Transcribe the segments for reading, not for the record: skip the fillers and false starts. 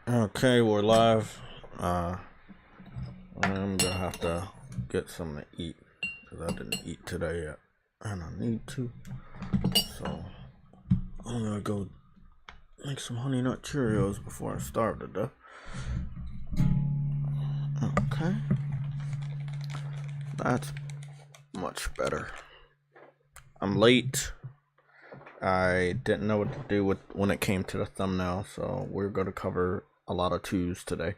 Okay, we're live. I'm gonna have to get something to eat because I didn't eat today yet, and I need to. So I'm gonna go make some honey nut Cheerios before I starve to death. Okay, that's much better. I'm late. I didn't know what to do with when it came to the thumbnail, so we're gonna cover a lot of twos today.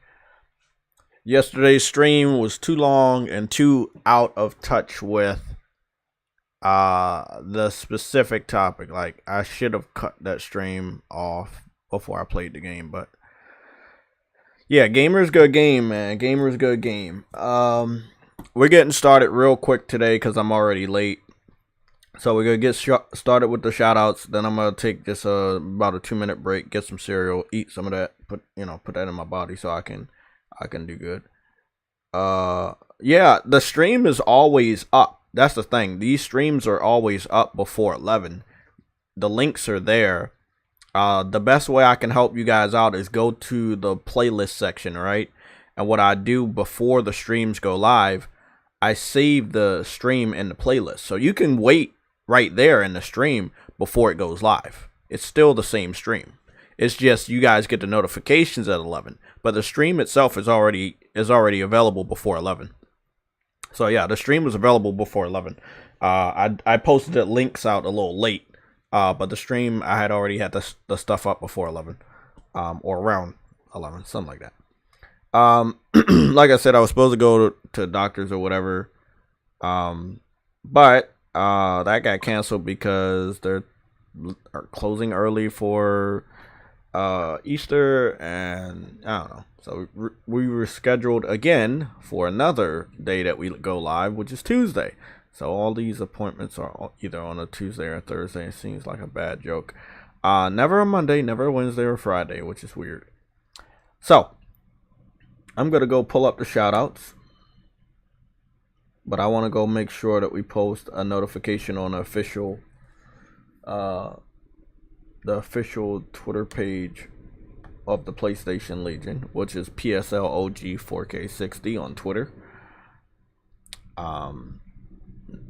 Yesterday's stream was too long and too out of touch with the specific topic. Like, I should have cut that stream off before I played the game, but yeah, gamer's good game, man. Gamer's good game. We're getting started real quick today because I'm already late. So we're gonna get started with the shoutouts. Then I'm gonna take just about a 2-minute break, get some cereal, eat some of that, put that in my body so I can do good. Yeah, the stream is always up. That's the thing. These streams are always up before 11. The links are there. The best way I can help you guys out is go to the playlist section, right? And what I do before the streams go live, I save the stream in the playlist. So you can wait right there in the stream before it goes live. It's still the same stream. It's just you guys get the notifications at 11, but the stream itself is already available before 11. So yeah, the stream was available before 11. I posted the links out a little late, but the stream I had already had the stuff up before 11, or around 11, something like that. Like I said, I was supposed to go to doctors or whatever, but that got canceled because they're closing early for Easter, and I don't know. So we were scheduled again for another day that we go live, which is Tuesday. So all these appointments are either on a Tuesday or a Thursday. It seems like a bad joke. Never a Monday, never a Wednesday or Friday, which is weird. So I'm gonna go pull up the shoutouts, but I want to go make sure that we post a notification on the official Twitter page of the PlayStation Legion, which is PSLOG 4K60 on Twitter.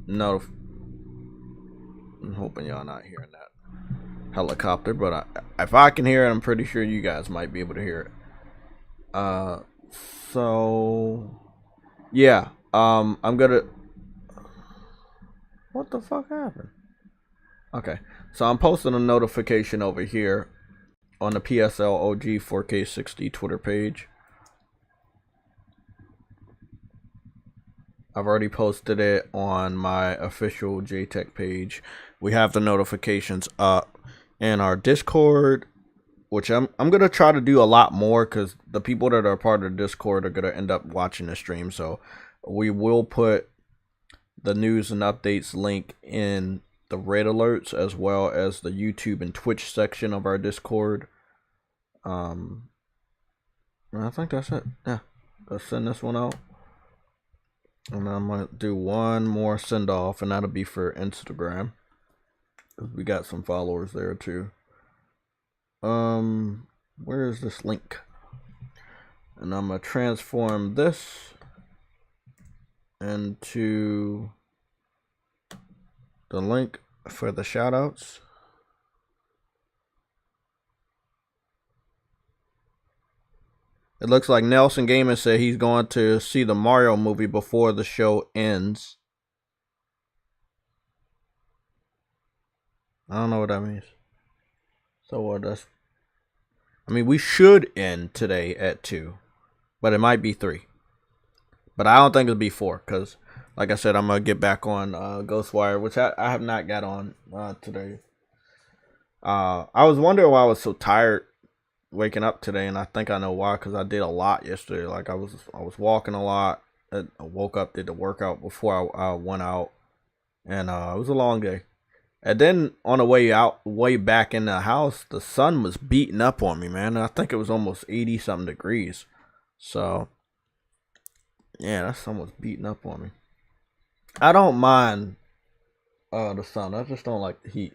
No, I'm hoping y'all not hearing that helicopter, but if I can hear it, I'm pretty sure you guys might be able to hear it. So yeah, I'm gonna. What the fuck happened? Okay, so I'm posting a notification over here on the PSLOG 4K60 Twitter page. I've already posted it on my official JTech page. We have the notifications up in our Discord, which I'm gonna try to do a lot more because the people that are part of the Discord are gonna end up watching the stream. So we will put the news and updates link in the red alerts as well as the YouTube and Twitch section of our Discord. I think that's it. Yeah, let's send this one out. And I'm going to do one more send off, and that'll be for Instagram. We got some followers there too. Where is this link? And I'm going to transform this into the link for the shoutouts. It looks like Nelson Gaiman said he's going to see the Mario movie before the show ends. I don't know what that means. So what does? I mean, we should end today at 2, but it might be 3. But I don't think it'll be 4 because, like I said, I'm gonna get back on Ghostwire, which I have not got on today. I was wondering why I was so tired waking up today, and I think I know why, because I did a lot yesterday. Like I was walking a lot. I woke up, did the workout before I went out, and it was a long day. And then on the way back in the house, the sun was beating up on me, man. I think it was almost 80 something degrees. So yeah, that sun was beating up on me. I don't mind the sun. I just don't like the heat.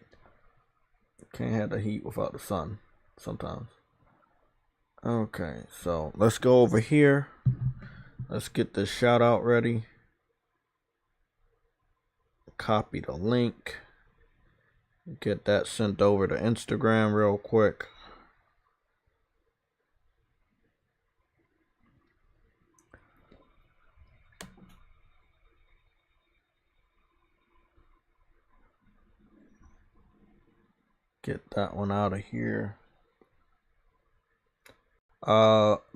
Can't have the heat without the sun sometimes. Okay, so let's go over here. Let's get this shout out ready. Copy the link. Get that sent over to Instagram real quick. Get that one out of here.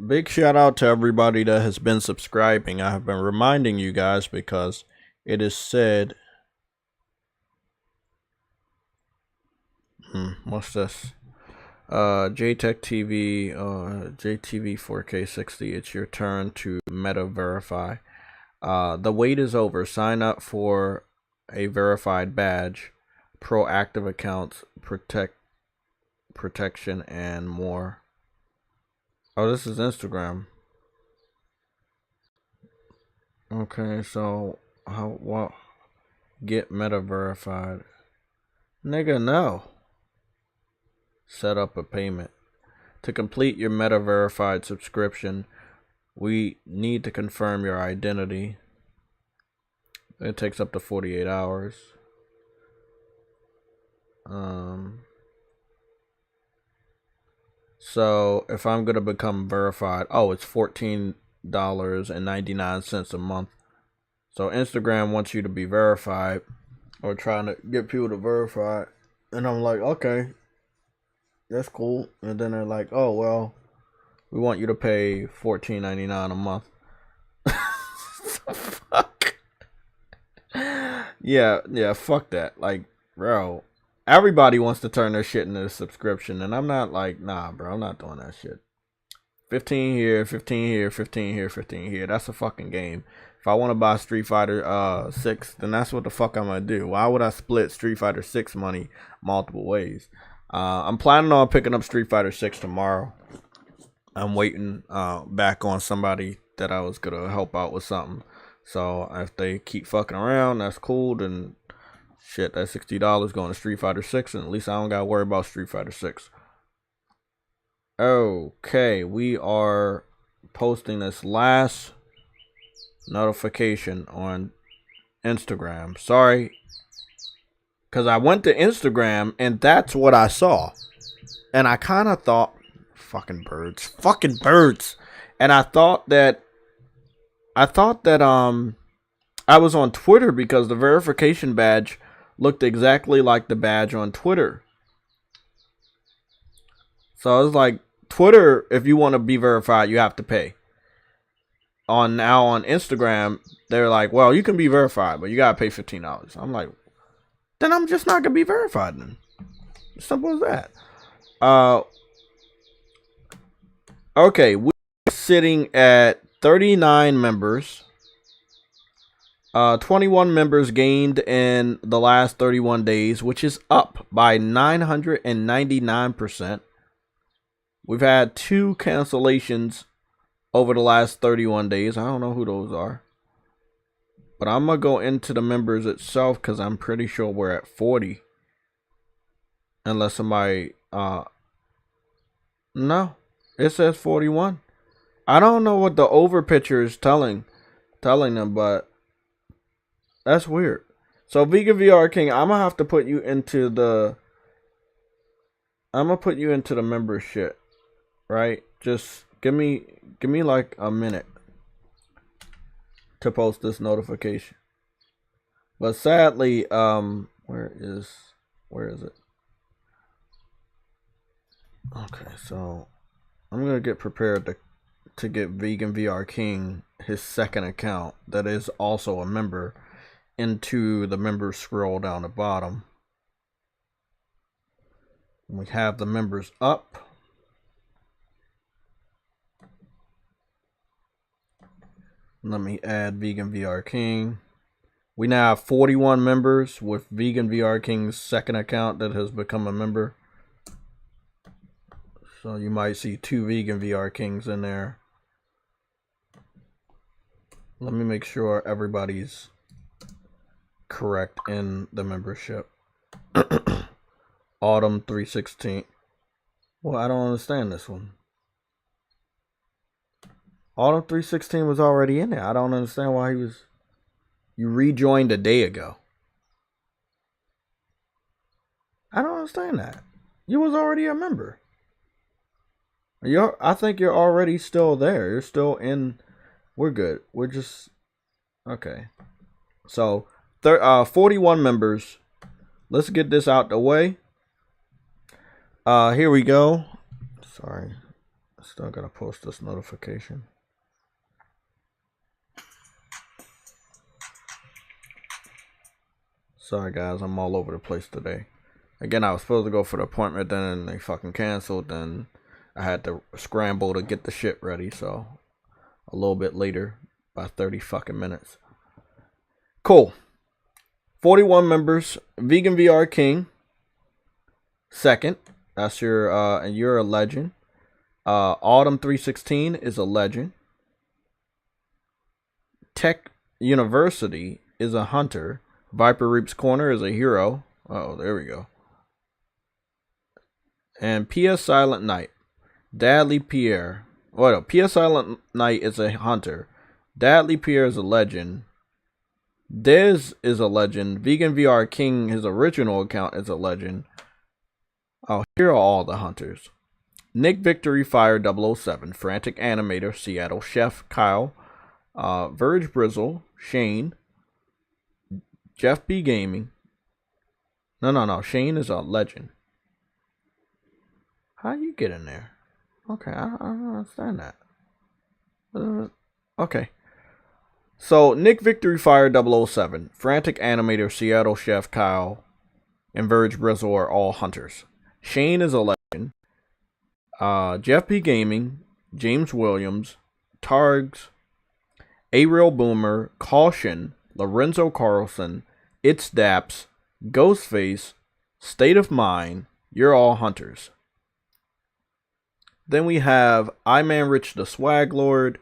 Big shout out to everybody that has been subscribing. I have been reminding you guys because it is said, what's this? JTech TV, JTV 4K 60. It's your turn to meta verify. The wait is over. Sign up for a verified badge, proactive accounts, protection, and more. Oh, this is Instagram. Okay, so what? Get meta verified. Nigga, no. Set up a payment. To complete your meta verified subscription, we need to confirm your identity. It takes up to 48 hours. So if I'm gonna become verified, oh, it's $14.99 a month. So Instagram wants you to be verified, or trying to get people to verify, and I'm like, okay, that's cool. And then they're like, oh well, we want you to pay $14.99 a month. Fuck. Yeah, fuck that. Like, bro, everybody wants to turn their shit into a subscription, and I'm not like, nah, bro, I'm not doing that shit. 15 here, 15 here, 15 here, 15 here. That's a fucking game. If I want to buy Street Fighter 6, then that's what the fuck I'm gonna do. Why would I split Street Fighter 6 money multiple ways? I'm planning on picking up Street Fighter 6 tomorrow. I'm waiting back on somebody that I was gonna help out with something. So if they keep fucking around, that's cool. Then shit, that $60 going to Street Fighter 6, and at least I don't gotta worry about Street Fighter 6. Okay, we are posting this last notification on Instagram. Sorry, because I went to Instagram and that's what I saw, and I kind of thought, fucking birds, and I thought that I was on Twitter because the verification badge looked exactly like the badge on Twitter. So I was like, Twitter, if you want to be verified, you have to pay. On Instagram, they're like, well, you can be verified, but you gotta pay $15. I'm like, then I'm just not gonna be verified then. Simple as that. Okay, we're sitting at 39 members. 21 members gained in the last 31 days, which is up by 999%. We've had 2 cancellations over the last 31 days. I don't know who those are. But I'm going to go into the members itself because I'm pretty sure we're at 40. Unless somebody... no. It says 41. I don't know what the over picture is telling them, but... that's weird. So Vegan VR King, I'm going to have to put you into the... I'm going to put you into the membership. Right? Just give me like a minute to post this notification. But sadly, where is it? Okay, so I'm gonna get prepared to get Vegan VR King his second account that is also a member into the members scroll down the bottom. We have the members up. Let me add Vegan VR King. We now have 41 members with Vegan VR King's second account that has become a member. So you might see 2 Vegan VR Kings in there. Let me make sure everybody's correct in the membership. Autumn 316. Well, I don't understand this one. Autumn 316 was already in there. I don't understand why he was. You rejoined a day ago. I don't understand that. You was already a member. I think you're already still there. You're still in. We're good. We're just okay. So, 41 members. Let's get this out the way. Here we go. Sorry, still gotta post this notification. Sorry guys, I'm all over the place today. Again, I was supposed to go for the appointment, then they fucking canceled, then I had to scramble to get the shit ready, so a little bit later, by 30 fucking minutes. Cool. 41 members. Vegan VR King. Second. That's your, and you're a legend. Autumn 316 is a legend. Tech University is a hunter. Viper Reaps Corner is a hero. Oh, there we go. And P.S. Silent Knight. Dadley Pierre. Well, no, P.S. Silent Knight is a hunter. Dadley Pierre is a legend. Dez is a legend. Vegan VR King, his original account, is a legend. Oh, here are all the hunters. Nick Victory Fire 007. Frantic Animator. Seattle Chef Kyle. Verge Brizzle. Shane. Jeff B Gaming. No. Shane is a legend. How you get in there? Okay, I don't understand that. Okay. So, Nick Victory Fire 007, Frantic Animator, Seattle Chef Kyle, and Verge Brizzle are all hunters. Shane is a legend. Jeff B Gaming, James Williams, Targs, A-Real Boomer, Caution, Lorenzo Carlson, It's Daps, Ghostface, State of Mind, you're all hunters. Then we have I-Man Rich the Swag Lord,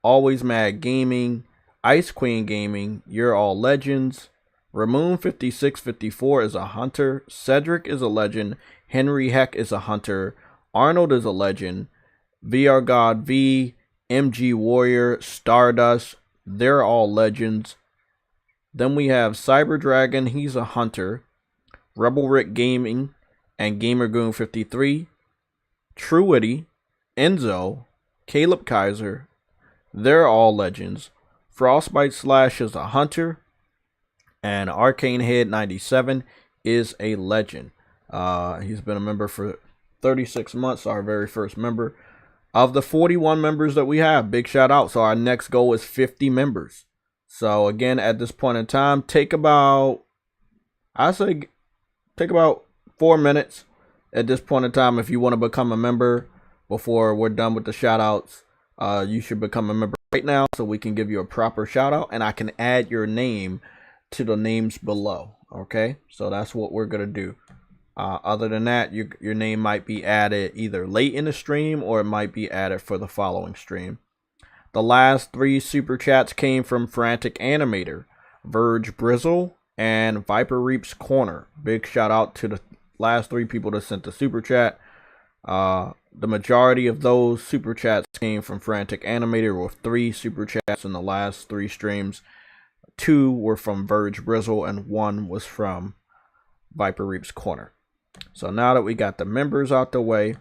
Always Mad Gaming, Ice Queen Gaming, you're all legends. Ramon 5654 is a hunter. Cedric is a legend. Henry Heck is a hunter. Arnold is a legend. VR God V, MG Warrior, Stardust, they're all legends. Then we have Cyber Dragon, he's a hunter. Rebel Rick Gaming and Gamergoon 53. Truity, Enzo, Caleb Kaiser, they're all legends. Frostbite Slash is a hunter. And Arcane Head 97 is a legend. He's been a member for 36 months, our very first member. Of the 41 members that we have, big shout out. So our next goal is 50 members. So again, at this point in time, take about 4 minutes at this point in time. If you want to become a member before we're done with the shout outs, you should become a member right now so we can give you a proper shout out and I can add your name to the names below. Okay, so that's what we're gonna do. Other than that, your name might be added either late in the stream or it might be added for the following stream. The last 3 super chats came from Frantic Animator, Verge Brizzle, and Viper Reaps Corner. Big shout out to the last 3 people that sent the super chat. The majority of those super chats came from Frantic Animator, with 3 super chats in the last 3 streams. 2 were from Verge Brizzle and 1 was from Viper Reaps Corner. So now that we got the members out the way,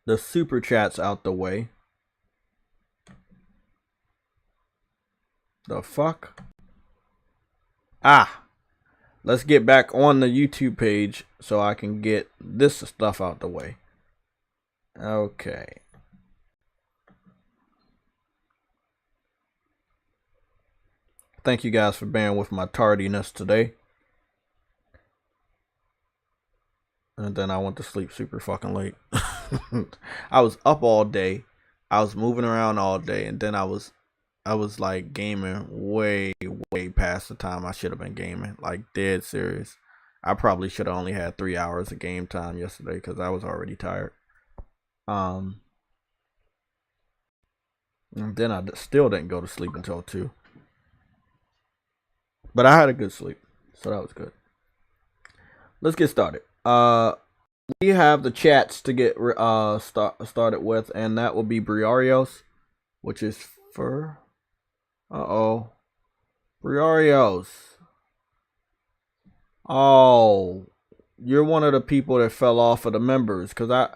the super chats out the way. The fuck? Let's get back on the YouTube page so I can get this stuff out the way. Okay. Thank you guys for bearing with my tardiness today. And then I went to sleep super fucking late. I was up all day. I was moving around all day, and then I was like gaming way past the time I should have been gaming. Like dead serious. I probably should have only had 3 hours of game time yesterday because I was already tired. And then I still didn't go to sleep until 2. But I had a good sleep, so that was good. Let's get started. We have the chats to get started with, and that will be Briarios. which is for Briarios. Oh, you're one of the people that fell off of the members, because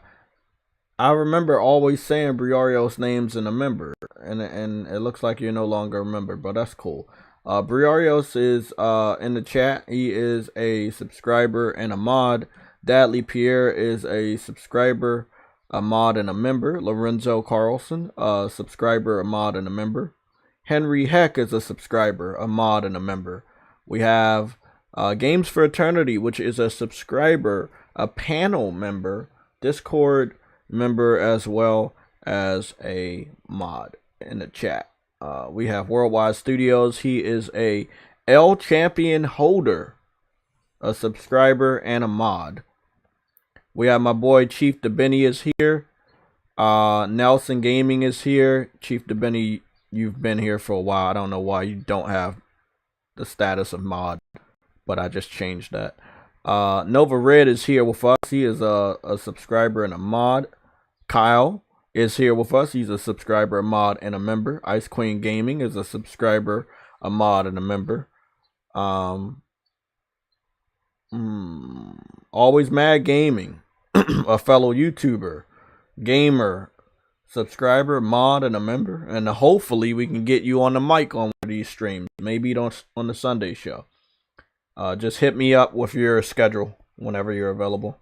I remember always saying Briarios' names in a member, and it looks like you're no longer a member, but that's cool. Briarios is in the chat. He is a subscriber and a mod. Dadley Pierre is a subscriber, a mod, and a member. Lorenzo Carlson, a subscriber, a mod, and a member. Henry Heck is a subscriber, a mod, and a member. We have Games for Eternity, which is a subscriber, a panel member, Discord member, as well as a mod in the chat. We have Worldwide Studios. He is a L Champion holder, a subscriber, and a mod. We have my boy Chief DeBenny is here. Nelson Gaming is here. Chief DeBenny, you've been here for a while. I don't know why you don't have the status of mod, but I just changed that. Nova Red is here with us. He is a subscriber and a mod. Kyle is here with us. He's a subscriber, a mod, and a member. Ice Queen Gaming is a subscriber, a mod, and a member. Always Mad Gaming, a fellow YouTuber, gamer, subscriber, mod, and a member. And hopefully we can get you on the mic on one of these streams. Maybe on the Sunday show. Just hit me up with your schedule whenever you're available.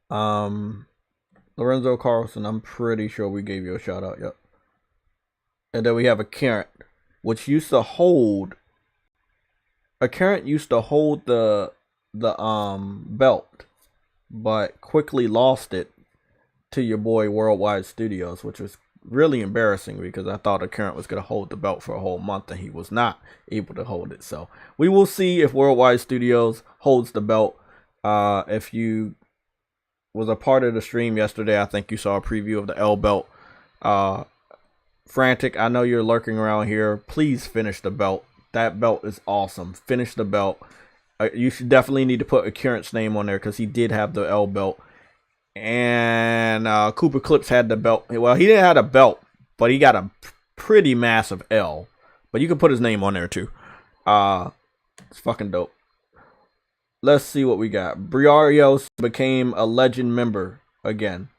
Lorenzo Carlson, I'm pretty sure we gave you a shout out. Yep. And then we have a Karen, which used to hold. A Karen used to hold the belt, but quickly lost it to your boy Worldwide Studios, which was really embarrassing because I thought a Karen was going to hold the belt for a whole month and he was not able to hold it. So we will see if Worldwide Studios holds the belt. If you was a part of the stream yesterday, I think you saw a preview of the L belt. Frantic, I know you're lurking around here. Please finish the belt. That belt is awesome. Finish the belt. You should definitely need to put a Current's name on there because he did have the L belt. And Cooper Clips had the belt. Well, he didn't have a belt, but he got a pretty massive L. But you can put his name on there too. It's fucking dope. Let's see what we got. Briarios became a legend member again.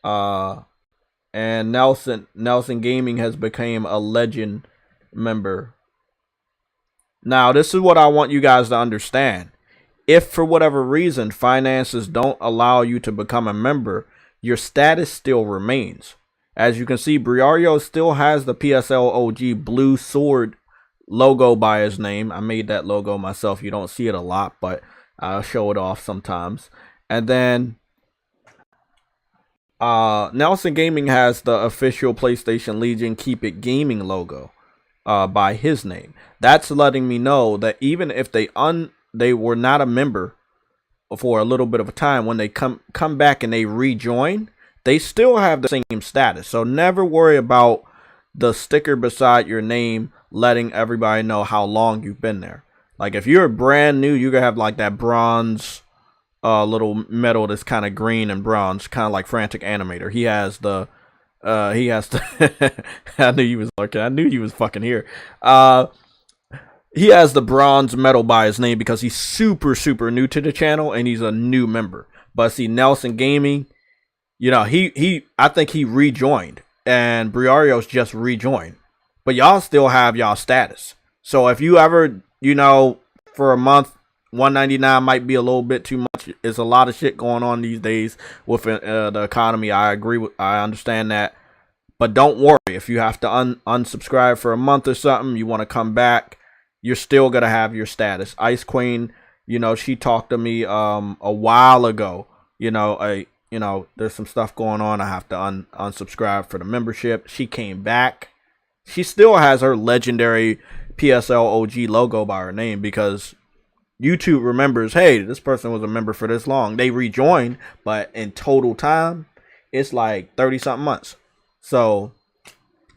And Nelson Gaming has become a legend member. Now, this is what I want you guys to understand. If for whatever reason finances don't allow you to become a member, your status still remains. As you can see, Briario still has the PSL OG blue sword logo by his name. I made that logo myself. You don't see it a lot, but I'll show it off sometimes. And then Nelson Gaming has the official PlayStation Legion Keep It Gaming logo by his name. That's letting me know that even if they were not a member for a little bit of a time, when they come back and they rejoin, they still have the same status. So never worry about the sticker beside your name letting everybody know how long you've been there. Like if you're brand new, you're gonna have like that bronze little medal that's kind of green and bronze, kind of like Frantic Animator. He has the I knew you was looking. I knew you was fucking here. He has the bronze medal by his name because he's super new to the channel and he's a new member. But see, Nelson Gaming, you know, I think he rejoined, and Briario's just rejoined. But y'all still have y'all status. So if you ever, you know, for a month, $199 might be a little bit too much. It's a lot of shit going on these days with the economy. I understand that. But don't worry, if you have to unsubscribe for a month or something, you want to come back, you're still going to have your status. Ice Queen, you know, she talked to me a while ago. You know, there's some stuff going on. I have to unsubscribe for the membership. She came back. She still has her legendary PSL OG logo by her name because YouTube remembers, hey, this person was a member for this long. They rejoined, but in total time, it's like 30-something months. So,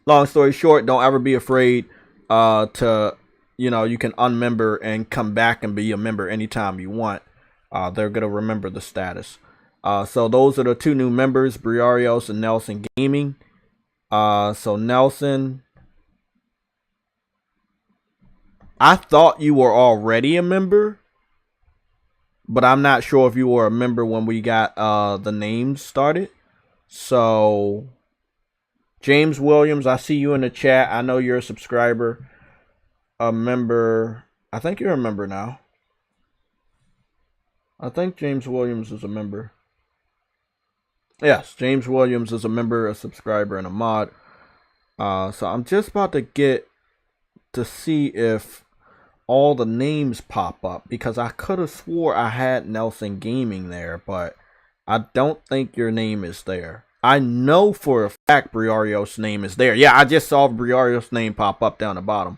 long story short, don't ever be afraid to, you know, you can unmember and come back and be a member anytime you want. They're going to remember the status. So those are the two new members, Briarios and Nelson Gaming. So Nelson, I thought you were already a member, but I'm not sure if you were a member when we got the names started. So James Williams, I see you in the chat. I know you're a subscriber, a member. I think you're a member now. I think James Williams is a member. Yes, James Williams is a member, a subscriber, and a mod. So I'm just about to get to see if all the names pop up, because I could have swore I had Nelson Gaming there, but I don't think your name is there. I know for a fact Briario's name is there. Yeah, I just saw Briario's name pop up down the bottom.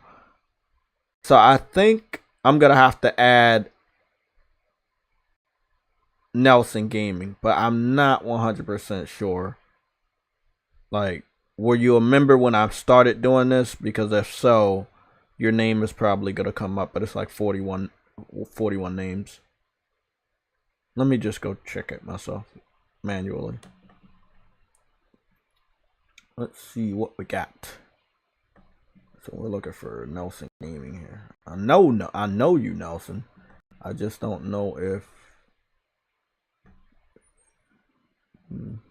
So I think I'm going to have to add Nelson Gaming, but I'm not 100% sure. Like, were you a member when I started doing this? Because if so, your name is probably going to come up, but it's like 41 names. Let me just go check it myself manually. Let's see what we got. So we're looking for Nelson Gaming here. I know you, Nelson. I just don't know if.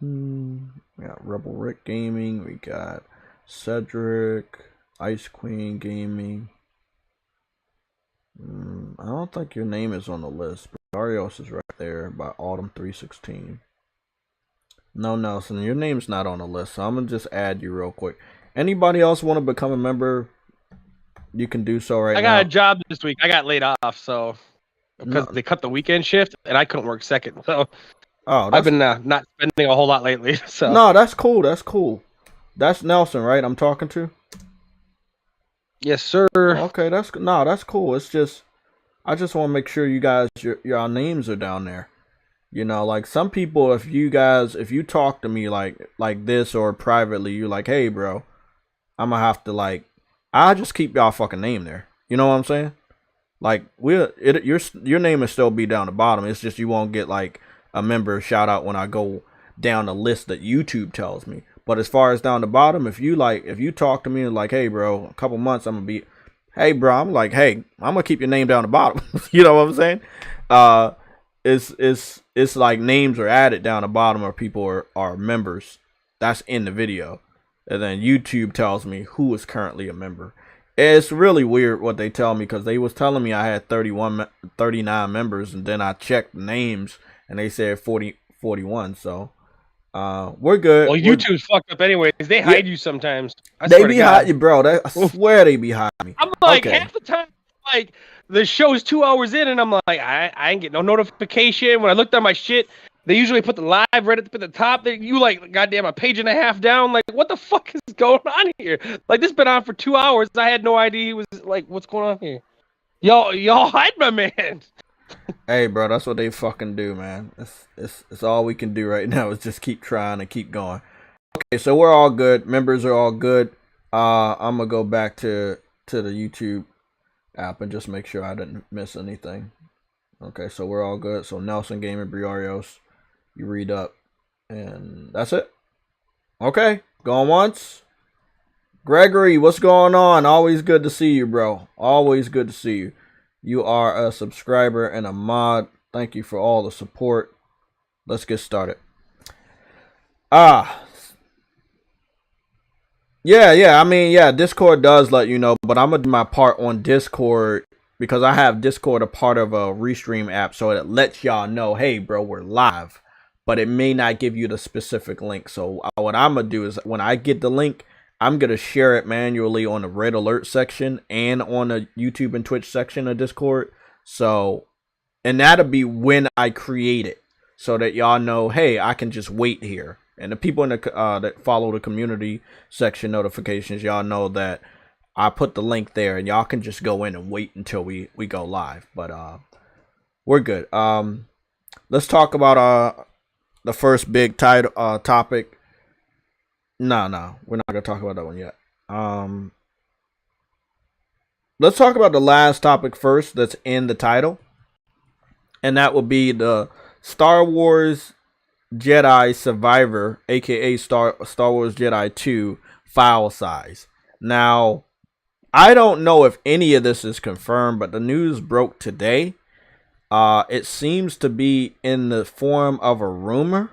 We got Rebel Rick Gaming. We got Cedric, Ice Queen Gaming. I don't think your name is on the list. But Arios is right there by Autumn 316. No, Nelson, your name's not on the list, so I'm gonna just add you real quick. Anybody else want to become a member? You can do so right now. I got a job this week. I got laid off, so because they cut the weekend shift, and I couldn't work second. So I've been not spending a whole lot lately. So no, that's cool. That's cool. That's Nelson, right? I'm talking to. Yes, sir. Okay, that's cool. It's just I just want to make sure you guys your names are down there. You know, like some people, if you talk to me like this or privately, you're like, hey, bro, I'm gonna have to I just keep y'all fucking name there. You know what I'm saying? Like your name will still be down the bottom. It's just you won't get like a member shout out when I go down the list that YouTube tells me. But as far as down the bottom, if you talk to me and like, hey, bro, a couple months I'm gonna be, hey, bro, I'm like, hey, I'm gonna keep your name down the bottom. You know what I'm saying? It's like names are added down the bottom or people are members. That's in the video. And then YouTube tells me who is currently a member. It's really weird what they tell me, because they was telling me I had 39 members, and then I checked names and they said 41. So we're good. Well, YouTube's fucked up anyways. They hide you sometimes. They be hiding you, bro. I swear they be hiding me. I'm like, half the time, like, the show's 2 hours in, and I'm like, I ain't get no notification. When I looked at my shit, they usually put the live right at the top. You like, goddamn, a page and a half down. Like, what the fuck is going on here? Like, this been on for 2 hours. I had no idea he was like, what's going on here? Y'all hide my man. Hey, bro, that's what they fucking do, man. It's all we can do right now is just keep trying and keep going. Okay, so we're all good. Members are all good. I'm gonna go back to the YouTube app and just make sure I didn't miss anything. Okay, so we're all good. So Nelson Gamer, Briarios, you read up, and that's it. Okay, going once. Gregory, what's going on? Always good to see you, bro. Always good to see you. You are a subscriber and a mod. Thank you for all the support. Let's get started. Yeah, I mean, yeah, Discord does let you know, but I'm going to do my part on Discord because I have Discord a part of a Restream app, so it lets y'all know, hey, bro, we're live, but it may not give you the specific link. So what I'm going to do is when I get the link, I'm going to share it manually on the red alert section and on the YouTube and Twitch section of Discord. So, and that'll be when I create it so that y'all know, hey, I can just wait here. And the people in the that follow the community section notifications, y'all know that I put the link there and y'all can just go in and wait until we go live. But we're good. Let's talk about the first big topic. No, we're not gonna talk about that one yet. Let's talk about the last topic first that's in the title, and that would be the Star Wars Jedi Survivor, aka Star Wars Jedi 2, file size. Now, I don't know if any of this is confirmed, but the news broke today. It seems to be in the form of a rumor,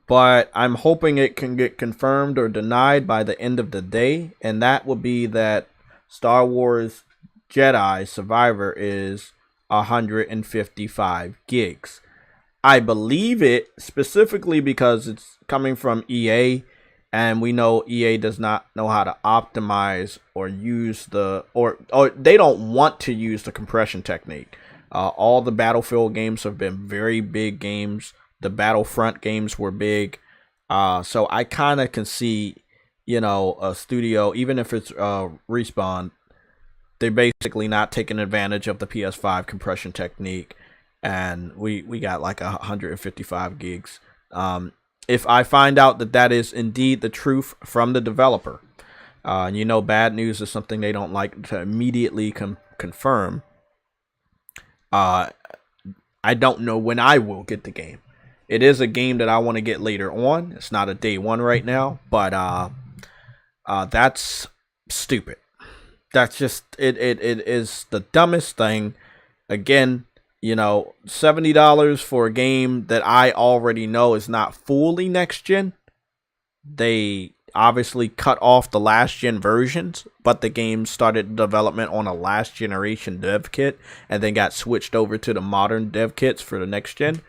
but I'm hoping it can get confirmed or denied by the end of the day, and that would be that Star Wars Jedi Survivor is 155 gigs. I believe it specifically because it's coming from EA, and we know EA does not know how to optimize or use or they don't want to use the compression technique. All the Battlefield games have been very big games. The Battlefront games were big. So I kind of can see, a studio, even if it's Respawn, they're basically not taking advantage of the PS5 compression technique. And we got like 155 gigs. If I find out that is indeed the truth from the developer, bad news is something they don't like to immediately confirm. I don't know when I will get the game. It is a game that I want to get later on. It's not a day one right now, but that's stupid. That's just it is the dumbest thing. Again, $70 for a game that I already know is not fully next gen. They obviously cut off the last gen versions, but the game started development on a last generation dev kit and then got switched over to the modern dev kits for the next gen.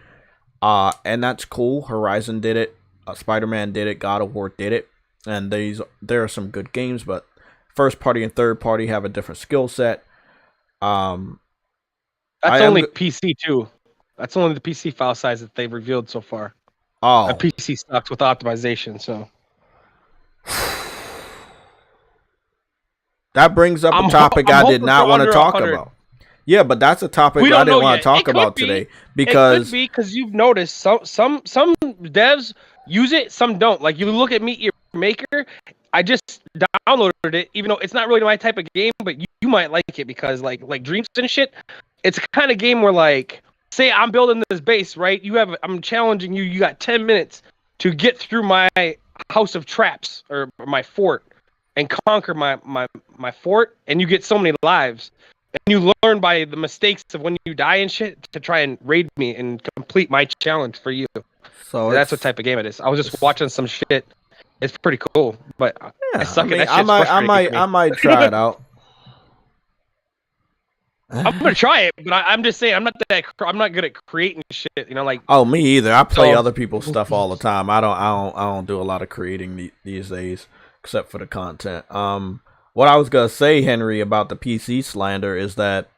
And that's cool. Horizon did it, Spider-Man did it, God of War did it, and there are some good games, but first party and third party have a different skill set. That's only PC too. That's only the PC file size that they've revealed so far. Oh, a PC stocks with optimization. So that brings up a topic I did not want to talk about. Yeah, but that's a topic I didn't want to talk about today because it could be because you've noticed some devs use it, some don't. Like you look at Meet Your Maker, I just downloaded it, even though it's not really my type of game, but you might like it because like Dreams and shit. It's a kind of game where like, say I'm building this base, right? I'm challenging you. You got 10 minutes to get through my house of traps or my fort and conquer my fort, and you get so many lives. And you learn by the mistakes of when you die and shit to try and raid me and complete my challenge for you. So that's what type of game it is. I was just watching some shit. It's pretty cool, but yeah, I suck at that shit. I might try it out. I'm gonna try it, but I'm just saying I'm not good at creating shit. Like oh, me either. I play other people's stuff all the time. I don't do a lot of creating these days, except for the content. What I was gonna say, Henry, about the PC slander is that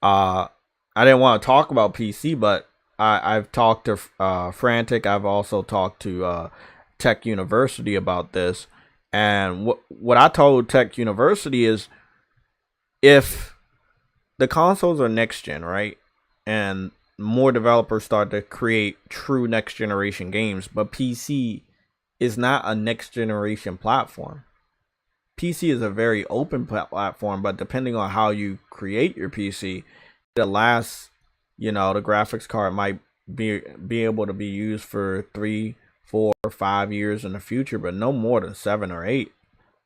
I didn't want to talk about PC, but I've talked to Frantic. I've also talked to Tech University about this, and what I told Tech University is if the consoles are next gen, right? And more developers start to create true next generation games, but PC is not a next generation platform. PC is a very open platform, but depending on how you create your PC, the last, the graphics card might be able to be used for 3, 4, 5 years in the future, but no more than 7 or 8.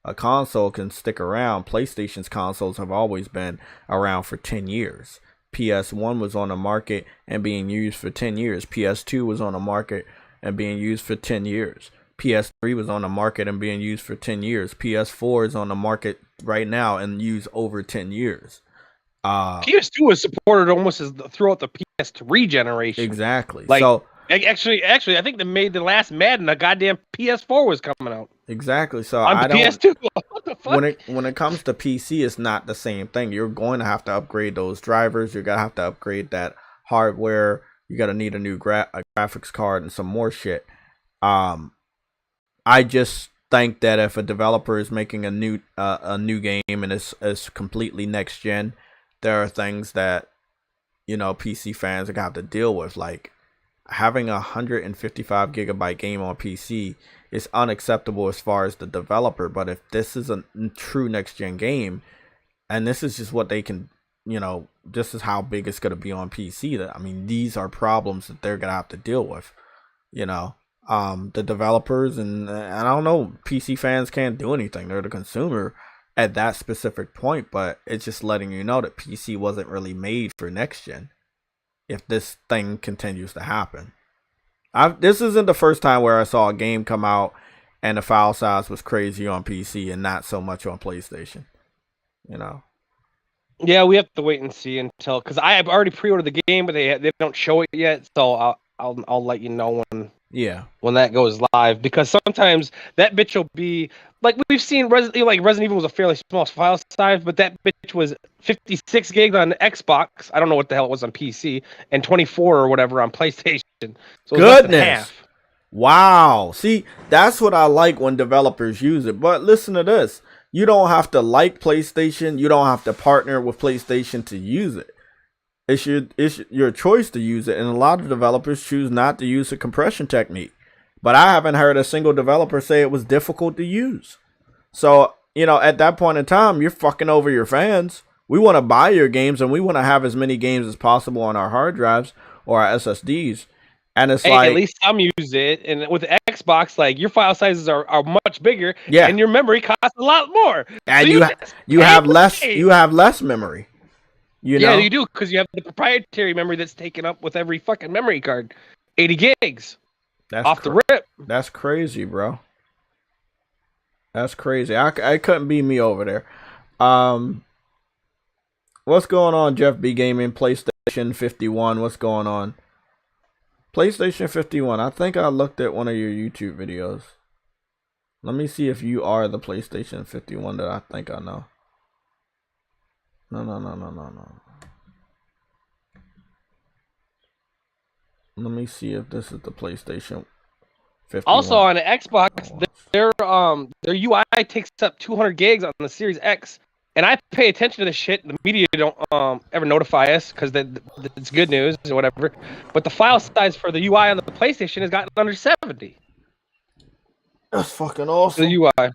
A console can stick around. PlayStation's consoles have always been around for 10 years. PS1 was on the market and being used for 10 years. PS2 was on the market and being used for 10 years. PS3 was on the market and being used for 10 years. PS4 is on the market right now and used over 10 years. PS2 was supported almost throughout the PS3 generation. Exactly. So actually, I think they made the last Madden. A goddamn PS4 was coming out. Exactly. So on PS2. What the fuck? When it comes to PC, it's not the same thing. You're going to have to upgrade those drivers. You're gonna have to upgrade that hardware. You're gonna need a new graphics card and some more shit. I just think that if a developer is making a new game and it's completely next gen, there are things that PC fans are gonna have to deal with, like having a 155 gigabyte game on PC is unacceptable as far as the developer. But if this is a true next gen game, and this is just what they can, this is how big it's gonna be on PC. I mean, these are problems that they're gonna have to deal with. the developers, and I don't know, PC fans can't do anything. They're the consumer at that specific point, but it's just letting you know that PC wasn't really made for next gen if this thing continues to happen. This isn't the first time where I saw a game come out and the file size was crazy on PC and not so much on PlayStation. You know. Yeah, we have to wait and see until, because I have already pre-ordered the game, but they don't show it yet. So I'll let you know when that goes live, because sometimes that bitch will be like, we've seen Resident Evil was a fairly small file size, but that bitch was 56 gigs on Xbox. I don't know what the hell it was on PC, and 24 or whatever on PlayStation. So less than half. Wow. See, that's what I like when developers use it. But listen to this. You don't have to like PlayStation. You don't have to partner with PlayStation to use it. It's your choice to use it. And a lot of developers choose not to use a compression technique. But I haven't heard a single developer say it was difficult to use. So, at that point in time, you're fucking over your fans. We want to buy your games, and we want to have as many games as possible on our hard drives or our SSDs. And it's like, at least some use it. And with the Xbox, like, your file sizes are much bigger, yeah, and your memory costs a lot more. And so you have less memory. Yeah, you do, because you have the proprietary memory that's taken up with every fucking memory card. 80 gigs. That's off the rip. That's crazy, bro. That's crazy. I couldn't be me over there. What's going on, Jeff B Gaming? PlayStation 51. What's going on? PlayStation 51. I think I looked at one of your YouTube videos. Let me see if you are the PlayStation 51 that I think I know. No. Let me see if this is the PlayStation 51. Also on the Xbox, their UI takes up 200 gigs on the Series X. And I pay attention to this shit. The media don't ever notify us, because it's good news or whatever. But the file size for the UI on the PlayStation has gotten under 70. That's fucking awesome. The UI.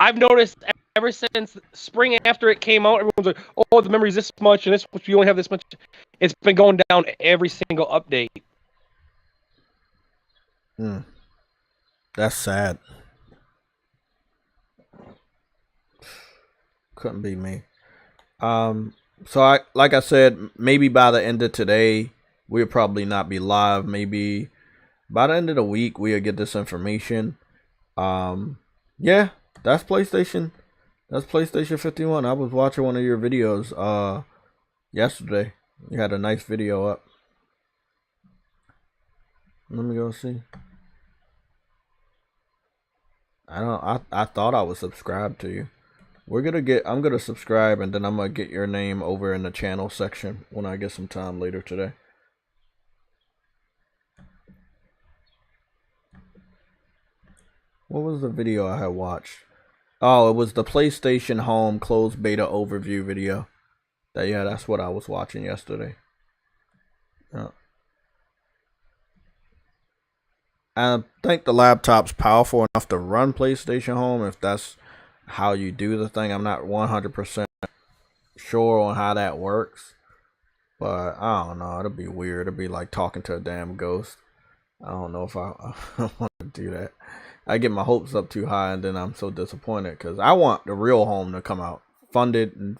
I've noticed ever since spring after it came out, everyone's like, "Oh, the memory's this much, and this much. You only have this much." It's been going down every single update. That's sad. Couldn't be me. So like I said, maybe by the end of today, we'll probably not be live. Maybe by the end of the week, we'll get this information. Yeah, that's PlayStation. That's PlayStation 51. I was watching one of your videos yesterday. You had a nice video up. Let me go see. I thought I was subscribed to you. I'm gonna subscribe, and then I'm gonna get your name over in the channel section when I get some time later today. What was the video I had watched? Oh, it was the PlayStation Home closed beta overview video. That's what I was watching yesterday. I think the laptop's powerful enough to run PlayStation Home, if that's how you do the thing. I'm not 100% sure on how that works, but I don't know. It'll be weird. It'll be like talking to a damn ghost. I don't know if I want to do that. I get my hopes up too high, and then I'm so disappointed, because I want the real Home to come out, funded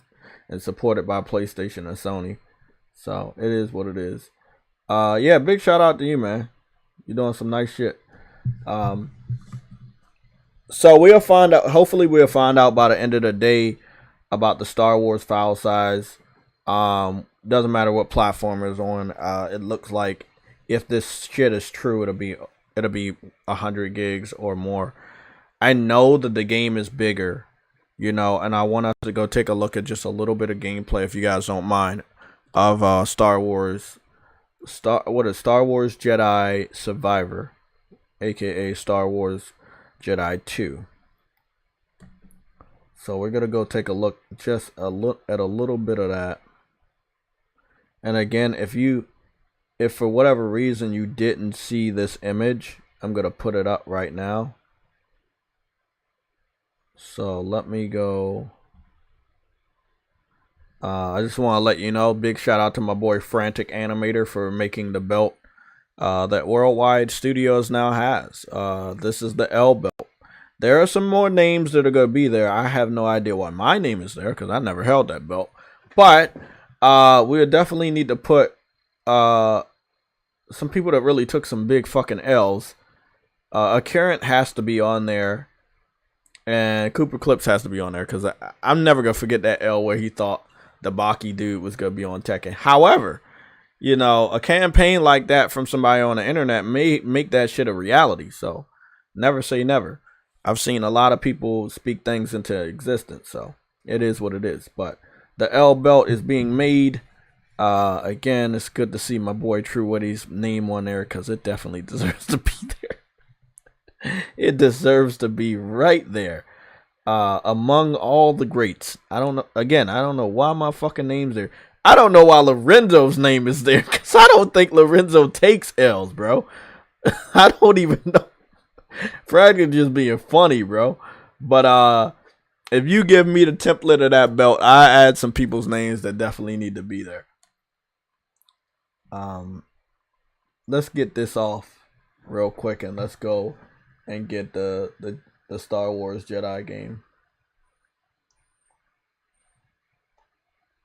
and supported by PlayStation and Sony. So it is what it is. Yeah, big shout out to you, man. You're doing some nice shit. So we'll find out. Hopefully, we'll find out by the end of the day about the Star Wars file size. Doesn't matter what platform it's on. It looks like, if this shit is true, it'll be 100 gigs or more. I know that the game is bigger, and I want us to go take a look at just a little bit of gameplay, if you guys don't mind, of Star Wars Jedi Survivor, aka Star Wars Jedi 2. So we're gonna go take a look at a little bit of that. And again, if for whatever reason you didn't see this image, I'm gonna put it up right now. So let me go. I just want to let you know, big shout out to my boy Frantic Animator for making the belt that Worldwide Studios now has. This is the L belt. There are some more names that are going to be there. I have no idea why my name is there because I never held that belt. But we definitely need to put some people that really took some big fucking L's. A Current has to be on there. And Cooper Clips has to be on there because I'm never going to forget that L where he thought the Baki dude was going to be on Tekken. However, you know, a campaign like that from somebody on the internet may make that shit a reality. So never say never. I've seen a lot of people speak things into existence. So it is what it is. But the L belt is being made. Again, it's good to see my boy True Witty's name on there because it definitely deserves to be there. It deserves to be right there. Among all the greats. I don't know. Again, I don't know why my fucking name's there. I don't know why Lorenzo's name is there. Because I don't think Lorenzo takes L's, bro. I don't even know. Fred is just being funny, bro. But if you give me the template of that belt, I add some people's names that definitely need to be there. Let's get this off real quick and let's go and get the Star Wars Jedi game.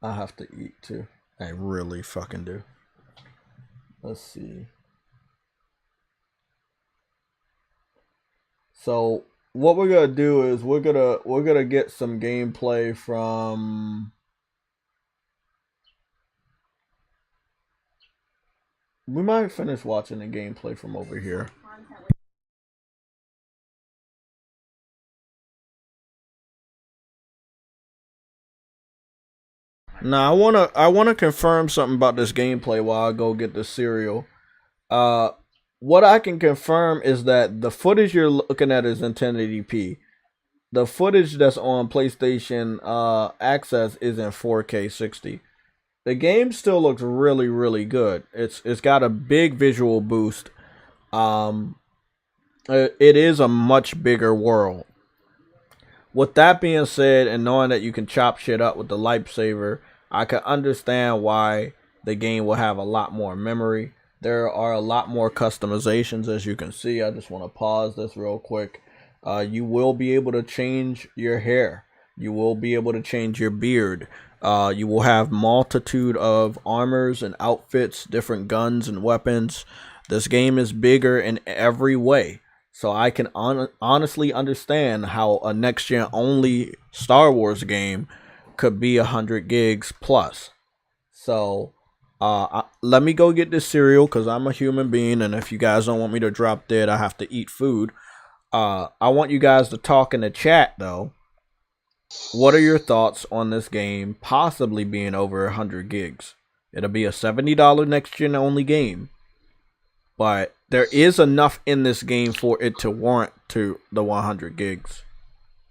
I have to eat too. I really fucking do. Let's see. So what we're gonna do is we're gonna get some gameplay from. We might finish watching the gameplay from over here. Now I wanna confirm something about this gameplay while I go get the cereal. What I can confirm is that the footage you're looking at is in 1080p. The footage that's on PlayStation Access is in 4K 60. The game still looks really, really good. It's got a big visual boost. It is a much bigger world. With that being said, and knowing that you can chop shit up with the lightsaber, I can understand why the game will have a lot more memory. There are a lot more customizations, as you can see. I just want to pause this real quick. You will be able to change your hair. You will be able to change your beard. You will have multitude of armors and outfits, different guns and weapons. This game is bigger in every way. So I can honestly understand how a next-gen only Star Wars game could be 100 gigs plus. So let me go get this cereal because I'm a human being, and if you guys don't want me to drop dead, I have to eat food. I want you guys to talk in the chat, though. What are your thoughts on this game possibly being over 100 gigs? It'll be a $70 next-gen only game. But there is enough in this game for it to warrant to the 100 gigs.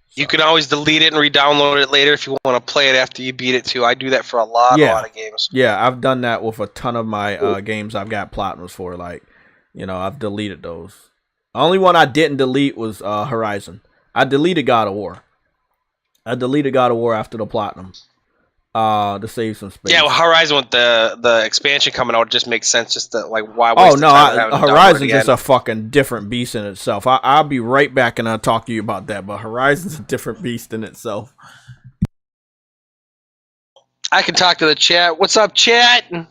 So. You can always delete it and re-download it later if you want to play it after you beat it too. I do that for a lot of games. Yeah, I've done that with a ton of my games I've got platinums for. Like, you know, I've deleted those. The only one I didn't delete was Horizon. I deleted God of War. I deleted God of War after the platinum. To save some space. Yeah, well, Horizon with the expansion coming out just makes sense. Just to, like, why? Oh no, Horizon's just a fucking different beast in itself. I'll be right back and I'll talk to you about that. But Horizon's a different beast in itself. I can talk to the chat. What's up, chat? I'm Hobby,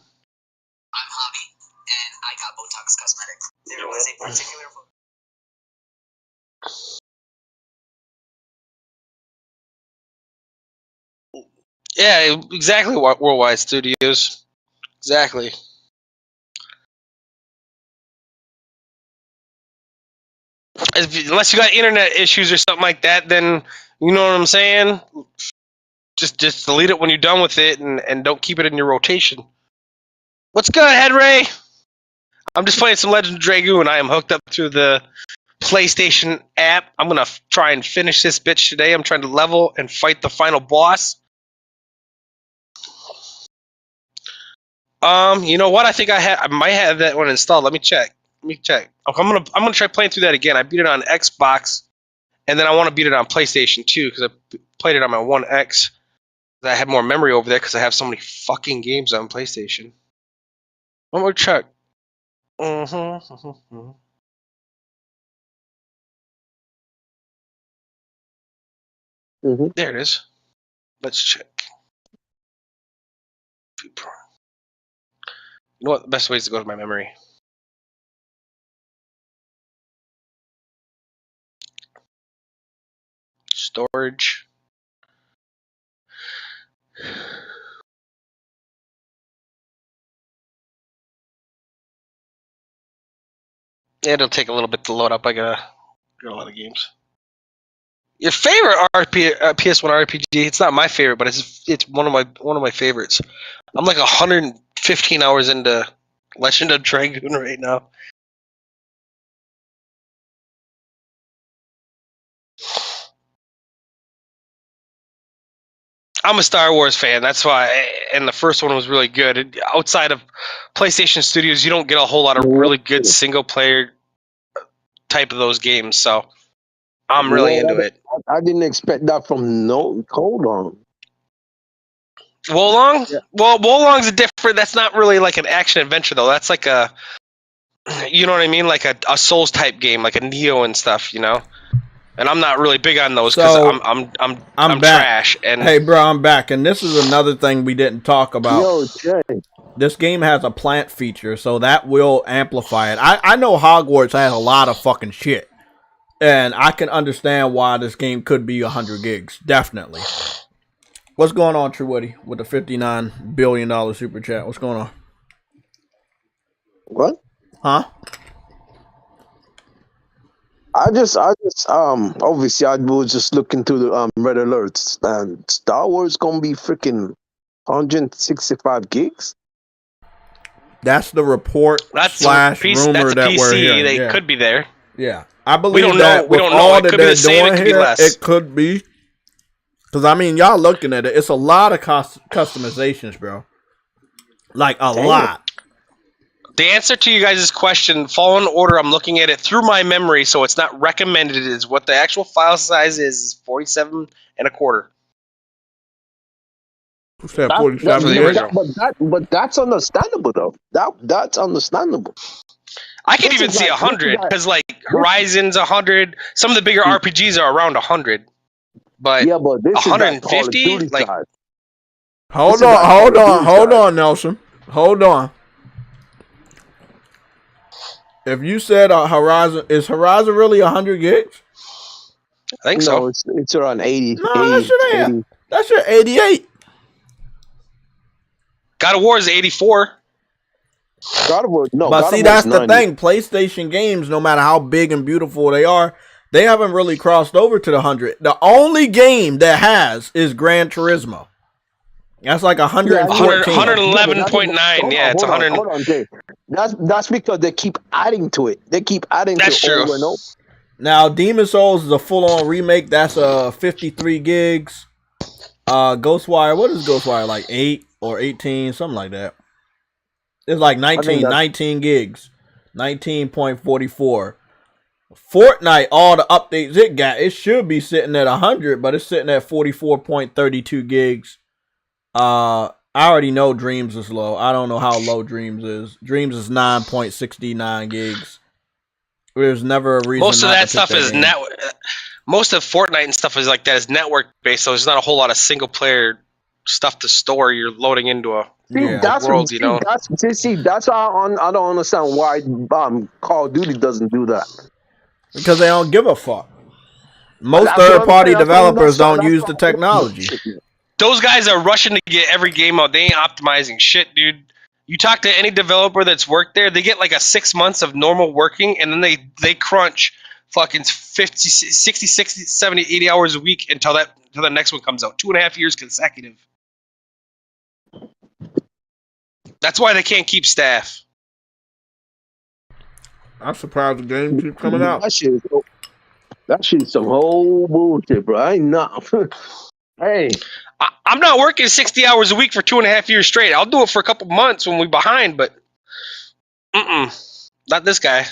and I got Botox Cosmetics. There was a particular. Yeah, exactly. Worldwide Studios. Exactly. Unless you got internet issues or something like that, then you know what I'm saying? Just delete it when you're done with it and don't keep it in your rotation. What's good, Head Ray? I'm just playing some Legend of Dragoon. I am hooked up to the PlayStation app. I'm going to try and finish this bitch today. I'm trying to level and fight the final boss. You know what? I think I might have that one installed. Let me check. I'm gonna try playing through that again. I beat it on Xbox, and then I want to beat it on PlayStation too because I played it on my One X. I have more memory over there because I have so many fucking games on PlayStation. One more check. Mm-hmm. Mm-hmm. There it is. Let's check. You know what? The best way is to go to my memory. Storage. It'll take a little bit to load up. I got a lot of games. Your favorite PS1 RPG? It's not my favorite, but it's one of my favorites. I'm like 115 hours into Legend of Dragoon right now. I'm a Star Wars fan. That's why, and the first one was really good. Outside of PlayStation Studios, you don't get a whole lot of really good single player type of those games. So I'm really into it. I didn't expect that from no. Hold on. Wolong? Yeah. Well, Wolong's a different. That's not really like an action adventure though. That's like a, you know what I mean, like a Souls type game, like a Neo and stuff. You know. And I'm not really big on those because So, I'm back. trash. And Hey, bro, I'm back, and this is another thing we didn't talk about. Yo, Jay. This game has a plant feature, so that will amplify it. I know Hogwarts has a lot of fucking shit, and I can understand why this game could be 100 gigs. Definitely. What's going on, True Woody, with the $59 billion super chat? What's going on? What? Huh? I just obviously I was just looking through the red alerts, and Star Wars gonna be freaking 165 gigs. That's the report that's slash PC, rumor that's a that we're PC. hearing. They Yeah. could be there. Yeah, I believe We don't that know. We with don't know. all It that could be they're the same. doing It could be here, less. it could be. Because, I mean, y'all looking at it, it's a lot of customizations, bro. Like, a lot. The answer to you guys' question, following order, I'm looking at it through my memory, so it's not recommended. Is what the actual file size is 47 and a quarter. Who said That, 47 For the gigs? original. but that's understandable though. That's understandable. I could This even is see like- 100 because like Horizon's 100. Some of the bigger RPGs are around 100, but Yeah, but this is like Call of 150, Duty like size. Hold This is like Call on, of Duty hold size. on, Nelson. Hold on. If you said Horizon, is Horizon really 100 gigs? I think No, so. it's around 80. No, that shit ain't. 80. That shit 88. God of War is 84. God of War, no. But God see, of War is that's the 90. thing. PlayStation games, no matter how big and beautiful they are, they haven't really crossed over to the 100. The only game that has is Gran Turismo. That's like 114. 111.9. Yeah, it's 100. Hold on, Jay. That's because they keep adding to it. They keep adding That's to it true. over and over. Now, Demon Souls is a full-on remake. That's 53 gigs. Ghostwire, what is Ghostwire? Like 8 or 18, something like that. It's like 19 gigs. 19.44. Fortnite, all the updates it got, it should be sitting at 100, but it's sitting at 44.32 gigs. I already know Dreams is low. I don't know how low Dreams is. Dreams is 9.69 gigs. There's never a reason. Most of not that to stuff pick is game. most of Fortnite and stuff is like that is network based, so there's not a whole lot of single player stuff to store. You're loading into a world, you know. That's why I don't understand why Call of Duty doesn't do that. Because they don't give a fuck. Most That's what I'm third-party saying. developers That's don't use the technology. Those guys are rushing to get every game out. They ain't optimizing shit, dude. You talk to any developer that's worked there, they get like a 6 months of normal working, and then they crunch fucking 50, 60, 70, 80 hours a week until the next one comes out. 2.5 years consecutive. That's why they can't keep staff. I'm surprised the game keeps coming out. That shit's some whole bullshit, bro. I ain't not. Hey. I'm not working 60 hours a week for 2.5 years straight. I'll do it for a couple months when we're behind, but not this guy.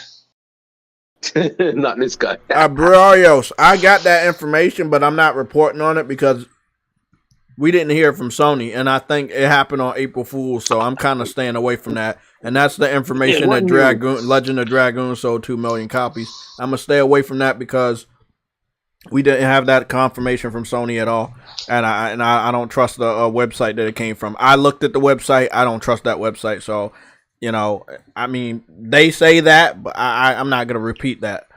Not this guy. Barrios, I got that information, but I'm not reporting on it because We didn't hear from Sony, and I think it happened on April Fool's, so I'm kind of staying away from that. And that's the information that Legend of Dragoon sold 2 million copies. I'm gonna stay away from that because we didn't have that confirmation from Sony at all, and I don't trust the website that it came from. I looked at the website. I don't trust that website. So, I mean, they say that, but I'm not gonna repeat that.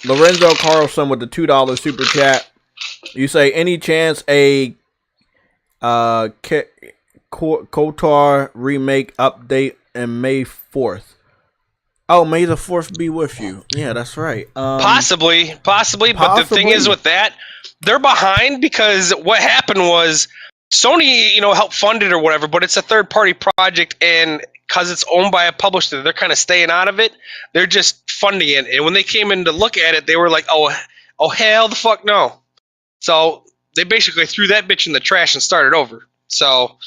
Lorenzo Carlson with the $2 super chat. You say any chance a KOTOR remake update in May 4th? Oh, May the 4th be with you. Yeah, that's right. Possibly. But the thing is with that, they're behind because what happened was Sony, helped fund it or whatever, but it's a third-party project, and because it's owned by a publisher, they're kind of staying out of it. They're just funding it. And when they came in to look at it, they were like, oh hell the fuck no. So they basically threw that bitch in the trash and started over. So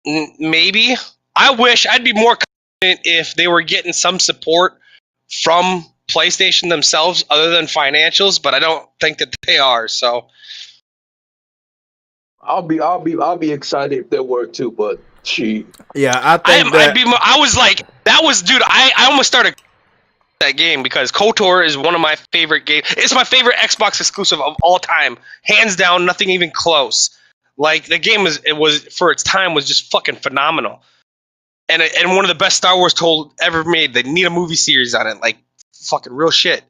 maybe. I wish I'd be more confident if they were getting some support from PlayStation themselves other than financials, but I don't think that they are. So I'll be excited if they were too, but yeah, I think I was like, that was, dude, I almost started that game because KOTOR is one of my favorite games. It's my favorite Xbox exclusive of all time, hands down, nothing even close. Like the game was for its time was just fucking phenomenal, and one of the best Star Wars told ever made. They need a movie series on it, like fucking real shit.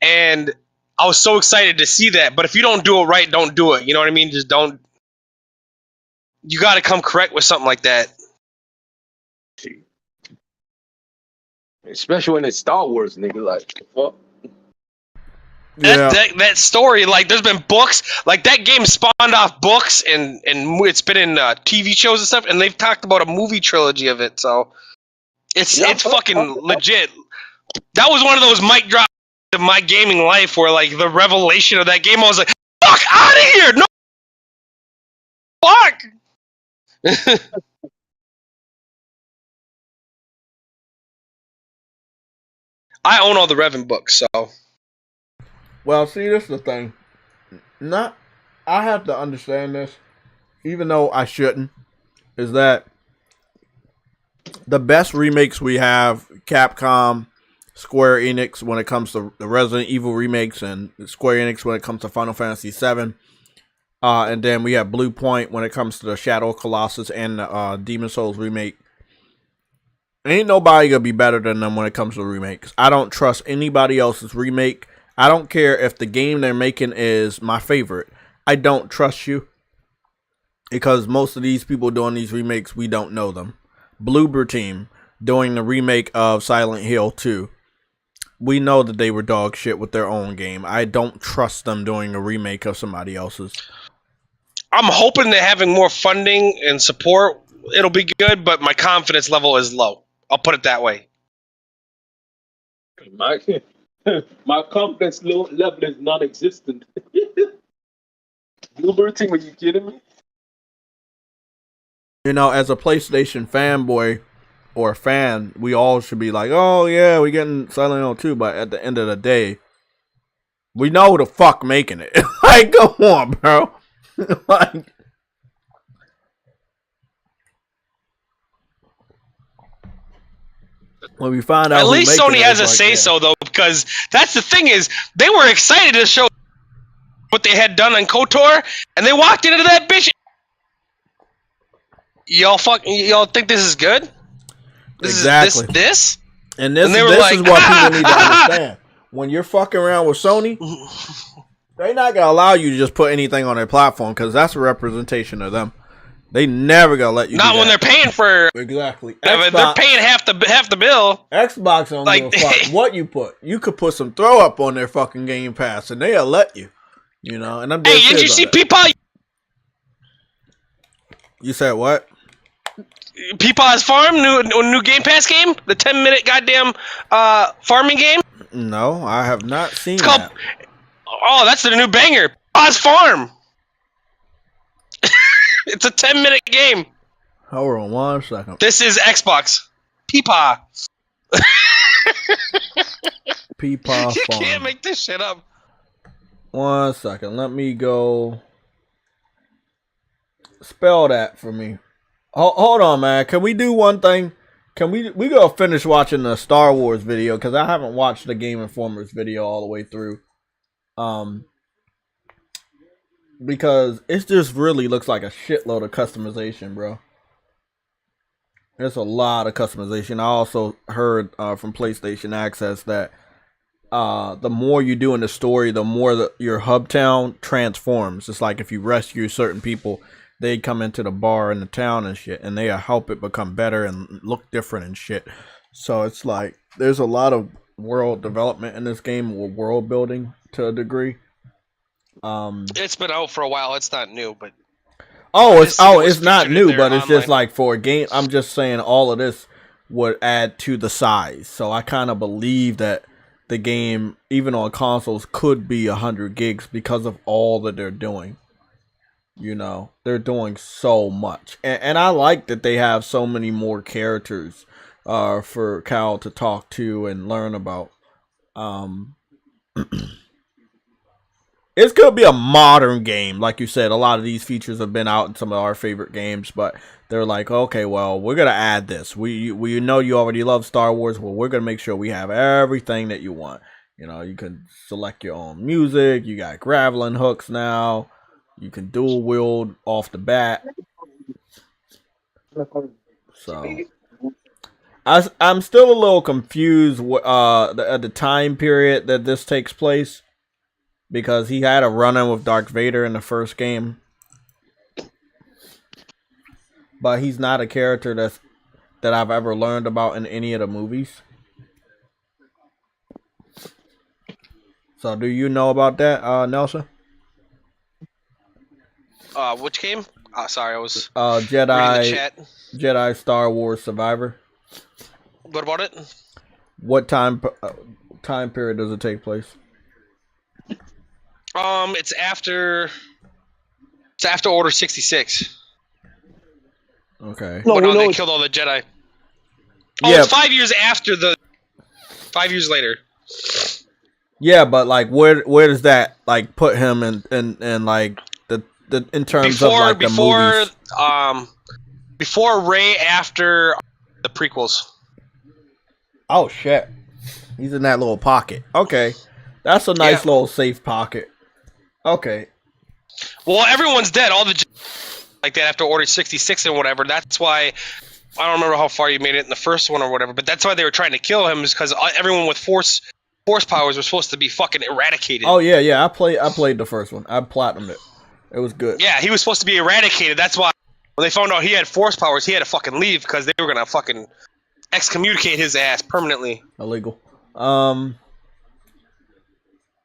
And I was so excited to see that. But if you don't do it right, don't do it. You know what I mean? Just don't. You got to come correct with something like that. Especially when it's Star Wars, nigga. Like, fuck. That story, like, there's been books, like that game spawned off books, and it's been in TV shows and stuff, and they've talked about a movie trilogy of it. So it's fucking legit. That was one of those mic drops of my gaming life, where like the revelation of that game, I was like, "Fuck out of here! No, fuck." I own all the Revan books, so. Well, see, this is the thing. I have to understand this, even though I shouldn't, is that the best remakes we have, Capcom, Square Enix when it comes to the Resident Evil remakes, and Square Enix when it comes to Final Fantasy VII, and then we have Blue Point when it comes to the Shadow of Colossus and the Demon Souls remake. Ain't nobody gonna be better than them when it comes to remakes. I don't trust anybody else's remake. I don't care if the game they're making is my favorite. I don't trust you. Because most of these people doing these remakes, we don't know them. Bloober Team doing the remake of Silent Hill 2. We know that they were dog shit with their own game. I don't trust them doing a remake of somebody else's. I'm hoping that having more funding and support, it'll be good, but my confidence level is low. I'll put it that way. My confidence level is non-existent. Bloober Team, are you kidding me? As a PlayStation fanboy or fan, we all should be like, oh yeah, we're getting Silent Hill 2, but at the end of the day, we know who the fuck making it. Like, come on, bro. Like, when we find out, at least Sony has a say-so, though, because that's the thing is, they were excited to show what they had done on KOTOR, and they walked into that bitch. Y'all think this is good? Exactly. This? And this is what people need to understand. When you're fucking around with Sony, they're not gonna allow you to just put anything on their platform because that's a representation of them. They never gonna let you. Not when they're paying for. Exactly. Xbox, they're paying half the bill. Xbox don't give a fuck what you put. You could put some throw up on their fucking Game Pass, and they'll let you. And I'm. Hey, did you see Peepaw? You said what? Peepaw's Farm, new Game Pass game, the 10-minute goddamn farming game. No, I have not seen it's called, that. Oh, that's the new banger, Peepaw's Farm. It's a 10-minute game. Hold on 1 second. This is Xbox. Peepaw. Peepaw Farm. You can't make this shit up. 1 second. Let me go. Spell that for me. Hold on, man. Can we do one thing? Can we go finish watching the Star Wars video? Because I haven't watched the Game Informer's video all the way through. Because it just really looks like a shitload of customization, bro. There's a lot of customization. I also heard from PlayStation Access that the more you do in the story, the more your hub town transforms. It's like if you rescue certain people, they come into the bar in the town and shit, and they help it become better and look different and shit. So it's like there's a lot of world development in this game, or world building to a degree. It's been out for a while. It's not new, but it's not new, but it's just like for a game. I'm just saying all of this would add to the size. So I kind of believe that the game, even on consoles, could be 100 gigs because of all that they're doing. You know, they're doing so much, and I like that they have so many more characters for Cal to talk to and learn about. It could be a modern game, like you said. A lot of these features have been out in some of our favorite games, but they're like, okay, well, we're gonna add this. We know you already love Star Wars. Well, we're gonna make sure we have everything that you want. You know, you can select your own music. You got grappling hooks now. You can dual wield off the bat. So I'm still a little confused at the time period that this takes place, because he had a run-in with Darth Vader in the first game, but he's not a character that I've ever learned about in any of the movies. So do you know about that, Nelson? Which game? Sorry, I was Jedi reading the chat. Jedi Star Wars Survivor. What about it? What time period does it take place? It's after Order 66. Okay. When they killed all the Jedi. Oh, yeah. It's 5 years after 5 years later. Yeah, but like, where does that like put him in like the in terms of like the movies? Before Rey, after the prequels. Oh shit, he's in that little pocket. Okay, that's a nice little safe pocket. Okay. Well, everyone's dead. All the like that after Order 66 and whatever. That's why I don't remember how far you made it in the first one or whatever. But that's why they were trying to kill him, is because everyone with force powers were supposed to be fucking eradicated. Oh yeah. I played the first one. I platinumed it. It was good. Yeah, he was supposed to be eradicated. That's why when they found out he had force powers, he had to fucking leave, because they were gonna fucking excommunicate his ass permanently. Illegal.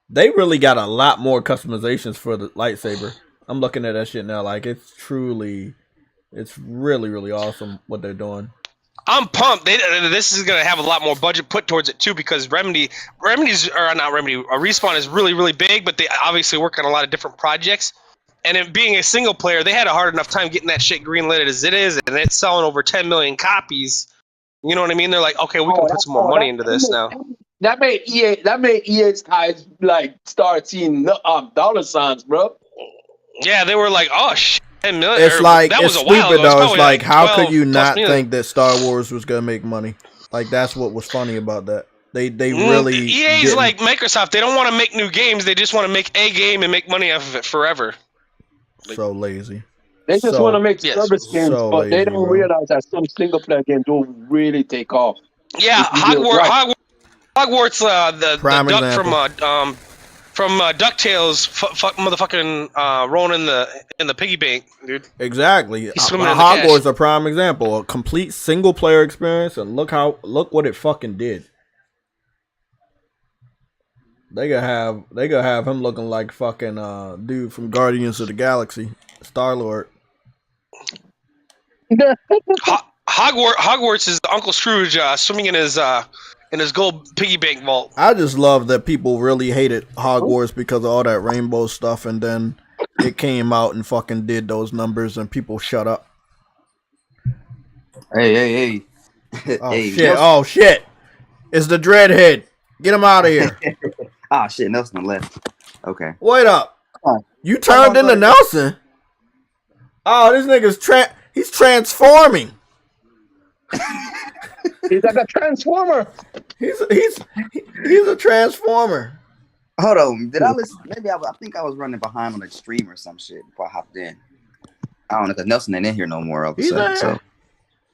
They really got a lot more customizations for the lightsaber. I'm looking at that shit now. Like, it's really awesome what they're doing. I'm pumped. This is gonna have a lot more budget put towards it too, because Respawn is really, really big, but they obviously work on a lot of different projects. And it being a single player, they had a hard enough time getting that shit greenlit as it is, and it's selling over 10 million copies. You know what I mean? They're like, okay, we can put some more money into this now. That made EA's eyes like start seeing dollar signs, bro. Yeah, they were like, oh shit, 10 million. It's like, that was stupid though. It's like, how 12 could you not million. think that Star Wars was gonna make money? Like, that's what was funny about that. They really EA's like Microsoft. They don't want to make new games. They just want to make a game and make money off of it forever. So lazy. They just want to make service games, so but lazy, they don't realize that some single player games don't really take off. Yeah, Hogwarts, the duck from DuckTales, motherfucking rolling in the piggy bank, dude. Exactly. Hogwarts is a prime example, a complete single player experience, and look what it fucking did. They gonna have him looking like fucking dude from Guardians of the Galaxy, Star-Lord. Hogwarts is Uncle Scrooge swimming in his gold piggy bank vault. I just love that people really hated Hogwarts because of all that rainbow stuff, and then it came out and fucking did those numbers, and people shut up. Hey. Oh shit! Oh shit! It's the Dreadhead. Get him out of here. Ah shit! Nelson left. Okay. Wait up. You turned into Nelson. Oh, this nigga's he's transforming. He's like a transformer. He's a transformer. Hold on. Did I listen? Maybe I think I was running behind on Extreme or some shit before I hopped in. I don't know, because Nelson ain't in here no more. He's there. So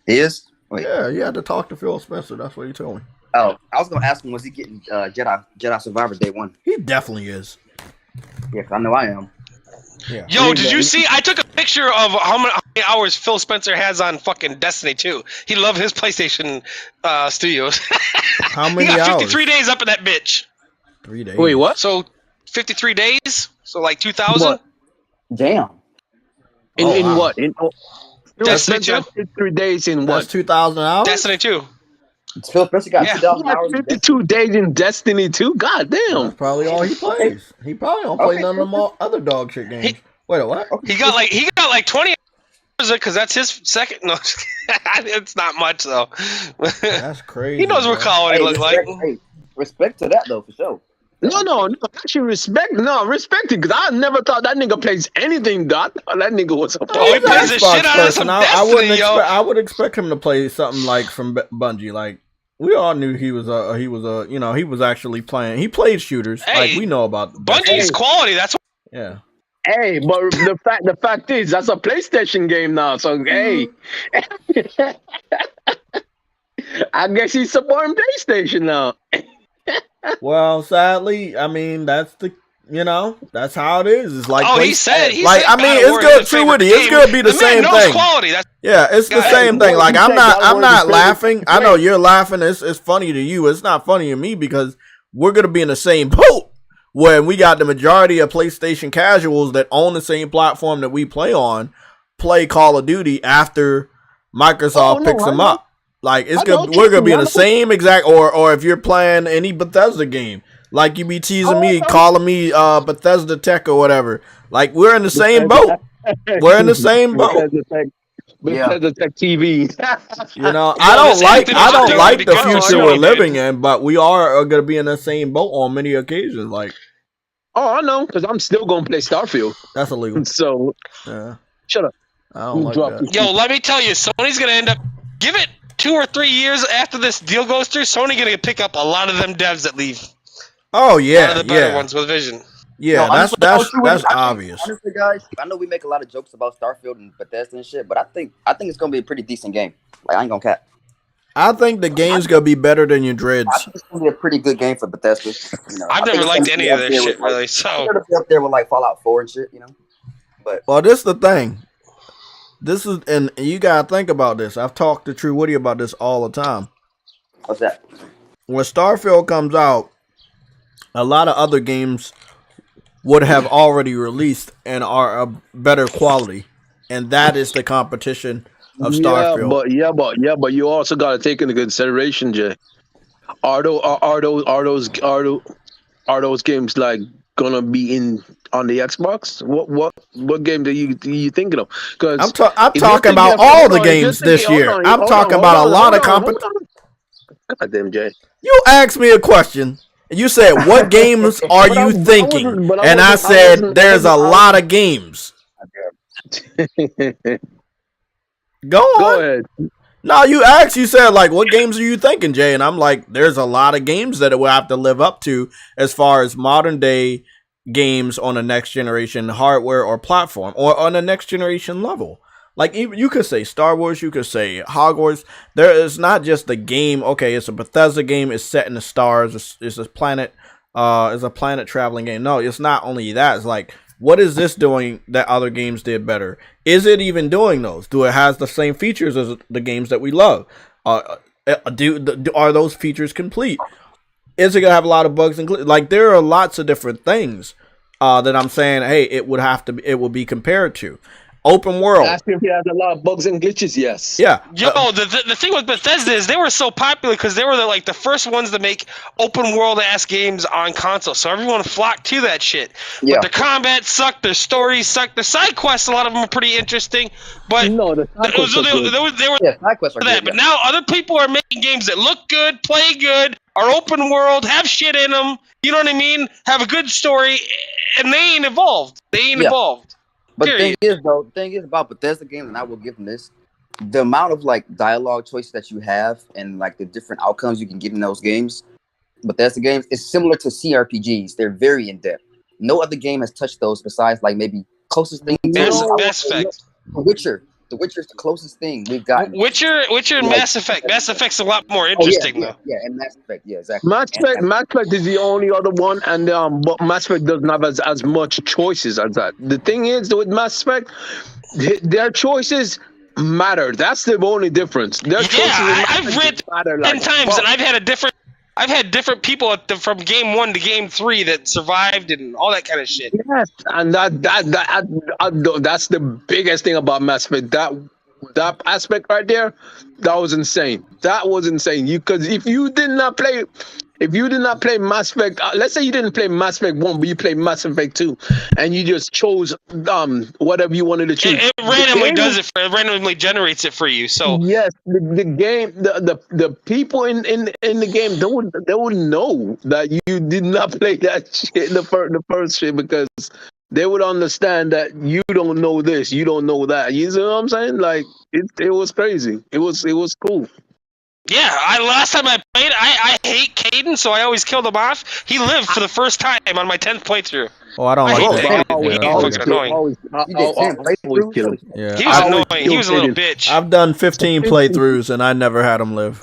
he is? Wait. Yeah, you had to talk to Phil Spencer. That's what he told me. Oh, I was going to ask him, was he getting Jedi Survivor Day 1? He definitely is. Yeah, because I know I am. Yeah. Yo, did you see? I took a picture of how many hours Phil Spencer has on fucking Destiny 2. He loved his PlayStation studios. How many he got hours? 53 days up in that bitch. 3 days. Wait, what? So 53 days? So like 2,000? What? Damn. In wow. what? Destiny 2? 3 days in That's what? 2,000 hours? Destiny 2. Phil Spencer got Yeah. 2,000 hours. 52 days in Destiny 2? God damn. That's probably all he plays. He probably don't play none of them other dog shit games. Wait, what? He got like 20 hours because that's his second. No, it's not much though. That's crazy. He knows what bro. Call he look like. Respect to that, though, for sure. No. Actually, respect it, because I never thought that nigga plays anything, dot. That nigga was a Oh, he He's an plays the Xbox shit out of some Destiny, yo. I would expect him to play something like from Bungie. Like we all knew he was he was actually playing. He played shooters. Hey, like we know about Bungie's quality. That's what. Yeah. Hey, but the fact is, that's a PlayStation game now. So hey, I guess he's supporting PlayStation now. Well, sadly, I mean that's that's how it is. It's like He said it's God of War good. is his True favorite Woody, it's game. gonna be the man same knows thing. Quality. That's Yeah, it's the same thing. Like I'm not laughing. I know you're laughing. It's funny to you. It's not funny to me because we're gonna be in the same boat when we got the majority of PlayStation casuals that own the same platform that we play on play Call of Duty after Microsoft picks them up. Like we're gonna be in the same exact or if you're playing any Bethesda game, like you be teasing me, calling me Bethesda Tech or whatever. Like we're in the same boat. We're in the same boat. Bethesda Tech TV. I don't like the future we're living in, but we are gonna be in the same boat on many occasions. Like, oh, I know, because I'm still gonna play Starfield. that's illegal. So Yeah, shut up. I don't like that. Yo, let me tell you, Sony's gonna end up give it 2 or 3 years after this deal goes through. Sony gonna pick up a lot of them devs that leave. Oh A lot yeah, of the better ones with Vision. Yeah, No, honestly, that's I obvious. Honestly, guys, I know we make a lot of jokes about Starfield and Bethesda and shit, but I think it's gonna be a pretty decent game. Like I ain't gonna cap. I think the game's gonna be better than your I dreads. think it's gonna be a pretty good game for Bethesda. I've never liked any of this shit really. It's So gonna be up there with like Fallout 4 and shit, But Well, this is the thing. This is, and you gotta think about this. I've talked to True Woody about this all the time. what's that? When Starfield comes out, a lot of other games would have already released and are of better quality, and that is the competition of Starfield. But you also got to take into consideration, Jay. Are those games like gonna be on the Xbox? What game are you thinking of? Because I'm talking about all the games this year. I'm talking about a lot of competition. Goddamn, Jay. You asked me a question. And you said, what games are you thinking? And I said, there's a lot of games. Go on. Go ahead. No, you asked, you said, like, what games are you thinking, Jay? And I'm like, there's a lot of games that it will have to live up to as far as modern day games on a next generation hardware or platform or on a next generation level. Like, even you could say Star Wars, you could say Hogwarts. There is not just the game. Okay, it's a Bethesda game. It's set in the stars. It's a planet. It's a planet traveling game. No, it's not only that. It's like, what is this doing that other games did better? Is it even doing those? Do it has the same features as the games that we love? Are those features complete? Is it gonna have a lot of bugs included? Like, there are lots of different things that I'm saying. Hey, it would be compared to. Open world. Ask me if it has a lot of bugs and glitches. Yes. Yeah. Yo, the thing with Bethesda is they were so popular because they were the first ones to make open world ass games on console, so everyone flocked to that shit. Yeah. But the combat sucked, their stories sucked, the side quests, a lot of them were pretty interesting, but No, the side quests are good. they were Side quests are that. good, But now other people are making games that look good, play good, are open world, have shit in them. You know what I mean? Have a good story, and they ain't evolved. They ain't evolved. But the thing is about Bethesda games, and I will give them this: the amount of like dialogue choices that you have, and like the different outcomes you can get in those games. Bethesda games is similar to CRPGs. They're very in depth. No other game has touched those besides like maybe closest thing. Mass Effect. The Witcher. The Witcher is the closest thing we've got. Witcher and Mass Effect. Mass Effect's a lot more interesting though. Yeah, and Mass Effect, yeah, exactly. Mass Effect is the only other one, and but Mass Effect doesn't have as much choices as that. The thing is, with Mass Effect, their choices matter. That's the only difference. Their choices I've read 10 times, and I've had different people from game 1 to game 3 that survived and all that kind of shit. Yes, and that's the biggest thing about Mass Effect. That aspect right there, that was insane. That was insane. Because if you did not play Mass Effect, let's say you didn't play Mass Effect 1, but you played Mass Effect 2, and you just chose whatever you wanted to choose. It randomly does it. It randomly generates it for you. So yes, the game, the people in the game, they would know that you did not play that shit the first shit, because they would understand that you don't know this, you don't know that. You know what I'm saying? Like it was crazy. It was cool. Yeah, last time I played, I hate Caden, so I always killed him off. He lived for the first time on my 10th playthrough. Oh, I don't like that. He's fucking annoying. Yeah, He was annoying. He was a little bitch. I've done 15 playthroughs and I never had him live.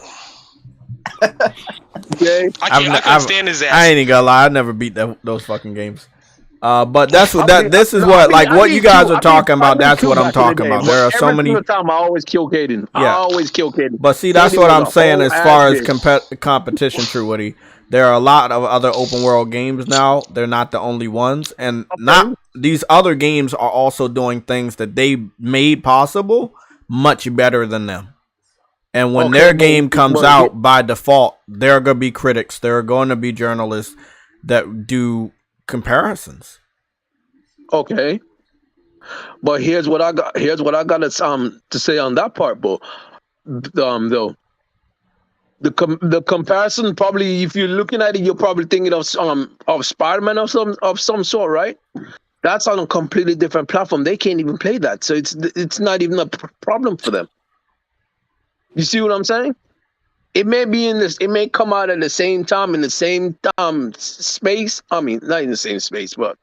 Okay. I couldn't stand his ass. I ain't even gonna lie, I never beat those fucking games. But that's what this is what like what you guys are talking about. That's what I'm talking about. There are so many. Every time I always kill Caden. I always kill Caden. But see, that's what I'm saying as far as competition, True Woody. There are a lot of other open world games now. They're not the only ones, and not these other games are also doing things that they made possible much better than them. And when their game comes out, by default, there are going to be critics. There are going to be journalists that do comparisons. Okay, but here's what I got to say on that part, bro. Though the comparison, probably if you're looking at it, you're probably thinking of Spider-Man of some sort, right? That's on a completely different platform. They can't even play that, so it's not even a problem for them. You see what I'm saying? It may be it may come out at the same time in the same space. I mean, not in the same space, but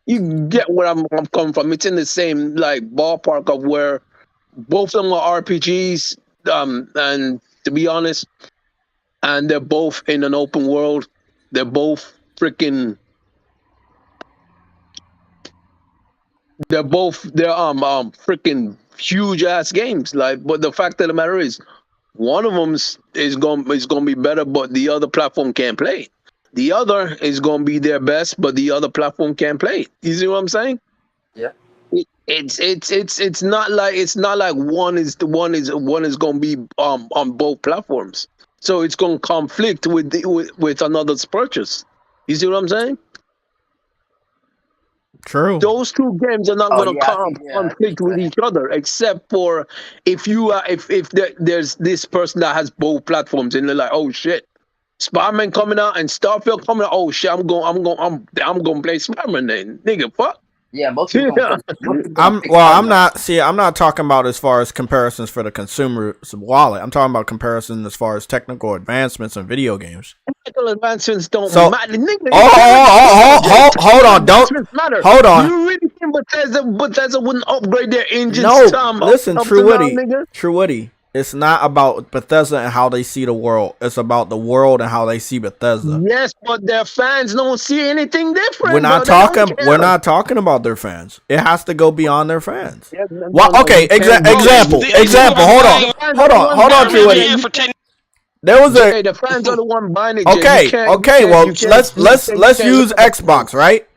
you get where I'm coming from. It's in the same like ballpark of where both of them are RPGs. And to be honest, and they're both in an open world. They're both freaking. They're freaking huge ass games. Like, but the fact of the matter is, one of them is going to be better, but the other platform can't play it. The other is going to be their best, but the other platform can't play it. You see what I'm saying? Yeah. It's not like one is going to be on both platforms. So it's going to conflict with another's purchase. You see what I'm saying? True. Those two games are not going to conflict with each other, except for if there's this person that has both platforms and they're like, oh shit, Spider-Man coming out and Starfield coming out. Oh shit, I'm going to play Spider-Man then, nigga. Fuck. Yeah, most people. I'm not talking about as far as comparisons for the consumer's wallet. I'm talking about comparisons as far as technical advancements in video games. Technical advancements don't matter. Hold on, hold on. You really think Bethesda wouldn't upgrade their engines? No, listen, True Woody. It's not about Bethesda and how they see the world. It's about the world and how they see Bethesda. Yes, but their fans don't see anything different. We're not talking about their fans. It has to go beyond their fans. Yeah, example. Hold on, True Woody. There was the fans are the one buying it. Okay. Well, let's use Xbox, right?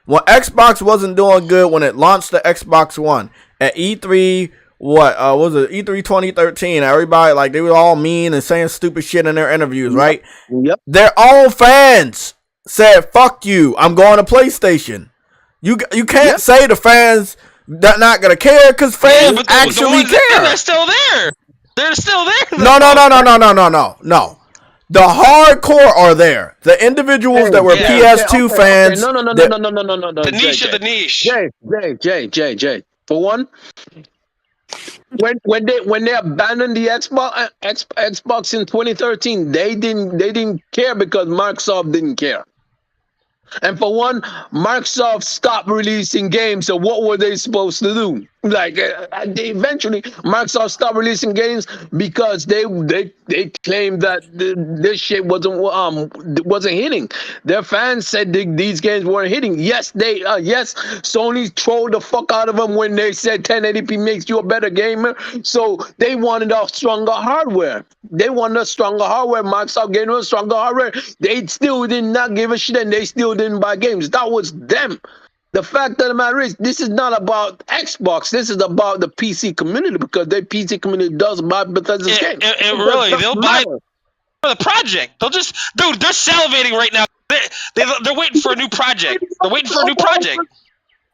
When Xbox wasn't doing good when it launched the Xbox One at E3. What was it? E3 2013. Everybody like they were all mean and saying stupid shit in their interviews, right? Yep. Their own fans said, "Fuck you! I'm going to PlayStation." You can't say the fans that not gonna care because fans actually care. They're still there. They're still there. No. The hardcore are there. The individuals that were PS2 fans. No. The niche of the niche. Jay. For one, when they abandoned the Xbox in 2013, they didn't care because Microsoft didn't care. And for one, Microsoft stopped releasing games. So what were they supposed to do? Like eventually, Microsoft stopped releasing games because they claimed that this shit wasn't hitting. Their fans said these games weren't hitting. Yes, Sony trolled the fuck out of them when they said 1080p makes you a better gamer. So they wanted a stronger hardware. Microsoft gave them a stronger hardware. They still did not give a shit, and they still didn't buy games. That was them. The fact of the matter is, this is not about Xbox. This is about the PC community, because the PC community does buy Bethesda's games. They'll buy for the project. They're salivating right now. They're waiting for a new project.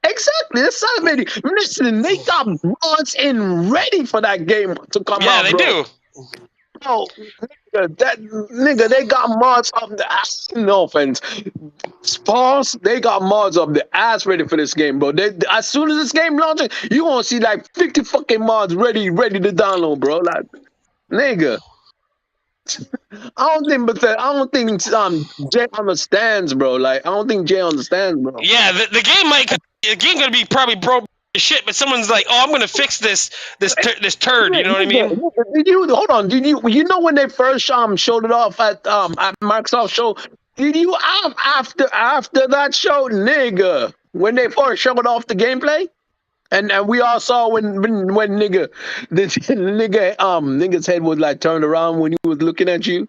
Exactly, they're salivating. Listen, they got mods in ready for that game to come out. Yeah, they do. Oh, nigga, they got mods up the ass. No offense. Pause. They got mods up the ass ready for this game, bro. As soon as this game launches, you gonna see like 50 fucking mods ready to download, bro. Like, nigga. I don't think Jay understands, bro. Like, I don't think Jay understands, bro. Yeah, the game gonna be probably broke shit, but someone's like, "Oh, I'm gonna fix this turd." You know what I mean? Did you know when they first showed it off at Microsoft show? Did you after that show, nigga? When they first showed off the gameplay, and we all saw when nigga nigga's head was like turned around when he was looking at you.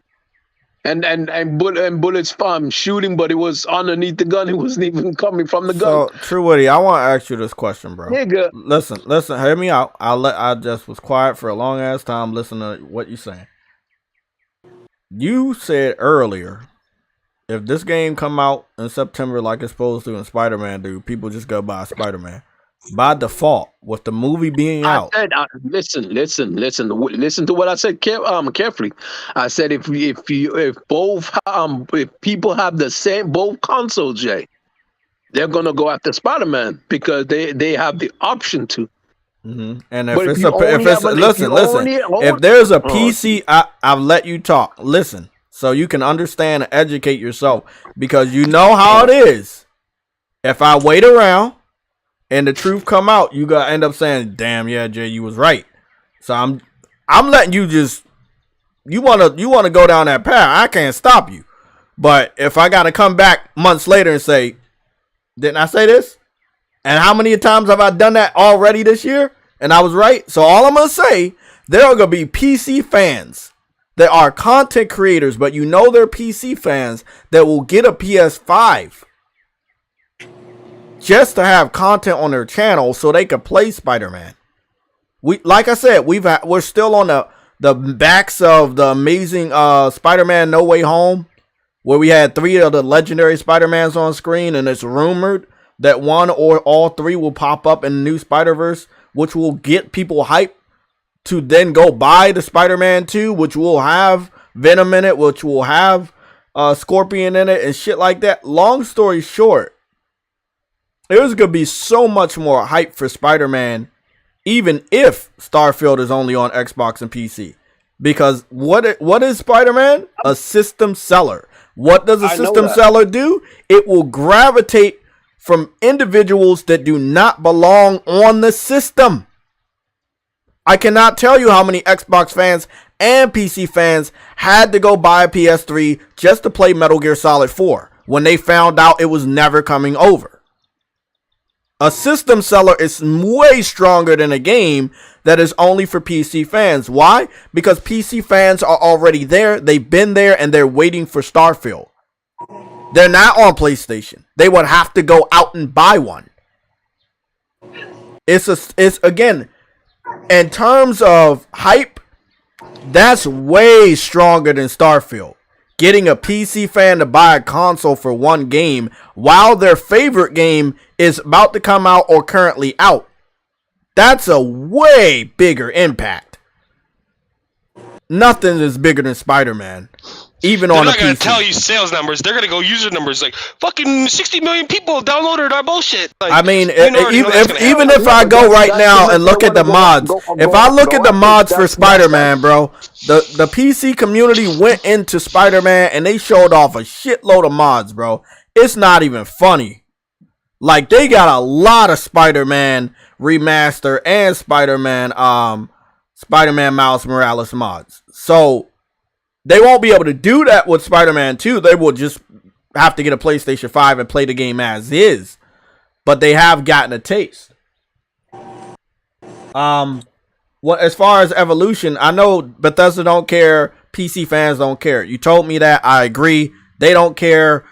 And bullets shooting, but it was underneath the gun. It wasn't even coming from the gun. So, True Woody, I want to ask you this question, bro. Nigga. Listen, hear me out. I just was quiet for a long ass time listening to what you saying. You said earlier, if this game come out in September like it's supposed to and Spider-Man do, people just go buy Spider-Man. By default, with the movie being out. I said, listen to what I said carefully. I said if people have the same both consoles, Jay, they're gonna go after Spider-Man because they have the option to. Mm-hmm. And if there's a PC, I've let you talk. Listen, so you can understand and educate yourself, because you know how it is. If I wait around and the truth come out, you gotta end up saying, "Damn, yeah, Jay, you was right." So I'm letting you just you wanna go down that path. I can't stop you. But if I gotta come back months later and say, "Didn't I say this?" And how many times have I done that already this year? And I was right. So all I'm gonna say, there are gonna be PC fans that are content creators, but you know they're PC fans that will get a PS5. Just to have content on their channel so they could play Spider-Man. Like I said, we're still on the backs of the amazing Spider-Man No Way Home, where we had 3 of the legendary Spider-Mans on screen, and it's rumored that one or all 3 will pop up in the new Spider-Verse, which will get people hyped to then go buy the Spider-Man 2, which will have Venom in it, which will have Scorpion in it, and shit like that. Long story short, there's going to be so much more hype for Spider-Man, even if Starfield is only on Xbox and PC. Because what is Spider-Man? A system seller. What does a system seller do? It will gravitate from individuals that do not belong on the system. I cannot tell you how many Xbox fans and PC fans had to go buy a PS3 just to play Metal Gear Solid 4 when they found out it was never coming over. A system seller is way stronger than a game that is only for PC fans. Why? Because PC fans are already there. They've been there and they're waiting for Starfield. They're not on PlayStation. They would have to go out and buy one. It's again, in terms of hype, that's way stronger than Starfield. Getting a PC fan to buy a console for one game while their favorite game is about to come out or currently out. That's a way bigger impact. Nothing is bigger than Spider-Man. even They're on the not gonna PC. tell you sales numbers. They're gonna go user numbers. Like fucking 60 million people downloaded our bullshit. Like, I mean, you already know that's gonna happen. even if I go right now and look at the mods, if I look at the mods for That's Spider-Man, bro, the PC community went into Spider-Man and they showed off a shitload of mods, bro. It's not even funny. Like, they got a lot of Spider-Man remaster and Spider-Man Miles Morales mods. So they won't be able to do that with Spider-Man 2. They will just have to get a PlayStation 5 and play the game as is. But they have gotten a taste. As far as Evolution, I know Bethesda don't care, PC fans don't care. You told me that, I agree. They don't care.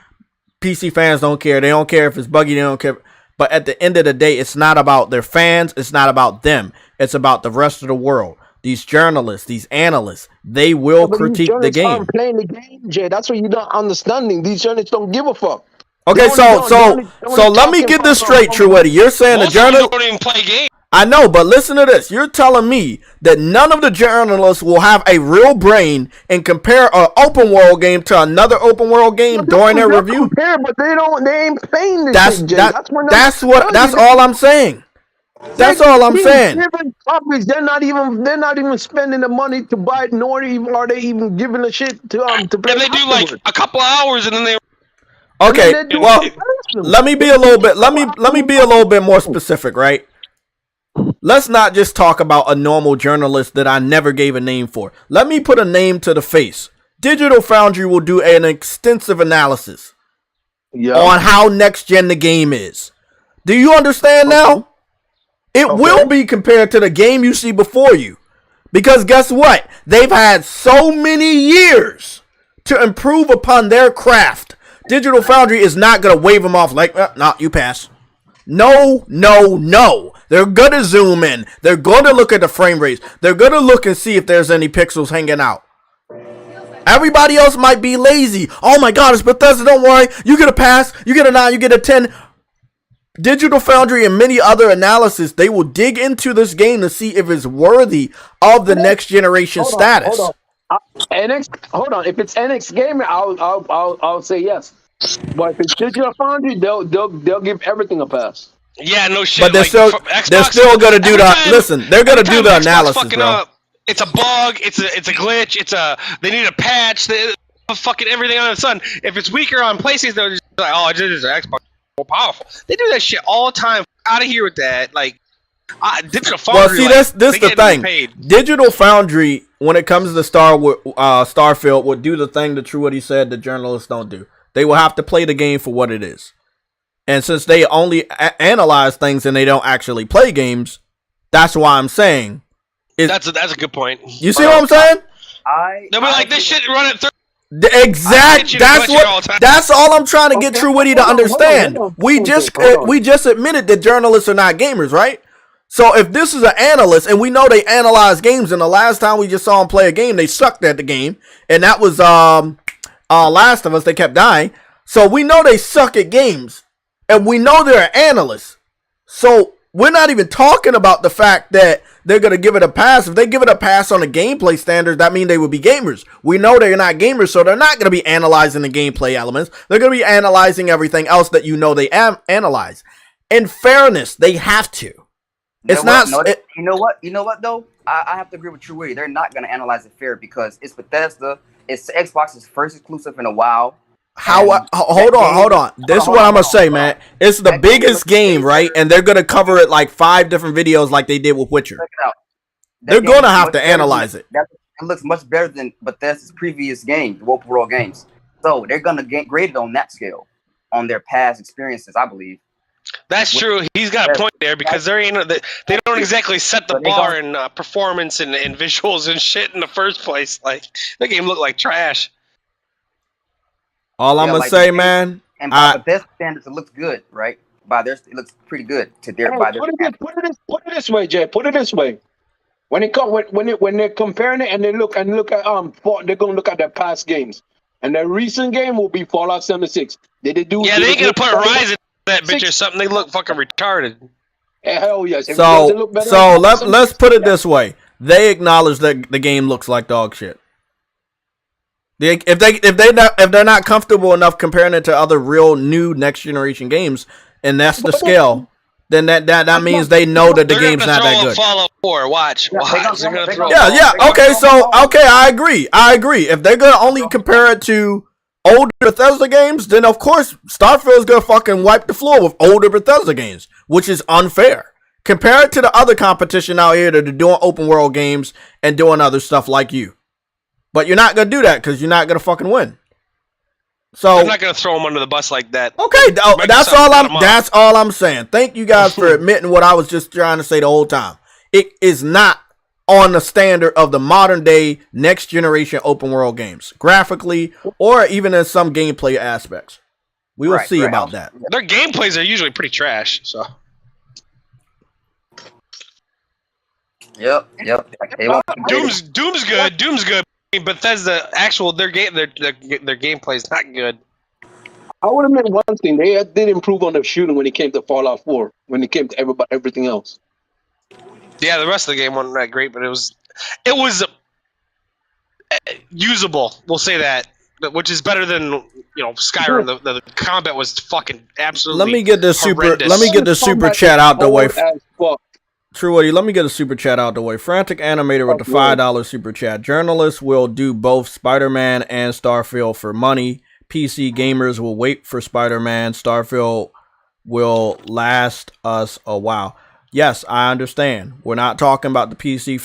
PC fans don't care. They don't care if it's buggy, they don't care. But at the end of the day, it's not about their fans, it's not about them. It's about the rest of the world. These journalists, these analysts, they will critique the game. Aren't playing the game, Jay. That's what you're not understanding. These journalists don't give a fuck. Okay, so let me get this straight, Truetti. You're saying the journalists don't even play games. I know, but listen to this. You're telling me that none of the journalists will have a real brain and compare an open world game to another open world game during their review? Compare, but they ain't playing this shit, Jay. That's all I'm saying. That's all I'm saying. They're not even spending the money to buy it, nor even are they even giving a shit to play. And they do like a couple hours, and then they. Okay, well, let me be a little bit. Let me be a little bit more specific, right? Let's not just talk about a normal journalist that I never gave a name for. Let me put a name to the face. Digital Foundry will do an extensive analysis on how next gen the game is. Do you understand now? It will be compared to the game you see before you. Because guess what? They've had so many years to improve upon their craft. Digital Foundry is not going to wave them off like, nah, you pass. No. They're going to zoom in. They're going to look at the frame rates. They're going to look and see if there's any pixels hanging out. Everybody else might be lazy. Oh my God, it's Bethesda. Don't worry. You get a pass. You get a 9. You get a 10. Digital Foundry and many other analysis, they will dig into this game to see if it's worthy of the next generation status. Hold on. If it's NX Gamer, I'll say yes. But if it's Digital Foundry, they'll give everything a pass. Yeah, no shit. But they're still gonna do the they're gonna do the analysis, bro. It's a bug. It's a glitch. They need a patch. Fucking everything under the sun. If it's weaker on PlayStation, they're just like, oh, it's Xbox more powerful. They do that shit all the time. Out of here with that. Like, Digital Foundry. Well, see, this the thing. Digital Foundry, when it comes to Starfield, would do the thing that Truetti said the journalists don't do. They will have to play the game for what it is. And since they only analyze things and they don't actually play games, that's why I'm saying. That's a good point. You see what I'm saying? They'll be like, this shit run at 30. That's all I'm trying to get Truetti to understand. We just admitted that journalists are not gamers, right? So if this is an analyst and we know they analyze games, and the last time we just saw them play a game, they sucked at the game, and that was Last of Us, they kept dying. So we know they suck at games, and we know they're analysts. So we're not even talking about the fact that they're going to give it a pass. If they give it a pass on the gameplay standards, that means they would be gamers. We know they're not gamers, so they're not going to be analyzing the gameplay elements. They're going to be analyzing everything else that you know they analyze. In fairness, they have to. You know what though? I have to agree with True. They're not going to analyze it fair because it's Bethesda. It's Xbox's first exclusive in a while. Hold on. This is what I'm gonna say, man. It's the biggest game, right? And they're gonna cover it like 5 different videos, like they did with Witcher. They're gonna have to analyze it. It looks much better than Bethesda's previous games, the open world games. So they're gonna get graded on that scale, on their past experiences, I believe. That's true. He's got a point there because they don't exactly set the bar in performance and visuals and shit in the first place. Like the game looked like trash. All I'm gonna say, man. And by Bethesda standards, it looks good, right? It looks pretty good to their. Put it this way, Jay. Put it this way. When they're comparing it and they look at they're gonna look at their past games, and their recent game will be Fallout 76. They ain't gonna put Rise in that bitch or something. They look fucking retarded. Hell yes. So let's put it this way. They acknowledge that the game looks like dog shit. If they're not comfortable enough comparing it to other real new next generation games, and that's the scale, then that means they know that the game's not that good. Fallout 4. Watch. They're gonna throw. Yeah. Okay. So I agree. If they're gonna only compare it to older Bethesda games, then of course Starfield's gonna fucking wipe the floor with older Bethesda games, which is unfair. Compare it to the other competition out here that are doing open world games and doing other stuff like you. But you're not gonna do that because you're not gonna fucking win. So I'm not gonna throw them under the bus like that. Okay, that's all I'm saying. Thank you guys for admitting what I was just trying to say the whole time. It is not on the standard of the modern day next generation open world games, graphically or even in some gameplay aspects. We will see about that. Their gameplays are usually pretty trash. So. Yep. Doom's good. Doom's good. Bethesda their gameplay is not good. I would admit one thing: they did improve on the shooting when it came to Fallout 4. When it came to everything else. Yeah, the rest of the game wasn't that great, but it was usable. We'll say that, which is better than Skyrim. The combat was fucking absolutely. Let me get the super chat out the way. True Woody, let me get a super chat out the way. Frantic Animator with the $5 super chat. Journalists will do both Spider-Man and Starfield for money. PC gamers will wait for Spider-Man. Starfield will last us a while. Yes, I understand. We're not talking about the PC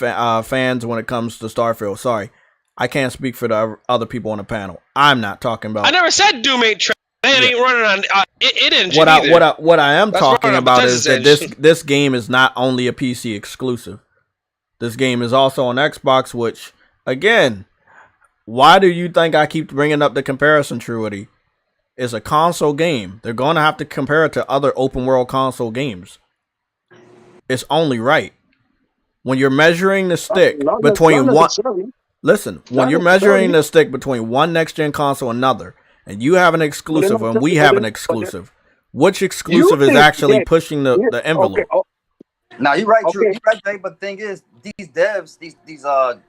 fans when it comes to Starfield. Sorry. I can't speak for the other people on the panel. I'm not talking about... I never said Doom ain't trash. It ain't running on it engine what I am talking about is that this game is not only a PC exclusive. This game is also on Xbox, which, again, why do you think I keep bringing up the comparison, Truity? It's a console game. They're going to have to compare it to other open world console games. It's only right. When you're measuring the stick between one... Listen, when you're measuring the stick between one next-gen console and another, and you have an exclusive and we have an exclusive, which exclusive is actually pushing the envelope? Now you're right, Drew. You're right, Jay. But the thing is, these devs,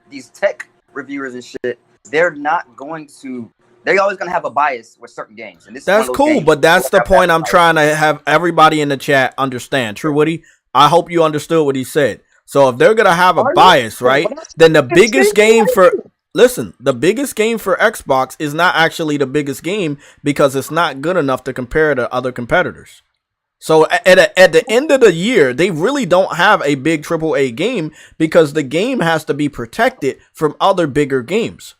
these tech reviewers and shit, they're not going to. They're always going to have a bias with certain games. And that's cool, but that's the point I'm trying to have everybody in the chat understand. True Woody, I hope you understood what he said. So if they're going to have a bias, right, then the biggest game for... Listen, the biggest game for Xbox is not actually the biggest game because it's not good enough to compare to other competitors. So at the end of the year, they really don't have a big AAA game because the game has to be protected from other bigger games.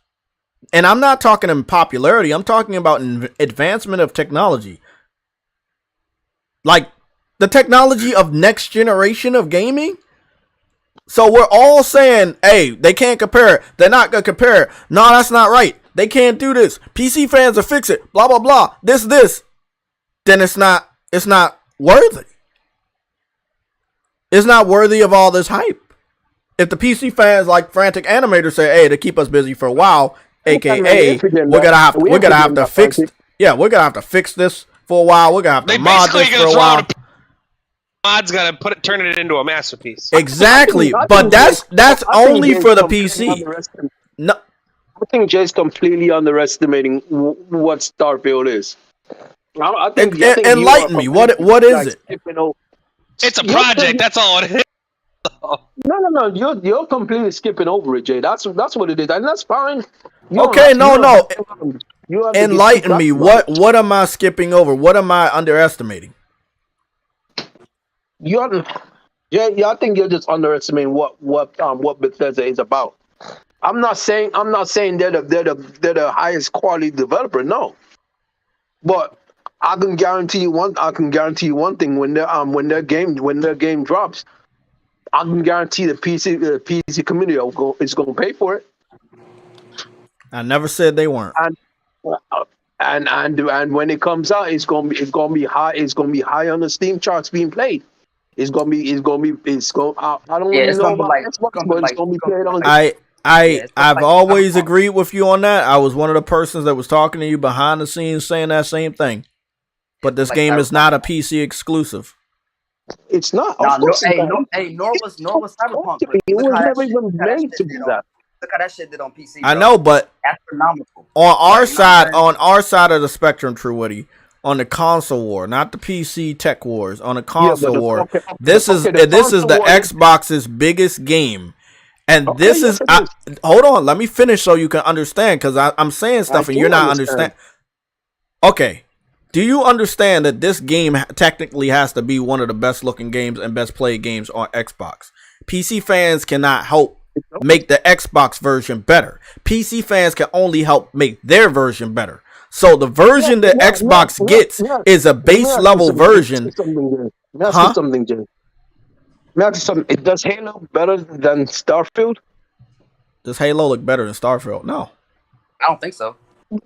And I'm not talking in popularity. I'm talking about advancement of technology. Like the technology of next generation of gaming. So we're all saying, hey, they can't compare it. They're not going to compare it. No, that's not right. They can't do this. PC fans will fix it. Blah, blah, blah. This. Then it's not worthy. It's not worthy of all this hype. If the PC fans like Frantic Animator say, hey, to keep us busy for a while, aka we're gonna have to fix this for a while. We're gonna have to mod this for a while. Mod's got to turn it into a masterpiece. Exactly, but that's only for the PC. No, I think Jay's completely underestimating what Starfield is. I think enlighten me. What is it? It's a project. That's all it is. No. You're completely skipping over it, Jay. That's what it is, and that's fine. Okay, no. Enlighten me. What am I skipping over? What am I underestimating? I think you're just underestimating what Bethesda is about. I'm not saying they're the highest quality developer, no. But I can guarantee you one thing: when their game drops, I can guarantee the PC community is going to pay for it. I never said they weren't. And when it comes out, it's going to be high. It's going to be high on the Steam charts being played. I don't really know about Xbox, but it's going to be played on. I've always agreed with you on that. I was one of the persons that was talking to you behind the scenes saying that same thing. But this game is not a PC exclusive. It's not. Nor was Cyberpunk. It was never even made to be that. Look how that shit did on PC. I bro. know, but Astronomical. on our Like, side, on our side of the spectrum, True Woody, on the console war, not the PC tech wars, on the console war, this is the Xbox's biggest game, and this is hold on, let me finish so you can understand, because I'm saying stuff and you're not understanding. Okay, do you understand that this game technically has to be one of the best looking games and best played games on Xbox? PC fans cannot help make the Xbox version better. PC fans can only help make their version better. So the version that Xbox gets is a base level version. Something, Jay. It does Halo better than Starfield? Does Halo look better than Starfield? No. I don't think so.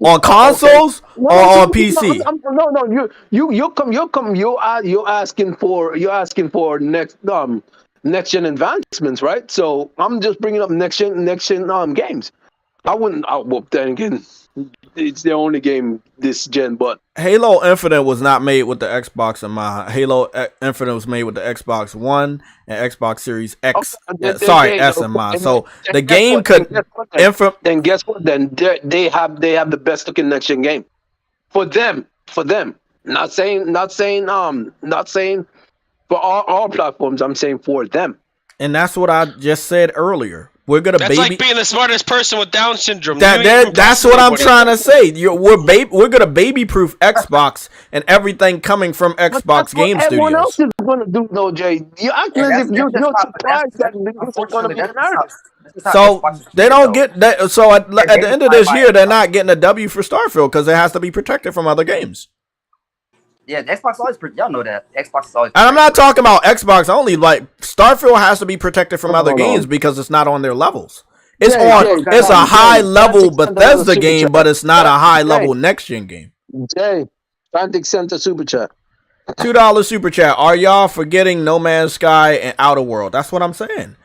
On consoles or on PC? No. You're asking for next gen advancements, right? So I'm just bringing up next gen games. Well, then again, it's the only game this gen, but Halo Infinite was not made with the Xbox in mind. Halo Infinite was made with the Xbox One and Xbox Series X. S in mind. So the game could. Then guess what? Then they have the best looking next gen game for them. Not saying for all platforms. I'm saying for them. And that's what I just said earlier. We're gonna That's like being the smartest person with Down syndrome. That's what I'm trying to say. We're gonna baby proof Xbox and everything coming from Xbox Game Studios. Everyone else is gonna do, no, Jay. You act as if you're surprised that this is gonna be narrative. So they don't get that. So at the end of this year, they're not getting a W for Starfield because it has to be protected from other games. Yeah, the Xbox always y'all know that Xbox is always. And I'm not talking about Xbox only. Like Starfield has to be protected from other games because it's not on their levels. It's it's a high level Bethesda game, but it's not a high level next gen game. Jay, Atlantic Center Super Chat. $2 Super Chat. Are y'all forgetting No Man's Sky and Outer World? That's what I'm saying.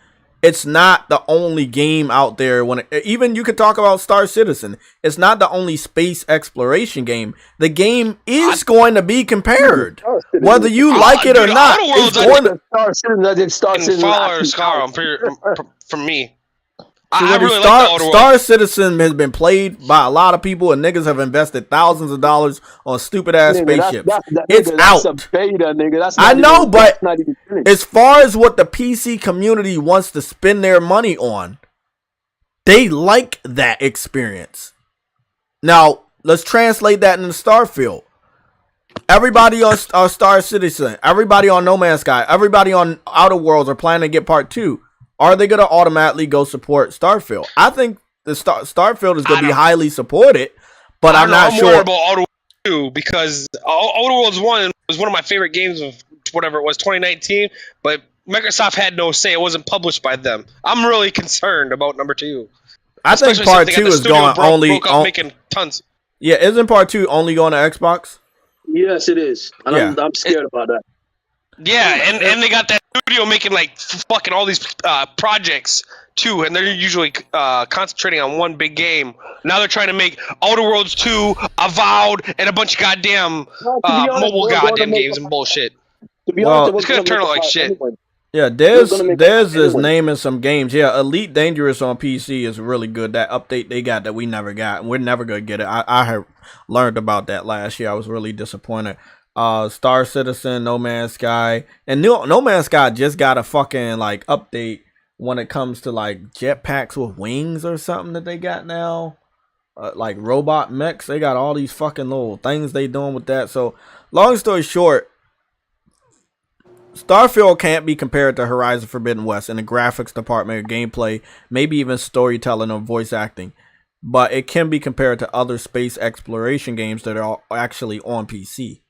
It's not the only game out there. Even you could talk about Star Citizen. It's not the only space exploration game. The game is going to be compared, whether you like it or not. It's going to Star Citizen. From me. I really like Star Citizen has been played by a lot of people, and niggas have invested thousands of dollars on stupid ass spaceships. It's out. A beta, nigga. I know, but as far as what the PC community wants to spend their money on, they like that experience. Now, let's translate that into Starfield. Everybody on Star Citizen, everybody on No Man's Sky, everybody on Outer Worlds are planning to get part 2. Are they going to automatically go support Starfield? I think the Starfield is going to be highly supported, but I'm not sure. I'm more about Outer Worlds 2 because Outer Worlds 1 was one of my favorite games of whatever it was, 2019, but Microsoft had no say. It wasn't published by them. I'm really concerned about number 2. I think part 2 is going only on making tons. Yeah, isn't part 2 only going to Xbox? Yes, it is. And I'm scared about that. Yeah, and they got that studio making like fucking all these projects too, and they're usually concentrating on one big game. Now they're trying to make Outer Worlds 2, Avowed, and a bunch of goddamn mobile games and bullshit. To be honest, it's gonna turn out like shit. Anyway. Yeah, there's is naming some games. Yeah, Elite Dangerous on PC is really good. That update they got that we never got, and we're never gonna get it. I have learned about that last year. I was really disappointed. Star Citizen, No Man's Sky, and No Man's Sky just got a fucking like update when it comes to like jetpacks with wings or something that they got now, like robot mechs. They got all these fucking little things they doing with that. So long story short, Starfield can't be compared to Horizon Forbidden West in the graphics department, or gameplay, maybe even storytelling or voice acting, but it can be compared to other space exploration games that are actually on PC.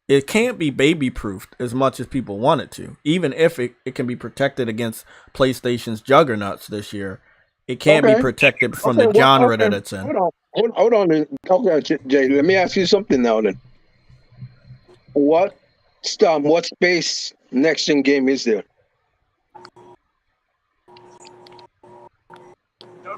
It can't be baby-proofed as much as people want it to. Even if it can be protected against PlayStation's juggernauts this year, it can't be protected from the genre that it's in. Hold on. Okay, Jay, let me ask you something now then. What space next-gen game is there?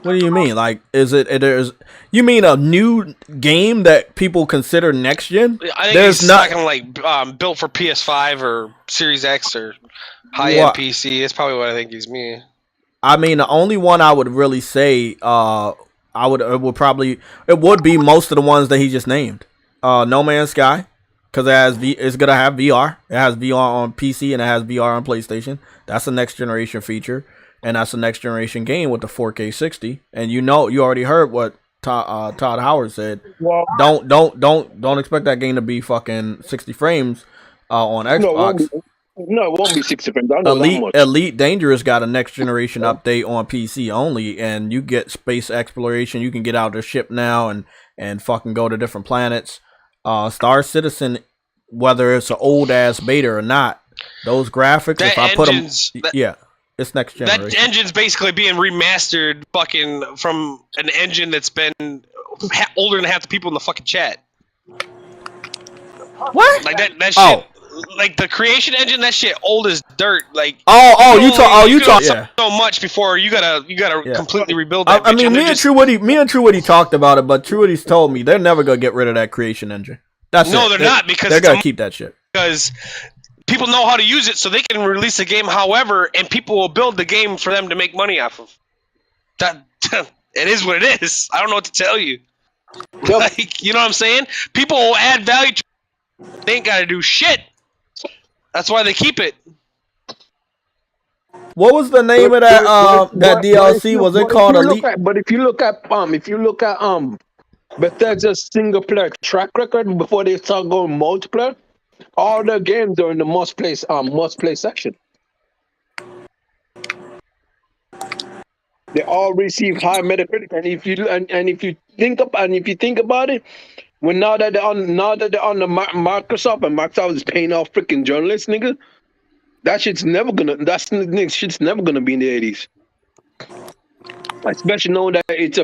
What do you mean? Like, you mean a new game that people consider next gen? I think it's not gonna like built for PS5 or Series X or high-end PC. That's probably what I think he's meaning. I mean, the only one I would really say, it would be most of the ones that he just named. No Man's Sky, because it's gonna have VR. It has VR on PC and it has VR on PlayStation. That's a next generation feature, and that's a next generation game with the 4K 60. And you already heard what Todd Howard said. Well, Don't expect that game to be fucking 60 frames on Xbox. No, it won't be 60 frames. I know that much. Elite Dangerous got a next generation update on PC only, and you get space exploration. You can get out of the ship now and fucking go to different planets. Star Citizen, whether it's an old ass beta or not, those graphics, if I put them, it's next generation. That engine's basically being remastered, fucking from an engine that's been older than half the people in the fucking chat. What? Like that shit. Like the creation engine, that shit old as dirt. Like you talk so much before you gotta completely rebuild that. I mean, me and True Woody talked about it, but True Woody's told me they're never gonna get rid of that creation engine. They're not, because they're gonna keep that shit because people know how to use it, so they can release a game however, and people will build the game for them to make money off of. That it is what it is. I don't know what to tell you. Like, you know what I'm saying? People will add value to it. They ain't gotta do shit. That's why they keep it. What was the name of that DLC? Was it called Elite? But if you look at Bethesda's single player track record before they start going multiplayer, all their games are in the must play section. They all receive high Metacritic, and if you think about it, when now that they're on the Microsoft, and Microsoft is paying off freaking journalists, nigga, that shit's never gonna be in the 80s. Especially knowing that it's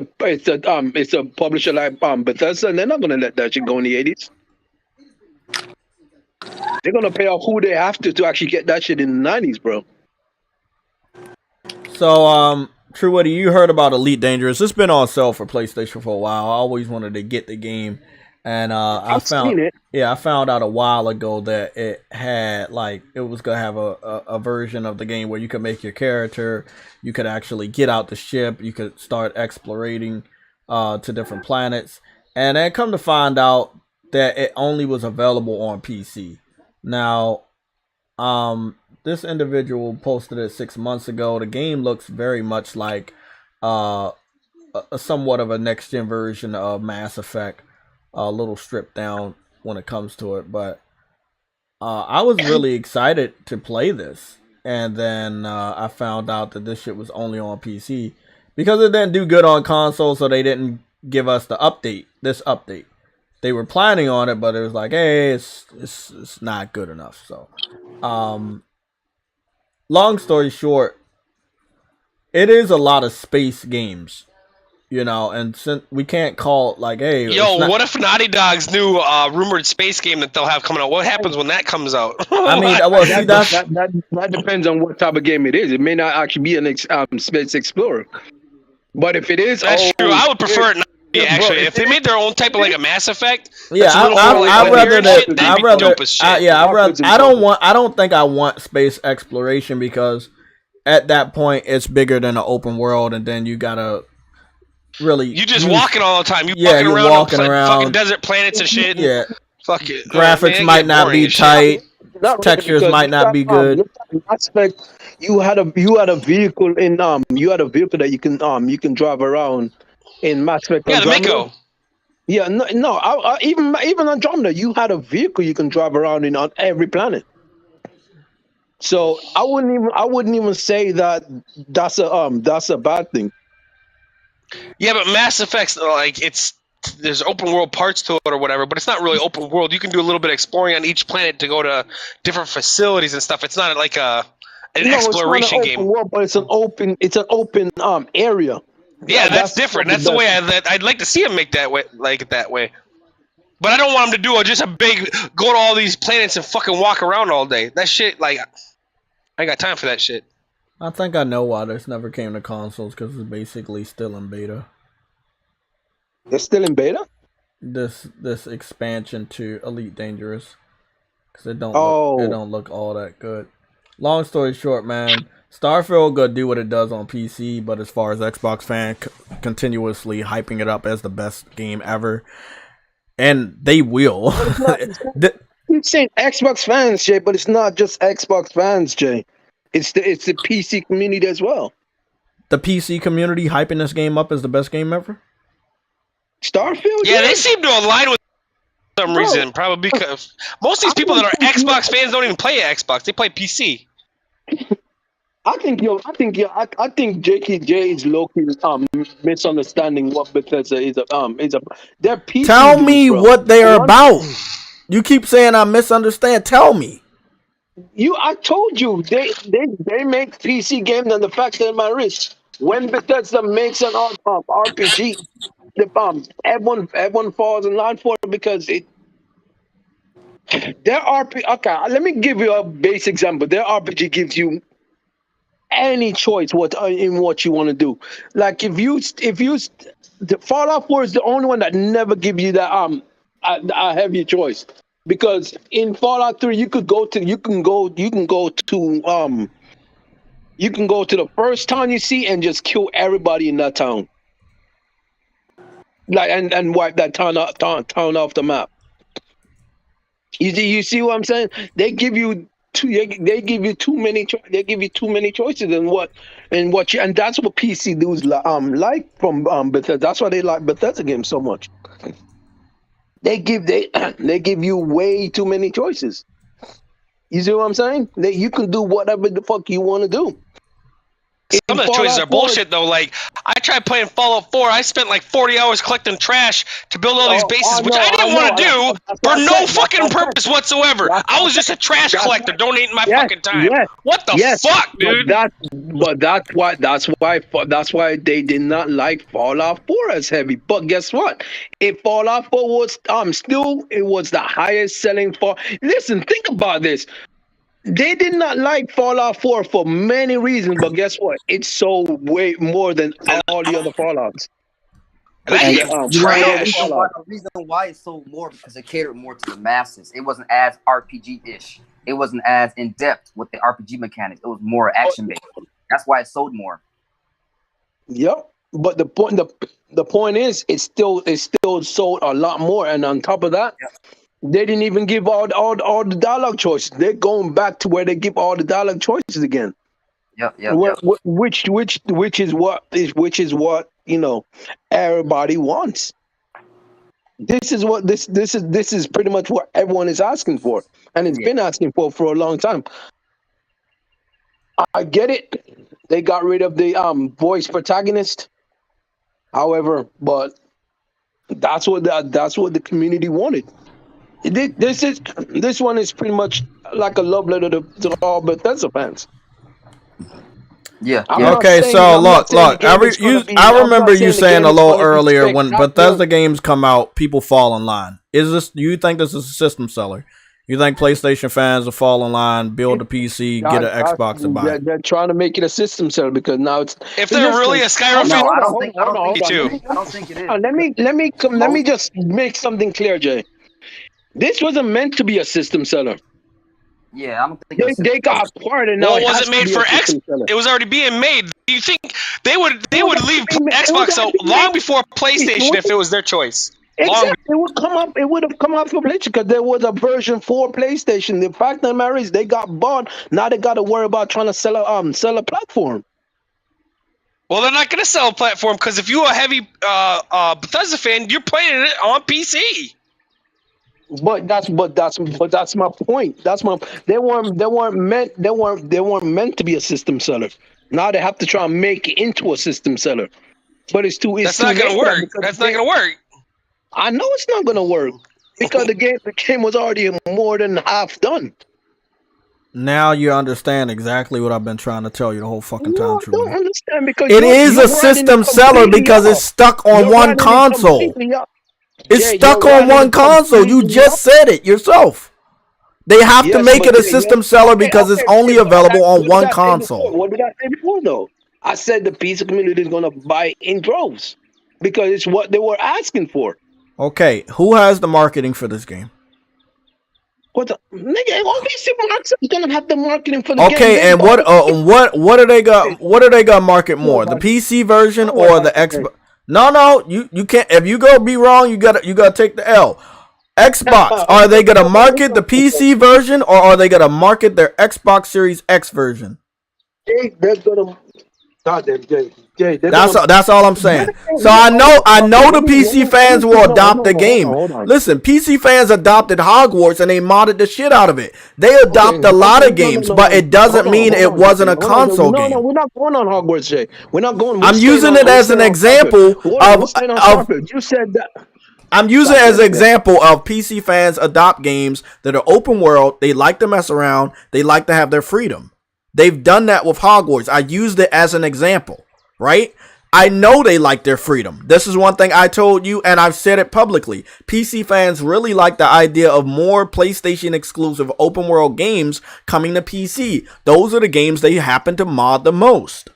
a publisher like Bethesda, and they're not gonna let that shit go in the 80s. They're gonna pay off who they have to actually get that shit in the 90s, bro. So True Woody, you heard about Elite Dangerous. It's been on sale for PlayStation for a while. I always wanted to get the game. And I found out a while ago that it had it was gonna have a version of the game where you could make your character, you could actually get out the ship, you could start exploring to different planets, and then come to find out that it only was available on PC. Now, this individual posted it 6 months ago. The game looks very much like a somewhat of a next gen version of Mass Effect. A little stripped down when it comes to it, but I was really excited to play this, and then I found out that this shit was only on PC because it didn't do good on console, so they didn't give us this update. They were planning on it, but it was like, hey, it's not good enough. So, long story short, it is a lot of space games. You know, and since we can't call it hey. What if Naughty Dog's new rumored space game that they'll have coming out? What happens when that comes out? I mean, that depends on what type of game it is. It may not actually be an Space Explorer, but if it is, that's true. I would prefer it not to be actually. If they made their own type of a Mass Effect, I don't think I want space exploration because at that point it's bigger than an open world, and then you gotta. Really, you just walking all the time. You're walking around fucking desert planets and shit. Yeah, fuck it. Graphics might not be tight. Textures might not be good. Aspect, you had a vehicle that you can drive around in Mass Effect. Yeah, the Mako. Yeah, even Andromeda, you had a vehicle you can drive around in on every planet. So I wouldn't even say that's a bad thing. Yeah, but Mass Effect's there's open world parts to it or whatever, but it's not really open world. You can do a little bit of exploring on each planet to go to different facilities and stuff. It's not like an exploration game. World, but it's an open area. Yeah, that's different. That's the way I'd like to see him make that way, that way. But I don't want him to do just a big go to all these planets and fucking walk around all day. That shit, I ain't got time for that shit. I think I know why this never came to consoles, because it's basically still in beta. It's still in beta? This expansion to Elite Dangerous, because it don't look all that good. Long story short, man, Starfield gonna do what it does on PC, but as far as Xbox fan continuously hyping it up as the best game ever, and they will. You're saying Xbox fans, Jay, but it's not just Xbox fans, Jay. It's the PC community as well. The PC community hyping this game up as the best game ever. Starfield. Yeah, they seem to align with some reason. Probably because most of these people that are Xbox fans don't even play Xbox; they play PC. I think JKJ is low-key misunderstanding what Bethesda is. They're PC. Tell dudes, me bro. what they are about. You keep saying I misunderstand. Tell me. I told you they make PC games, and the fact that my wrist when Bethesda makes an RPG, everyone falls in line for it because their RPG. Okay, let me give you a base example. Their RPG gives you any choice in what you want to do. Like the Fallout 4 is the only one that never give you that a heavy choice. Because in Fallout 3 you can go to the first town you see and just kill everybody in that town. Like and wipe that town off the map. You see what I'm saying? They give you too many choices and that's what PC dudes like from Bethesda. That's why they like Bethesda games so much. They give you way too many choices. You see what I'm saying? You can do whatever the fuck you want to do. Some of the choices are bullshit though. Like I tried playing Fallout 4. I spent like 40 hours collecting trash to build all these bases, which I didn't want to do for no fucking purpose whatsoever. I was just a trash collector, donating my fucking time. What the fuck, dude? That's why they did not like Fallout 4 as heavy. But guess what? If Fallout 4 was it was the highest selling for. Listen, think about this. They did not like Fallout 4 for many reasons, but guess what? It sold way more than all the other Fallouts. The reason why it sold more because it catered more to the masses. It wasn't as RPG-ish. It wasn't as in depth with the RPG mechanics. It was more action based. That's why it sold more. Yep, but the point is, it still sold a lot more, and on top of that. Yep. They didn't even give all the dialogue choices. They're going back to where they give all the dialogue choices again. Which is what everybody wants. This is pretty much what everyone is asking for, and it's been asking for a long time. I get it. They got rid of the voice protagonist. However, but that's what the community wanted. This one is pretty much like a love letter to all Bethesda fans. Yeah. Okay, so look. I remember you saying a little earlier when Bethesda games come out, people fall in line. Do you think this is a system seller? You think PlayStation fans will fall in line, build a PC, get an Xbox, and buy it? They're trying to make it a system seller because now it's. If they're really a Skyrim fan, I don't think it is. Let me just make something clear, Jay. This wasn't meant to be a system seller. Yeah, I don't think they got part and now. Well, was it made for X? It was already being made. Do you think they would leave Xbox out long before PlayStation if it was their choice? Exactly. It would have come up for PlayStation because there was a version for PlayStation. The fact of the matter is they got bought. Now they got to worry about trying to sell a platform. Well, they're not going to sell a platform because if you're a heavy Bethesda fan, you're playing it on PC. But that's my point. They weren't meant to be a system seller. Now they have to try and make it into a system seller. But it's That's not going to work. That's not going to work. I know it's not going to work because the game was already more than half done. Now you understand exactly what I've been trying to tell you the whole fucking time. I don't understand because it is a system seller because it's stuck on one console. It's stuck on one console. You just said it yourself. They have to make it a system seller because it's only available on one console. What did I say before, though? I said the PC community is going to buy in droves because it's what they were asking for. Okay, who has the marketing for this game? What the nigga? Obviously, Microsoft's gonna have the marketing for the game. Okay, and what are they got? What are they gonna market more? The PC version or the Xbox? No, you can't. If you go be wrong, you gotta take the L. Xbox. Are they gonna market the PC version or are they gonna market their Xbox Series X version? They're gonna. Goddamn, Jay. That's all I'm saying. So I know the PC fans will adopt the game. Listen, PC fans adopted Hogwarts and they modded the shit out of it. They adopt a lot of games, but it doesn't mean it wasn't a console game. No, we're not going on Hogwarts, Jay. We're not going. I'm using it as an example of. You said that. I'm using it as an example of PC fans adopt games that are open world. They like to mess around. They like to have their freedom. They've done that with Hogwarts. I used it as an example, right? I know they like their freedom. This is one thing I told you, and I've said it publicly. PC fans really like the idea of more PlayStation exclusive open world games coming to PC. Those are the games they happen to mod the most.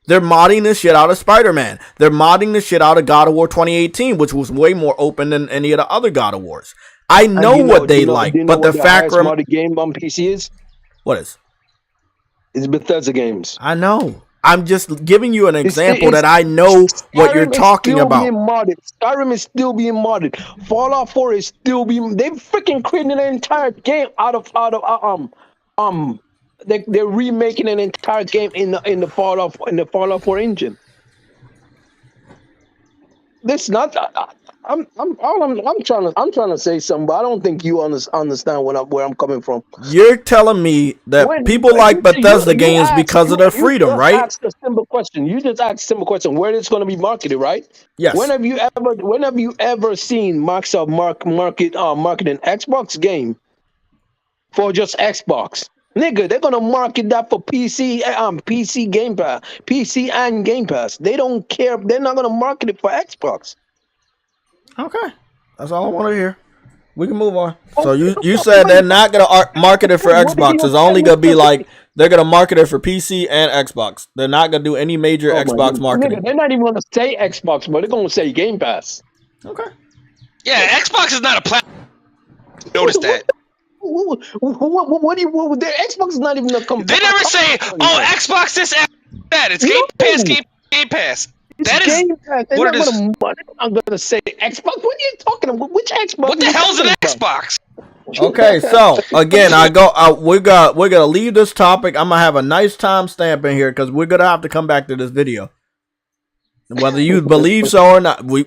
They're modding the shit out of Spider-Man. They're modding the shit out of God of War 2018, which was way more open than any of the other God of Wars. I know what they like, but the fact the game on PC is what is? It's Bethesda games. I know. I'm just giving you an example that I know what you're talking about. Skyrim is still being modded. Fallout 4 is still being. They freaking creating an entire game out of They're remaking an entire game in the Fallout 4 engine. This not. I'm trying to say something, but I don't think you understand where I'm coming from. You're telling me that people like Bethesda games because of their freedom, right? You just asked a simple question. Where it's going to be marketed, right? Yes. When have you ever seen Microsoft market an Xbox game for just Xbox? Nigga, they're gonna market that for PC, PC Game Pass, PC and Game Pass. They don't care. They're not gonna market it for Xbox. Okay, that's all I want to hear. We can move on. So you said they're not gonna market it for Xbox. It's only gonna be like they're gonna market it for PC and Xbox. They're not gonna do any major Xbox marketing. Nigga, they're not even gonna say Xbox, but they're gonna say Game Pass. Okay. Yeah, Xbox is not a platform. Notice that. What do you? Their Xbox is not even a company. They never say, "Oh, Xbox this, that." It's Game Pass, Game Pass. That is Game Pass. what it is. I'm gonna say Xbox. What are you talking about? Which Xbox? What the hell's an Xbox? Okay, so again, we're gonna leave this topic. I'm gonna have a nice timestamp in here because we're gonna have to come back to this video, whether you believe so or not. We're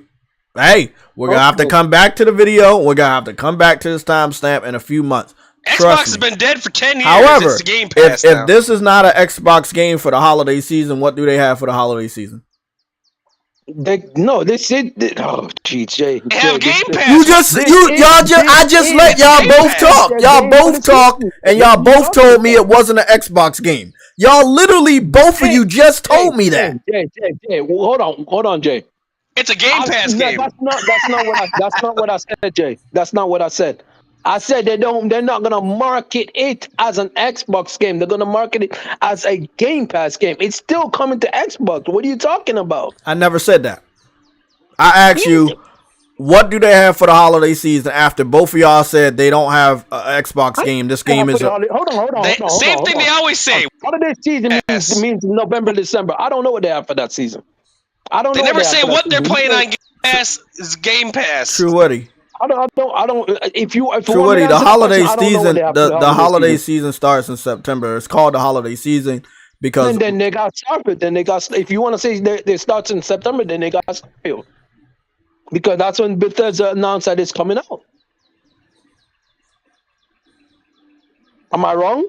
gonna have to come back to the video. We're gonna have to come back to this timestamp in a few months. Xbox has been dead for 10 years. However, it's Game Pass if this is not an Xbox game for the holiday season, what do they have for the holiday season? They said. Oh, geez, Jay. They have Game Pass. I just let y'all both talk. Y'all both talk, and y'all both told me it wasn't an Xbox game. Y'all literally, both of you just told me that. Jay, hold on, Jay. It's a Game Pass game. That's not what I said, Jay. That's not what I said. I said they're not gonna market it as an Xbox game. They're gonna market it as a Game Pass game. It's still coming to Xbox. What are you talking about? I never said that. I asked you, what do they have for the holiday season after both of y'all said they don't have an Xbox game? This game is hold on. Same thing they always say. Holiday season means November, December. I don't know what they have for that season. I don't know. They never say what they're playing on Game Pass is Game Pass. True Woody. I don't. If True Woody, the holiday season, the holiday season starts in September. It's called the holiday season because then they got Starfield. Then they got. If you want to say they starts in September, then they got Starfield because that's when Bethesda announced that it's coming out. Am I wrong?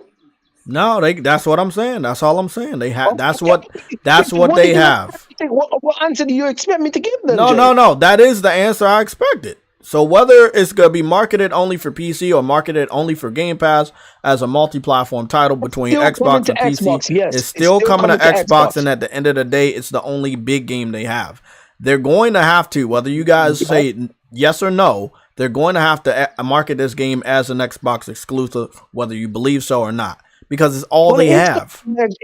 No, that's what I'm saying. That's all I'm saying. They have. That's what they have. What answer do you expect me to give them? No. That is the answer I expected. So whether it's going to be marketed only for PC or marketed only for Game Pass as a multi-platform title between Xbox and PC, it's still coming to Xbox. And at the end of the day, it's the only big game they have. They're going to have to, whether you guys say yes or no, they're going to have to market this game as an Xbox exclusive, whether you believe so or not. Because it's all they have.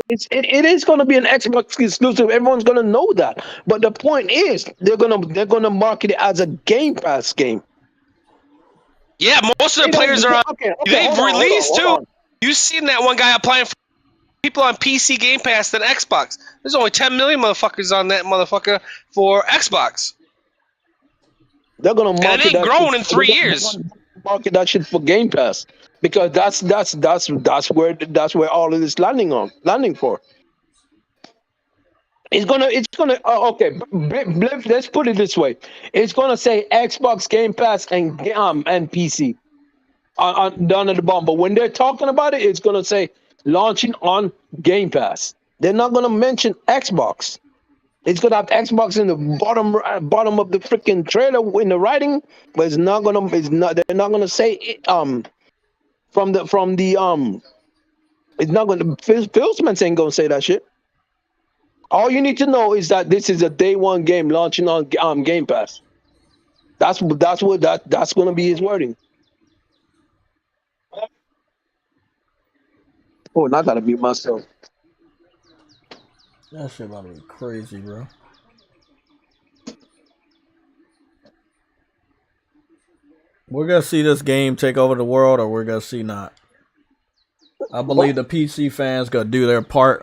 It is going to be an Xbox exclusive. Everyone's going to know that. But the point is, they're going to market it as a Game Pass game. Yeah, most of the players are on. Okay, They've hold on, released hold too. on. You've seen that one guy applying for people on PC Game Pass than Xbox. There's only 10 million motherfuckers on that motherfucker for Xbox. They're gonna And it market ain't that grown shit- in 3 they're years. gonna market that shit for Game Pass because that's where all of this landing for. It's gonna okay. Let's put it this way. It's gonna say Xbox Game Pass and PC down at the bottom. But when they're talking about it, it's gonna say launching on Game Pass. They're not gonna mention Xbox. It's gonna have Xbox in the bottom of the freaking trailer in the writing, but it's not gonna. It's not. They're not gonna say it, from the. It's not gonna. Phil Spence ain't gonna say that shit. All you need to know is that this is a day one game launching on Game Pass. That's gonna be his wording. Oh, and I gotta mute myself. That shit about to be crazy, bro. We're gonna see this game take over the world, or we're gonna see not. I believe the PC fans gonna do their part,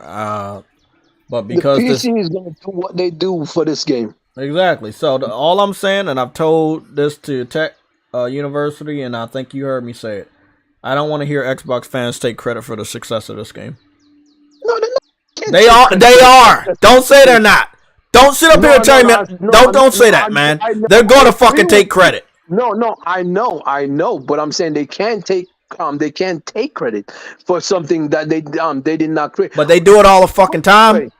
but because the this PC is gonna do what they do for this game. exactly. So all I'm saying, and I've told this to Tech University, and I think you heard me say it. I don't want to hear Xbox fans take credit for the success of this game. No, they're not. They are. They are. Don't say they're not. Don't sit up here and tell me. Don't say that, man. They're going to fucking take credit. No, I know, but I'm saying they can't take credit for something that they did not create. But they do it all the fucking time.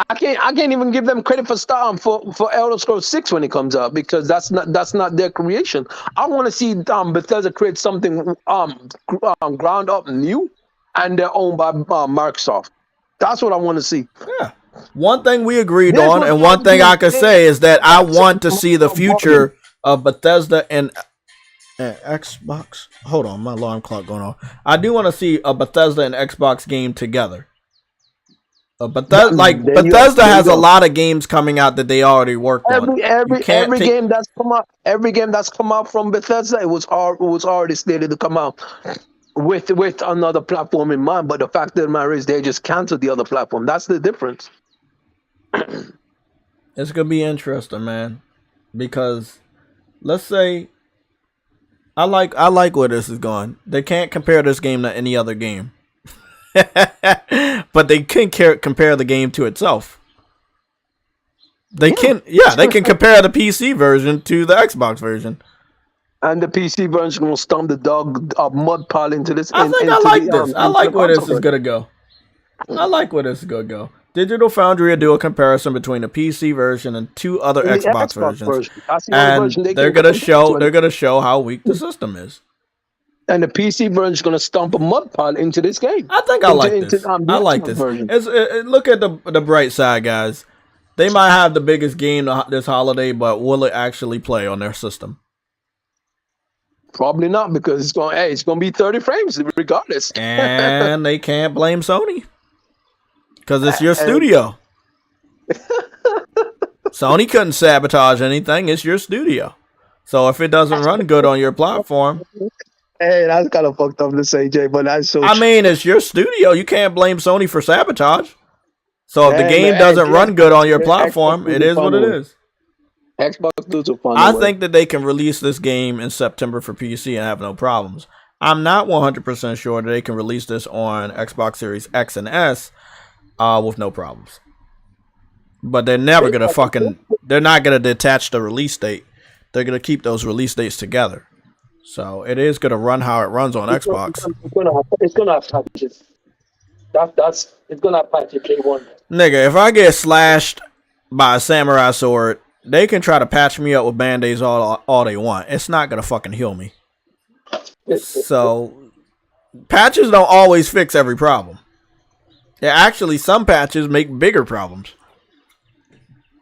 I can't even give them credit for Elder Scrolls 6 when it comes out because that's not their creation. I want to see Bethesda create something ground up new, and they're owned by Microsoft. That's what I want to see. Yeah. One thing we agreed on, and one thing I can say is that I want to see the future of Bethesda and Xbox. Hold on, my alarm clock going off. I do want to see a Bethesda and Xbox game together. Bethesda has a lot of games coming out that they already worked on. Every game that's come out from Bethesda, it was already slated to come out with another platform in mind. But the fact of the matter is, they just canceled the other platform. That's the difference. It's gonna be interesting, man, because let's say I like where this is going. They can't compare this game to any other game. But they can compare the game to itself. They can compare the PC version to the Xbox version. And the PC version will stomp the dog mud pile into this. I like this. I like where this is gonna go. I like where this is gonna go. Digital Foundry will do a comparison between the PC version and two other Xbox versions, and they're gonna show how weak the system is. And the PC version is going to stomp a mud pile into this game. I think I like this. I like this. Look at the bright side, guys. They might have the biggest game this holiday, but will it actually play on their system? Probably not, because it's going to be 30 frames regardless. And they can't blame Sony because it's your studio. Sony couldn't sabotage anything. It's your studio. So if it doesn't run good on your platform. Hey, that's kind of fucked up to say, Jay, but that's so. I mean, it's your studio. You can't blame Sony for sabotage. So if the game doesn't run good on your platform, it is what it is. Xbox does a fun. I think that they can release this game in September for PC and have no problems. I'm not 100% sure that they can release this on Xbox Series X and S with no problems. But they're never gonna they're not gonna detach the release date. They're gonna keep those release dates together. So it is going to run how it runs on Xbox. It's going to have patches. It's going to have patches day one. Nigga, if I get slashed by a samurai sword, they can try to patch me up with band-aids all they want. It's not going to fucking heal me. So patches don't always fix every problem. Yeah, actually, some patches make bigger problems.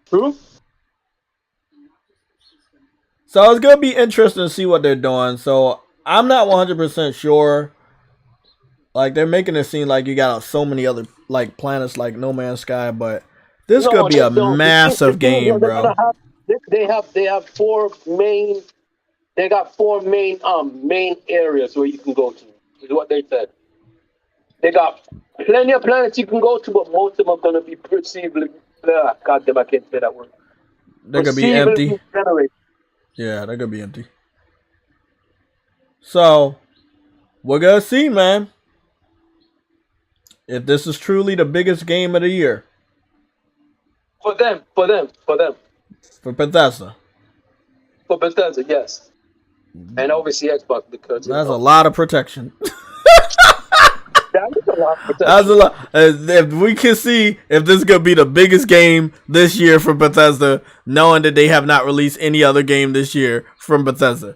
True. So it's going to be interesting to see what they're doing. So I'm not 100% sure. Like, they're making it seem like you got so many other like planets like No Man's Sky, but this could be a massive game, bro. They have 4 main They got 4 main areas where you can go to. Is what they said. They got plenty of planets you can go to, but most of them are going to be perceivably. God damn, I can't say that word. They're gonna be empty. Generated. Yeah, they're gonna be empty. So we're gonna see, man, if this is truly the biggest game of the year For them. for Bethesda. For Bethesda, yes. And obviously Xbox because That's a lot of protection. that is a lot of protection. That's a lot. If we can see if this is gonna be the biggest game this year for Bethesda, knowing that they have not released any other game this year from Bethesda.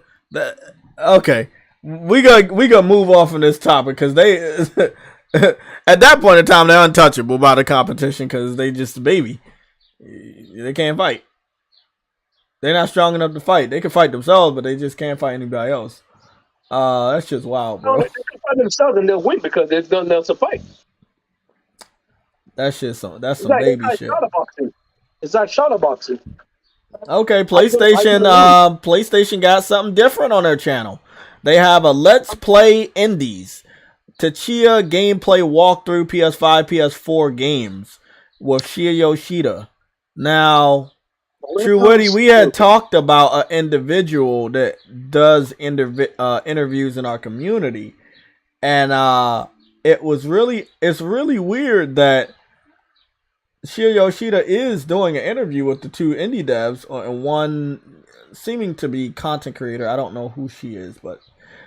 Okay, we gonna move off of this topic because they at that point in time they're untouchable by the competition because they just a baby. They can't fight. They're not strong enough to fight. They can fight themselves, but they just can't fight anybody else. That's just wild, bro. No, they can fight themselves and they'll win because there's nothing else to fight. That's some baby shit. It's like shadow boxing. Okay, PlayStation PlayStation got something different on their channel. They have a Let's Play Indies Tachia gameplay walkthrough PS5, PS4 games with Shia Yoshida. Now, True Woody, we had talked about an individual that does interviews in our community, and it's really weird that Shia Yoshida is doing an interview with the 2 indie devs and one seeming to be content creator. I don't know who she is, but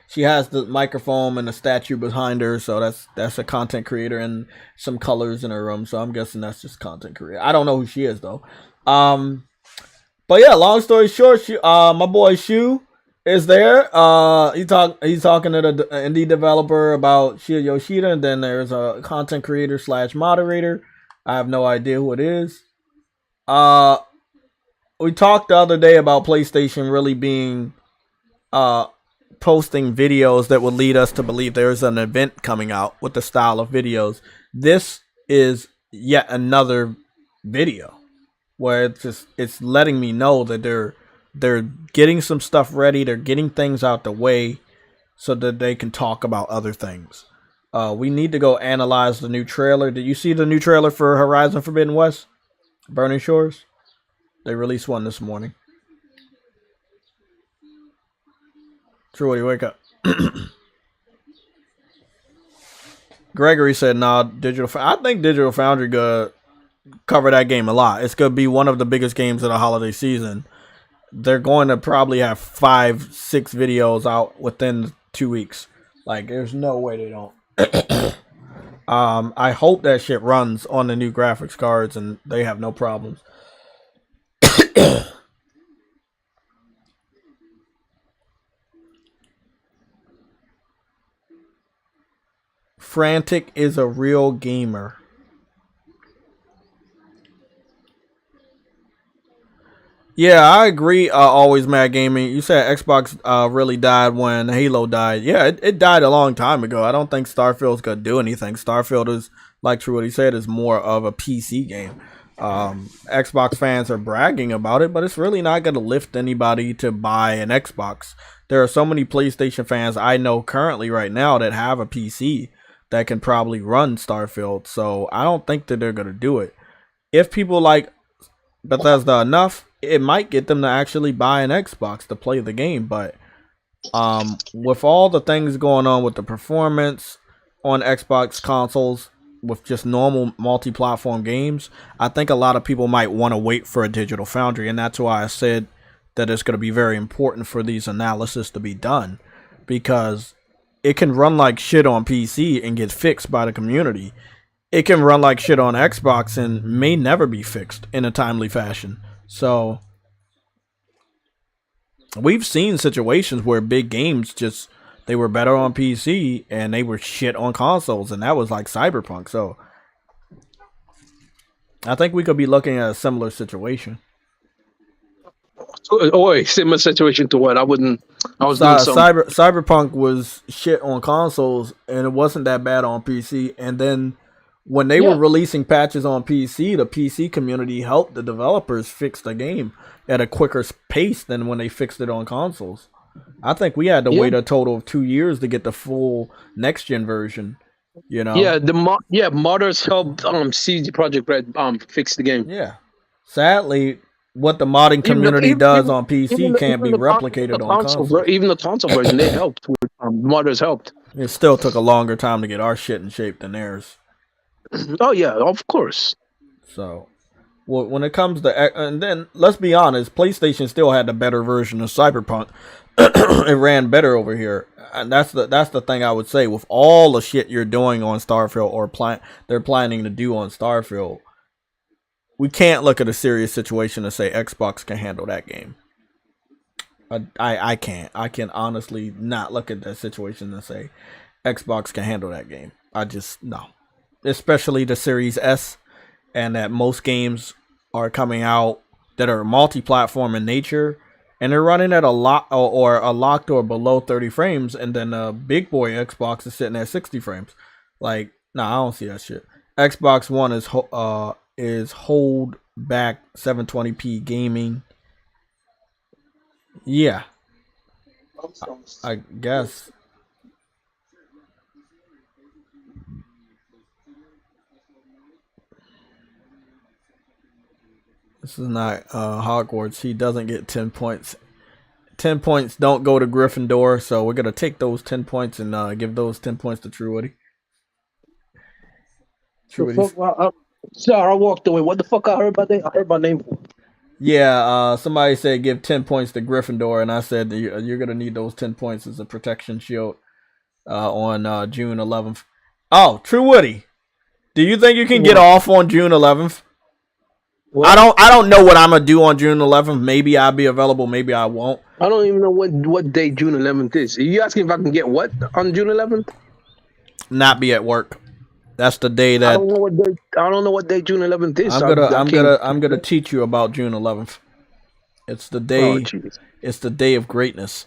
she has the microphone and the statue behind her, so that's a content creator and some colors in her room. So I'm guessing that's just content creator. I don't know who she is though. But yeah, long story short, my boy Shu is there. He's talking to the indie developer about Shia Yoshida, and then there's a content creator / moderator. I have no idea who it is. We talked the other day about PlayStation really being posting videos that would lead us to believe there's an event coming out with the style of videos. This is yet another video where it's letting me know that they're getting some stuff ready, they're getting things out the way so that they can talk about other things. We need to go analyze the new trailer. Did you see the new trailer for Horizon Forbidden West? Burning Shores? They released one this morning. Trudy, wake up. Gregory said, nah, I think Digital Foundry gonna cover that game a lot. It's gonna be one of the biggest games of the holiday season. They're going to probably have 5-6 videos out within 2 weeks. Like, there's no way they don't. I hope that shit runs on the new graphics cards and they have no problems. Frantic is a real gamer. Yeah, I agree. Always Mad Gaming. You said Xbox really died when Halo died. Yeah, it died a long time ago. I don't think Starfield's gonna do anything. Starfield is, like True what he said, is more of a PC game. Xbox fans are bragging about it, but it's really not gonna lift anybody to buy an Xbox. There are so many PlayStation fans I know currently right now that have a PC that can probably run Starfield. So I don't think that they're gonna do it. If people like Bethesda enough, it might get them to actually buy an Xbox to play the game. But with all the things going on with the performance on Xbox consoles with just normal multi-platform games, I think a lot of people might want to wait for a Digital Foundry, and that's why I said that it's going to be very important for these analysis to be done, because it can run like shit on PC and get fixed by the community. It can run like shit on Xbox and may never be fixed in a timely fashion. So we've seen situations where big games they were better on PC and they were shit on consoles, and that was like Cyberpunk. So I think we could be looking at a similar situation. Oh, similar situation to what? Cyberpunk was shit on consoles and it wasn't that bad on PC, and then when they were releasing patches on PC, the PC community helped the developers fix the game at a quicker pace than when they fixed it on consoles. I think we had to wait a total of 2 years to get the full next gen version. You know. Yeah, modders helped CD Projekt Red fix the game. Yeah. Sadly, what the modding community does on PC can't be replicated on console. Even the console version, they helped. Modders helped. It still took a longer time to get our shit in shape than theirs. Oh yeah, of course. So, when it comes to, and then let's be honest, PlayStation still had the better version of Cyberpunk. It ran better over here, and that's the thing I would say. With all the shit you're doing on Starfield, or they're planning to do on Starfield, we can't look at a serious situation and say Xbox can handle that game. I can't. I can honestly not look at that situation and say Xbox can handle that game. I just no. Especially the Series S, and that most games are coming out that are multi-platform in nature, and they're running at a locked or below 30 frames, and then the big boy Xbox is sitting at 60 frames. Like, nah, I don't see that shit. Xbox One is hold back 720p gaming. Yeah, I guess. This is not Hogwarts. He doesn't get 10 points. 10 points don't go to Gryffindor, so we're gonna take those 10 points and give those 10 points to True Woody. Sorry, I walked away. What the fuck I heard my name. Yeah, somebody said give 10 points to Gryffindor, and I said you're gonna need those 10 points as a protection shield on June 11th. Oh, True Woody, do you think you can get off on June 11th? What? I don't know what I'm gonna do on June 11th. Maybe I'll be available. Maybe I won't. I don't even know what day June 11th is. Are you asking if I can get what on June 11th? Not be at work. That's the day that I don't know what day June 11th is. I'm gonna teach you about June 11th. It's the day. Oh, it's the day of greatness.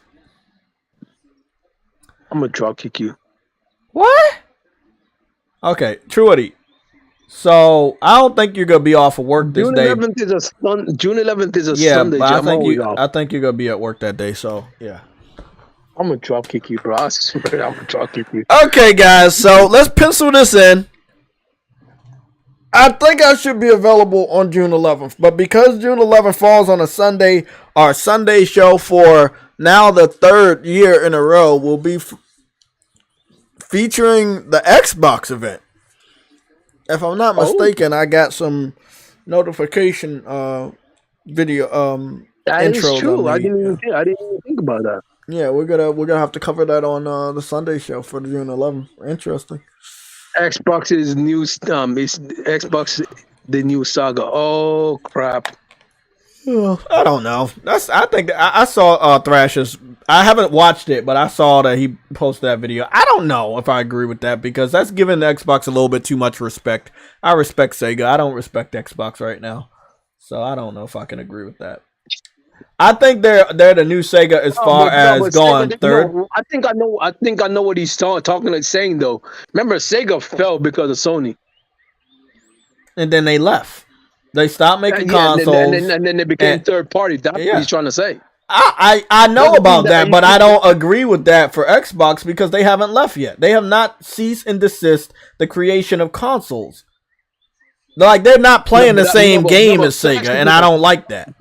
I'm gonna drop kick you. What? Okay, True Woody. So I don't think you're gonna be off of work this day. June 11th is a yeah, Sunday. But I think you're gonna be at work that day. So yeah. I'm gonna drop kick you, bro. I swear, I'm gonna drop kick you. Okay, guys. So let's pencil this in. I think I should be available on June 11th, but because June 11th falls on a Sunday, our Sunday show for now the third year in a row will be featuring the Xbox event. If I'm not mistaken, I got some notification video that intro. Is true. I didn't even think about that. Yeah, we're gonna have to cover that on the Sunday show for June 11th. Interesting. Xbox is new. Is Xbox the new saga? Oh crap! I don't know. I think I saw Thrash's. I haven't watched it, but I saw that he posted that video. I don't know if I agree with that because that's giving the Xbox a little bit too much respect. I respect Sega. I don't respect Xbox right now, so I don't know if I can agree with that. I think they're the new Sega as far as going Sega, third. No, I think I know what he's saying though. Remember, Sega fell because of Sony, and then they left. They stopped making consoles, and then they became third party. That's what he's trying to say. I know about that, but I don't agree with that for Xbox because they haven't left yet. They have not ceased and desist the creation of consoles. Like they're not playing the same game as Sega, and I don't like that.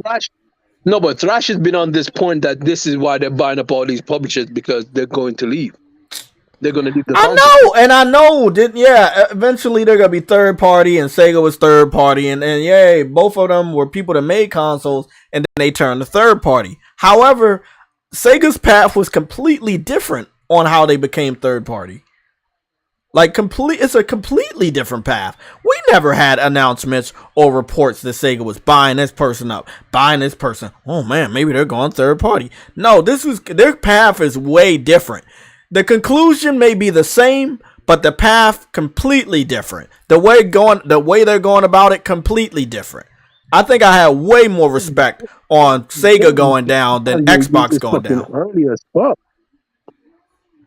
No, but Thrash has been on this point that this is why they're buying up all these publishers because they're going to leave. They're going to leave the console. I know. Eventually they're going to be third party, and Sega was third party, and yay, both of them were people that made consoles, and then they turned to third party. However, Sega's path was completely different on how they became third party. It's a completely different path. We never had announcements or reports that Sega was buying this person up, buying this person. Oh man, maybe they're going third party. No, their path is way different. The conclusion may be the same, but the path completely different. The way they're going about it completely different. I think I have way more respect on Sega going down than Xbox going down. Early as fuck.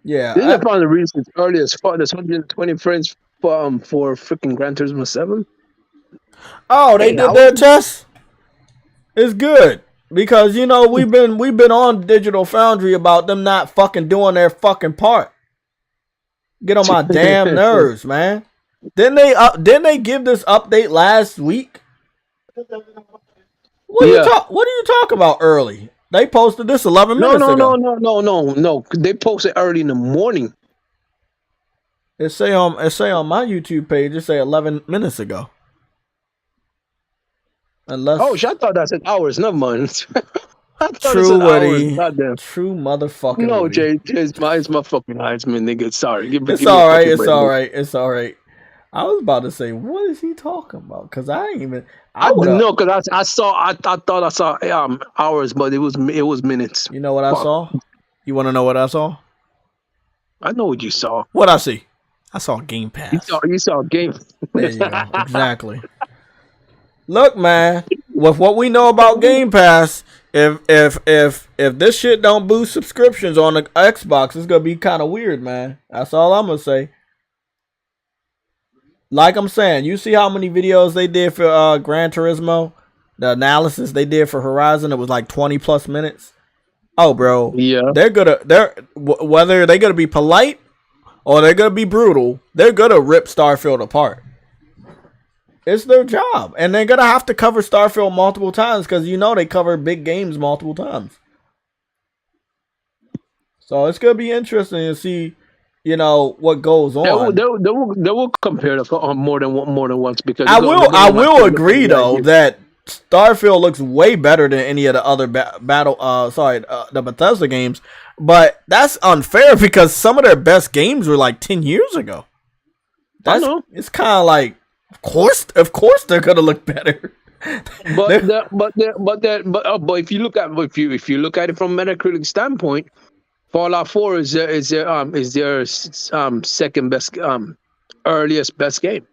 Yeah, this is one of the reasons early as fuck. There's 120 frames for freaking Gran Turismo 7. Oh, they did their test. It's good. Because you know we've been on Digital Foundry about them not fucking doing their fucking part. Get on my damn nerves, man. Didn't they give this update last week? What do you talk about early? They posted this 11 minutes ago. No. They posted early in the morning. It say on my YouTube page. It say 11 minutes ago. Unless I thought that said hours. Never mind. I thought true, it said Woody. hours. True motherfucking. No, Woody. Jay, it's my fucking Heisman, nigga. Sorry. It's all right. It's all right. It's all right. I was about to say, what is he talking about? Because I ain't even. I didn't know because I thought I saw hours, but it was minutes. You know what I saw? You want to know what I saw? I know what you saw. What I see? I saw Game Pass. You saw Game. There you go. Exactly. Look, man. With what we know about Game Pass, if this shit don't boost subscriptions on the Xbox, it's gonna be kind of weird, man. That's all I'm gonna say. Like I'm saying, you see how many videos they did for Gran Turismo? The analysis they did for Horizon, it was like 20 plus minutes. Oh, bro. Yeah. Whether they're gonna be polite or they're gonna be brutal, they're gonna rip Starfield apart. It's their job, and they're gonna have to cover Starfield multiple times because you know they cover big games multiple times. So it's gonna be interesting to see, you know, what goes on. They will compare it more than once because I will agree though that Starfield looks way better than any of the other the Bethesda games, but that's unfair because some of their best games were like 10 years ago. It's kind of like, of course they're gonna look better. But if you look at it from Metacritic standpoint, Fallout 4 is their second best earliest best game,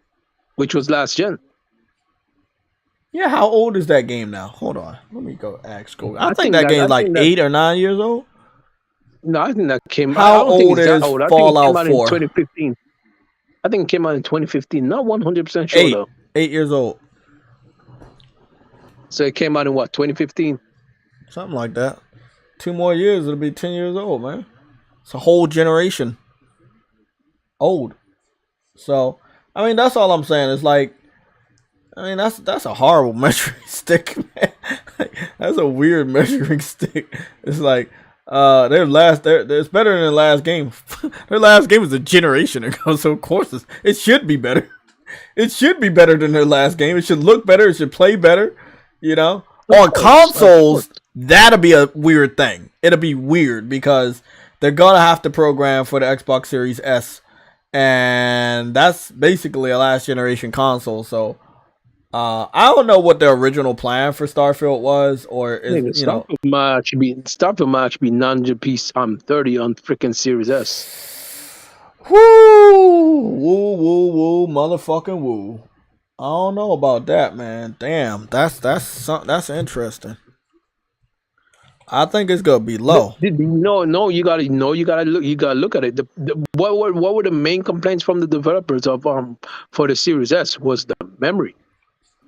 which was last gen. Yeah, how old is that game now? Hold on, let me go ask Google. I think that game's like 8 or 9 years old. No, I think that came. How old is Fallout 4? 2015. I think it came out in 2015. Not 100% sure though. 8 years old. So it came out in what, 2015? Something like that. 2 more years, it'll be 10 years old, man. It's a whole generation old. So, I mean, that's all I'm saying. It's like, I mean, that's a horrible measuring stick, man. That's a weird measuring stick. It's like, it's better than the last game. Their last game was a generation ago, so of course it should be better. It should be better than their last game. It should look better. It should play better. You know, on consoles, that'll be a weird thing. It'll be weird because they're gonna have to program for the Xbox Series S, and that's basically a last generation console. So I don't know what the original plan for Starfield was, or Starfield might actually be 900 piece 30 on freaking Series S. Woo, motherfucking woo. I don't know about that, man. Damn, that's interesting. I think it's gonna be low. No, you gotta look at it. What were the main complaints from the developers of for the Series S was the memory.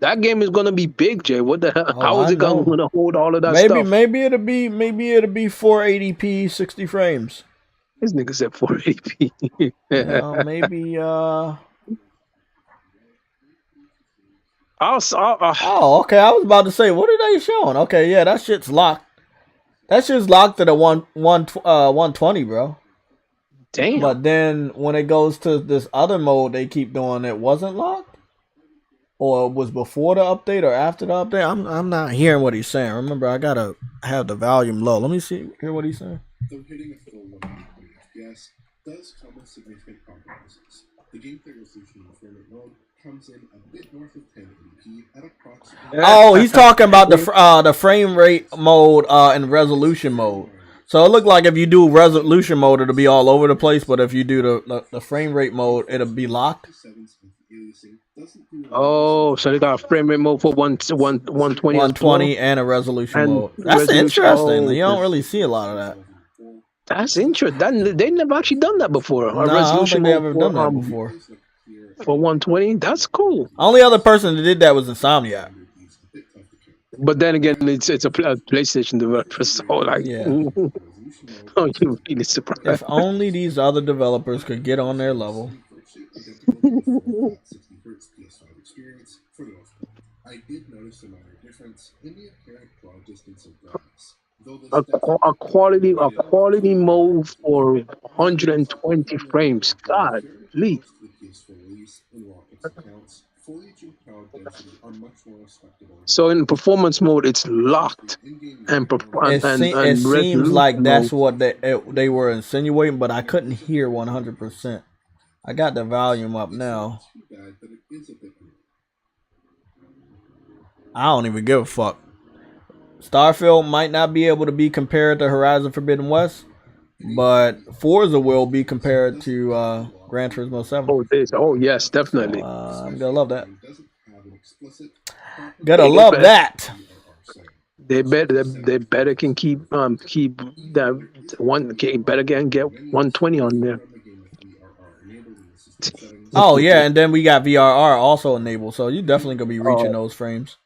That game is gonna be big, Jay. What the hell? How is it gonna hold all of that stuff? Maybe it'll be 480p 60 frames. This nigga said 480p. Maybe Oh, okay. I was about to say, what are they showing? Okay, yeah, that shit's locked. That shit's locked at a 120, bro. Damn. But then when it goes to this other mode, they keep doing it wasn't locked. Or it was before the update or after the update? I'm not hearing what he's saying. Remember, I gotta have the volume low. Let me hear what he's saying. Though hitting a full 100 FPS does come with significant compromises. The gameplay resolution in frame rate mode comes in a bit north of 1080p at approximately. Oh, he's talking about the frame rate mode and resolution mode. So it looked like if you do resolution mode, it'll be all over the place. But if you do the frame rate mode, it'll be locked. Oh, so they got a frame rate mode for 120. 120 and a resolution mode. That's interesting. You don't really see a lot of that. That's interesting. They never actually done that before. No, I don't think they ever done that before. For 120, that's cool. Only other person that did that was Insomniac. But then again, it's a PlayStation developer, so like, Yeah. oh, you really surprised. If only these other developers could get on their level. I did notice a minor difference in the apparent draw distance of graphics. A quality mode for 120 frames. God, please. So in performance mode, it's locked, and It seems resolution like that's mode. what they were insinuating, but I couldn't hear 100%. I got the volume up now. I don't even give a fuck. Starfield might not be able to be compared to Horizon Forbidden West, but Forza will be compared to Gran Turismo 7. Oh yes, definitely. I'm gonna love that. Gotta love that. They better can keep that one. Better get 120 on there. Oh yeah, and then we got VRR also enabled, so you definitely gonna be reaching those frames.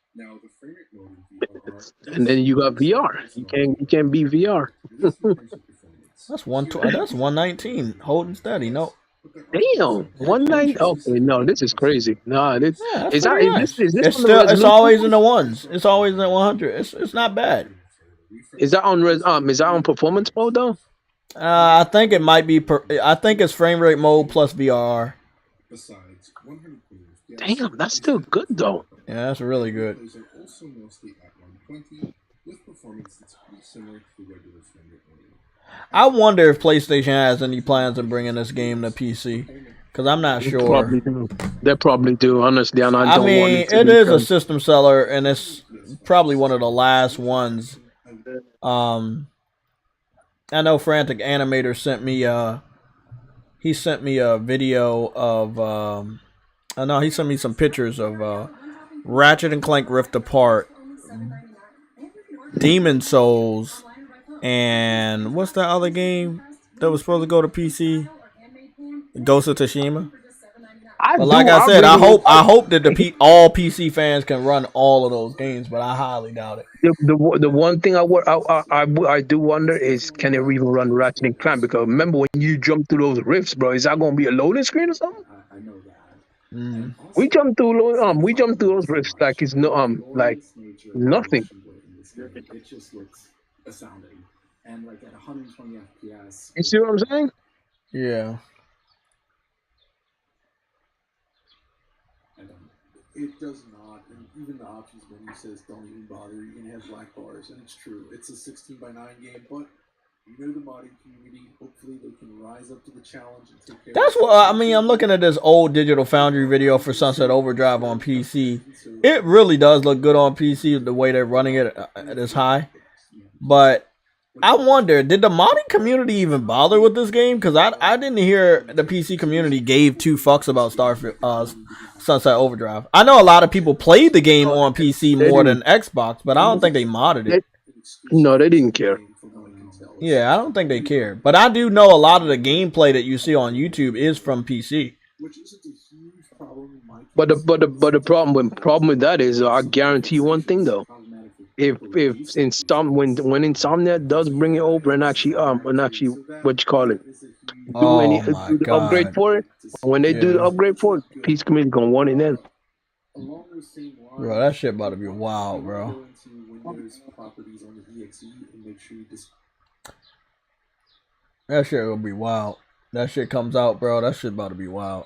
And then you got VR. You can't beat VR. That's 120. That's 119. Holding steady. No. Damn, 190. Okay, no, this is crazy. No, this is that. Nice. Is this it's still. It's always in the ones. It's always at 100. It's not bad. Is that on Is that on performance mode though? I think it might be. I think it's frame rate mode plus VR. Damn, that's still good though. Yeah, that's really good. I wonder if PlayStation has any plans of bringing this game to PC, because I'm not sure. They probably do. Honestly, and I don't mean, want it is a system seller, and it's probably one of the last ones. I know Frantic Animator sent me. He sent me a video of. He sent me some pictures of Ratchet and Clank Rift Apart, Demon Souls, and what's that other game that was supposed to go to PC? Ghost of Tsushima. But like I said, I hope that all PC fans can run all of those games, but I highly doubt it. The one thing I do wonder is, can it even run Ratchet and Clank? Because remember when you jump through those rifts, bro, is that going to be a loading screen or something? I know that. Mm. We jumped through those rifts like it's like nothing. It just looks astounding, and like at 120 FPS. You see what I'm saying? Yeah. It does not, and even the options menu says don't even bother. You can have black bars, and it's true. It's a 16:9 game, but you know the modding community. Hopefully, they can rise up to the challenge and take care. That's what I mean. I'm looking at this old Digital Foundry video for Sunset Overdrive on PC. It really does look good on PC the way they're running it at this high. But I wonder, did the modding community even bother with this game? Because I didn't hear the PC community gave two fucks about Starfield, Sunset Overdrive. I know a lot of people played the game on PC more than Xbox, but I don't think they modded it. No, they didn't care. Yeah, I don't think they care. But I do know a lot of the gameplay that you see on YouTube is from PC. But the problem with that is, I guarantee you one thing though. If when Insomnia does bring it over and actually what you call it, do the upgrade for it. When they do the upgrade for it, PC community gonna want it then. Bro, that shit about to be wild, bro. That shit will be wild. That shit comes out, bro. That shit about to be wild.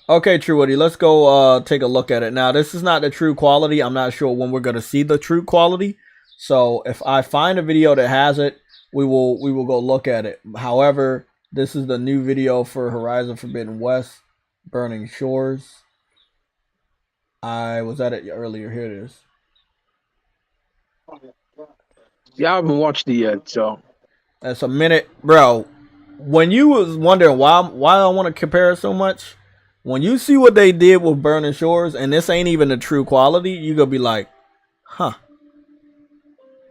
Okay, True Woody, let's go take a look at it. Now, this is not the true quality. I'm not sure when we're going to see the true quality. So, if I find a video that has it, we will go look at it. However, this is the new video for Horizon Forbidden West, Burning Shores. I was at it earlier. Here it is. Yeah, I haven't watched it yet, so. That's a minute. Bro, when you was wondering why I want to compare it so much, when you see what they did with Burning Shores, and this ain't even the true quality, you gonna be like, huh.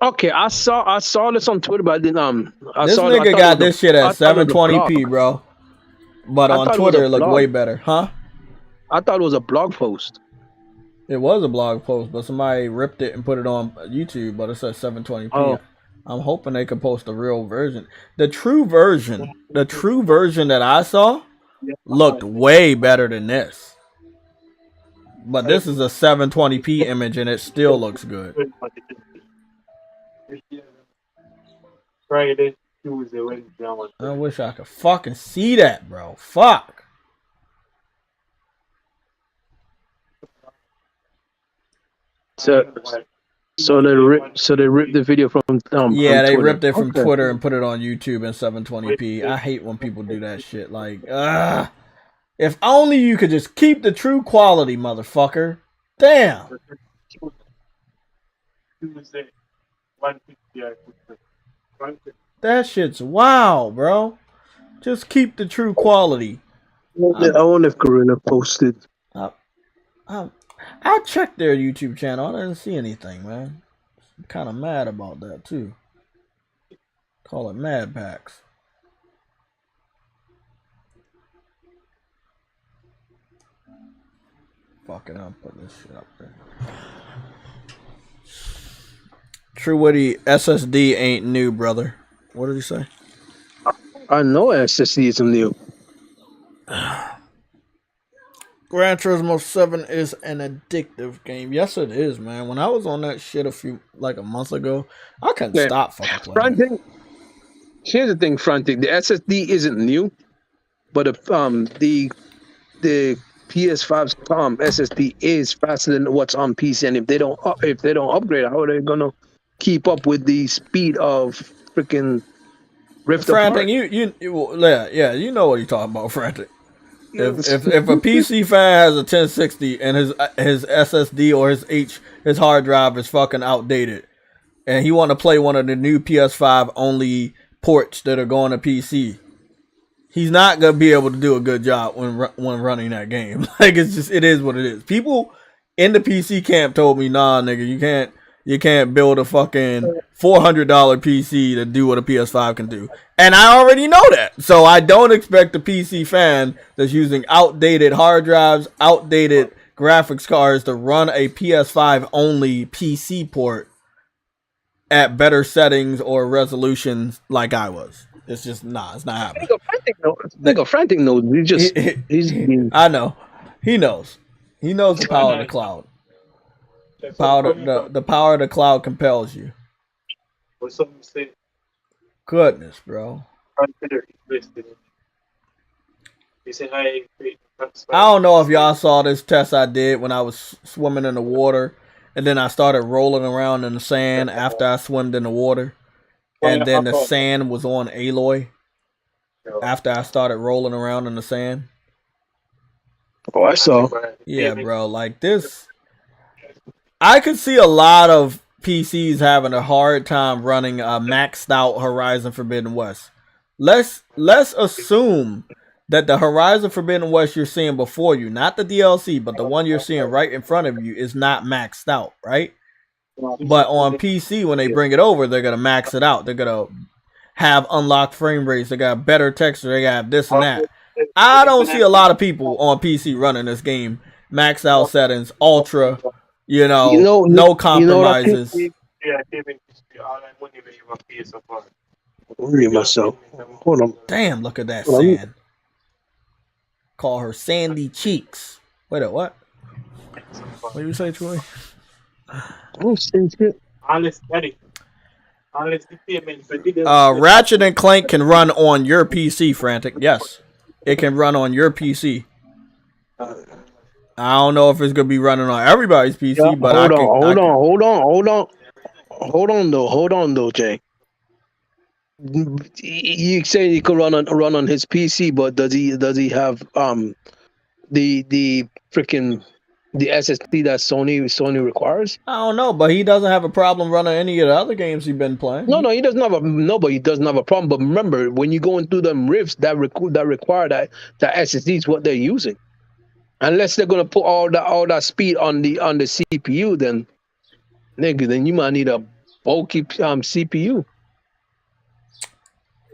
Okay, I saw this on Twitter, but I didn't. This nigga got this shit at 720p, bro. But on Twitter, it looked way better, huh? I thought it was a blog post. It was a blog post, but somebody ripped it and put it on YouTube, but it says 720p. Oh. I'm hoping they could post a real version. The true version that I saw looked way better than this. But this is a 720p image and it still looks good. Friday, Tuesday, Wednesday, I wish I could fucking see that, bro. Fuck. So they ripped the video from Yeah, from they Twitter. ripped it from Okay. Twitter and put it on YouTube in 720p. I hate when people do that shit. Like, if only you could just keep the true quality, motherfucker. Damn. Tuesday, 150. That shit's wow, bro. Just keep the true quality. I wonder if Karina posted. I checked their YouTube channel. I didn't see anything, man. I'm kind of mad about that, too. Call it Mad Packs. Fucking I'll put this shit up there. True Witty, SSD ain't new, brother. What did he say? I know SSD isn't new. Gran Turismo 7 is an addictive game. Yes, it is, man. When I was on that shit a month ago, I couldn't stop fucking playing. Frantic. Here's the thing, Frantic. The SSD isn't new, but the PS5's SSD is faster than what's on PC. And if they don't upgrade, how are they gonna keep up with the speed of freaking Rift Apart? Frantic, you know what you're talking about, Frantic. If a PC fan has a 1060 and his SSD or his hard drive is fucking outdated, and he want to play one of the new PS5 only ports that are going to PC, he's not gonna be able to do a good job when running that game. Like it is what it is. People in the PC camp told me, nah, nigga, you can't build a fucking $400 PC to do what a PS5 can do. And I already know that. So I don't expect the PC fan that's using outdated hard drives, outdated graphics cards to run a PS5 only PC port at better settings or resolutions like I was. It's just it's not happening. Nigga, Frantic knows. I know. He knows. He knows the power of the cloud. The power of the cloud compels you. What's something to say? Goodness, bro. I don't know if y'all saw this test I did when I was swimming in the water, and then I started rolling around in the sand after I swam in the water, and then the sand was on Aloy after I started rolling around in the sand. Oh, I saw. Yeah, bro. Like this, I could see a lot of PCs having a hard time running a maxed out Horizon Forbidden West. Let's assume that the Horizon Forbidden West you're seeing before you, not the DLC, but the one you're seeing right in front of you, is not maxed out, right? But on PC, when they bring it over, they're gonna max it out. They're gonna have unlocked frame rates. They got better texture. They got this and that. I don't see a lot of people on PC running this game max out settings, ultra. No compromises. Read myself. Hold on. Damn, look at that sand. Call her Sandy Cheeks. Wait, what? What did you say, Troy? Ratchet and Clank can run on your PC, Frantic. Yes, it can run on your PC. I don't know if it's gonna be running on everybody's PC, but hold on though, Jay. You say he could run on his PC, but does he have the freaking the SSD that Sony requires? I don't know, but he doesn't have a problem running any of the other games he's been playing. No, he doesn't have he doesn't have a problem. But remember, when you go into them rifts that require that SSD is what they're using. Unless they're gonna put all that speed on the CPU, then you might need a bulky CPU.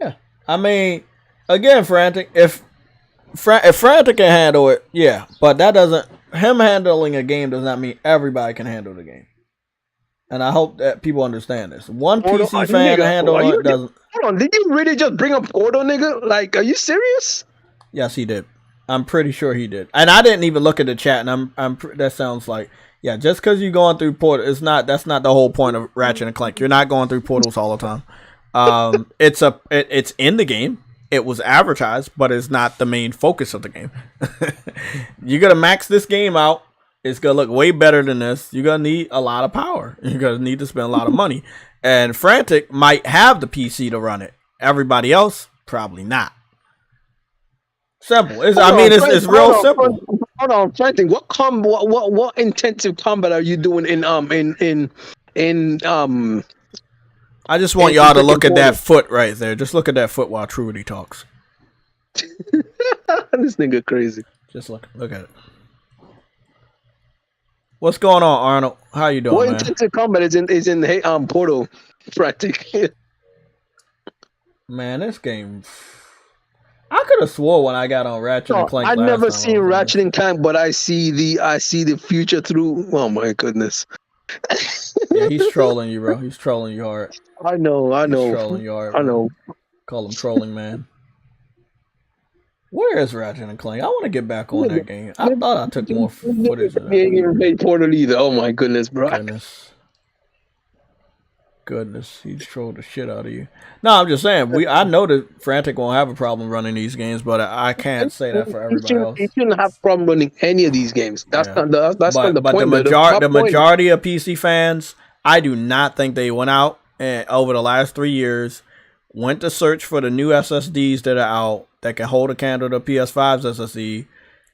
Yeah, I mean, again, Frantic. If Frantic can handle it, yeah, but that doesn't him handling a game does not mean everybody can handle the game. And I hope that people understand this. One Portal, PC fan nigga, handle it doesn't. Hold on, did you really just bring up Portal, nigga? Like, are you serious? Yes, he did. I'm pretty sure he did. And I didn't even look at the chat. And that sounds like, yeah, just because you're going through Portal, that's not the whole point of Ratchet and Clank. You're not going through portals all the time. It's in the game. It was advertised, but it's not the main focus of the game. You're gonna max this game out. It's gonna look way better than this. You're gonna need a lot of power. You're gonna need to spend a lot of money. And Frantic might have the PC to run it. Everybody else, probably not. Simple. It's real simple. Hold on, Frantic. What intensive combat are you doing in I just want y'all to look at that foot right there. Just look at that foot while Trudy talks. This nigga crazy. Just look at it. What's going on, Arnold? How you doing, What man? intensive combat is in Portal, Frantic? Man, this game. I could have swore when I got on Ratchet and Clank. I never seen Ratchet and Clank, but I see the future through. Oh my goodness. Yeah, he's trolling you, bro. He's trolling you hard. I know. He's trolling you hard. I know. Call him trolling, man. Where is Ratchet and Clank? I want to get back on that game. I thought I took more footage. He ain't even played Portal either. Oh my goodness, bro. Goodness, he trolled the shit out of you. No, I'm just saying. I know that Frantic won't have a problem running these games, but I can't say that for everybody else. He shouldn't have a problem running any of these games. That's not the point. But the majority of PC fans, I do not think they went out and over the last 3 years went to search for the new SSDs that are out that can hold a candle to PS5's SSD,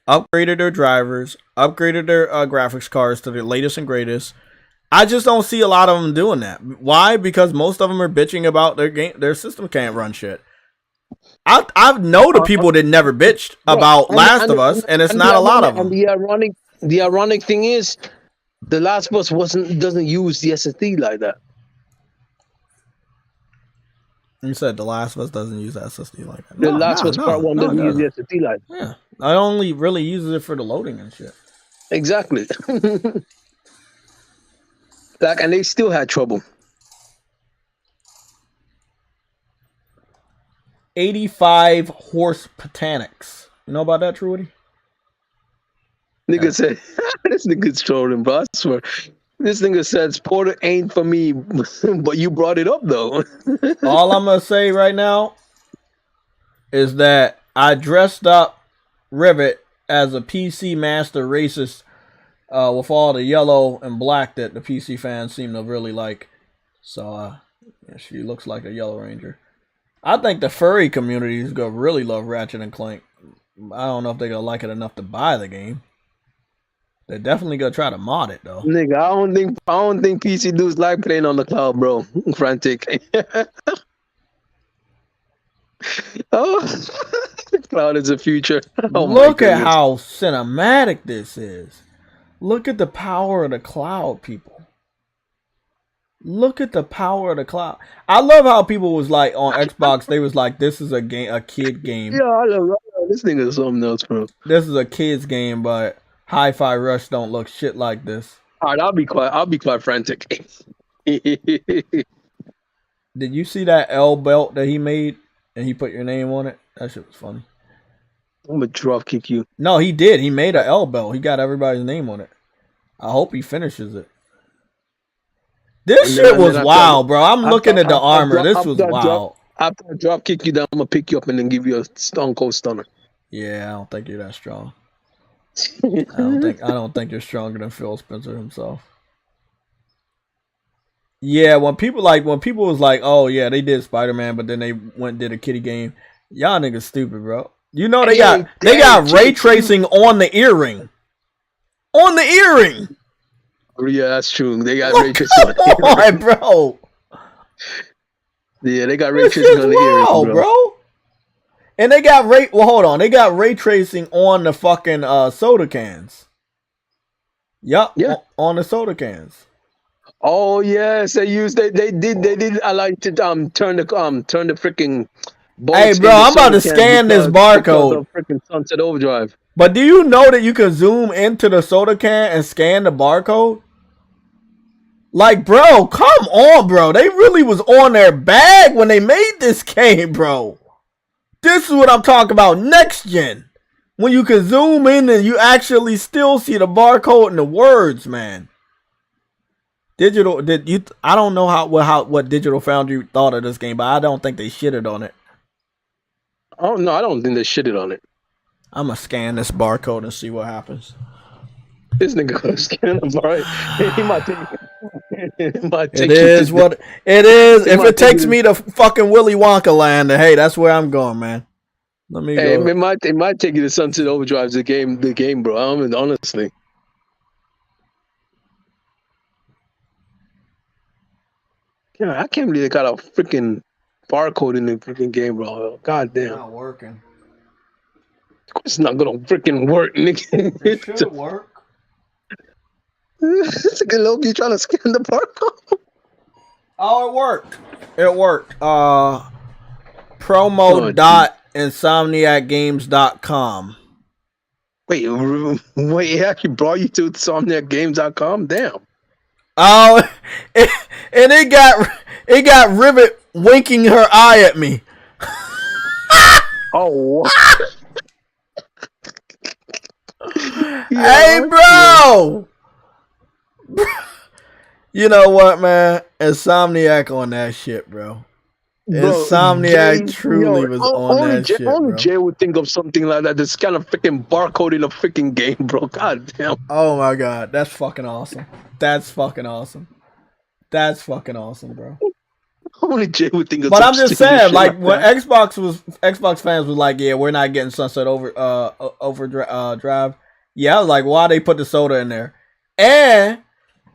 upgraded their drivers, upgraded their graphics cards to the latest and greatest. I just don't see a lot of them doing that. Why? Because most of them are bitching about their system can't run shit. I know the people that never bitched about Last of Us, and it's not a lot of them. And the ironic thing is, the Last of Us doesn't use the SSD like that. You said The Last of Us doesn't use SSD like that. The Last of Us Part 1 doesn't use the SSD like that. Yeah, I only really uses it for the loading and shit. Exactly. And they still had trouble. 85 horse Botanics. You know about that, Trudy? Nigga said, this nigga's trolling, bro. I swear. This nigga says Porter ain't for me, but you brought it up though. All I'm gonna say right now is that I dressed up Rivet as a PC master racist with all the yellow and black that the PC fans seem to really like. So yeah, she looks like a Yellow Ranger. I think the furry community is gonna really love Ratchet and Clank. I don't know if they're gonna like it enough to buy the game. They're definitely gonna try to mod it though. Nigga, I don't think PC dudes like playing on the cloud, bro. Frantic. Oh, cloud is the future. Oh, look at how cinematic this is. Look at the power of the cloud, people. Look at the power of the cloud. I love how people was like on Xbox. They was like, "This is a kid game." Yeah, I love this nigga is something else, bro. This is a kid's game, but Hi-Fi Rush don't look shit like this. All right, I'll be quiet, Frantic. Did you see that L belt that he made and he put your name on it? That shit was funny. I'm gonna drop kick you. No, he did. He made an L belt. He got everybody's name on it. I hope he finishes it. This shit was wild, bro. I'm looking at the armor. This was wild. After I drop kick you down, I'm gonna pick you up and then give you a Stone Cold Stunner. Yeah, I don't think you're that strong. I don't think you're stronger than Phil Spencer himself. Yeah, when people was like, "Oh yeah, they did Spider-Man, but then they went and did a kitty game." Y'all niggas stupid, bro. You know they got ray tracing on the earring. On the earring. Yeah, that's true. They got ray tracing on the earring, bro. Yeah, they got ray tracing on the earring, bro. And they got They got ray tracing on the fucking soda cans. Yup. Yeah. On the soda cans. Oh yes, they did. I like to turn the freaking Hey, Boats bro, in the I'm about soda to can scan this because barcode. of freaking Sunset Overdrive. But do you know that you can zoom into the soda can and scan the barcode? Like, bro, come on, bro. They really was on their bag when they made this game, bro. This is what I'm talking about. Next gen. When you can zoom in and you actually still see the barcode and the words, man. Digital, did you? I don't know what Digital Foundry thought of this game, but I don't think they shitted on it. Oh no, I don't think they shitted on it. I'm gonna scan this barcode and see what happens. This nigga gonna scan them, all right? He might take. He might It take you is to what it is. He If might it take takes you me to fucking Willy Wonka land, then hey, that's where I'm going, man. Let me Hey, go. it might take you to Sunset Overdrive. The game, bro. I mean, honestly. Yeah, I can't believe they got a freaking barcode in the freaking game, bro. God damn. Not working. It's not gonna freaking work, nigga. It should work. It's a good look. You trying to scan the barcode? Oh, it worked. It worked. Oh, Promo.insomniacgames.com. wait, it actually brought you to SomniacGames.com? Damn. Oh, and it got Rivet winking her eye at me. Oh, what? Hey, bro. You know what, man? Insomniac on that shit, bro. Insomniac truly was on that shit, only bro. Jay would think of something like that. This kind of freaking barcode in a freaking game, bro. God damn. Oh my god, that's fucking awesome. That's fucking awesome. That's fucking awesome, bro. Only Jay would think of But some I'm just stupid saying, shit like when that. Xbox fans was like, yeah, we're not getting Sunset Overdrive. Yeah, I was like, why they put the soda in there? And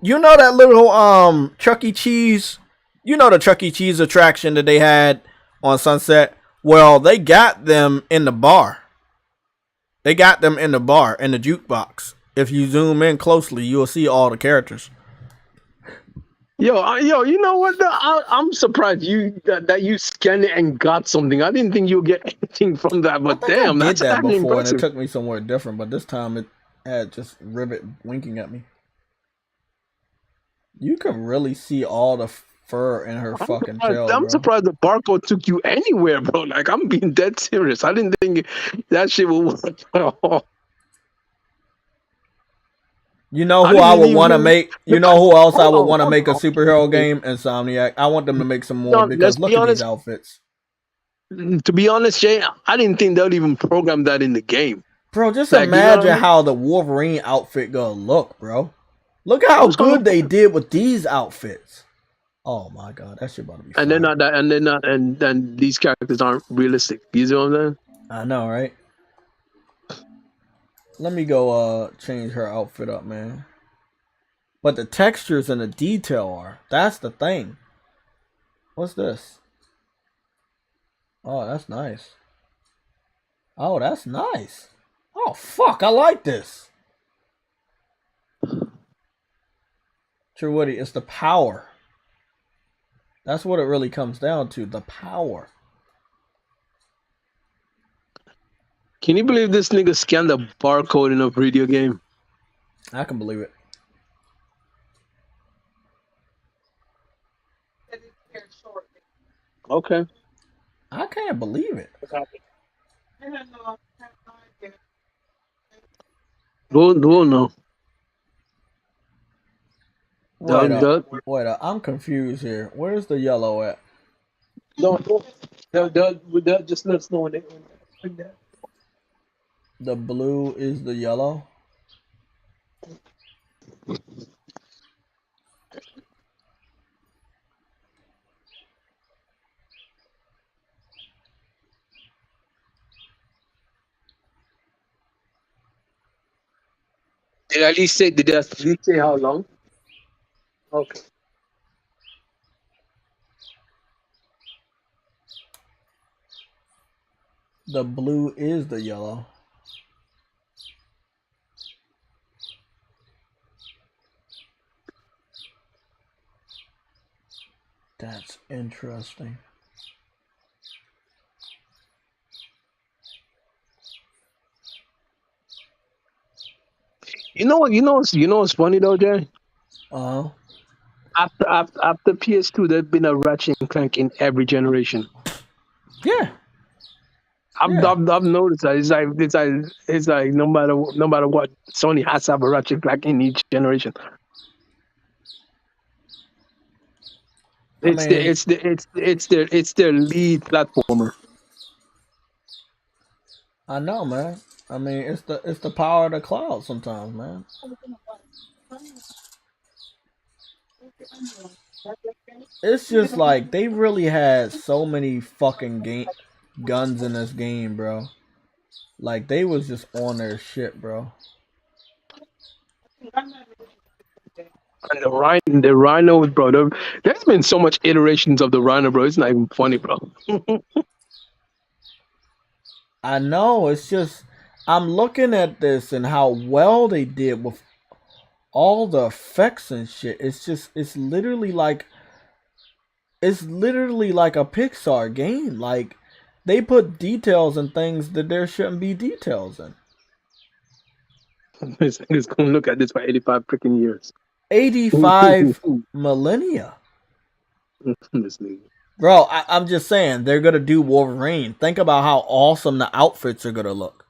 you know that little Chuck E. Cheese, you know the Chuck E. Cheese attraction that they had on Sunset? Well, they got them in the bar. They got them in the bar, in the jukebox. If you zoom in closely, you'll see all the characters. Yo, you know what? I'm surprised that you scanned it and got something. I didn't think you'd get anything from that, I but think damn, I did that's that actually before, and it impressive. took me somewhere different. But this time, it had just Rivet winking at me. You can really see all the fur in her fucking tail, I'm bro. surprised the barcode took you anywhere, bro. Like, I'm being dead serious. I didn't think that shit would work at all. You know I who I didn't would even want to know- make? You know who else I Hold would on, want to hold make a on. superhero game? Insomniac. I want them to make some more No, because let's look be at these honest. outfits. To be honest, Jay, I didn't think they'll even program that in the game. Bro, just Like, you know what imagine I mean? how the Wolverine outfit gonna look, bro. Look at how It's gonna good look they good. did with these outfits. Oh my god, that shit about to be And they're fire. not that, and they're not, and then these characters aren't realistic. You see what I'm saying? I know, right? Let me go change her outfit up, man. But the textures and the detail are. That's the thing. What's this? Oh, that's nice. Oh, that's nice. Oh, fuck, I like this. True Woody, it's the power. That's what it really comes down to. The power. Can you believe this nigga scanned the barcode in a video game? I can believe it. Okay. I can't believe it. We'll know. Wait up. The, Wait up. I'm confused here. Where's the yellow at? They'll just let us know when they bring that. The blue is the yellow. Did at least say? Did they at least say how long? Okay. The blue is the yellow. That's interesting. what's funny though, Jay? Uh, After PS2, there's been a Ratchet and Clank in every generation. yeah. I've noticed that it's like no matter what, Sony has to have a Ratchet and Clank in each generation. It's their lead platformer. I know, man. I mean, it's the power of the cloud sometimes, man. It's just like they really had so many fucking guns in this game, bro. Like they was just on their shit, bro. And the Rhino, bro. There's been so much iterations of the Rhino, bro. It's not even funny, bro. I know. It's just I'm looking at this and how well they did with all the effects and shit. It's literally like a Pixar game. Like they put details in things that there shouldn't be details in. It's gonna look at this for 85 freaking years. 85 millennia. Bro, I'm just saying they're gonna do Wolverine. Think about how awesome the outfits are gonna look.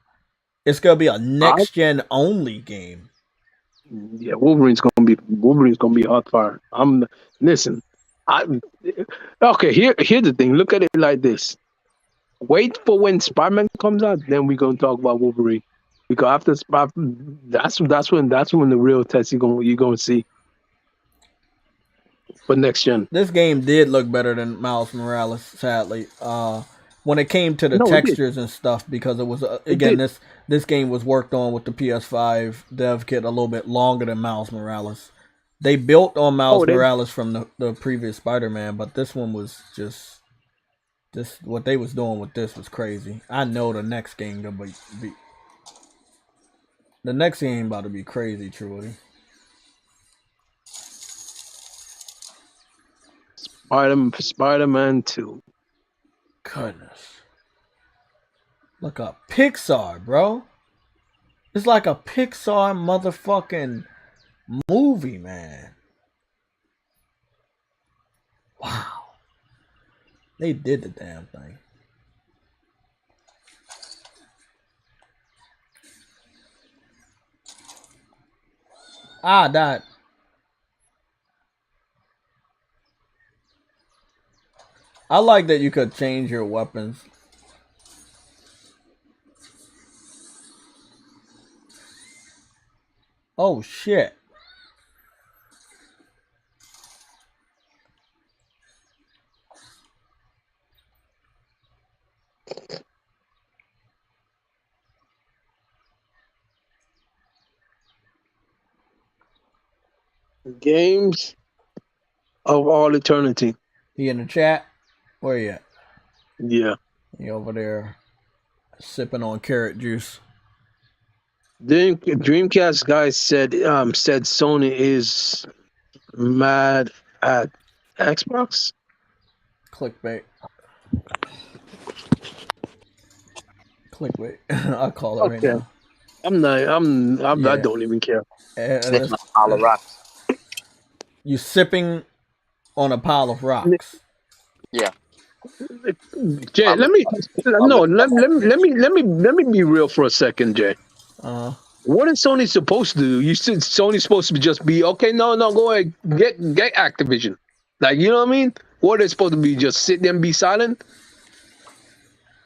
It's gonna be a next gen only game. Yeah, Wolverine's gonna be hot fire. Okay. Here's the thing. Look at it like this. Wait for when Spider-Man comes out, then we're gonna talk about Wolverine. Because after that's when the real test you're gonna see. For next gen. This game did look better than Miles Morales, sadly. When it came to the textures and stuff, because it was this game was worked on with the PS5 dev kit a little bit longer than Miles Morales. They built on Miles Morales from the previous Spider-Man, but this one was just what they was doing with this was crazy. I know the next game gonna be the next game about to be crazy, truly. Spider-Man 2. Goodness. Look up Pixar, bro. It's like a Pixar motherfucking movie, man. Wow. They did the damn thing. I died. I like that you could change your weapons. Oh shit. Games of all eternity. He in the chat? Where you at? Yeah. He over there sipping on carrot juice. The Dreamcast guys said Sony is mad at Xbox. Clickbait. I'll call it right now. I don't even care. Sipping on a pile of rocks. You sipping on a pile of rocks. Yeah. Jay, let me be real for a second, Jay. What is Sony supposed to do? You said Sony's supposed to just be okay. No, go ahead, get Activision. Like, you know what I mean? What are they supposed to be? Just sit there and be silent?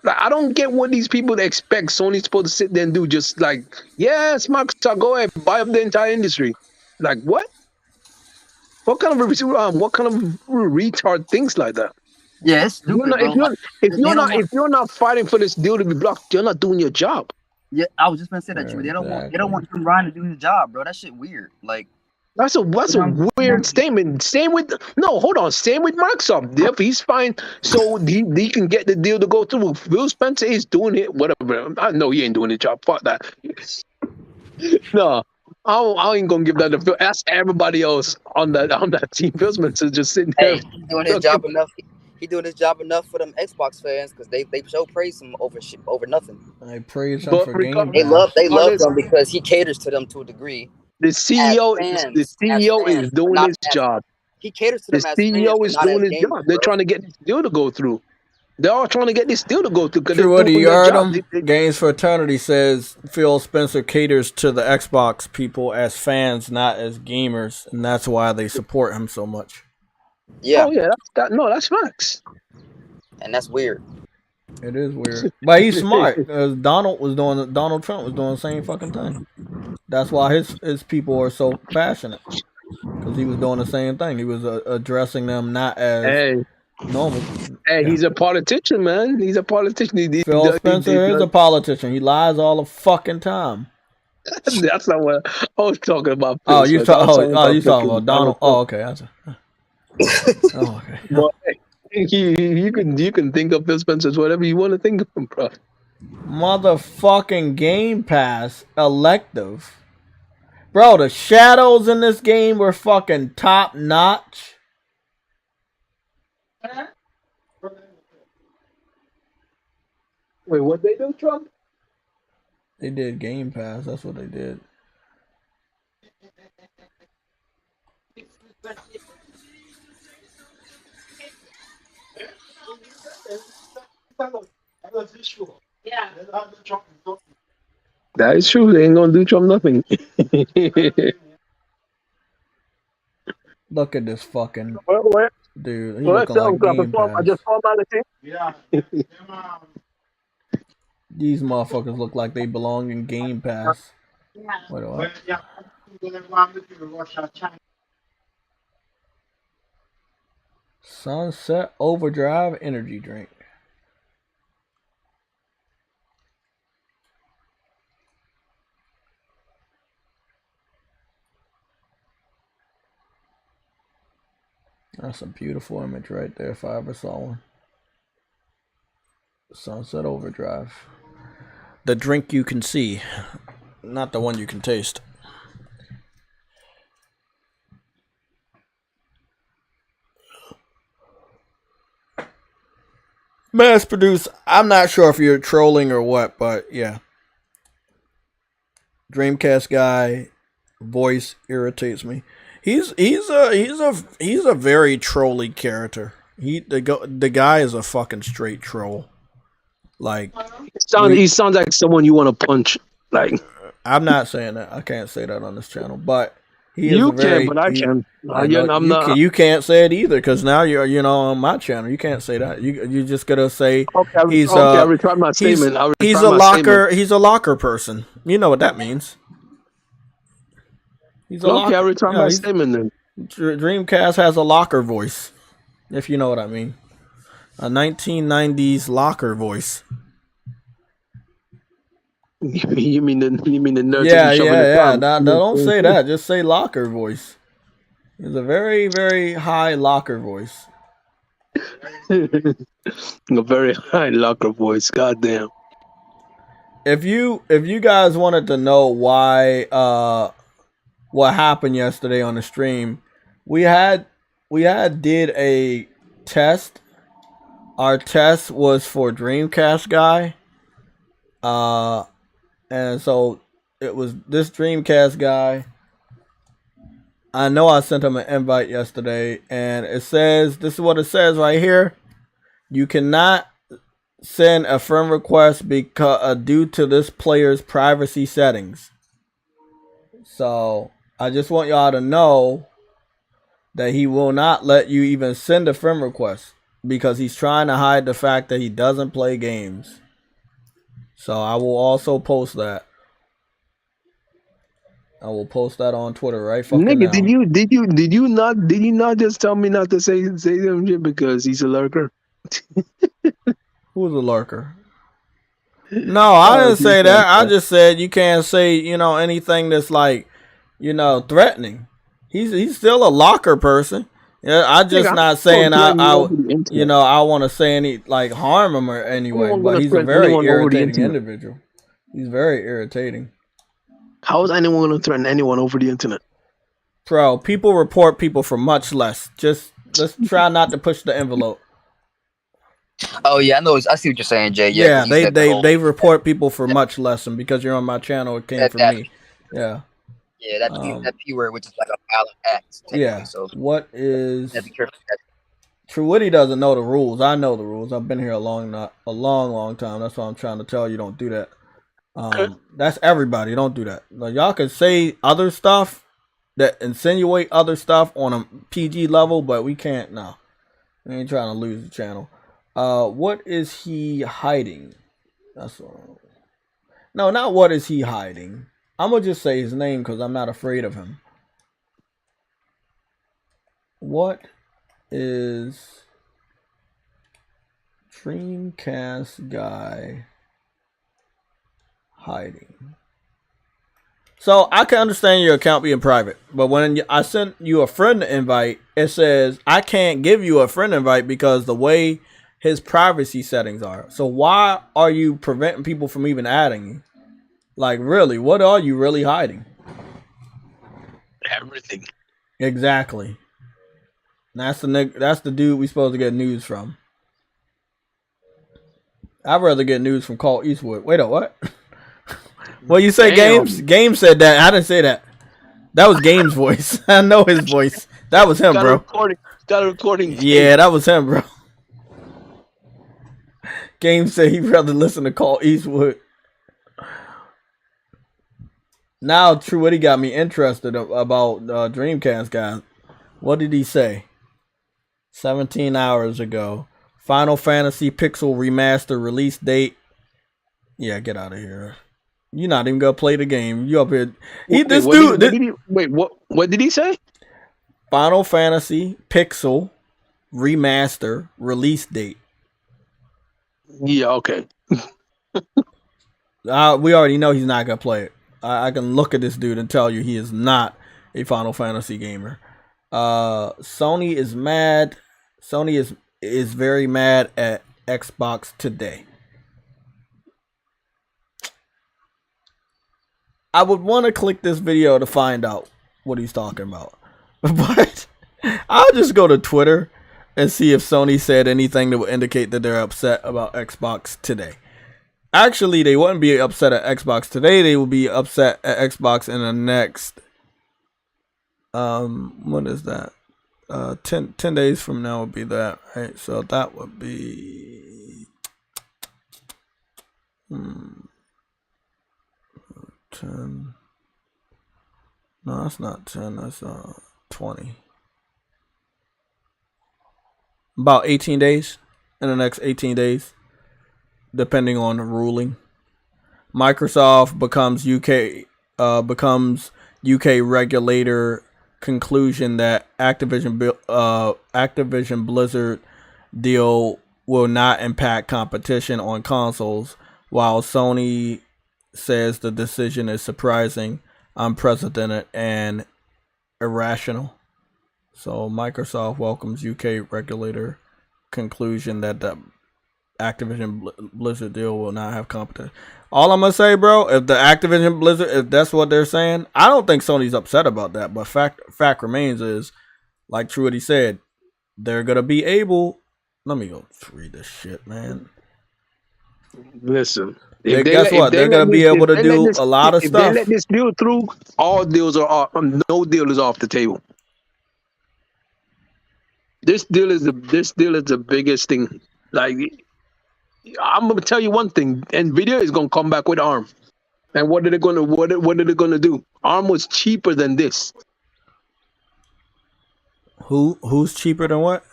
Like, I don't get what these people expect Sony's supposed to sit there and do. Just like, yes, Microsoft, go ahead, buy up the entire industry. Like, what? What kind of retard thinks like that? Yes. If you're not fighting for this deal to be blocked, you're not doing your job. Yeah, I was just gonna say that. They don't want Jim Ryan to do his job, bro. That shit weird. Like, that's a weird statement. Same with Microsoft. If he's fine, so he can get the deal to go through. Phil Spencer is doing it. Whatever. I know he ain't doing his job. Fuck that. No. I ain't gonna give that to Phil. Ask everybody else on that team. Phil Spencer just sitting there. Hey, he's doing his job enough. he doing his job enough for them Xbox fans because they show praise him over nothing. I praise him But for Game They Pass. love him because he caters to them to a degree. The CEO The CEO is doing his job. He caters to The them as fans, CEO but is not doing as his gamers, job. They're bro. trying to get this deal to go through. They're all trying to get this deal to go through because True, they're what doing you their heard job. him? Games for Eternity says Phil Spencer caters to the Xbox people as fans, not as gamers, and that's why they support him so much. Yeah. Oh yeah, that's facts. And that's weird. It is weird, but he's smart. Donald Trump was doing the same fucking thing. That's why his people are so passionate, because he was doing the same thing. He was addressing them not as normal. Hey, he's a politician, man. He's a politician. Phil Spencer is a politician. He lies all the fucking time. That's not what I was talking about. Oh, you talking about Donald? Oh, okay. Okay. Well, you can think of Phil Spencer as whatever you want to think of him, bro. Motherfucking Game Pass elective. Bro, the shadows in this game were fucking top notch. Wait, what they do, Trump? They did Game Pass. That's what they did. Yeah. That is true. They ain't gonna do Trump nothing. Look at this fucking dude. He Well, looking like Game I Pass. just saw my team. Yeah. These motherfuckers look like they belong in Game Pass. What? Sunset Overdrive energy drink. That's a beautiful image right there if I ever saw one. Sunset Overdrive. The drink you can see, not the one you can taste. Mass produced. I'm not sure if you're trolling or what, but yeah. Dreamcast guy voice irritates me. He's a very trolly character. The guy is a fucking straight troll. Like he sounds like someone you want to punch. Like I'm not saying that. I can't say that on this channel, but he is you a very, can, but I can. I'm not. You can't say it either because now you're on my channel. You can't say that. You just gotta say I retract my statement. He's a locker. He's a locker person. You know what that means. He's a locker. I retract my statement then. Dreamcast has a locker voice, if you know what I mean. A 1990s locker voice. You mean the nerd? Yeah. No, don't say that. Just say locker voice. It's a very, very high locker voice. A very high locker voice. Goddamn. If you guys wanted to know why what happened yesterday on the stream, we had did a test. Our test was for Dreamcast guy. And so it was this Dreamcast guy. I know I sent him an invite yesterday, and it says, this is what it says right here. You cannot send a friend request because due to this player's privacy settings. So I just want y'all to know that he will not let you even send a friend request because he's trying to hide the fact that he doesn't play games. So I will also post that. I will post that on Twitter right fucking Nigga, now. did you not just tell me not to say them shit because he's a lurker? Who's a lurker? No, I didn't say that. I just said you can't say, anything that's like, threatening. He's still a locker person. Yeah, I just not saying I want to say any harm him or anyway, but he's a very irritating individual. He's very irritating. How is anyone going to threaten anyone over the internet? Bro, people report people for much less. Let's try not to push the envelope. Oh yeah, I know. I see what you're saying, Jay. Yeah, Yeah, 'cause he said the whole they report people for much less, and because you're on my channel, it came from that me. Yeah. yeah that P word, which is like a violent act technically. Yeah. So What you have to is be careful. With that. True Woody doesn't know the rules. I know the rules. I've been here a long time. That's why I'm trying to tell you don't do that. That's everybody. Don't do that. Like, y'all can say other stuff that insinuate other stuff on a PG level, but we can't. No, we ain't trying to lose the channel. What is he hiding? That's all. No, not what is he hiding. I'm gonna just say his name because I'm not afraid of him. What is Dreamcast guy hiding? So I can understand your account being private, but when I sent you a friend invite, it says I can't give you a friend invite because the way his privacy settings are. So why are you preventing people from even adding you? Like, really, what are you really hiding? Everything. Exactly. That's the dude we supposed to get news from. I'd rather get news from Call Eastwood. Wait a what? What you say, Damn. Games? Games said that. I didn't say that. That was Games' voice. I know his voice. That was him, Got bro. a recording. Yeah, that was him, bro. Games said he'd rather listen to Call Eastwood. Now, True Witty got me interested about Dreamcast guys. What did he say? 17 hours ago. Final Fantasy Pixel Remaster release date. Yeah, get out of here. You're not even gonna play the game. You up here? What did he say? Final Fantasy Pixel Remaster release date. Yeah, okay. We already know he's not gonna play it. I can look at this dude and tell you he is not a Final Fantasy gamer. Sony is mad. Sony is very mad at Xbox today. I would want to click this video to find out what he's talking about. But I'll just go to Twitter and see if Sony said anything that would indicate that they're upset about Xbox today. Actually, they wouldn't be upset at Xbox today. They would be upset at Xbox in the next what is that? 10 days from now would be that, right? So that would be 10. No, that's not 10. That's 20. About 18 days. In the next 18 days, depending on the ruling. Microsoft becomes UK regulator conclusion that Activision Blizzard deal will not impact competition on consoles, while Sony says the decision is surprising, unprecedented, and irrational. So Microsoft welcomes UK regulator conclusion that the Activision Blizzard deal will not have competition. All I'm gonna say, bro, if the Activision Blizzard, if that's what they're saying, I don't think Sony's upset about that. But fact remains is, like Truity said, they're gonna be able. Let me go read this shit, man. Listen, Guess what? They're gonna be able to do a lot of stuff. If they let this deal through, all deals are off. No deal is off the table. This deal is the biggest thing. Like, I'm gonna tell you one thing: Nvidia is gonna come back with ARM. And what are they gonna do? ARM was cheaper than this. Who's cheaper than what?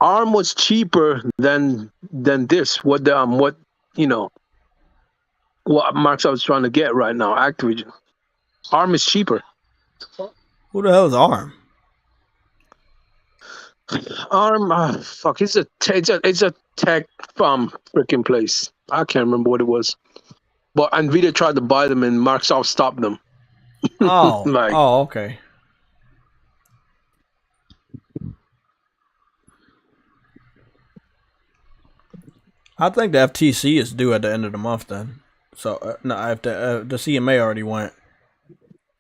ARM was cheaper than this. What Microsoft is trying to get right now, Activision. ARM is cheaper. Who the hell is ARM? ARM, fuck, it's a tech freaking place. I can't remember what it was. But Nvidia tried to buy them and Microsoft stopped them. Oh, okay. I think the FTC is due at the end of the month then. So, no, if the CMA already went.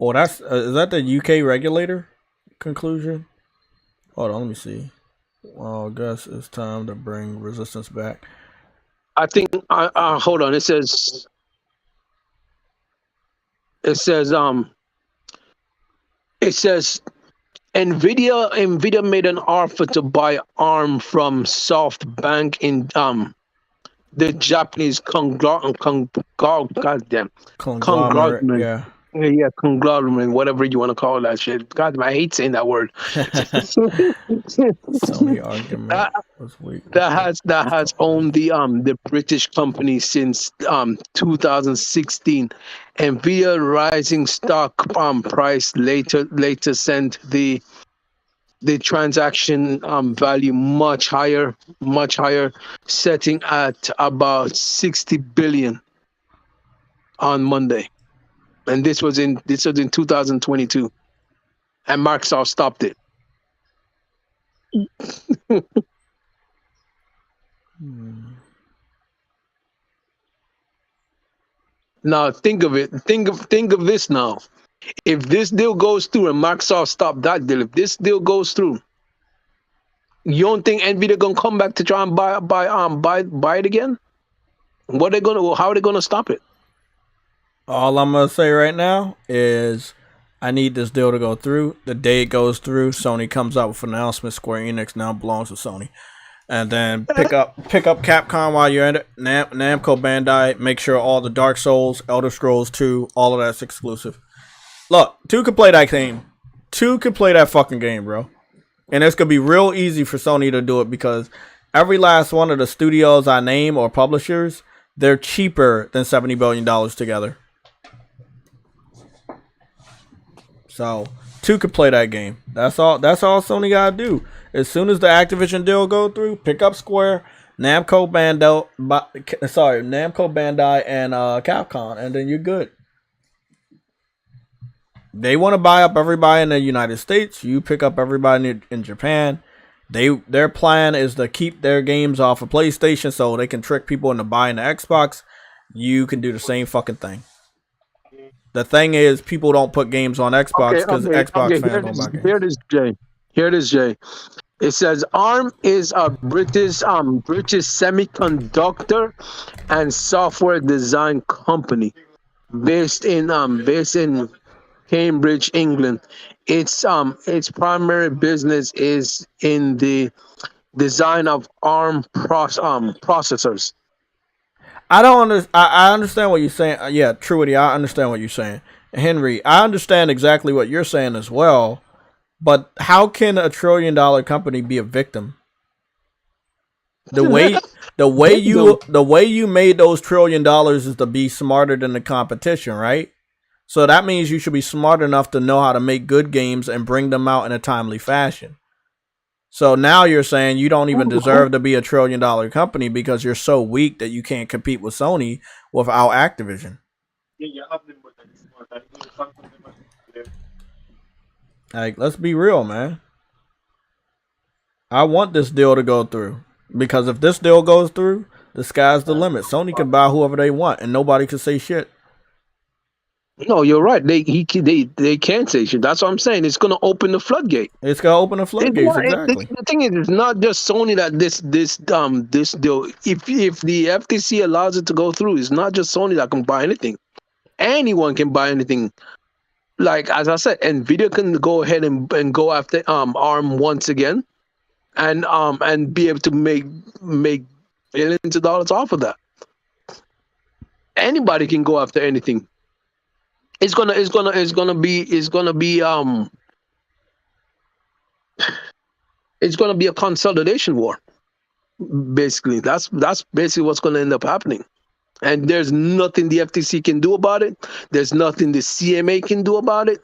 Oh, is that the UK regulator conclusion? Hold on, let me see. Well, I guess it's time to bring Resistance back. I think. Hold on. It says. It says. Nvidia made an offer to buy ARM from SoftBank in the Japanese goddamn Conglomerate, conglomerate. yeah. Yeah, conglomerate, whatever you want to call that shit. God, I hate saying that word. Sony argument that, was weak. that has owned the British company since 2016. Nvidia rising stock price later sent the transaction value much higher, setting at about 60 billion on Monday. And this was in 2022, and Microsoft stopped it. Now think of it. Think of this now. If this deal goes through and Microsoft stopped that deal, if this deal goes through, you don't think Nvidia gonna come back to try and buy it again? How are they gonna stop it? All I'm gonna say right now is I need this deal to go through. The day it goes through, Sony comes out with an announcement. Square Enix now belongs to Sony, and then pick up Capcom while you're at it. Namco Bandai. Make sure all the Dark Souls, Elder Scrolls 2, all of that's exclusive. Look, 2 can play that game. 2 can play that fucking game, bro. And it's gonna be real easy for Sony to do it because every last one of the studios I name or publishers, they're cheaper than $70 billion together. So 2 could play that game. That's all Sony gotta do. As soon as the Activision deal go through, pick up Square, Namco Bandai and Capcom, and then you're good. They want to buy up everybody in the United States. You pick up everybody in Japan. Their plan is to keep their games off of PlayStation so they can trick people into buying the Xbox. You can do the same fucking thing. The thing is, people don't put games on Xbox because Xbox fans don't buy games. Here it is, Jay. It says ARM is a British semiconductor and software design company based in Cambridge, England. Its primary business is in the design of ARM processors. I understand what you're saying. Yeah, Truity, I understand what you're saying. Henry, I understand exactly what you're saying as well. But how can a $1 trillion company be a victim? The way you made those $1 trillion is to be smarter than the competition, right? So that means you should be smart enough to know how to make good games and bring them out in a timely fashion. So now you're saying you don't even deserve to be a $1 trillion company because you're so weak that you can't compete with Sony without Activision. Like, let's be real, man. I want this deal to go through because if this deal goes through, the sky's the limit. Sony can buy whoever they want and nobody can say shit. No, you're right. They can't say shit. That's what I'm saying. It's going to open the floodgate. It's going to open the floodgates, exactly. The thing is, it's not just Sony that this deal. If the FTC allows it to go through, it's not just Sony that can buy anything. Anyone can buy anything. Like as I said, Nvidia can go ahead and go after ARM once again, and be able to make billions of dollars off of that. Anybody can go after anything. It's gonna be a consolidation war. Basically, that's basically what's gonna end up happening. And there's nothing the FTC can do about it. There's nothing the CMA can do about it.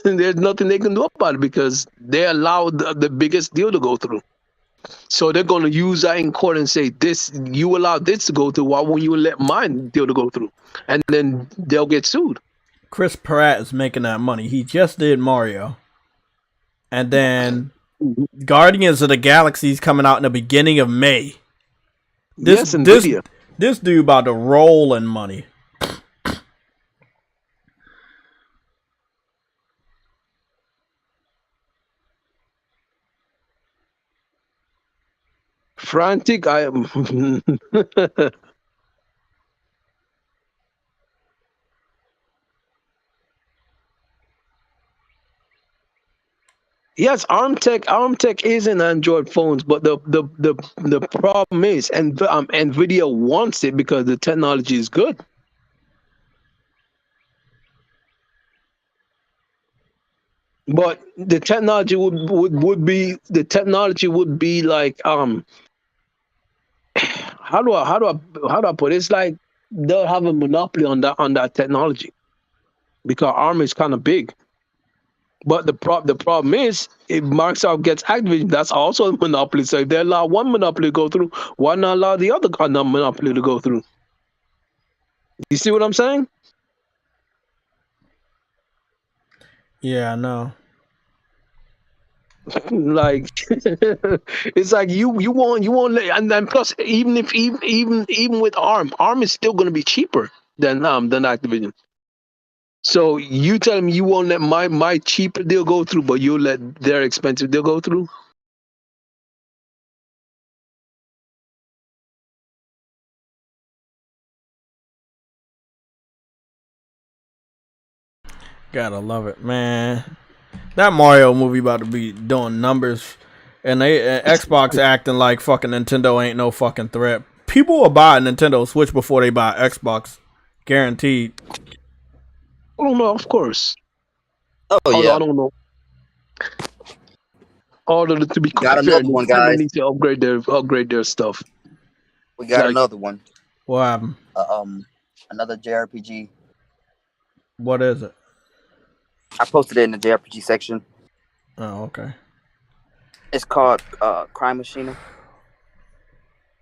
There's nothing they can do about it because they allowed the biggest deal to go through. So they're going to use that in court and say, you allowed this to go through. Why won't you let mine deal to go through? And then they'll get sued. Chris Pratt is making that money. He just did Mario. And then Guardians of the Galaxy is coming out in the beginning of May. This dude about to roll in money. Frantic, I am. Yes, ARM Tech is in Android phones, but the problem is, and Nvidia wants it because the technology is good. But the technology would be like how do I put it? It's like they'll have a monopoly on that technology because ARM is kind of big. But the problem is, if Microsoft gets Activision, that's also a monopoly. So if they allow one monopoly to go through, why not allow the other monopoly to go through? You see what I'm saying? Yeah, I know. Like it's like you won't let, and then plus even with ARM is still going to be cheaper than Activision. So you tell me you won't let my cheaper deal go through, but you'll let their expensive deal go through? Gotta love it, man. That Mario movie about to be doing numbers, and Xbox acting like fucking Nintendo ain't no fucking threat. People will buy a Nintendo Switch before they buy Xbox, guaranteed. Oh no, of course. Oh Although yeah. I don't know. Although to be Got fair, another one, Nintendo guys. need to upgrade their stuff. We got Like- another one. What happened? Another JRPG. What is it? I posted it in the JRPG section. Oh, okay. It's called Crime Machina.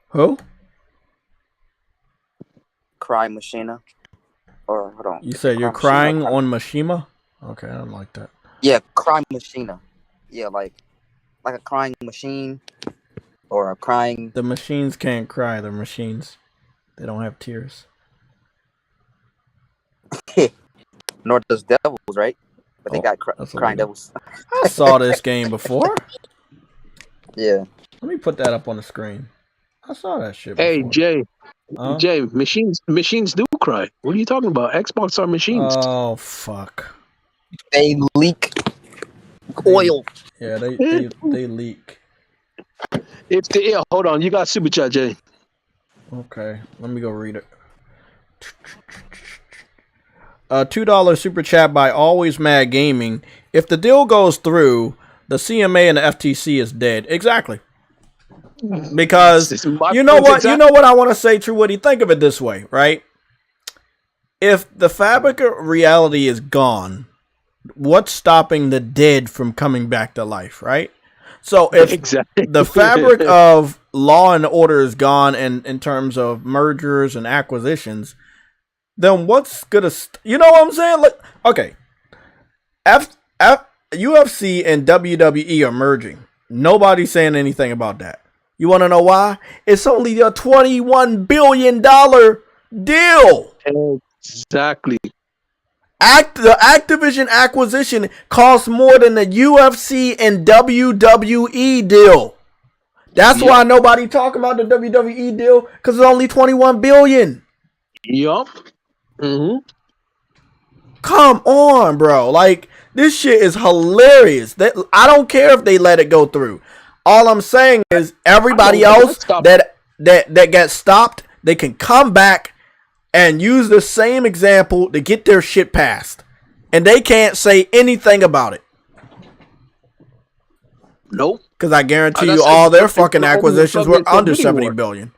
Who? Crime Machina. Or hold on. You said you're Crime crying Machina. on Mishima? Okay, I don't like that. Yeah, Crime Machina. Yeah, like a crying machine or a crying. The machines can't cry. They're machines. They don't have tears. Nor does devils, right? But they Oh, got that's crying illegal. devils. I saw this game before. Yeah. Let me put that up on the screen. I saw that shit Hey before. Jay, machines do cry. What are you talking about? Xbox are machines. Oh, fuck. They leak oil. Yeah, they leak. Hold on, you got super chat, Jay. Okay, let me go read it. $2 super chat by Always Mad Gaming. If the deal goes through, the CMA and the FTC is dead. Exactly. Because you know what? You know what I want to say, True Woody? Think of it this way, right? If the fabric of reality is gone, what's stopping the dead from coming back to life, right? So if the fabric of law and order is gone in terms of mergers and acquisitions, then what's gonna you know what I'm saying? Like, okay, UFC and WWE are merging. Nobody's saying anything about that. You want to know why? It's only a $21 billion deal. Exactly. The Activision acquisition costs more than the UFC and WWE deal. That's why nobody talking about the WWE deal, because it's only $21 billion. Yup. Mm-hmm. Come on, bro. Like, this shit is hilarious. I don't care if they let it go through. All I'm saying is everybody else that gets stopped, they can come back and use the same example to get their shit passed. And they can't say anything about it. Nope. Because I guarantee you all their fucking acquisitions were under $70 billion.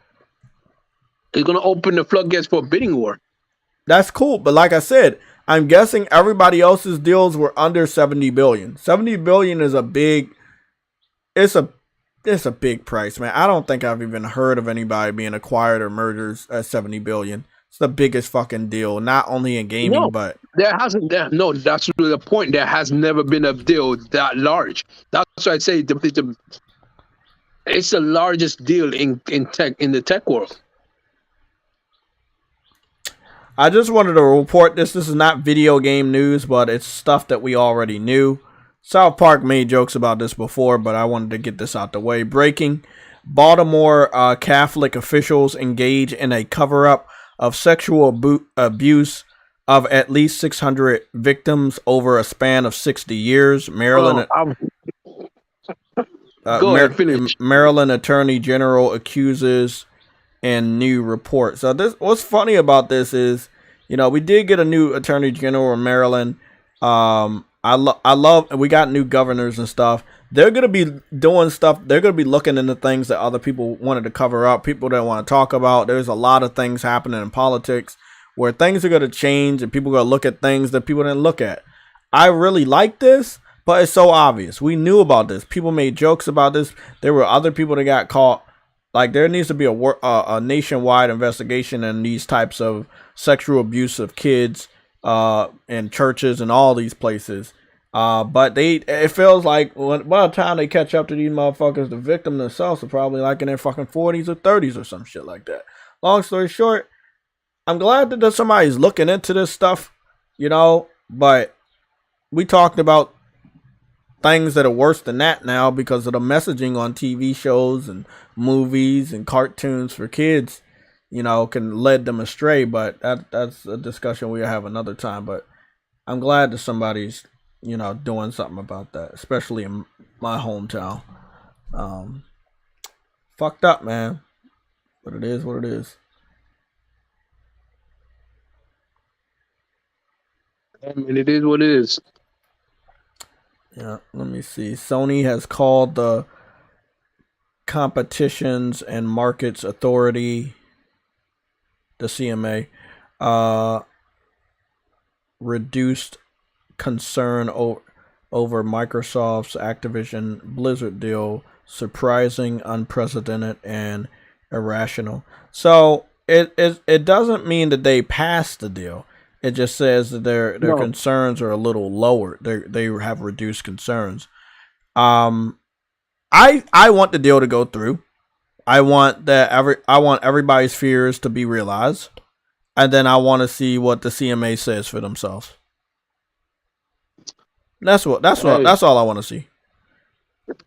It's going to open the floodgates for a bidding war. That's cool. But like I said, I'm guessing everybody else's deals were under $70 billion. $70 billion is a big... It's a big price, man. I don't think I've even heard of anybody being acquired or mergers at $70 billion. It's the biggest fucking deal, not only in gaming, but there hasn't. No, that's really the point. There has never been a deal that large. That's why I say it's the largest deal in the tech world. I just wanted to report this. This is not video game news, but it's stuff that we already knew. South Park made jokes about this before, but I wanted to get this out the way. Breaking. Baltimore Catholic officials engage in a cover-up of sexual abuse of at least 600 victims over a span of 60 years. Maryland. Go ahead, finish. Maryland Attorney General accuses in new report. So this, what's funny about this is, we did get a new Attorney General in Maryland. I love, we got new governors and stuff. They're gonna be doing stuff. They're gonna be looking into things that other people wanted to cover up. People don't want to talk about. There's a lot of things happening in politics where things are gonna change, and people are gonna look at things that people didn't look at. I really like this, but it's so obvious. We knew about this. People made jokes about this. There were other people that got caught. Like, there needs to be a nationwide investigation in these types of sexual abuse of kids in churches and all these places. But it feels like by the time they catch up to these motherfuckers, the victim themselves are probably like in their fucking 40s or 30s or some shit like that. Long story short, I'm glad that somebody's looking into this stuff, but we talked about things that are worse than that now because of the messaging on TV shows and movies and cartoons for kids, can lead them astray. But that's a discussion we'll have another time. But I'm glad that somebody's, doing something about that, especially in my hometown. Fucked up, man. But it is what it is. I mean, it is what it is. Yeah, let me see. Sony has called the Competitions and Markets Authority, the CMA, reduced concern over Microsoft's Activision Blizzard deal, surprising, unprecedented, and irrational. So it doesn't mean that they passed the deal. It just says that their concerns are a little lower. They have reduced concerns. I want the deal to go through. I want everybody's fears to be realized, and then I want to see what the CMA says for themselves. That's all I want to see.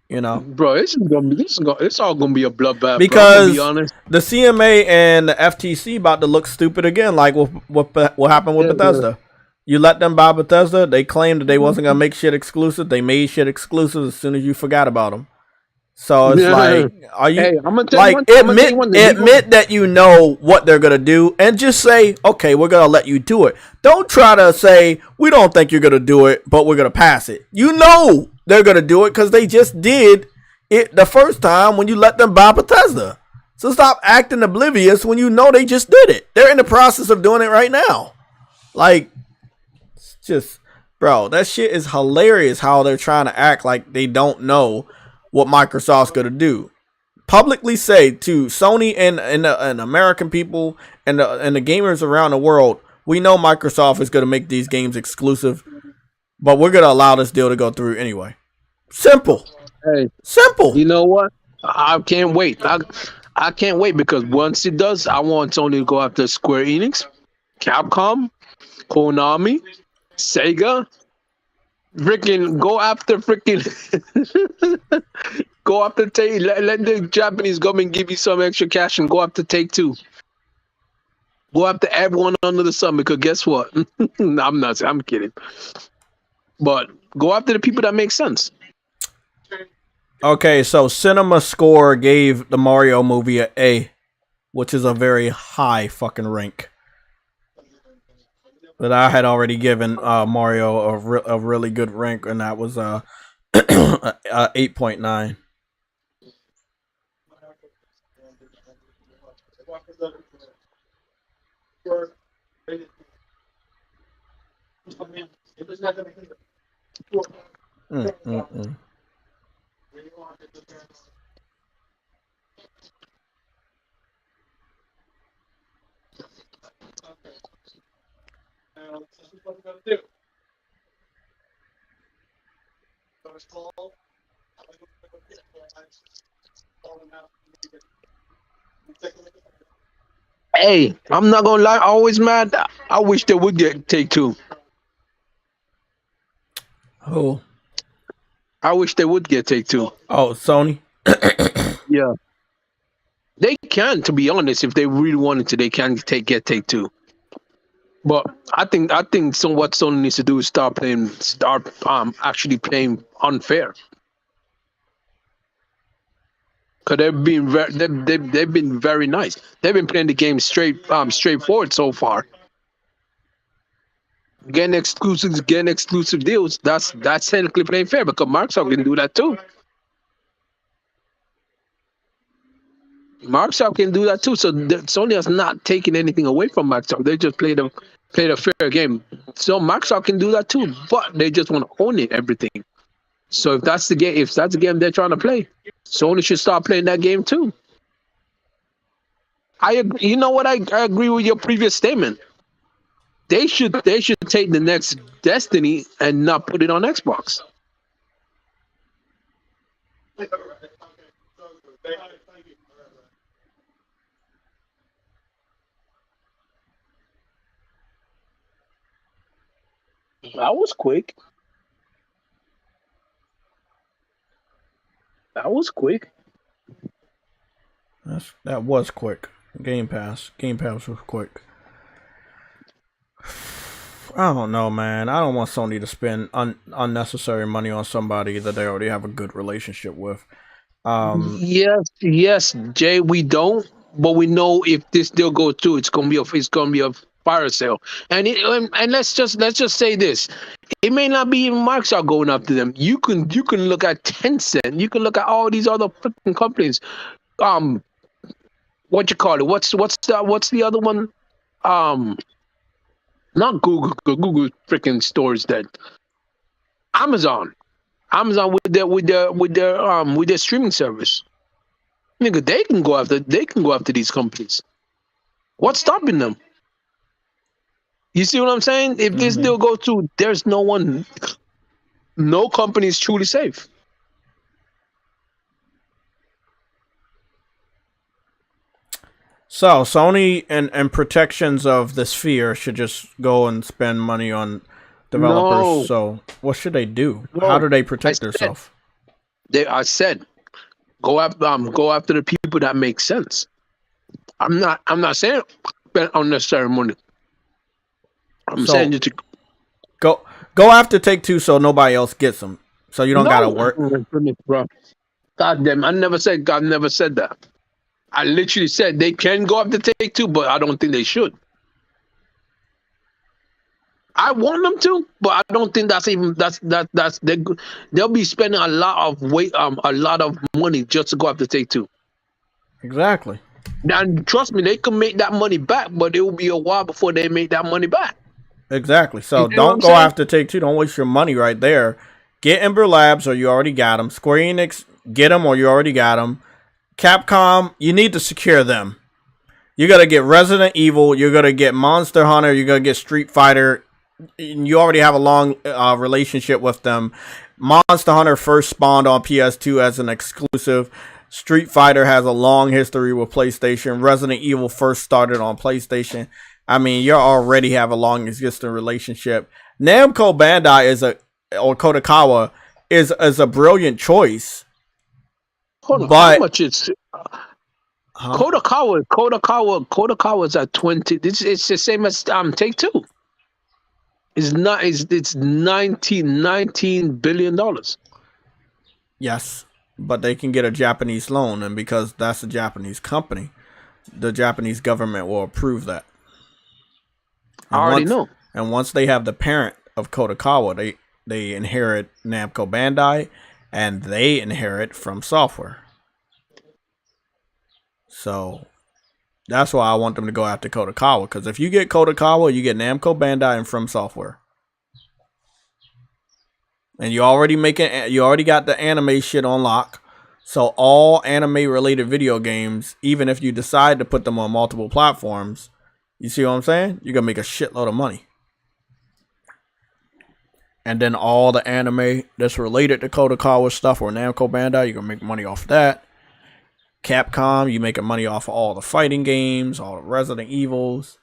Bro, it's all gonna be a bloodbath. Because bro, to be honest. The CMA and the FTC about to look stupid again, like what happened with Bethesda. You let them buy Bethesda. They claimed that they wasn't gonna make shit exclusive. They made shit exclusive as soon as you forgot about them. So it's like, are you admit that you know what they're gonna do, and just say, okay, we're gonna let you do it. Don't try to say we don't think you're gonna do it, but we're gonna pass it. You know they're gonna do it because they just did it the first time when you let them buy Bethesda. So stop acting oblivious when you know they just did it. They're in the process of doing it right now. Like, it's just, bro, that shit is hilarious how they're trying to act like they don't know what Microsoft's gonna do. Publicly say to Sony and American people and the gamers around the world, we know Microsoft is gonna make these games exclusive, but we're gonna allow this deal to go through anyway. Simple. Hey, simple. You know what? I can't wait. I can't wait because once it does, I want Sony to go after Square Enix, Capcom, Konami, Sega. Freaking go after go after Take. Let the Japanese government give you some extra cash and go after Take-Two. Go after everyone under the sun because guess what? I'm kidding. But go after the people that make sense. Okay, so Cinema Score gave the Mario movie an A, which is a very high fucking rank. That I had already given Mario a really good rank, and that was 8.9. Hey, I'm not gonna lie. Always mad. I wish they would get Take-Two. Who? I wish they would get Take-Two. Oh, Sony. Yeah. can, to be honest, if they really wanted to, they can get Take-Two. But I think so. What Sony needs to do is start actually playing unfair. Because they've been very nice. They've been playing the game straightforward so far. Getting exclusive deals. That's technically playing fair because Microsoft can do that too. Microsoft can do that too. So Sony has not taken anything away from Microsoft. They just played a fair game. So Microsoft can do that too, but they just want to own it, everything. So if that's the game they're trying to play, Sony should start playing that game too. I agree. You know what? I agree with your previous statement. They should take the next Destiny and not put it on Xbox. That was quick. That was quick. That was quick. Game Pass was quick. I don't know, man. I don't want Sony to spend unnecessary money on somebody that they already have a good relationship with. Yes, Jay. We don't, but we know if this deal goes through, it's gonna be a fire sale. And let's just say this: it may not be even Microsoft going after them. You can look at Tencent. You can look at all these other freaking companies. What you call it? What's the other one? Not Google. Google freaking stores dead. Amazon with their streaming service. Nigga, they can go after these companies. What's stopping them? You see what I'm saying? If this deal goes through, there's no company is truly safe. So Sony and protections of the Sphere should just go and spend money on developers. No. So what should they do? No. How do they protect themselves? I said, go after the people that make sense. I'm not saying spend unnecessary money. I'm saying you to go after Take-Two so nobody else gets them. So you don't gotta work. Bro. God damn, I never said that. I literally said they can go after Take-Two, but I don't think they should. I want them to, but I don't think they'll be spending a lot of money just to go after Take-Two. Exactly. And trust me, they can make that money back, but it will be a while before they make that money back. Exactly. So don't go after Take-Two. Don't waste your money right there. Get Ember Labs or you already got them. Square Enix, get them or you already got them. Capcom, you need to secure them. You got to get Resident Evil. You're going to get Monster Hunter. You're going to get Street Fighter. You already have a long relationship with them. Monster Hunter first spawned on PS2 as an exclusive. Street Fighter has a long history with PlayStation. Resident Evil first started on PlayStation. I mean, you already have a long existing relationship. Namco Bandai or Kodakawa is a brilliant choice. Hold on, but how much is Kodakawa is at 20. It's the same as Take-Two. It's $19 billion. Yes, but they can get a Japanese loan, and because that's a Japanese company, the Japanese government will approve that. I already know. And once they have the parent of Kodakawa, they inherit Namco Bandai, and they inherit From Software. So that's why I want them to go after Kodakawa, because if you get Kodakawa, you get Namco Bandai and From Software. And you already got the anime shit on lock. So all anime related video games, even if you decide to put them on multiple platforms, you see what I'm saying? You're going to make a shitload of money. And then all the anime that's related to Kodakawa stuff or Namco Bandai, you're going to make money off that. Capcom, you making money off of all the fighting games, all the Resident Evils.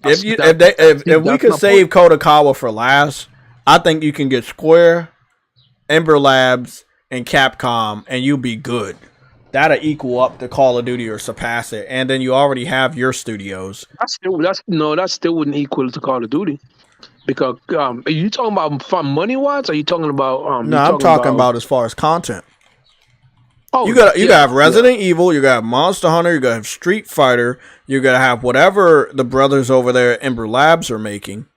If we could save Kodakawa for last, I think you can get Square, Ember Labs, and Capcom, and you'll be good. that'll equal up to Call of Duty or surpass it. And then you already have your studios. That still wouldn't equal to Call of Duty. Because are you talking about money wise? Are you talking about No, I'm talking about as far as content. Oh, you gotta have Resident Evil, you gotta have Monster Hunter, you gotta have Street Fighter, you gotta have whatever the brothers over there at Ember Labs are making.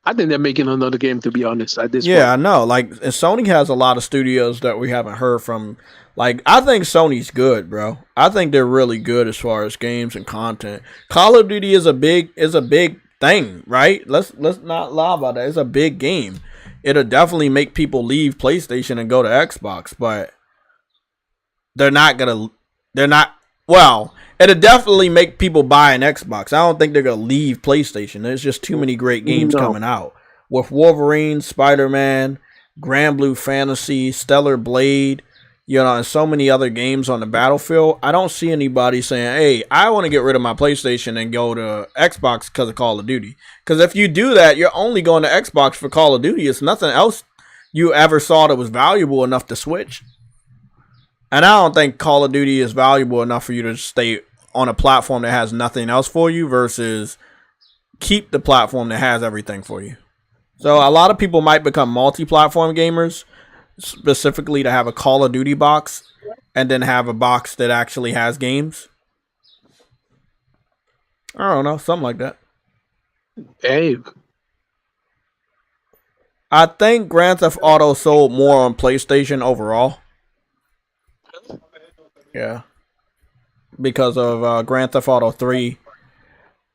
I think they're making another game, to be honest, at this point. Yeah, I know. Like, and Sony has a lot of studios that we haven't heard from. Like, I think Sony's good, bro. I think they're really good as far as games and content. Call of Duty is a big thing, right? Let's not lie about that. It's a big game. It'll definitely make people leave PlayStation and go to Xbox, but it'll definitely make people buy an Xbox. I don't think they're going to leave PlayStation. There's just too many great games coming out. With Wolverine, Spider-Man, Grand Blue Fantasy, Stellar Blade, and so many other games on the battlefield, I don't see anybody saying, hey, I want to get rid of my PlayStation and go to Xbox because of Call of Duty. Because if you do that, you're only going to Xbox for Call of Duty. It's nothing else you ever saw that was valuable enough to switch. And I don't think Call of Duty is valuable enough for you to stay on a platform that has nothing else for you versus keep the platform that has everything for you. So a lot of people might become multi-platform gamers, specifically to have a Call of Duty box and then have a box that actually has games. I don't know, something like that. Hey. I think Grand Theft Auto sold more on PlayStation overall. Yeah. Because of Grand Theft Auto 3,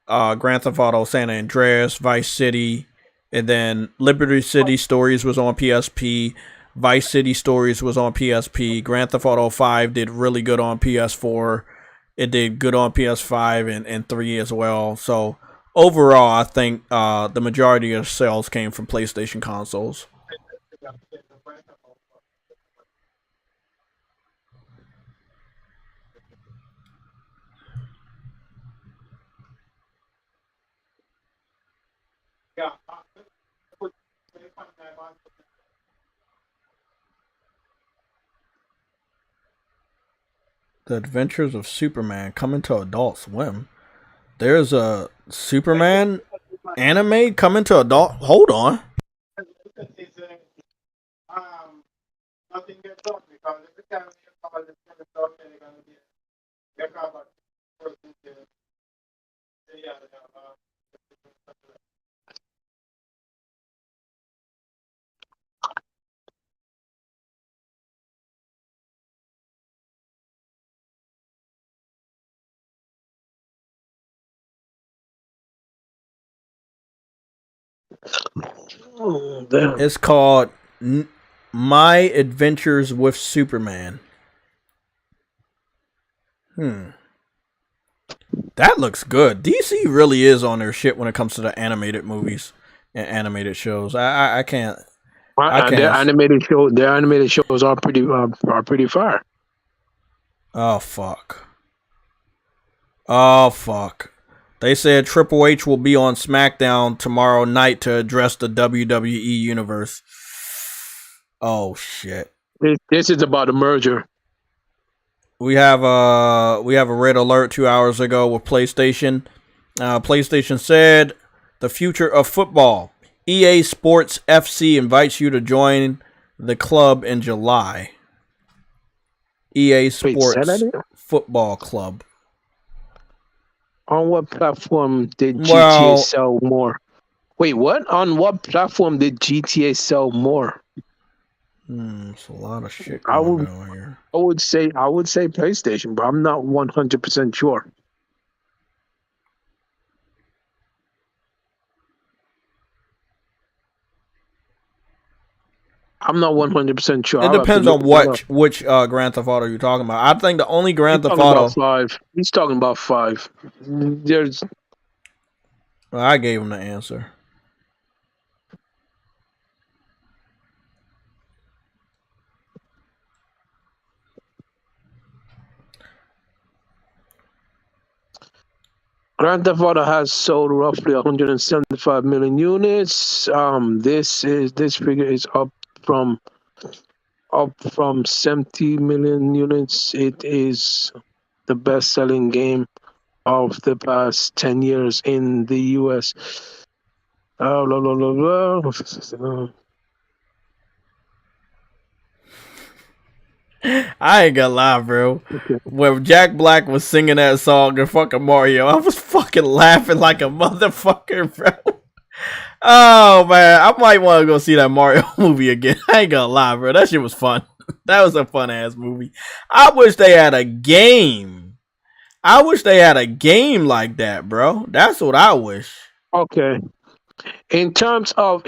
Grand Theft Auto San Andreas, Vice City, and then Liberty City Stories was on PSP. Vice City Stories was on PSP. Grand Theft Auto 5 did really good on PS4. It did good on PS5 and 3 as well. So overall, I think the majority of sales came from PlayStation consoles. The Adventures of Superman coming to Adult Swim. There's a Superman anime coming to adult. Hold on. Oh, damn. It's called My Adventures with Superman. That looks good. DC really is on their shit when it comes to the animated movies and animated shows. I can't. Their animated shows are pretty fire. Oh fuck. They said Triple H will be on SmackDown tomorrow night to address the WWE universe. Oh shit. This is about a merger. We have a red alert 2 hours ago with PlayStation. PlayStation said the future of football. EA Sports FC invites you to join the club in July. EA Sports Football Club. On what platform did GTA sell more? Wait, what? On what platform did GTA sell more? It's a lot of shit going on here. I would say PlayStation, but I'm not 100% sure. I'm not 100% sure. It depends on which Grand Theft Auto you're talking about. I think the only Grand Theft Auto. He's talking about 5. There's. Well, I gave him the answer. Grand Theft Auto has sold roughly 175 million units. This figure is up from up from 70 million units. It is the best-selling game of the past 10 years in the US. Blah, blah, blah, blah. I ain't gonna lie, bro. When Jack Black was singing that song in fucking Mario, I was fucking laughing like a motherfucker, bro. Oh man, I might want to go see that Mario movie again. I ain't gonna lie, bro. That shit was fun. That was a fun ass movie. I wish they had a game. I wish they had a game like that, bro. That's what I wish. Okay. In terms of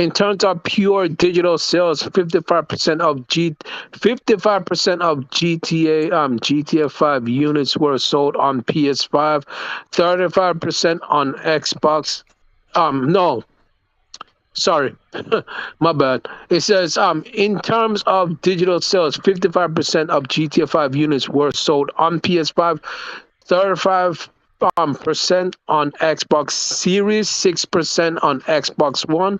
pure digital sales, 55% of GTA 5 units were sold on PS5, 35% on Xbox. No, sorry, my bad. It says in terms of digital sales, 55% of GTA 5 units were sold on PS5, 35% on Xbox Series, 6% on Xbox One,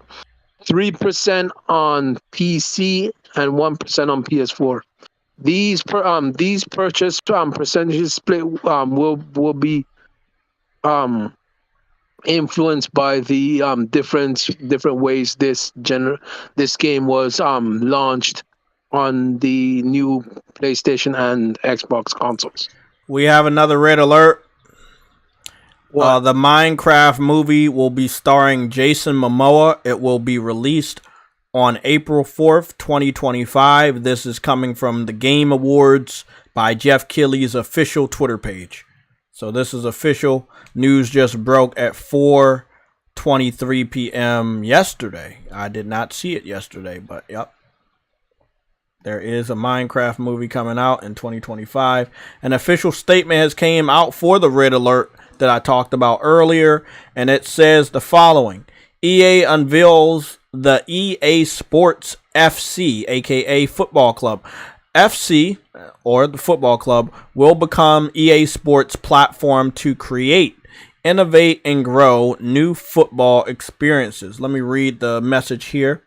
3% on PC, and 1% on PS4. These purchase percentages split will be influenced by the different ways this game was launched on the new PlayStation and Xbox consoles. We have another red alert. The Minecraft movie will be starring Jason Momoa. It will be released on April 4th, 2025. This is coming from the Game Awards by Jeff Keighley's official Twitter page. So this is official. News just broke at 4:23 p.m. yesterday. I did not see it yesterday, but yep. There is a Minecraft movie coming out in 2025. An official statement has came out for the red alert that I talked about earlier, and it says the following. EA unveils the EA Sports FC, aka Football Club. FC, or the Football Club, will become EA Sports' platform to create, innovate, and grow new football experiences. Let me read the message here.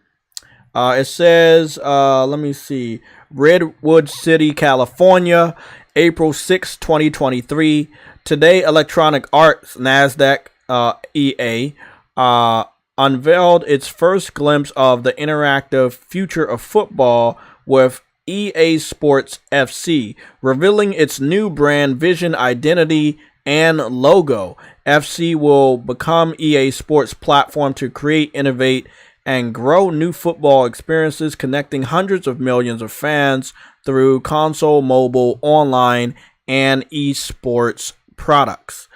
It says, let me see, Redwood City, California, April 6, 2023. Today, Electronic Arts, NASDAQ, EA, unveiled its first glimpse of the interactive future of football with EA Sports FC, revealing its new brand vision, identity, and logo. FC will become EA Sports' platform to create, innovate, and grow new football experiences, connecting hundreds of millions of fans through console, mobile, online, and esports products.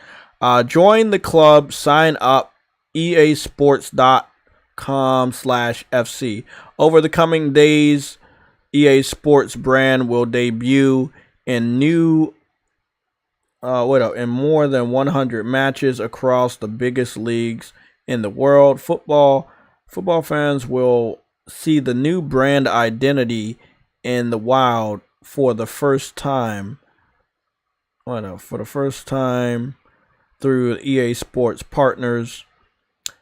Join the club, sign up, easports.com/FC. Over the coming days, EA Sports brand will debut in in more than 100 matches across the biggest leagues in the world. Football fans will see the new brand identity in the wild for the first time. For the first time through EA Sports partners,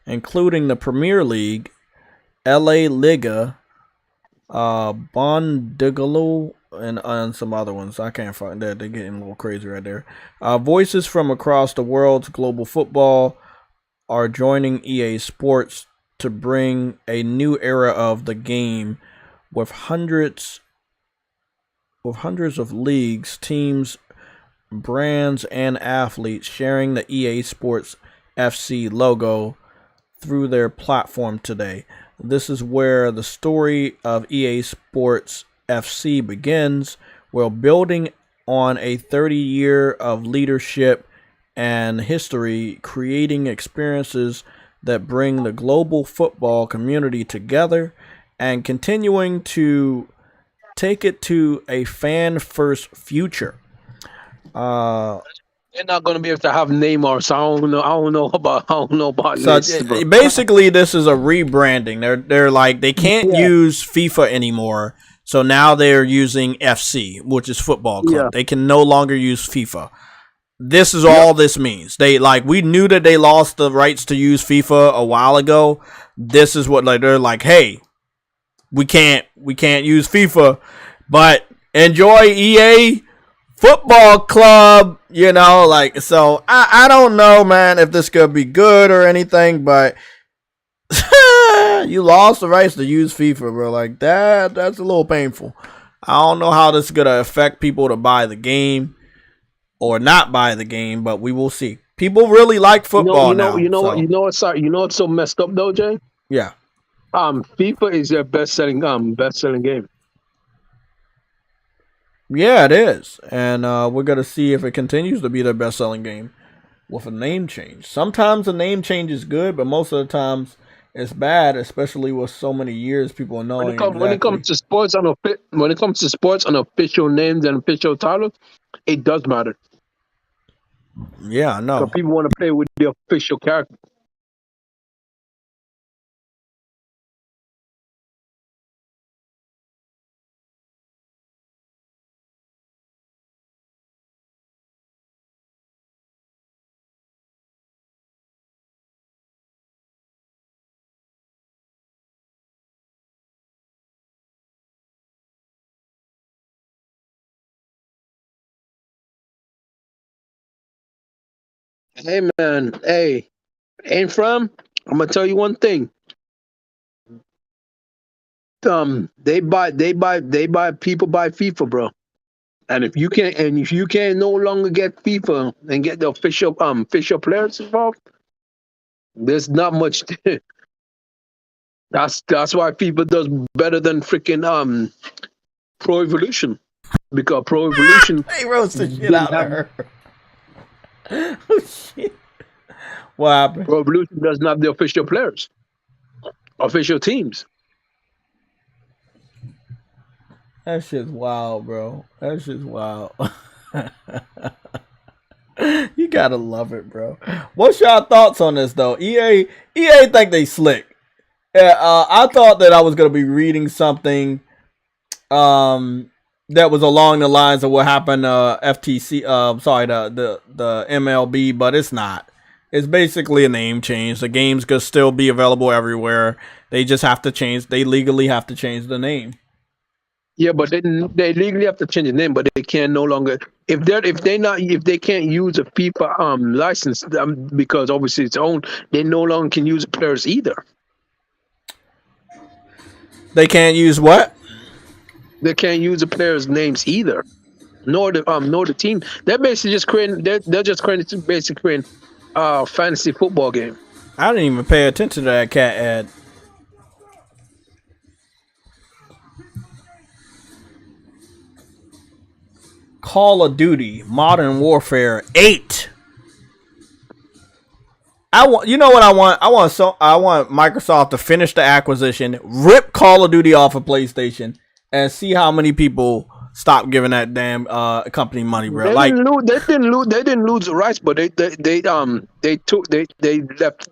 including the Premier League, LA Liga, Bondigaloo, and some other ones. I can't find that. They're getting a little crazy right there. Voices from across the world's global football are joining EA Sports to bring a new era of the game with hundreds of leagues, teams, brands, and athletes sharing the EA Sports FC logo through their platform today. This is where the story of EA Sports FC begins, while building on a 30-year of leadership and history, creating experiences that bring the global football community together, and continuing to take it to a fan-first future. They're not going to be able to have Neymar, so I don't know about so this. Basically, this is a rebranding. They're like, they can't use FIFA anymore, so now they're using FC, which is Football Club. Yeah. They can no longer use FIFA. This is all this means. We knew that they lost the rights to use FIFA a while ago. This is what they're like, hey, we can't use FIFA, But enjoy EA Football Club, you know, like, so I don't know, man, if this could be good or anything, but you lost the rights to use FIFA, bro. Like, that's a little painful. I don't know how this is gonna affect people to buy the game or not buy the game, but we will see. People really like football now. You know what's so messed up though, Jay? Yeah. FIFA is their best selling game. Yeah, it is. And we're going to see if it continues to be their best-selling game with a name change. Sometimes a name change is good, but most of the times it's bad, especially with so many years people knowing When it comes to sports and official names and official titles, it does matter. Yeah, I know. Because people want to play with the official character. Hey man, ain't from. I'm gonna tell you one thing. They buy people buy FIFA, bro. And if you can't no longer get FIFA and get the official players involved, there's not much. That's why FIFA does better than freaking Pro Evolution, because Pro Evolution They roasted shit out of her. Oh, shit. What happened? Pro Evolution doesn't have the official players, official teams. That shit's wild, bro. That shit's wild. You gotta love it, bro. What's y'all thoughts on this though? EA think they slick. I thought that I was gonna be reading something that was along the lines of what happened FTC the MLB, but it's not. It's basically a name change. The games could still be available everywhere. They just have to change. They legally have to change the name. Yeah, but they legally have to change the name, but they can no longer if they can't use a FIFA license because obviously it's owned. They no longer can use the players either. They can't use what? They can't use the players' names either, nor the team. They're basically just creating. They're just creating a fantasy football game. I didn't even pay attention to that cat ad. Call of Duty Modern Warfare 8. You know what I want? I want Microsoft to finish the acquisition, rip Call of Duty off of PlayStation, and see how many people stop giving that damn company money, bro. They didn't lose the rights, but they left.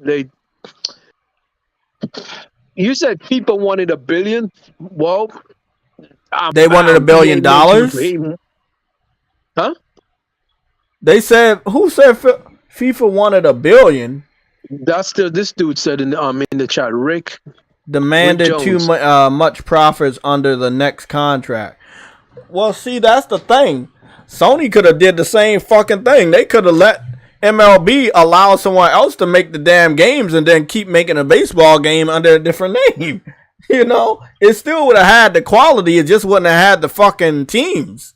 You said people wanted $1 billion. Well, they wanted $1 billion. Huh? They said, who said FIFA wanted $1 billion? That's this dude said in the chat. Rick demanded too much profits under the next contract. Well, see, that's the thing. Sony could have did the same fucking thing. They could have let MLB allow someone else to make the damn games and then keep making a baseball game under a different name. You know, it still would have had the quality. It just wouldn't have had the fucking teams.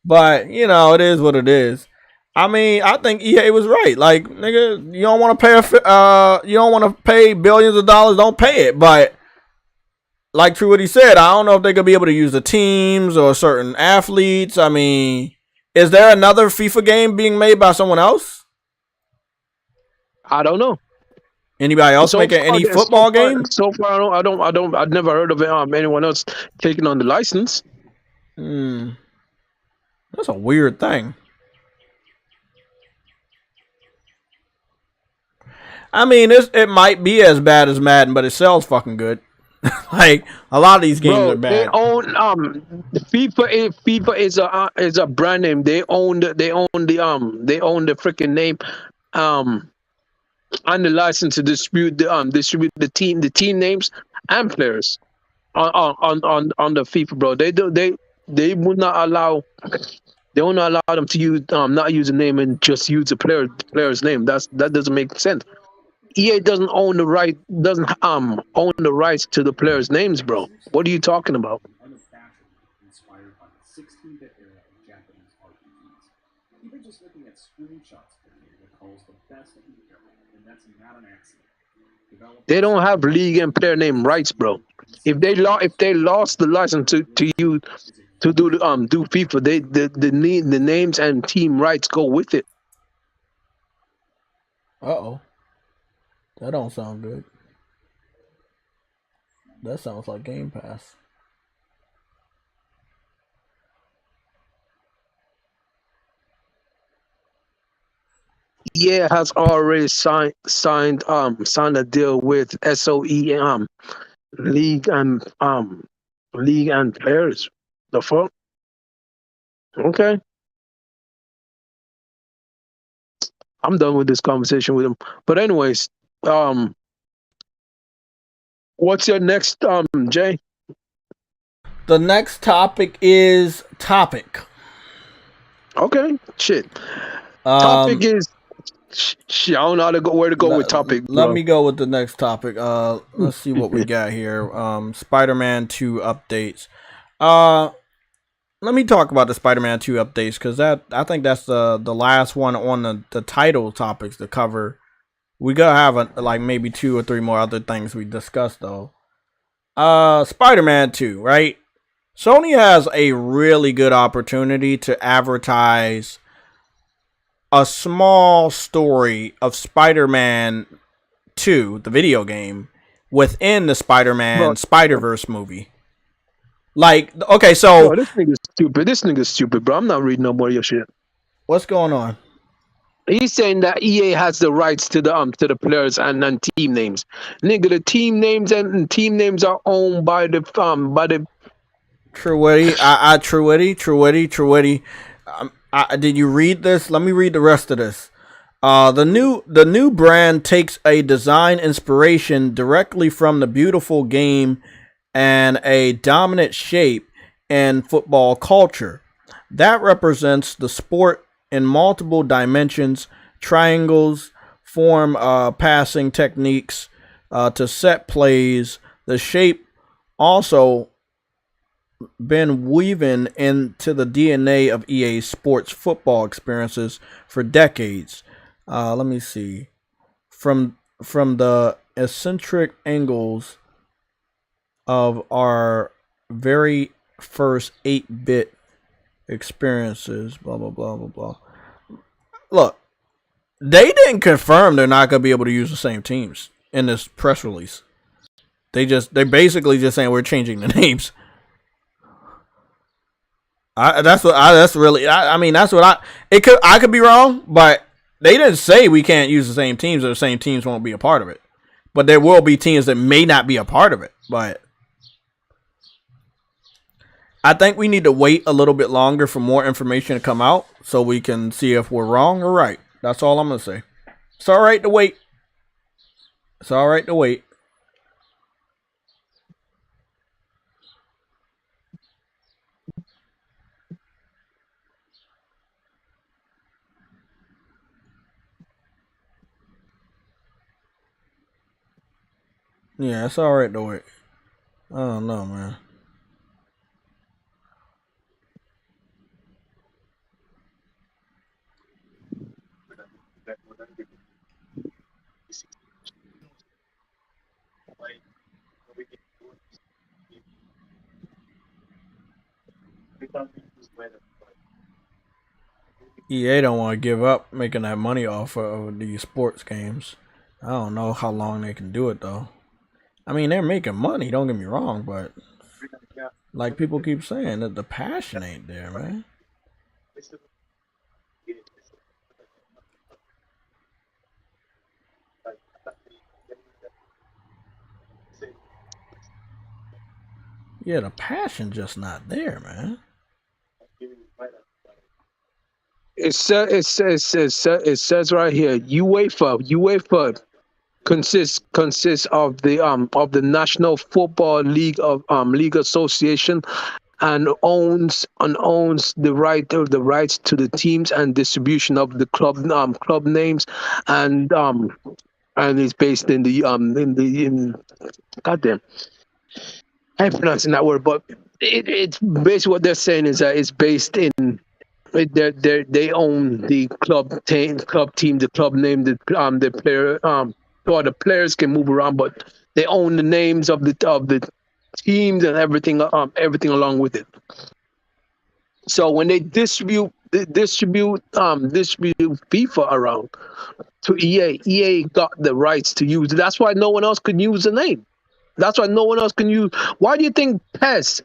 But, you know, it is what it is. I mean, I think EA was right. Like, nigga, you don't want to pay billions of dollars, don't pay it. But like true what he said, I don't know if they're gonna be able to use the teams or certain athletes. I mean, is there another FIFA game being made by someone else? I don't know. Anybody else making any football game? So far, I've never heard of anyone else taking on the license. That's a weird thing. I mean, it might be as bad as Madden, but it sells fucking good. Like a lot of these games are bad. They own FIFA is a brand name. They own the freaking name and the license to distribute the team names and players on the FIFA, bro. they would not allow. They will not allow them to use not use the name and just use the player's name. That doesn't make sense. EA doesn't own the right doesn't own the rights to the players' names, bro. What are you talking about? Inspired by the 16-bit era of Japanese RPGs. Even just looking at screenshots of the game recalls the best of the era, and that's not an accident. They don't have league and player name rights, bro. If they lost the license to you to do do FIFA, the names and team rights go with it. Uh-oh. That don't sound good. That sounds like Game Pass. EA has already signed a deal with SOE league and players. The fuck? Okay. I'm done with this conversation with him. But anyways, what's your next Jay? The next topic is topic. Okay, shit. Topic is I don't know where to go with topic. Let me go with the next topic. Let's see what we got here. Spider-Man 2 updates. Let me talk about the Spider-Man 2 updates because I think that's the last one on the title topics to cover. We gotta have like maybe 2 or 3 more other things we discussed though. Spider-Man 2, right? Sony has a really good opportunity to advertise a small story of Spider-Man 2, the video game, within the Spider-Man Spider-Verse movie. Like, okay, so... Bro, this nigga's stupid, bro. I'm not reading no more of your shit. What's going on? He's saying that EA has the rights to the players and team names. Nigga, the team names and team names are owned by the Truetti. Did you read this? Let me read the rest of this. The new brand takes a design inspiration directly from the beautiful game and a dominant shape in football culture. That represents the sport in multiple dimensions. Triangles form passing techniques to set plays. The shape also been weaving into the DNA of EA Sports football experiences for decades. Let me see. From the eccentric angles of our very first 8-bit experiences, blah, blah, blah, blah, blah. Look, they didn't confirm they're not going to be able to use the same teams in this press release. They're basically just saying we're changing the names. I could be wrong, but they didn't say we can't use the same teams or the same teams won't be a part of it. But there will be teams that may not be a part of it. But I think we need to wait a little bit longer for more information to come out so we can see if we're wrong or right. That's all I'm going to say. It's all right to wait. It's all right to wait. Yeah, it's all right to wait. I don't know, man. EA don't want to give up making that money off of these sports games. I don't know how long they can do it though. I mean, they're making money, don't get me wrong, but like people keep saying, that the passion ain't there, man. Yeah, the passion just not there, man. It says right here, UEFA consists of the National Football League Association and owns the rights to the teams and distribution of the club names, and it's based in the in goddamn, I ain't pronouncing that word, but it's basically what they're saying is that it's based in. They own the club team, the club name, the player, or the players can move around, but they own the names of the teams and everything along with it. So when they distribute FIFA around to EA got the rights to use it. That's why no one else could use the name. That's why no one else can use. Why do you think PES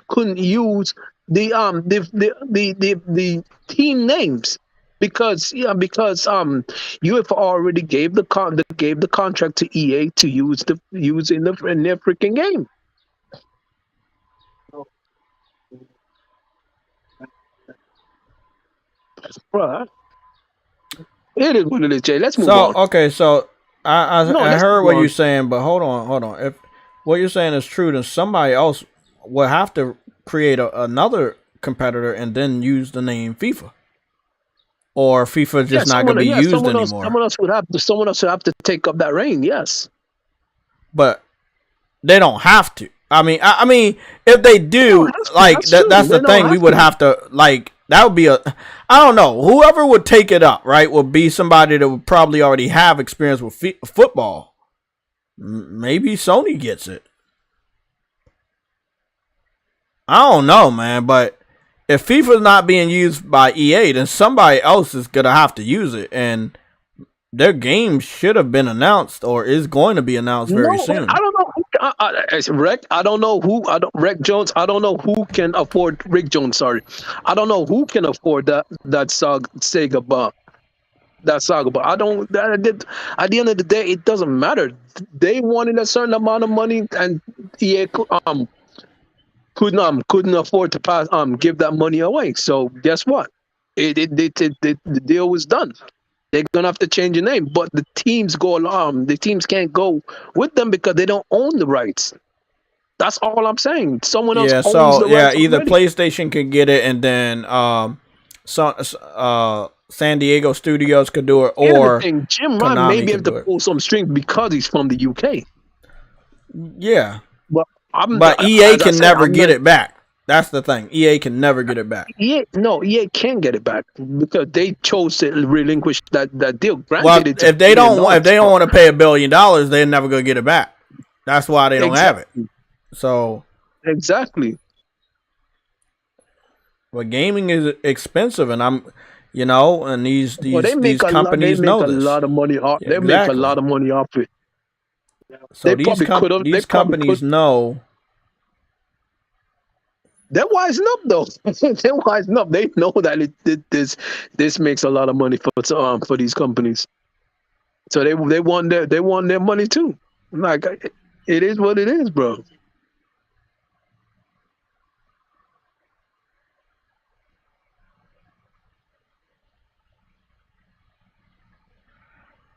couldn't use the team names? Because UEFA already gave the contract to EA to use in their freaking game. Bruh. It is what it is, Jay. Let's move on. Okay, so I let's heard move what on. you're saying, but hold on. If what you're saying is true, then somebody else will have to create another competitor and then use the name FIFA, or FIFA just not gonna be used anymore. Someone else would have to take up that reign. Yes, but they don't have to. I mean, if they do, like that's the thing. We would have to like. That would be I don't know. Whoever would take it up, right, would be somebody that would probably already have experience with football. Maybe Sony gets it. I don't know, man. But if FIFA's not being used by EA, then somebody else is going to have to use it. And their game should have been announced or is going to be announced very soon. I don't know. Rick, I don't know who. Rick Jones. I don't know who can afford Rick Jones. Sorry, I don't know who can afford that Sega bar. That saga, but I don't. At the end of the day, it doesn't matter. They wanted a certain amount of money, and EA couldn't afford to give that money away. So guess what? The deal was done. They're gonna have to change the name, but the teams go along. The teams can't go with them because they don't own the rights. That's all I'm saying. Someone else owns the rights. Either already. PlayStation could get it, and then San Diego Studios could do it, or Jim Ryan may be able to pull some strings because he's from the UK. Yeah, but EA can never get it back. That's the thing. EA can never get it back. EA can get it back because they chose to relinquish that deal. Granted, if they don't want to pay $1 billion, they're never gonna get it back. That's why they don't have it. So exactly. But gaming is expensive, and and these companies know this. A lot of money off. They make a lot of money off it. So these companies know. They're wising up though. They're wising up. They know that this makes a lot of money for these companies. So they want their money too. Like it is what it is, bro.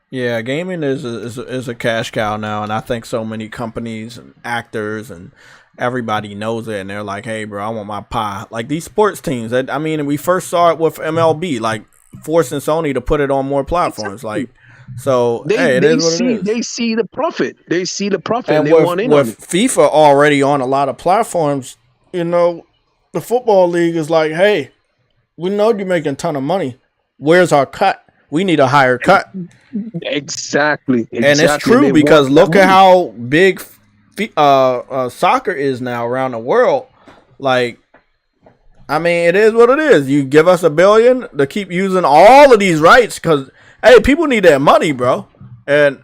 Yeah, gaming is a cash cow now, and I think so many companies and actors and everybody knows it, and they're like, "Hey, bro, I want my pie." Like these sports teams. We first saw it with MLB, like forcing Sony to put it on more platforms. Like, so it is what it is. They see the profit. They see the profit. And they want in on it. FIFA already on a lot of platforms, the football league is like, "Hey, we know you're making a ton of money. Where's our cut? We need a higher cut." Exactly. And it's true because look at how big soccer is now around the world. Like, it is what it is. You give us $1 billion to keep using all of these rights because, hey, people need that money, bro. And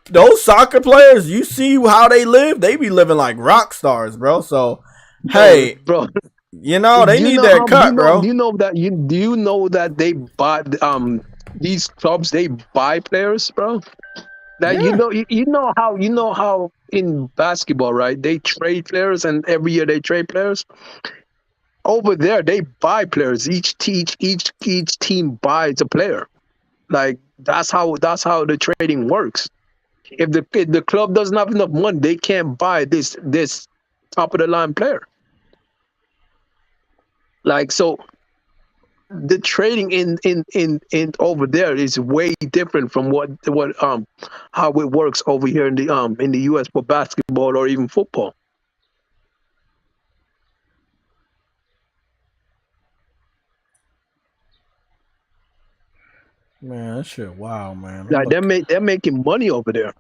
those soccer players, you see how they live. They be living like rock stars, bro. So, hey, bro. They need that cut, bro. Do you know that they buy these clubs? They buy players, bro. That you know how in basketball, right? They trade players, and every year they trade players. Over there, they buy players. Each team buys a player. Like that's how the trading works. If the club doesn't have enough money, they can't buy this top of the line player. Like so, the trading in over there is way different from what how it works over here in the US for basketball or even football. Man, that shit wow, man. Like they're making money over there.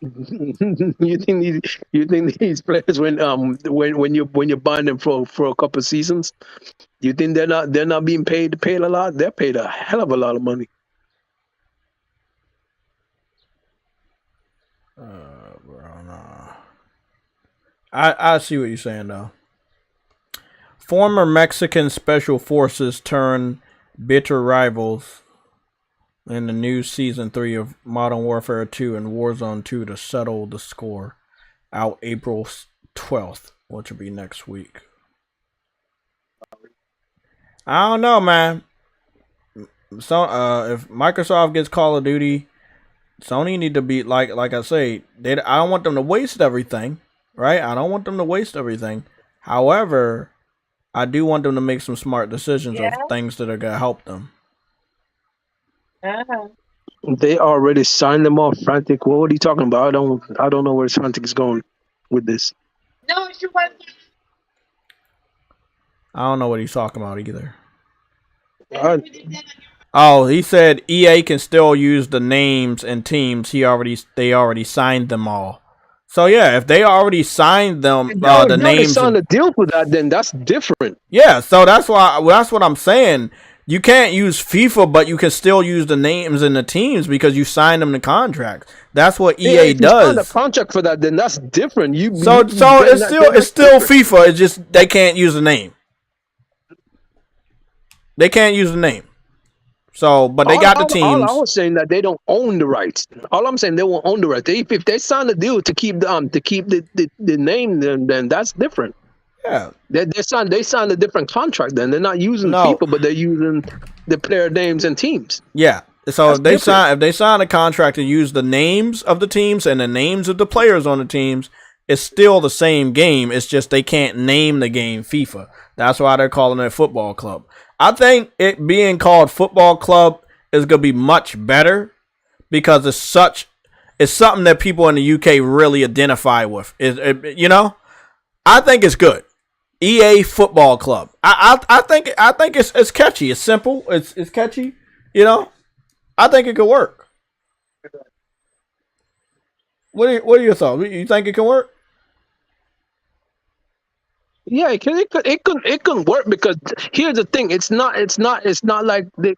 You think these players when you're buying them for a couple of seasons, you think they're not being paid a lot? They're paid a hell of a lot of money. Bro, nah. I see what you're saying though. Former Mexican special forces turn bitter rivals in the new season 3 of Modern Warfare 2 and Warzone 2 to settle the score. Out April 12th, which will be next week. I don't know, man. So if Microsoft gets Call of Duty, Sony need to be like I say, I don't want them to waste everything, right? I don't want them to waste everything. However, I do want them to make some smart decisions of things that are gonna help them. They already signed them off, Frantic. What are you talking about? I don't know where Frantic is going with this. No, it's your wife. I don't know what he's talking about either. Uh, Oh, he said EA can still use the names and teams. They already signed them all. So yeah, if they already signed them, the names. signed a deal for that, then that's different. Yeah, so that's what I'm saying. You can't use FIFA, but you can still use the names and the teams because you signed them the contract. That's what EA if does. you signed a contract for that, then that's different. So it's still FIFA. It's just they can't use the name. They can't use the name. So, but they got the teams. All I was saying that they don't own the rights. All I'm saying they won't own the rights. If they sign a deal to keep the name, then that's different. Yeah, they signed a different contract. Then they're not using FIFA, but they're using the player names and teams. Yeah. So if they sign a contract to use the names of the teams and the names of the players on the teams, it's still the same game. It's just they can't name the game FIFA. That's why they're calling it Football Club. I think it being called Football Club is going to be much better because it's something that people in the UK really identify with. I think it's good. EA Football Club. I think it's catchy. It's simple. It's catchy. I think it could work. What are your thoughts? You think it can work? Yeah, it can work because here's the thing. It's not like it's not like the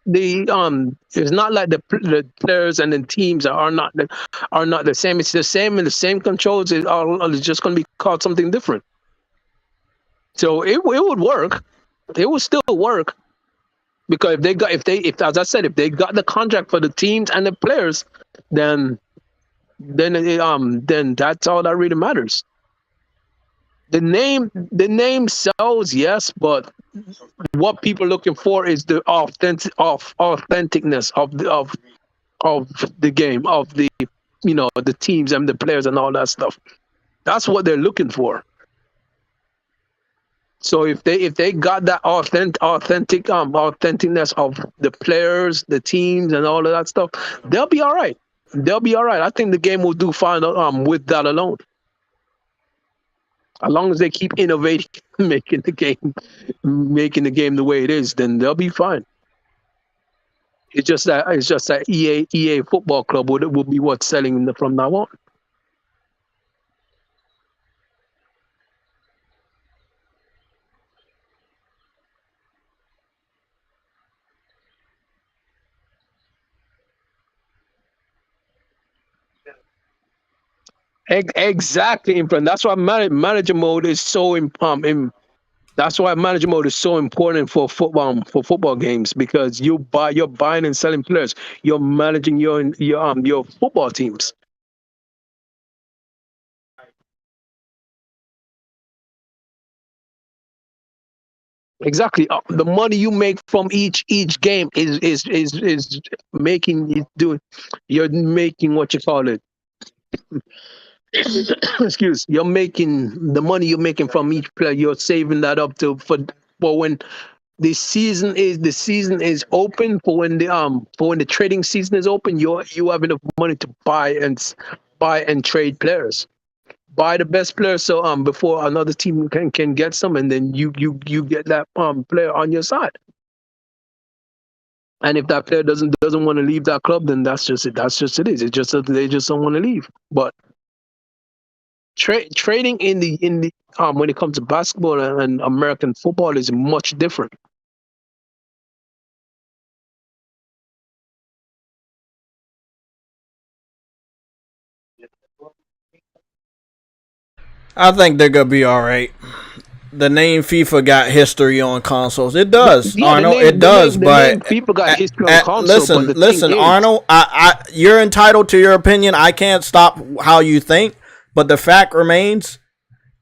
players and the teams are not the same. It's the same and the same controls. It's just going to be called something different. So it would work. It would still work because if as I said, if they got the contract for the teams and the players, then that's all that really matters. The name sells, yes, but what people are looking for is the authenticness of the game, of the the teams and the players and all that stuff. That's what they're looking for. So if they got that authenticness of the players, the teams, and all of that stuff, they'll be all right. I think the game will do fine with that alone. As long as they keep innovating, making the game the way it is, then they'll be fine. It's just that EA Football Club will be what's selling from now on. Exactly, friend. That's why manager mode is so That's why manager mode is so important for football games because you're buying and selling players. You're managing your football teams. Exactly. The money you make from each game is making you doing. You're making what you call it. Excuse. You're making the money you're making from each player. You're saving that up for for when the season is open, for when the trading season is open, you have enough money to buy and trade players. Buy the best player so before another team can get some, and then you get that player on your side. And if that player doesn't want to leave that club, then that's just it. That's just it is. It's just that they just don't want to leave. But trading in the when it comes to basketball and American football is much different. I think they're gonna be all right. The name FIFA got history on consoles. It does, Yeah, Arnold. It does, but people got history on console. listen, Arnold. You're entitled to your opinion. I can't stop how you think, but the fact remains: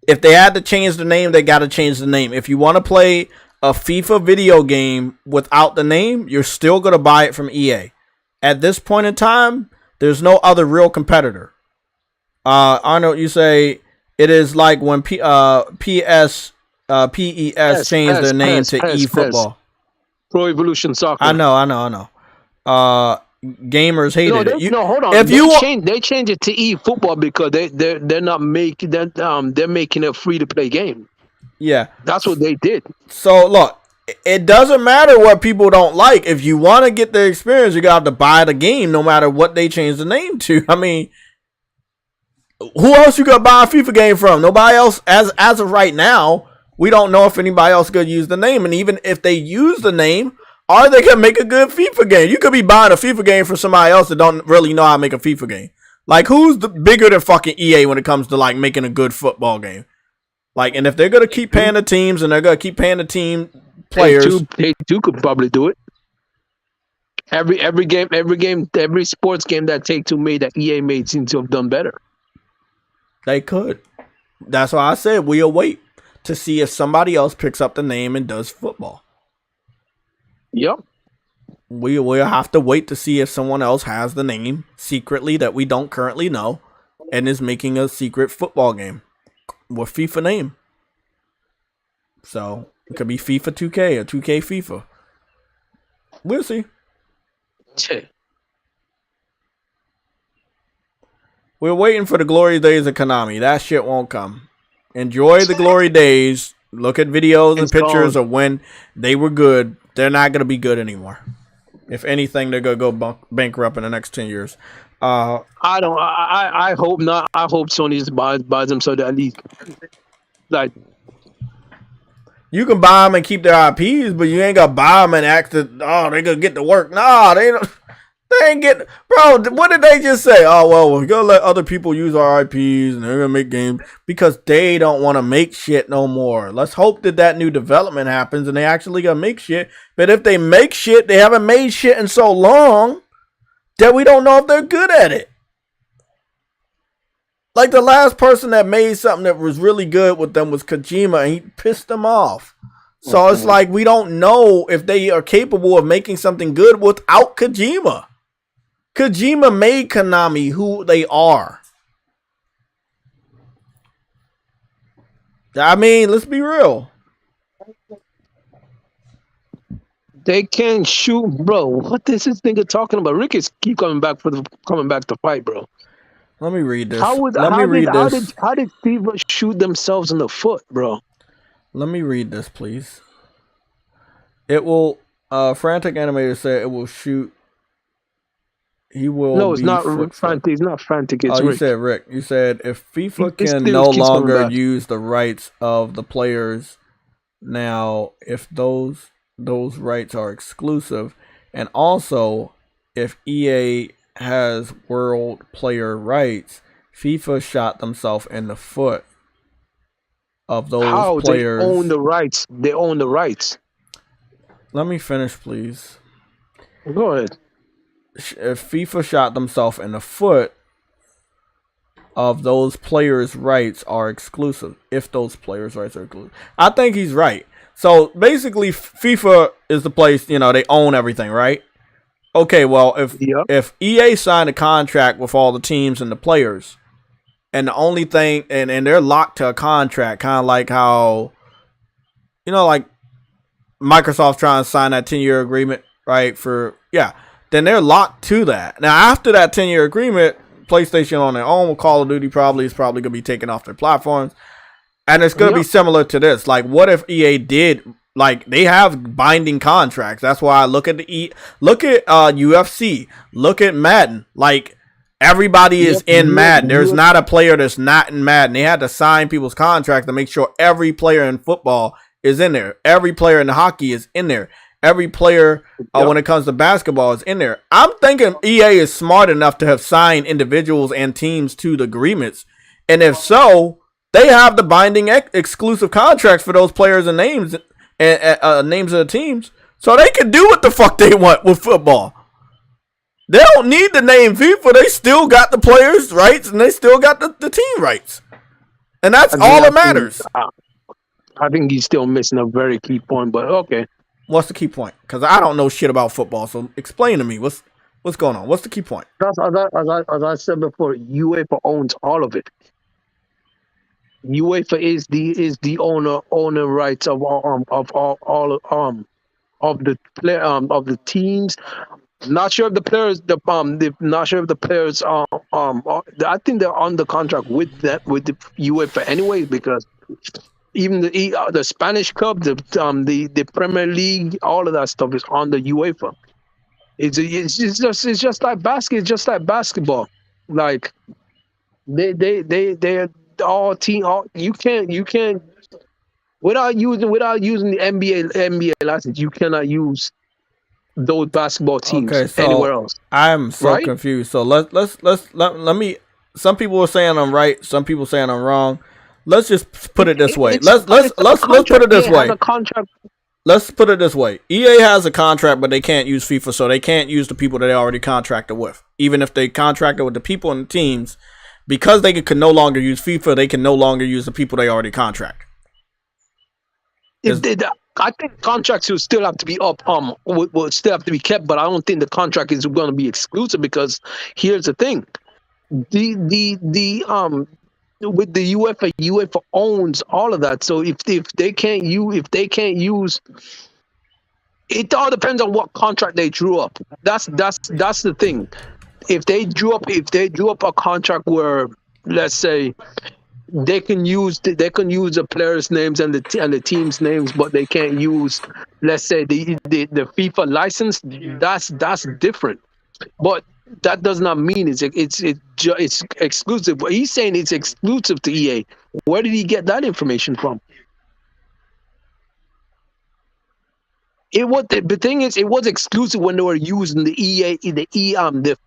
if they had to change the name, they got to change the name. If you want to play a FIFA video game without the name, you're still gonna buy it from EA. At this point in time, there's no other real competitor. Arnold, you say it is like when PES changed their name to eFootball. Pro Evolution Soccer. I know. Gamers hated it. Hold on. They changed it to eFootball because they're not making that they're making a free to play game. Yeah, that's what they did. So look, it doesn't matter what people don't like. If you want to get the experience, you got to buy the game, no matter what they change the name to. I mean, who else you gonna buy a FIFA game from? Nobody else. As of right now, we don't know if anybody else could use the name. And even if they use the name, are they gonna make a good FIFA game? You could be buying a FIFA game for somebody else that don't really know how to make a FIFA game. Like, who's bigger than fucking EA when it comes to like making a good football game? Like, and if they're gonna keep paying the teams and they're gonna keep paying the team players, they could probably do it. Every sports game that Take-Two made that EA made seems to have done better. They could. That's why I said we'll wait to see if somebody else picks up the name and does football. Yep. We will have to wait to see if someone else has the name secretly that we don't currently know and is making a secret football game with FIFA name. So it could be FIFA 2K or 2K FIFA. We'll see. We're waiting for the glory days of Konami. That shit won't come. Enjoy the glory days. Look at videos and pictures of when they were good. They're not going to be good anymore. If anything, they're going to go bankrupt in the next 10 years. I hope not. I hope Sony just buys them so that at least, like, you can buy them and keep their IPs, but you ain't got to buy them and act that, oh, they're going to get to work. Nah, they don't. They ain't getting, bro. What did they just say? Oh, well, we're gonna let other people use our IPs and they're gonna make games because they don't want to make shit no more. Let's hope that new development happens and they actually gonna make shit. But if they make shit, they haven't made shit in so long that we don't know if they're good at it. Like the last person that made something that was really good with them was Kojima, and he pissed them off. So it's like we don't know if they are capable of making something good without Kojima. Kojima made Konami who they are. I mean, let's be real. They can shoot, bro. What is this nigga talking about? Rick is keep coming back to fight, bro. Let me read this. How did people shoot themselves in the foot, bro? Let me read this, please. It will. Frantic Animator said it will shoot. He will. No, it's not Frantic. It's not Frantic. It's Rick. You said Rick. You said if FIFA can no longer use the rights of the players now, if those rights are exclusive, and also if EA has world player rights, FIFA shot themselves in the foot of those players. They own the rights. They own the rights. Let me finish, please. Go ahead. If FIFA shot themselves in the foot of those players' rights are exclusive. If those players' rights are exclusive. I think he's right. So basically FIFA is the place, they own everything, right? Okay, well, if EA signed a contract with all the teams and the players, and the only thing, and they're locked to a contract, kind of like how, like Microsoft's trying to sign that 10-year agreement, right? Then they're locked to that. Now, after that 10-year agreement, PlayStation on their own, Call of Duty is probably going to be taken off their platforms. And it's going to be similar to this. Like, what if EA did, like, they have binding contracts. That's why I look at UFC, look at Madden. Like, everybody is in Madden. There's not a player that's not in Madden. They had to sign people's contracts to make sure every player in football is in there. Every player in hockey is in there. Every player, when it comes to basketball, is in there. I'm thinking EA is smart enough to have signed individuals and teams to the agreements. And if so, they have the binding exclusive contracts for those players and names and names of the teams. So they can do what the fuck they want with football. They don't need the name FIFA. They still got the players' rights and they still got the team rights. And that's all that matters. I think he's still missing a very key point, but okay. What's the key point? Because I don't know shit about football, so explain to me what's going on. What's the key point? As I said before, UEFA owns all of it. UEFA is the owner rights of all of the teams. Not sure if the players I think they're on the contract with the UEFA anyway, because even the Spanish Cup, the Premier League, all of that stuff is on the UEFA. It's just like basket. It's just like basketball. Like they're all team. You can't without using the NBA license. You cannot use those basketball teams anywhere else. I'm so confused. So let me. Some people are saying I'm right. Some people saying I'm wrong. Let's just put it this way. Let's put it this way. Let's put it this way. EA has a contract, but they can't use FIFA, so they can't use the people that they already contracted with. Even if they contracted with the people and the teams, because they can no longer use FIFA, they can no longer use the people they already contract. I think contracts will still have to be up. Will still have to be kept, but I don't think the contract is going to be exclusive, because here's the thing: with the UEFA owns all of that. So if they can't use, it all depends on what contract they drew up. That's the thing. If they drew up a contract where, let's say, they can use the players' names and the team's names, but they can't use, let's say, the FIFA license, that's different. But that does not mean it's exclusive. But he's saying it's exclusive to EA. Where did he get that information from? The thing is, it was exclusive when they were using the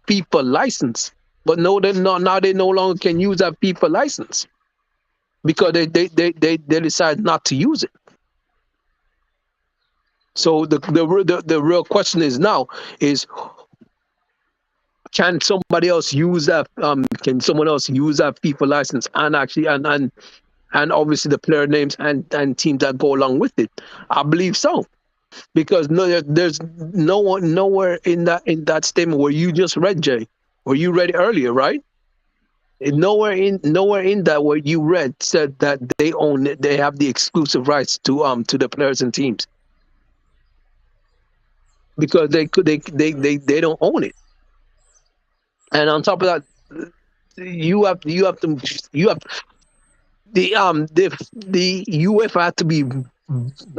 FIFA license. But no, now they no longer can use that FIFA license, because they decide not to use it. So the real question is now is, can somebody else use that? Can someone else use that FIFA license and actually and obviously the player names and teams that go along with it? I believe so, because there's nowhere in that statement where you just read, Jay, where you read it earlier, right? Nowhere in that where you read said that they have the exclusive rights to the players and teams, because they don't own it. And on top of that, you have the UEFA have to be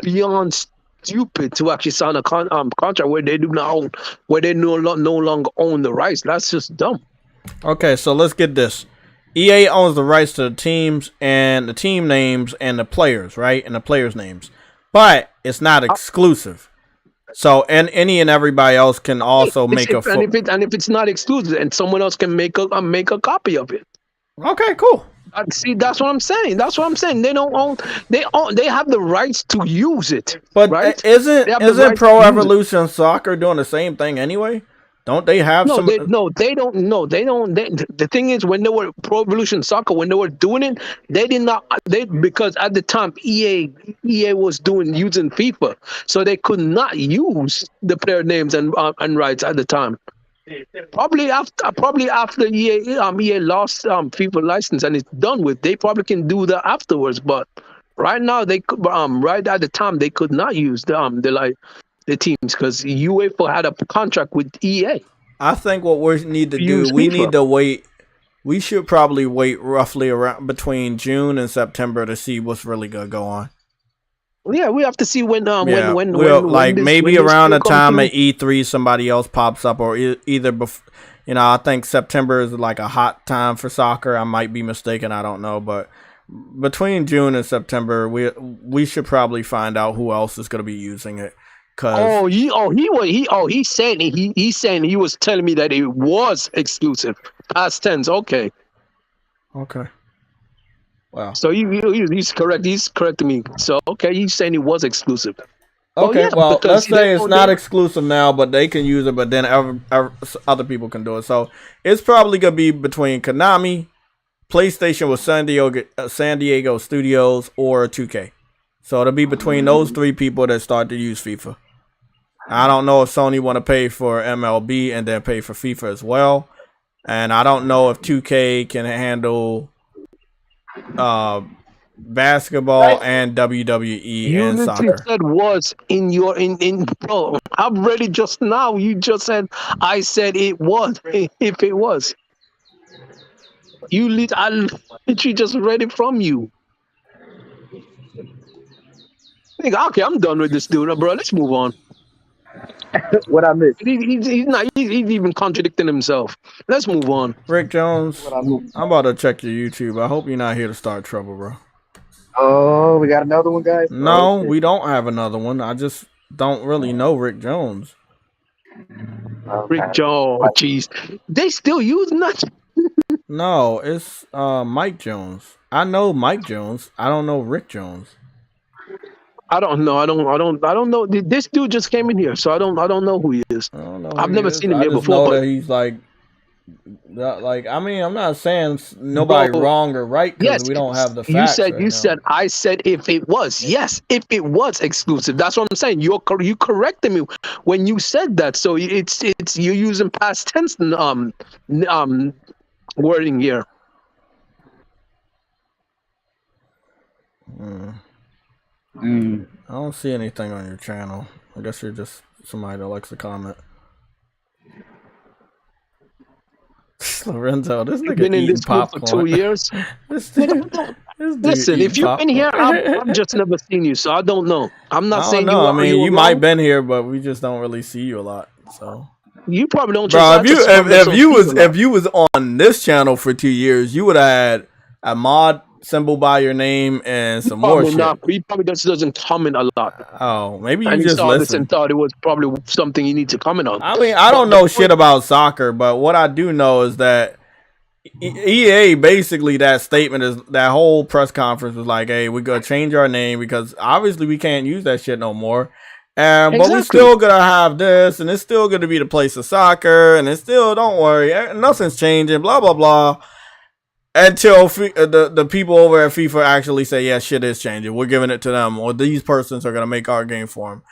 beyond stupid to actually sign a contract where they do not own, where they no longer own the rights. That's just dumb. Okay, so let's get this. EA owns the rights to the teams and the team names and the players, right? And the players' names. But it's not exclusive. So, and any and everybody else can also make a. And if it's not exclusive, and someone else can make a copy of it. Okay, cool. See, that's what I'm saying. They don't own. They have the rights to use it. But right? isn't Pro Evolution Soccer doing the same thing anyway? Don't they have some? They don't. The thing is, when they were Pro Evolution Soccer, when they were doing it, they did not. Because at the time EA was using FIFA, so they could not use the player names and rights at the time. Probably after EA lost FIFA license and it's done with, they probably can do that afterwards. But Right now, they could right at the time they could not use the teams because UEFA had a contract with EA. I think what we need to do, Use we FIFA. need to wait. We should probably wait roughly around between June and September to see what's really gonna go on. Yeah, we have to see when Yeah, when like this, maybe when this around deal the come time through. at E3 somebody else pops up, or either you know, I think September is like a hot time for soccer. I might be mistaken, I don't know, but between June and September, we should probably find out who else is going to be using it. Cause He's saying he's saying he was telling me that it was exclusive. Past tense. Okay. okay, wow. So he's correct. He's correcting me. So okay, he's saying it was exclusive. Okay, yeah, well, because let's say it's not they- exclusive now, but they can use it, but then other people can do it. So it's probably going to be between Konami, PlayStation with San Diego Studios, or 2K. So it'll be between those three people that start to use FIFA. I don't know if Sony want to pay for MLB and then pay for FIFA as well. And I don't know if 2K can handle basketball and WWE you and literally soccer. said was in your in bro. I've read it just now. You just said I said it was if it was. I literally just read it from you. Okay, I'm done with this dude, bro. Let's move on. What I missed? He's even contradicting himself. Let's move on. Rick Jones, What I missed? I'm about to check your YouTube. I hope you're not here to start trouble, bro. Oh, we got another one, guys. No, Oh, we don't have another one. I just don't really know Rick Jones. Rick Jones, jeez, they still using that. No, it's Mike Jones. I know Mike Jones. I don't know Rick Jones. I don't know. I don't know. This dude just came in here, so I don't know who he is. I don't know. I've never seen him I here just before. know But that he's like, I mean, I'm not saying nobody Bro, wrong or right because yes, we don't have the you facts. said right you now. said I said if it was, yes, if it was exclusive. That's what I'm saying. You corrected me when you said that. So it's you're using past tense wording here. I don't see anything on your channel. I guess you're just somebody that likes to comment. Lorenzo, this nigga Been in eating this group for popcorn. 2 years. this dude Listen, if eating you've been here, popcorn. I've just never seen you, so I don't know. I'm not I don't saying know. I mean, you you might been here, but we just don't really see you a lot. So, You probably don't. bro, Just if you was on this channel for 2 years, you would have had a mod symbol by your name and some more shit. He probably just doesn't comment a lot. Oh, maybe you And he just saw this listen. and thought it was probably something you need to comment on. I mean, I don't know shit about soccer, but what I do know is that EA basically that statement is that whole press conference was like, "Hey, we're gonna change our name because obviously we can't use that shit no more." But we're still gonna have this, and it's still gonna be the place of soccer, and it's still don't worry, nothing's changing. Blah blah blah. Until the people over at FIFA actually say, "Yeah, shit is changing. We're giving it to them, or these persons are gonna make our game for them."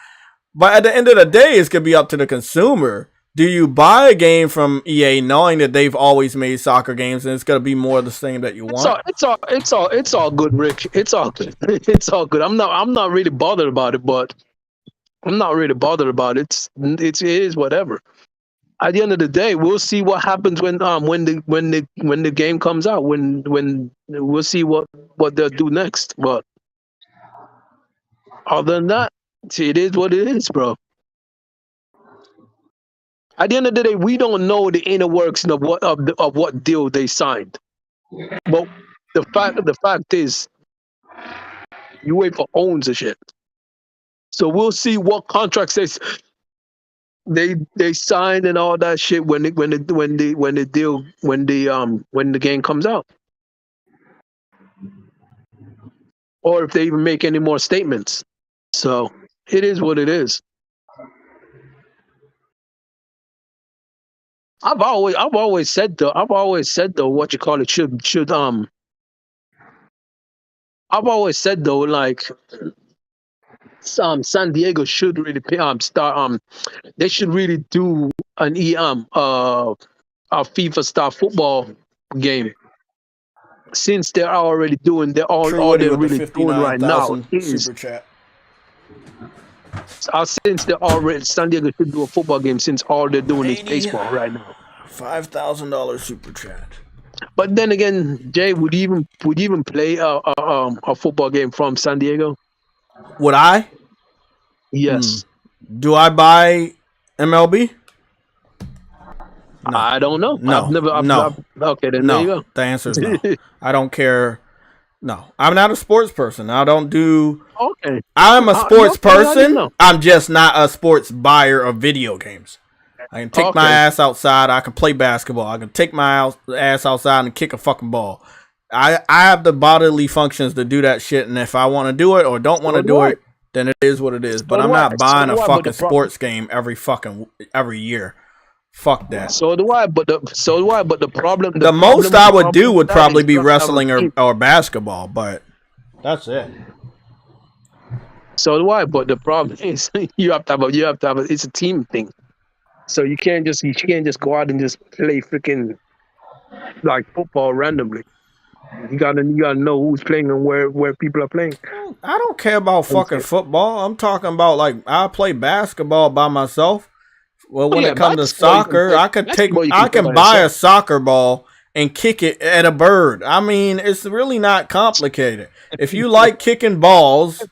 But at the end of the day, it's gonna be up to the consumer. Do you buy a game from EA knowing that they've always made soccer games and it's gonna be more of the same that you want? It's all good, Rick. It's all good. It's all good. I'm not really bothered about it, but I'm not really bothered about it. It is whatever. At the end of the day, we'll see what happens when the game comes out. When we'll see what they'll do next. But other than that, it is what it is, bro. At the end of the day, we don't know the inner works of what deal they signed. But the fact is, UEFA owns the shit. So we'll see what contracts they signed and all that shit when the game comes out, or if they even make any more statements. So it is what it is. I've always said though what you call it should I've always said though, like San Diego should really start they should really do an a FIFA style football game. since they're already doing, True all Woody they're with the really doing right now 59,000 is super chat. since they're already San Diego should do a football game since all they're doing is baseball right now. $5,000 super chat. But then again, Jay, would you even play a football game from San Diego? Would I? Yes. Do I buy MLB? No. I don't know. No. Okay, then no. there you go. The answer is no. I don't care. No. I'm not a sports person. I don't do. Okay. I'm a sports person. No. I'm just not a sports buyer of video games. I can take my ass outside. I can play basketball. I can take my ass outside and kick a fucking ball. I have the bodily functions to do that shit, and if I want to do it or don't want to do it, then it is what it is. But I'm not buying a fucking sports game every year. Fuck that. So do I. But the problem. The most I would do would probably be wrestling or basketball, but that's it. So do I. But the problem is you have to have it's a team thing. So you can't just go out and just play freaking like football randomly. You gotta know who's playing and where people are playing. I don't care about fucking football. I'm talking about like I play basketball by myself. Well, when it comes to soccer, I can buy a soccer ball and kick it at a bird. I mean, it's really not complicated. If you like kicking balls,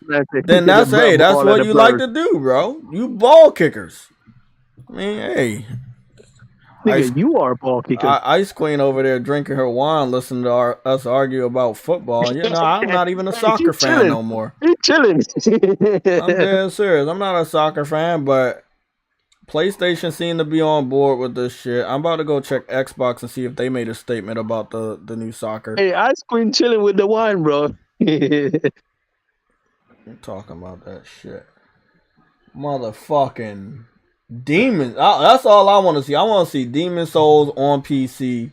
then that's what you like to do, bro. You ball kickers. I mean, hey. You are a ball kicker. Ice Queen over there drinking her wine, listening to us argue about football. You know, I'm not even a soccer fan no more. You chilling. I'm dead serious. I'm not a soccer fan, but PlayStation seemed to be on board with this shit. I'm about to go check Xbox and see if they made a statement about the new soccer. Hey, Ice Queen chilling with the wine, bro. I'm talking about that shit. Motherfucking Demons. That's all I want to see. I want to see Demon Souls on PC,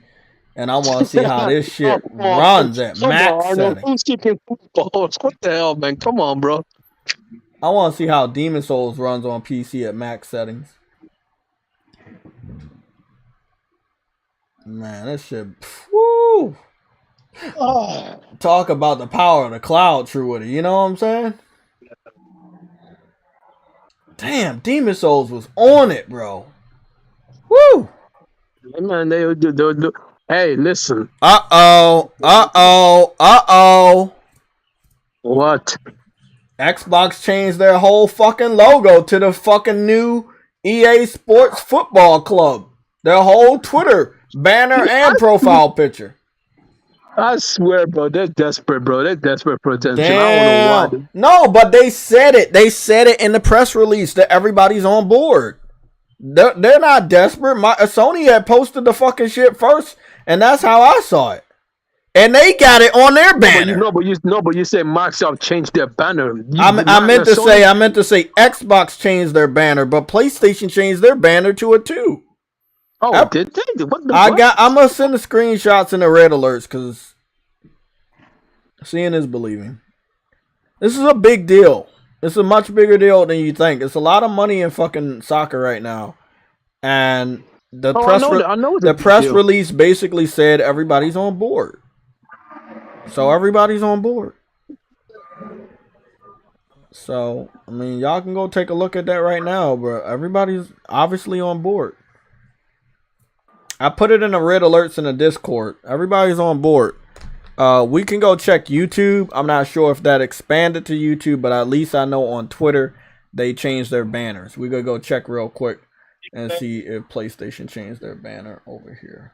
and I want to see how this shit runs at max settings. Who's kicking footballs? What the hell, man? Come on, bro. I want to see how Demon Souls runs on PC at max settings. Man, this shit. Woo! Talk about the power of the cloud, True Woody. You know what I'm saying? Damn, Demon Souls was on it, bro. Woo! Hey, man, they do. Hey, listen. Uh-oh. What? Xbox changed their whole fucking logo to the fucking new EA Sports Football Club. Their whole Twitter banner and profile picture. I swear, bro, they're desperate, bro. They're desperate for attention. Damn. I don't know why. No, but they said it. They said it in the press release that everybody's on board. They're not desperate. Sony had posted the fucking shit first, and that's how I saw it. And they got it on their banner. But you said Microsoft changed their banner. I meant to say Xbox changed their banner, but PlayStation changed their banner to it too. Oh, did they? What the I'm gonna send the screenshots in the red alerts because seeing is believing. This is a big deal. It's a much bigger deal than you think. It's a lot of money in fucking soccer right now, and the press release basically said everybody's on board. So everybody's on board. So I mean, y'all can go take a look at that right now, but everybody's obviously on board. I put it in the red alerts in the Discord. Everybody's on board. We can go check YouTube. I'm not sure if that expanded to YouTube, but at least I know on Twitter they changed their banners. We're going to go check real quick and see if PlayStation changed their banner over here.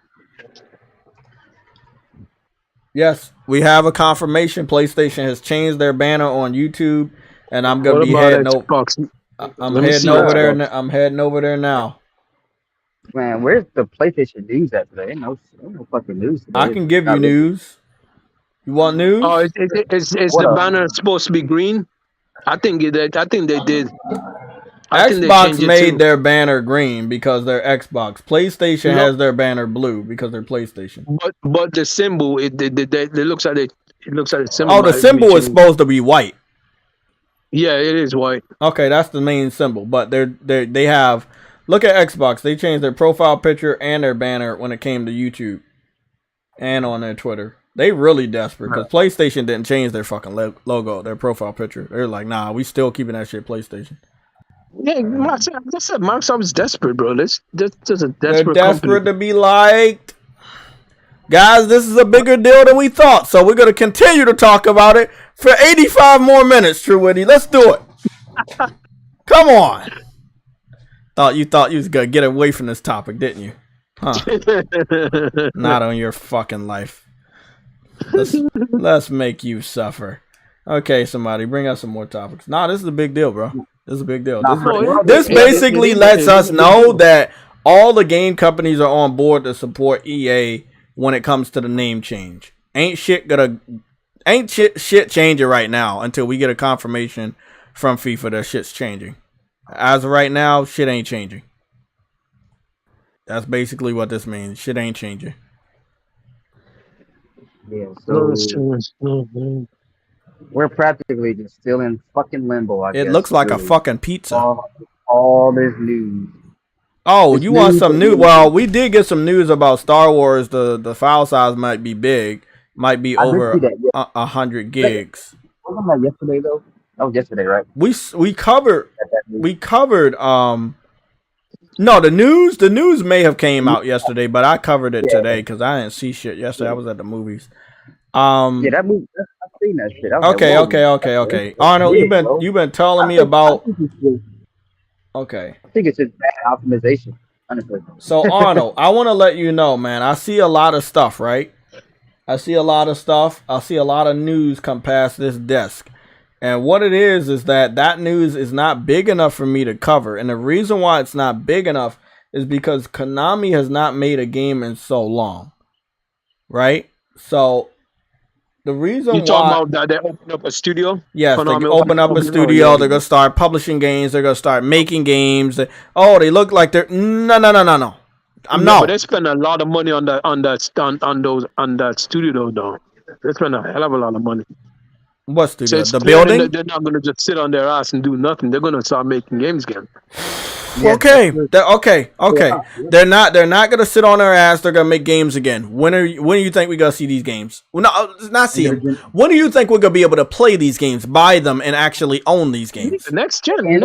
Yes, we have a confirmation. PlayStation has changed their banner on YouTube, and I'm going to be heading over. I'm heading over there now. Man, where's the PlayStation news at today? Ain't no fucking news today. I can give you news. You want news? Oh, is the banner supposed to be green? I think they did. Xbox made their banner green because they're Xbox. PlayStation has their banner blue because they're PlayStation. But the symbol, it looks like it looks like the symbol. Oh, the symbol is supposed to be white. Yeah, it is white. Okay, that's the main symbol. But they have. Look at Xbox. They changed their profile picture and their banner when it came to YouTube and on their Twitter. They really desperate because PlayStation didn't change their fucking logo, their profile picture. They're like, nah, we still keeping that shit PlayStation. Yeah, I just said Microsoft's desperate, bro. This a desperate They're desperate company. to be liked. Guys, this is a bigger deal than we thought, so we're going to continue to talk about it for 85 more minutes, True Witty. Let's do it. Come on. Thought you was going to get away from this topic, didn't you? Huh. Not on your fucking life. Let's make you suffer. Okay, somebody, bring us some more topics. Nah, this is a big deal, bro. This is a big deal. This basically lets us know that all the game companies are on board to support EA when it comes to the name change. Ain't shit changing right now until we get a confirmation from FIFA that shit's changing. As of right now, shit ain't changing. That's basically what this means. Shit ain't changing. Yeah, so we're practically just still in fucking limbo, I guess. It looks like really. a fucking pizza. All this news. Oh, you want some news? Well, we did get some news about Star Wars. The file size might be big. Might be over 100 gigs. Wasn't that yesterday, though? That was yesterday, right? We covered no, the news may have came out yesterday, but I covered it today because I didn't see shit yesterday. I was at the movies. Yeah, that movie. I've seen that shit. Okay. Arnold, you've been telling me about. Okay. I think it's just bad optimization, honestly. So Arnold, I want to let you know, man. I see a lot of stuff, right? I see a lot of stuff. I see a lot of news come past this desk. And what it is that news is not big enough for me to cover. And the reason why it's not big enough is because Konami has not made a game in so long. Right? So the reason you talking about that they opened up a studio? Yes, they open up a studio. They're going to start publishing games. They're going to start making games. Oh, they look like they're... No. But they spend a lot of money on that studio, though. They spend a hell of a lot of money. What studio? So the building? They're not going to just sit on their ass and do nothing. They're going to start making games again. Okay. They're not going to sit on their ass. They're going to make games again. When do you think we're going to see these games? Well, no, not see them. When do you think we're going to be able to play these games, buy them, and actually own these games? Next gen.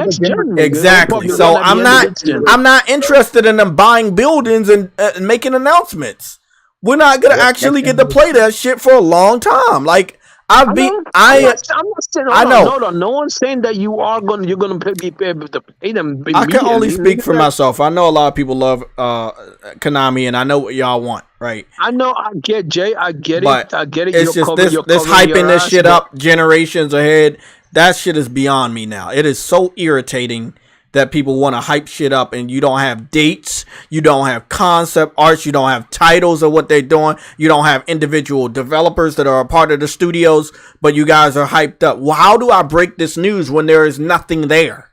Exactly. So I'm not interested in them buying buildings and making announcements. We're not going to actually get to play that shit for a long time. Like, I'm not saying, I know. No one's saying that you're gonna be able to pay them. I can only speak for myself. I know a lot of people love Konami, and I know what y'all want, right? I know. I get Jay. I get it. I get it. It's just this hyping this shit up generations ahead. That shit is beyond me now. It is so irritating that people want to hype shit up and you don't have dates, you don't have concept arts, you don't have titles of what they're doing, you don't have individual developers that are a part of the studios, but you guys are hyped up. Well, how do I break this news when there is nothing there?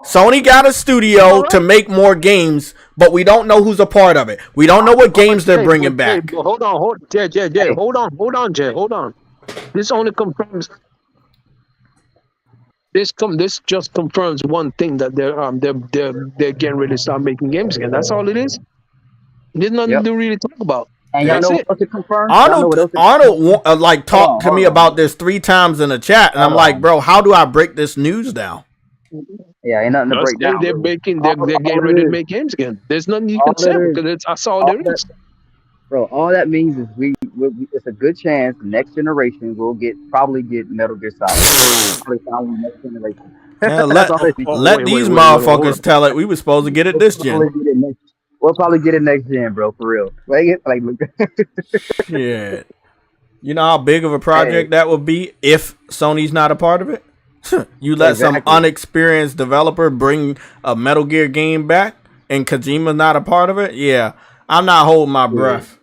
Sony got a studio to make more games, but we don't know who's a part of it. We don't know what games they're bringing back. Hold on, Jay. Hold on. This only confirms. This just confirms one thing, that they're getting ready to start making games again. That's all it is. There's nothing to really talk about. And y'all know what to confirm? Arnold talked to me about this 3 times in the chat, and I'm like, bro, how do I break this news down? Yeah, ain't nothing to break down. They're getting ready to make games again. There's nothing you can say because that's all there is. Bro, all that means is we it's a good chance next generation we'll probably get Metal Gear Solid. Next generation. Yeah, let these motherfuckers tell it. We were supposed to get it this gen. We'll probably get it next gen, bro, for real. Yeah. You know how big of a project that would be if Sony's not a part of it? You let some unexperienced developer bring a Metal Gear game back and Kojima's not a part of it? Yeah. I'm not holding my breath.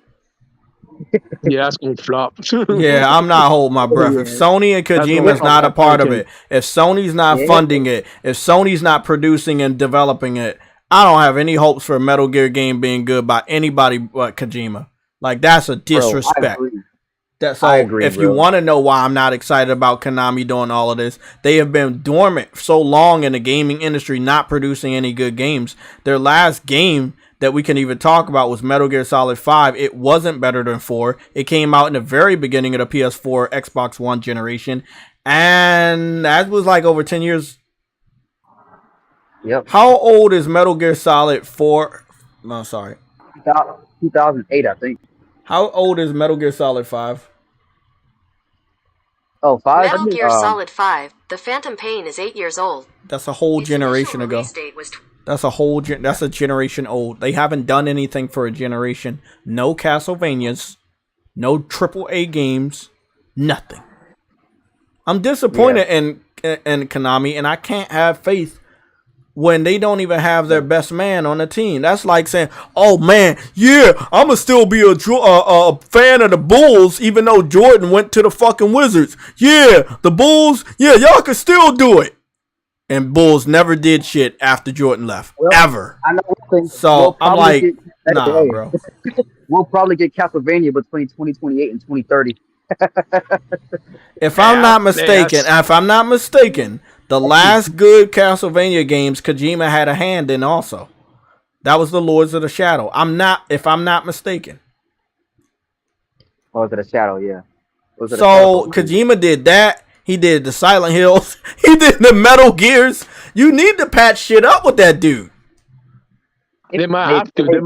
Yeah, that's gonna flop. Yeah, I'm not holding my breath. If Sony and Kojima's not a part of it, if Sony's not funding it, if Sony's not producing and developing it, I don't have any hopes for a Metal Gear game being good by anybody but Kojima. Like, that's a disrespect. I agree, if you want to know why I'm not excited about Konami doing all of this, they have been dormant so long in the gaming industry, not producing any good games. Their last game that we can even talk about was Metal Gear Solid 5. It wasn't better than 4. It came out in the very beginning of the PS4, Xbox One generation. And that was like over 10 years. Yep. How old is Metal Gear Solid 4? No, sorry. 2008, I think. How old is Metal Gear Solid 5? Oh, 5? Metal Gear Solid 5, The Phantom Pain is 8 years old. That's a whole generation ago. That's a generation old. They haven't done anything for a generation. No Castlevanias, no AAA games, nothing. I'm disappointed in Konami, and I can't have faith when they don't even have their best man on the team. That's like saying, "Oh man, yeah, I'ma still be a fan of the Bulls, even though Jordan went to the fucking Wizards. Yeah, the Bulls, yeah, y'all can still do it." And Bulls never did shit after Jordan left, ever. I know. So I'm like, nah, bro. We'll probably get Castlevania between 2028 and 2030. If I'm not mistaken, the last good Castlevania games Kojima had a hand in also. That was the Lords of the Shadow. If I'm not mistaken. Lords of the Shadow, yeah. So Kojima did that. He did the Silent Hills. He did the Metal Gears. You need to patch shit up with that dude. They might have to. They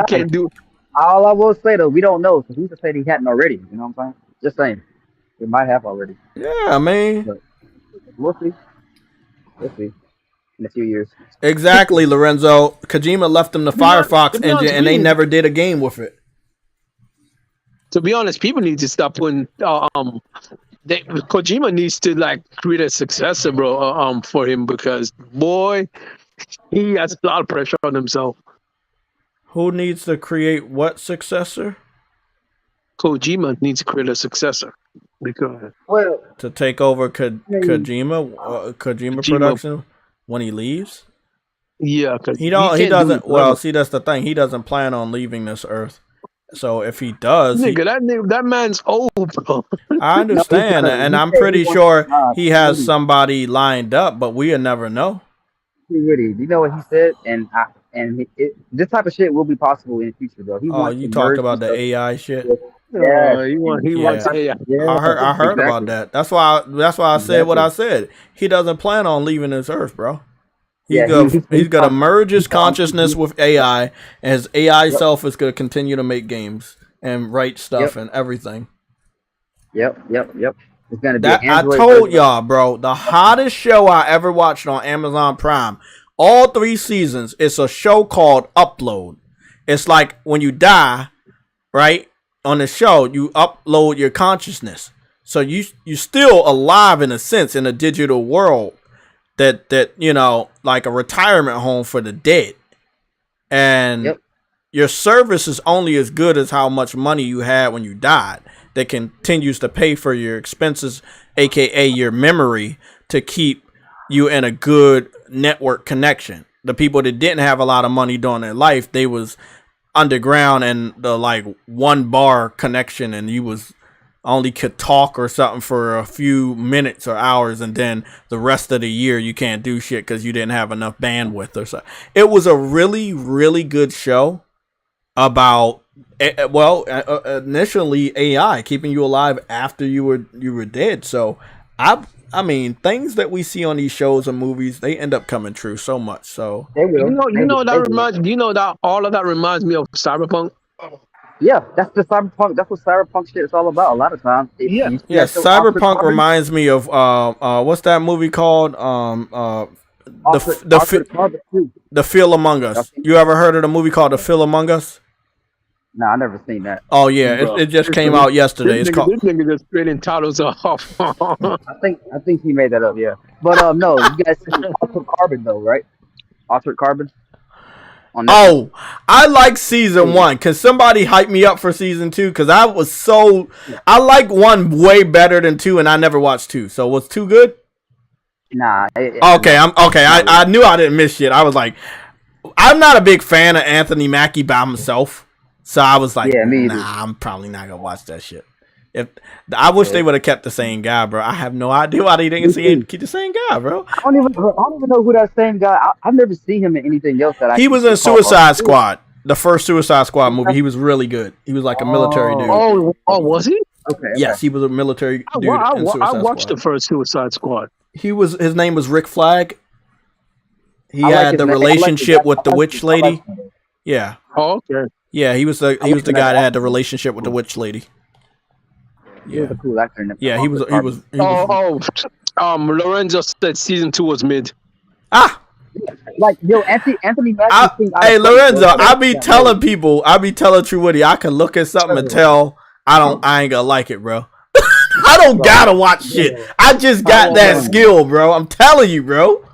can't do. All I will say though, we don't know because who's to say he hadn't already? You know what I'm saying? Just saying, they might have already. Yeah, I mean, but we'll see. We'll see in a few years. Exactly, Lorenzo. Kojima left them the Firefox engine, and they never did a game with it. To be honest, people need to stop putting. Kojima needs to like create a successor, bro. For him because boy, he has a lot of pressure on himself. Who needs to create what successor? Kojima needs to create a successor because to take over Kojima production when he leaves. Yeah, he doesn't. Well, see, that's the thing. He doesn't plan on leaving this earth. So if he does, that man's old, bro. I understand, and I'm pretty sure he has somebody lined up, but we'll never know. You know what he said, this type of shit will be possible in the future, though. You talked about the AI shit. Yeah, he wants AI. Yeah, I heard about that. That's why I said what I said. He doesn't plan on leaving this earth, bro. He's gonna merge his consciousness with AI, and his AI self is gonna continue to make games and write stuff and everything. Yep. It's gonna be. I told y'all, bro, the hottest show I ever watched on Amazon Prime, all 3 seasons. It's a show called Upload. It's like when you die, right? On the show, you upload your consciousness, so you're still alive in a sense in a digital world. That you know, like a retirement home for the dead, and your service is only as good as how much money you had when you died. That continues to pay for your expenses, aka your memory, to keep you in a good network connection. The people that didn't have a lot of money during their life, they was underground and the like 1 bar connection, and you was only could talk or something for a few minutes or hours, and then the rest of the year you can't do shit because you didn't have enough bandwidth or something. It was a really, really good show about initially AI keeping you alive after you were dead. So I mean, things that we see on these shows and movies, they end up coming true so much. So all of that reminds me of Cyberpunk. Yeah, that's the Cyberpunk. That's what Cyberpunk shit is all about. A lot of times. Cyberpunk reminds me of what's that movie called? The Feel Among Us. You ever heard of the movie called The Feel Among Us? No, I never seen that. Oh yeah, it just came out yesterday. It's called. This nigga just spitting titles off. I think he made that up. Yeah, but no, you guys see Altered Carbon though, right? Altered Carbon. Oh, I like season 1. Can somebody hype me up for season 2? Because I like 1 way better than 2, and I never watched 2. So was 2 good? Nah. I knew I didn't miss shit. I was like, I'm not a big fan of Anthony Mackie by himself, so I was like, nah, I'm probably not gonna watch that shit. If I wish they would have kept the same guy, bro. I have no idea why they didn't keep the same guy, bro. I don't even know who that same guy. I've never seen him in anything else that I. He was in Suicide Squad, the first Suicide Squad movie. He was really good. He was like a military dude. Oh, was he? Okay. Yes, he was a military dude in Suicide I watched Squad. the first Suicide Squad. His name was Rick Flag. He I like had his the name. I like relationship his- with the I like witch his- I like lady. his name. Yeah. Oh, okay. Yeah, he was the guy that had the relationship with the witch lady. He was a cool actor. In Yeah, he was. Lorenzo said season 2 was mid. Like Anthony Mackie. Hey Lorenzo, I be telling people, I be telling True Woody, I can look at something and tell I ain't gonna like it, bro. I don't gotta watch shit. I just got that skill, bro. I'm telling you, bro.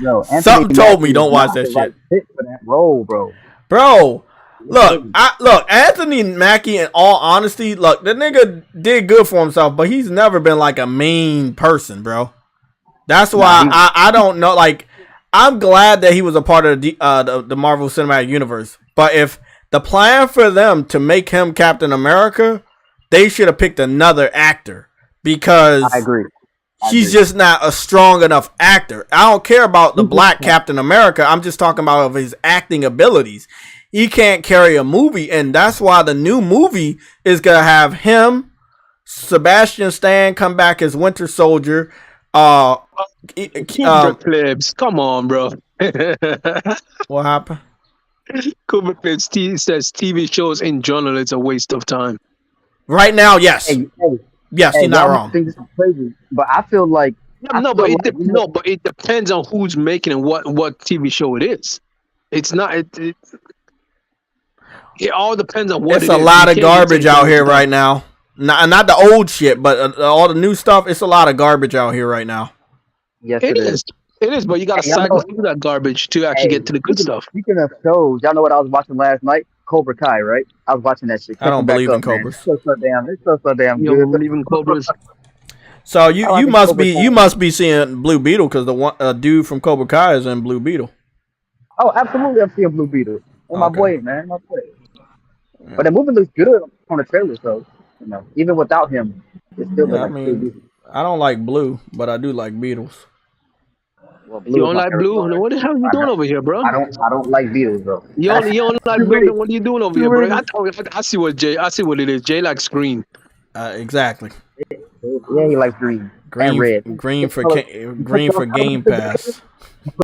No, something told me don't watch that shit. Fit for that role, bro. Bro, look, Anthony Mackie, in all honesty, look, the nigga did good for himself, but he's never been like a mean person, bro. That's why I don't know. Like, I'm glad that he was a part of the Marvel Cinematic Universe. But if the plan for them to make him Captain America, they should have picked another actor because I agree. He's just not a strong enough actor. I don't care about the black Captain America. I'm just talking about of his acting abilities. He can't carry a movie, and that's why the new movie is gonna have him, Sebastian Stan come back as Winter Soldier. Plebs, come on, bro. What happened? Cooper Plebs says TV shows in general is a waste of time. Right now, yes. Yes, you're not wrong. Think this is crazy, but I feel like but it depends on who's making and what TV show it is. It's not. It all depends on what. It's a lot of garbage out here right now. Not the old shit, but all the new stuff. It's a lot of garbage out here right now. Yes, it is. It is, but you got to cycle through that garbage to actually get to the good stuff. Speaking of shows, y'all know what I was watching last night? Cobra Kai, right? I was watching that shit. I don't believe in Cobras. It's so damn You good. don't believe in Cobras? So you must be seeing Blue Beetle because the one dude from Cobra Kai is in Blue Beetle. Oh, absolutely, I'm seeing Blue Beetle. Oh, my boy, man, my boy. But the movie looks good on the trailer, so even without him, it's still. Yeah, I mean, I don't like Blue, but I do like Beetles. Well, you don't like Blue? What the hell are you doing over here, bro? I don't like Beetles, bro. You don't like Blue? What are you doing over here, bro? I see what it is. Jay likes green. Exactly. Yeah, he likes green and red. Green for Game Pass.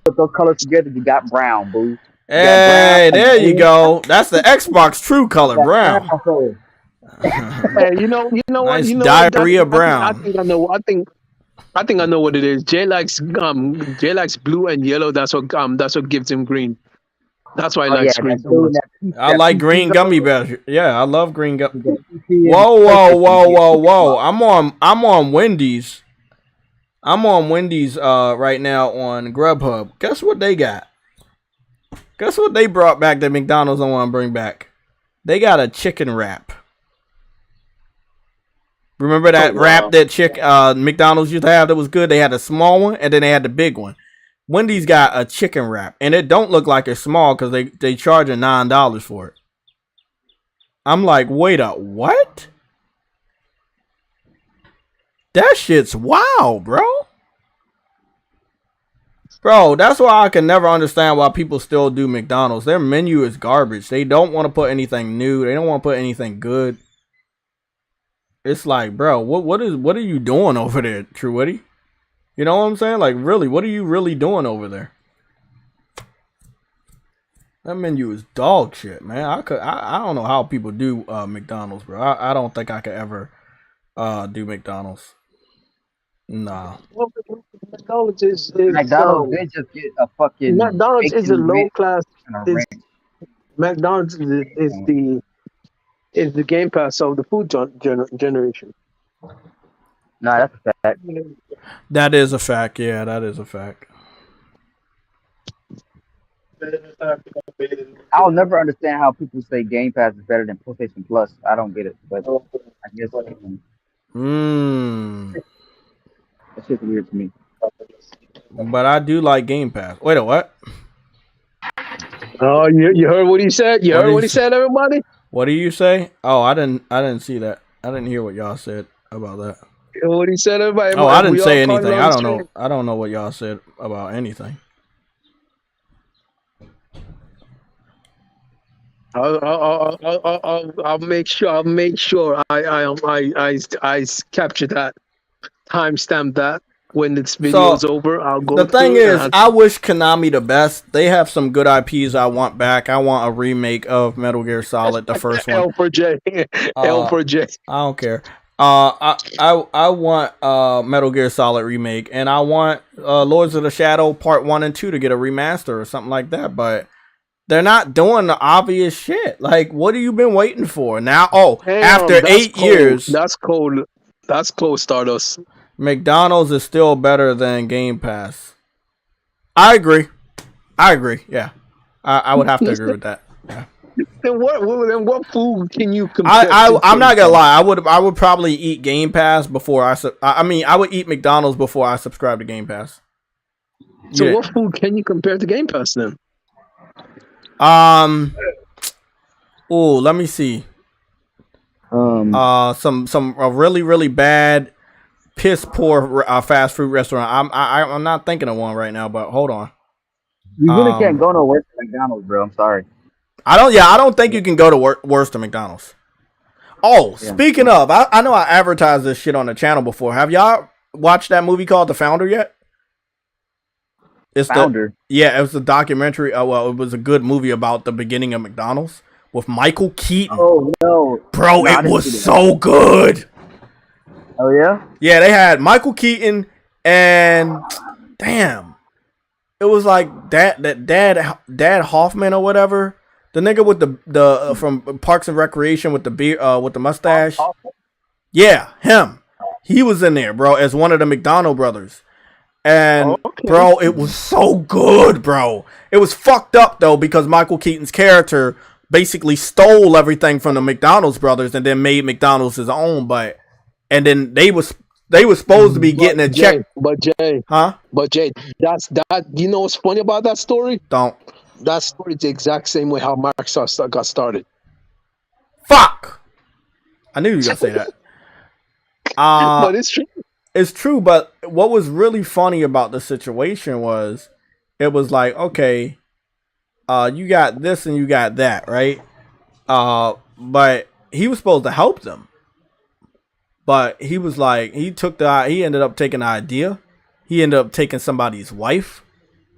Put those colors together, you got brown, boo. Hey, there you go. That's the Xbox True Color, brown. Hey, you know what? Nice diarrhea brown. I think I know what it is. Jay likes blue and yellow. That's what gives him green. That's why he likes green so much. I like green gummy bears. Yeah, I love green gummy. Whoa! I'm on Wendy's. I'm on Wendy's right now on Grubhub. Guess what they got? Guess what they brought back that McDonald's don't want to bring back? They got a chicken wrap. Remember that wrap that McDonald's used to have that was good? They had a small one and then they had the big one. Wendy's got a chicken wrap, and it don't look like it's small because they charging $9 for it. I'm like, wait a what? That shit's wow, bro. Bro, that's why I can never understand why people still do McDonald's. Their menu is garbage. They don't want to put anything new. They don't want to put anything good. It's like, bro, what are you doing over there, True Woody? You know what I'm saying? Like, really, what are you really doing over there? That menu is dog shit, man. I don't know how people do McDonald's, bro. I don't think I could ever do McDonald's. Nah. Well, McDonald's is they just get a fucking. McDonald's is a low class. McDonald's is the Game Pass of the food generation. Nah, that's a fact. That is a fact. Yeah, that is a fact. I'll never understand how people say Game Pass is better than PlayStation Plus. I don't get it, but I guess. That's just weird to me. But I do like Game Pass. Wait a what? Oh, you heard what he said? You heard what he said, everybody? What do you say? Oh, I didn't see that. I didn't hear what y'all said about that. What he said about Oh, I didn't say anything. I don't stream? know. I don't know what y'all said about anything. I'll make sure. I capture that, timestamp that when this video is over. I'll go. The thing through it is, I wish Konami the best. They have some good IPs I want back. I want a remake of Metal Gear Solid, the first one. L for J. L for J. I don't care. I want Metal Gear Solid remake, and I want Lords of the Shadow Part 1 and 2 to get a remaster or something like that. But they're not doing the obvious shit. Like, what have you been waiting for now? Oh, after 8 years. That's cold. That's cold, Stardust. McDonald's is still better than Game Pass. I agree. Yeah, I would have to agree with that. Yeah. Then what food can you compare? I'm not gonna lie. I would probably eat Game Pass before I would eat McDonald's before I subscribe to Game Pass. So Yeah. what food can you compare to Game Pass then? Oh, let me see. Some really really bad, piss poor fast food restaurant. I'm not thinking of one right now, but hold on. You really can't go nowhere to McDonald's, bro. I'm sorry. I don't think you can go to worse than McDonald's. Oh, yeah. Speaking of, I know I advertised this shit on the channel before. Have y'all watched that movie called The Founder yet? It's Founder? Yeah, it was a documentary. Well, it was a good movie about the beginning of McDonald's with Michael Keaton. Oh, no. Bro, no, it was so good. Oh, yeah? Yeah, they had Michael Keaton and, damn, it was like Dad Hoffman or whatever. The nigga with the from Parks and Recreation with the beard with the mustache. Yeah, him. He was in there, bro, as one of the McDonald brothers. And bro, it was so good, bro. It was fucked up though because Michael Keaton's character basically stole everything from the McDonald's brothers and then made McDonald's his own. And then they was supposed to be getting a check. But Jay, that's that. You know what's funny about that story? Don't. That story is the exact same way how Microsoft got started. Fuck! I knew you were gonna say that. But it's true. It's true, but what was really funny about the situation was, it was like, okay, you got this and you got that, right? But he was supposed to help them. But he was like, he ended up taking the idea. He ended up taking somebody's wife.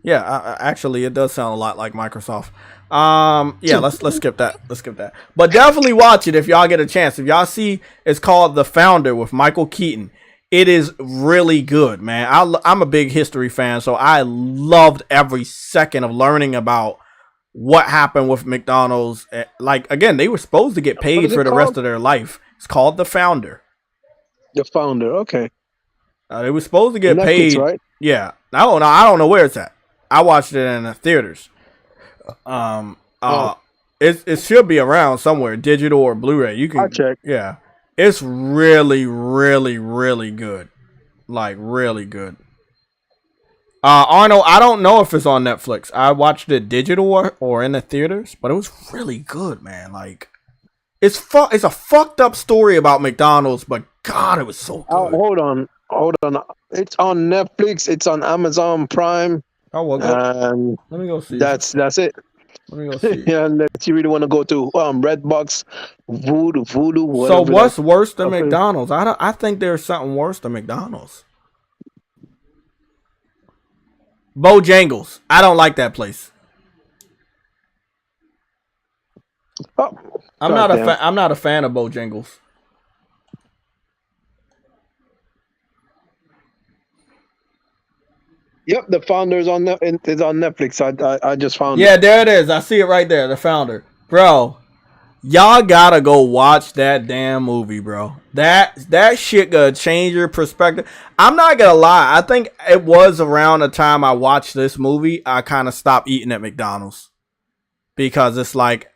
Yeah, actually, it does sound a lot like Microsoft. Yeah, let's skip that. Let's skip that. But definitely watch it if y'all get a chance. If y'all see, it's called The Founder with Michael Keaton. It is really good, man. I'm a big history fan, so I loved every second of learning about what happened with McDonald's. Like, again, they were supposed to get paid for the rest of their life. It's called The Founder. The Founder, okay. They were supposed to get Netflix, paid. right? Yeah. I don't know where it's at. I watched it in the theaters. It should be around somewhere, digital or Blu-ray. You can check. Yeah. It's really, really, really good. Like, really good. Arnold, I don't know if it's on Netflix. I watched it digital or in the theaters, but it was really good, man. Like, it's a fucked up story about McDonald's, but God, it was so good. Hold on. It's on Netflix. It's on Amazon Prime. Oh, well, let me go see. That's it. Let me go see. Yeah, unless you really want to go to Redbox, Voodoo, whatever. So what's worse than McDonald's? I think there's something worse than McDonald's. Bojangles. I don't like that place. Oh, I'm not a fan of Bojangles. Yep, The Founder is on Netflix. I just found it. Yeah, there it is. I see it right there. The Founder, bro. Y'all gotta go watch that damn movie, bro. That shit gonna change your perspective. I'm not gonna lie. I think it was around the time I watched this movie, I kind of stopped eating at McDonald's because it's like,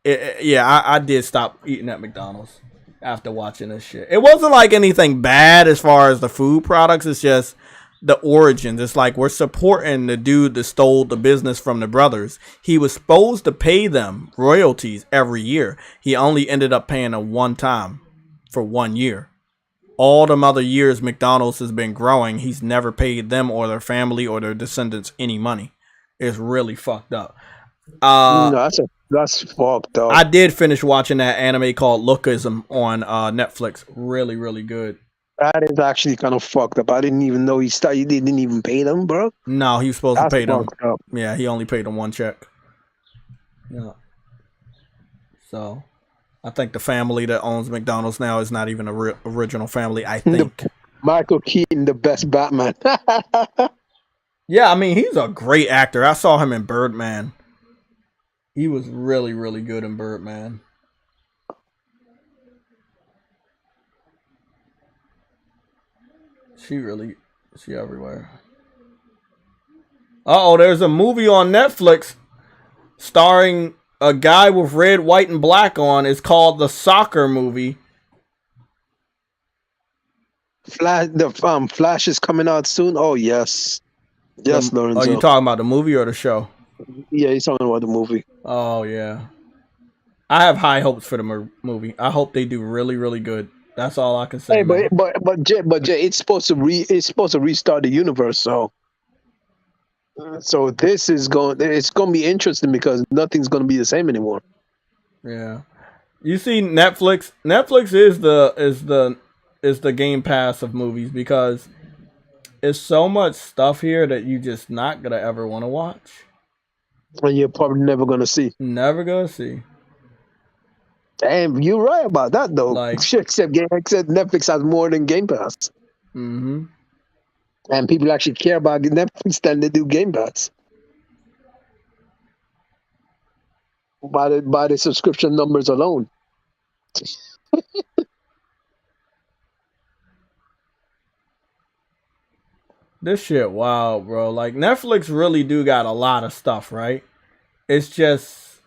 I did stop eating at McDonald's after watching this shit. It wasn't like anything bad as far as the food products. It's just the origins. It's like we're supporting the dude that stole the business from the brothers. He was supposed to pay them royalties every year. He only ended up paying them one time. for 1 year. All them other years McDonald's has been growing, he's never paid them or their family or their descendants any money. It's really fucked up. No, that's fucked up. I did finish watching that anime called Lookism on Netflix. Really, really good. That is actually kind of fucked up. I didn't even know he didn't even pay them, bro. No, he was supposed to pay them. Up. Yeah, he only paid them one check. Yeah. So, I think the family that owns McDonald's now is not even a original family, I think. Michael Keaton, the best Batman. Yeah, I mean, he's a great actor. I saw him in Birdman. He was really, really good in Birdman. She everywhere. Uh-oh, there's a movie on Netflix starring a guy with red, white, and black on. It's called The Soccer Movie. Flash is coming out soon. Oh, yes. Yes, Lorenzo. Are you talking about the movie or the show? Yeah, he's talking about the movie. Oh, yeah. I have high hopes for the movie. I hope they do really, really good. That's all I can say. Hey, but Jay, it's supposed to restart the universe. So this is going to be interesting because nothing's going to be the same anymore. Yeah, you see, Netflix is the Game Pass of movies because it's so much stuff here that you just not gonna ever want to watch. And you're probably never gonna see. Never gonna see. Damn, you're right about that though. Like, except Netflix has more than Game Pass. Mm-hmm. And people actually care about Netflix than they do Game Pass. By the subscription numbers alone. This shit wild, bro. Like, Netflix really do got a lot of stuff, right? It's just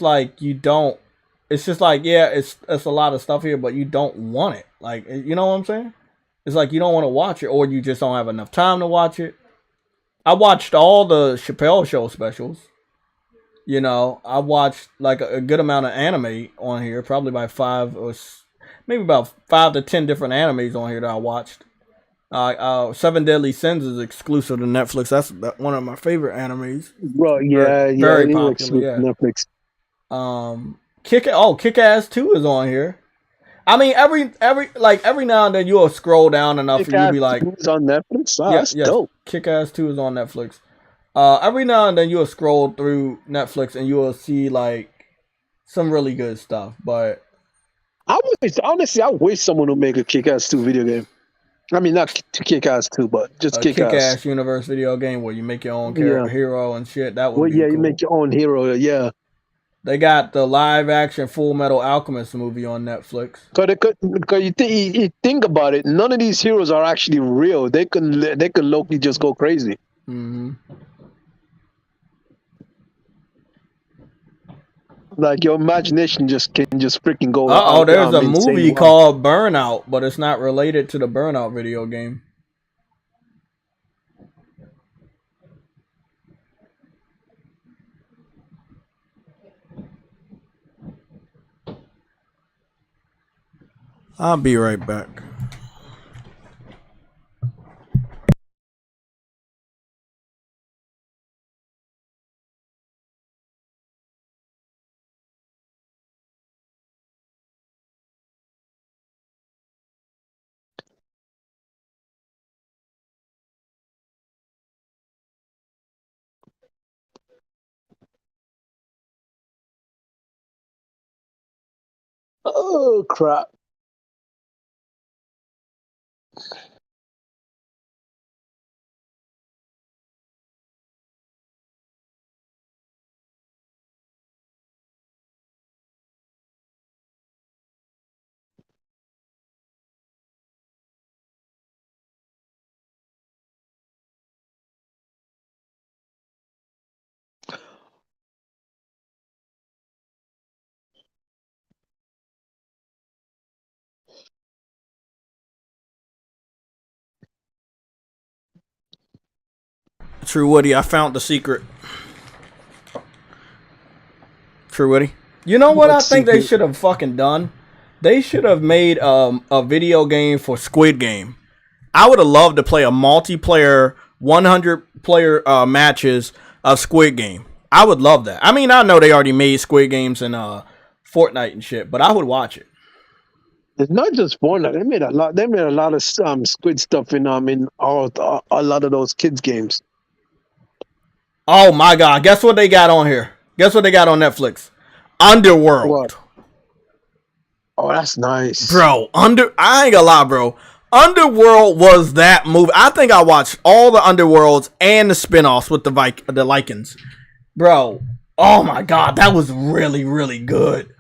like you don't. It's just like, yeah, it's a lot of stuff here, but you don't want it. Like, you know what I'm saying? It's like you don't want to watch it, or you just don't have enough time to watch it. I watched all the Chappelle Show specials. You know, I watched like a good amount of anime on here, probably about 5 to 10 different animes on here that I watched. Seven Deadly Sins is exclusive to Netflix. That's one of my favorite animes. Well, yeah, very popular. Yeah. Netflix. Kick-Ass 2 is on here. I mean, every now and then you'll scroll down enough and you'll be like, it's on Netflix. Oh, that's dope. Kick-Ass 2 is on Netflix. Every now and then you'll scroll through Netflix and you will see like some really good stuff. But I wish someone would make a Kick-Ass 2 video game. I mean, not Kick-Ass 2, but just Kick-Ass. Kick-Ass universe video game where you make your own hero and shit. That would be cool. You make your own hero. Yeah. They got the live action Full Metal Alchemist movie on Netflix. Because you think about it, none of these heroes are actually real. They can low-key just go crazy. Mm-hmm. Like your imagination can just freaking go. There's a movie called Burnout, but it's not related to the Burnout video game. I'll be right back. Oh crap. True Woody, I found the secret. True Woody. You know what I Let's think see they here. should have fucking done? They should have made a video game for Squid Game. I would have loved to play a multiplayer 100 player matches of Squid Game. I would love that. I mean, I know they already made Squid Games and Fortnite and shit, but I would watch it. It's not just Fortnite. They made a lot. They made a lot of Squid stuff in all a lot of those kids games. Oh my god! Guess what they got on here? Guess what they got on Netflix? Underworld. What? Oh, that's nice, Bro, I ain't gonna lie, bro. Underworld was that movie. I think I watched all the Underworlds and the spin-offs with the Lycans. Bro, oh my god, that was really, really good.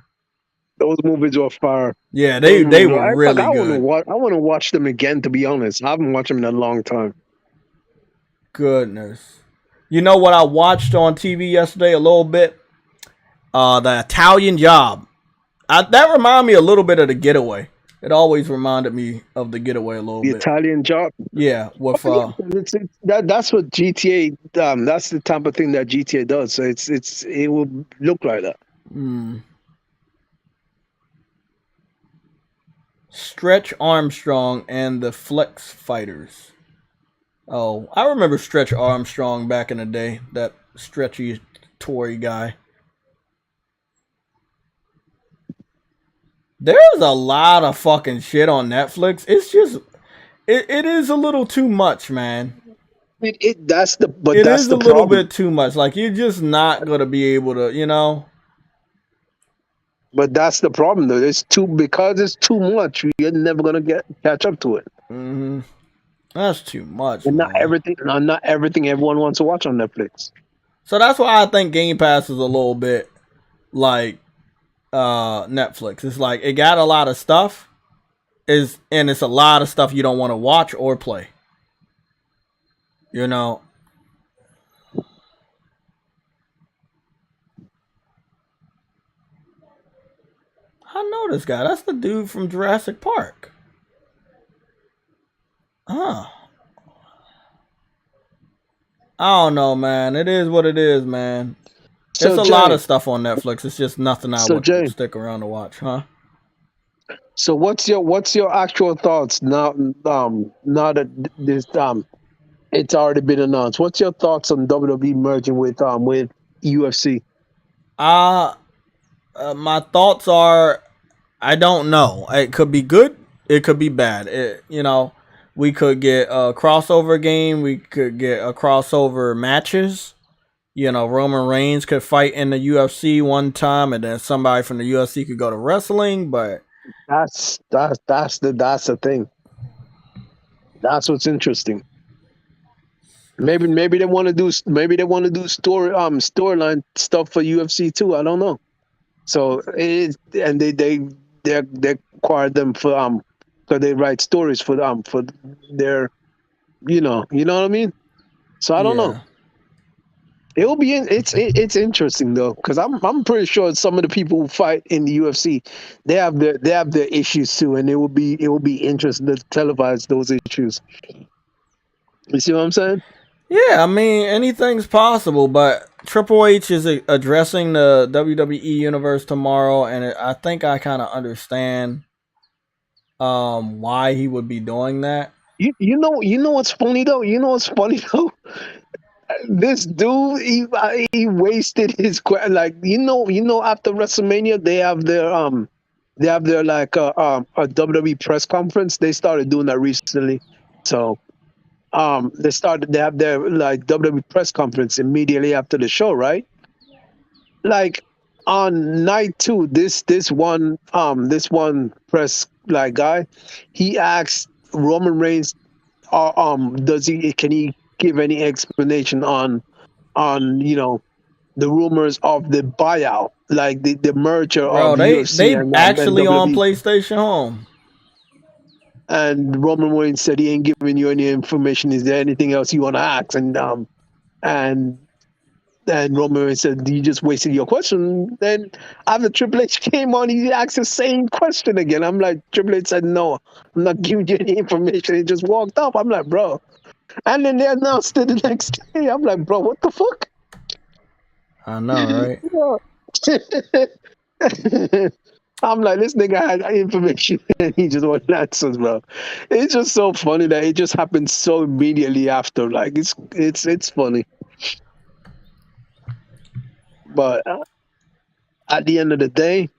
Those movies were fire. Yeah, they were really good. I want to watch them again. To be honest, I haven't watched them in a long time. Goodness. You know what I watched on TV yesterday a little bit? The Italian Job. That reminded me a little bit of The Getaway. It always reminded me of The Getaway a little bit. The Italian Job. Yeah, with that's what GTA. That's the type of thing that GTA does. So it will look like that. Stretch Armstrong and the Flex Fighters. Oh, I remember Stretch Armstrong back in the day. That stretchy Tory guy. There's a lot of fucking shit on Netflix. It's just, it is a little too much, man. It is a little bit too much. Like, you're just not gonna be able to, you know. But that's the problem, though. Because it's too much. You're never gonna catch up to it. Mm-hmm. That's too much. And not everything everyone wants to watch on Netflix. So that's why I think Game Pass is a little bit like Netflix. It's like it got a lot of stuff, and it's a lot of stuff you don't want to watch or play. You know. I know this guy. That's the dude from Jurassic Park. Huh. I don't know, man. It is what it is, man. There's a lot of stuff on Netflix. It's just nothing I would stick around to watch, huh? So what's your actual thoughts now? Now that this it's already been announced. What's your thoughts on WWE merging with UFC? My thoughts are, I don't know. It could be good. It could be bad. We could get a crossover game. We could get a crossover matches. Roman Reigns could fight in the UFC one time, and then somebody from the UFC could go to wrestling. But that's the thing. That's what's interesting. Maybe they want to do storyline stuff for UFC too. I don't know. So they acquire them for because they write stories for their you know what I mean. So I don't know. It'll be it's interesting though, because I'm pretty sure some of the people who fight in the UFC they have their issues too, and it will be interesting to televise those issues. You see what I'm saying? Yeah, I mean anything's possible, but Triple H is addressing the WWE universe tomorrow, and I think I kind of understand why he would be doing that. You know what's funny though? This dude, he wasted his after WrestleMania they have their like a WWE press conference. They started doing that recently, so they have their like WWE press conference immediately after the show, right? Like on night 2, this one press like guy, he asked Roman Reigns, can he give any explanation on the rumors of the buyout, like the merger of UFC they and actually and on WWE. PlayStation Home. And Roman Reigns said he ain't giving you any information. Is there anything else you want to ask? And Roman Reigns said, you just wasted your question. Then after Triple H came on, he asked the same question again. I'm like, Triple H said, no, I'm not giving you any information. He just walked off. I'm like, bro. And then they announced it the next day. I'm like, bro, what the fuck? I know, right? I'm like, this nigga had information and he just wants answers, bro. It's just so funny that it just happened so immediately after. Like, it's funny. But at the end of the day,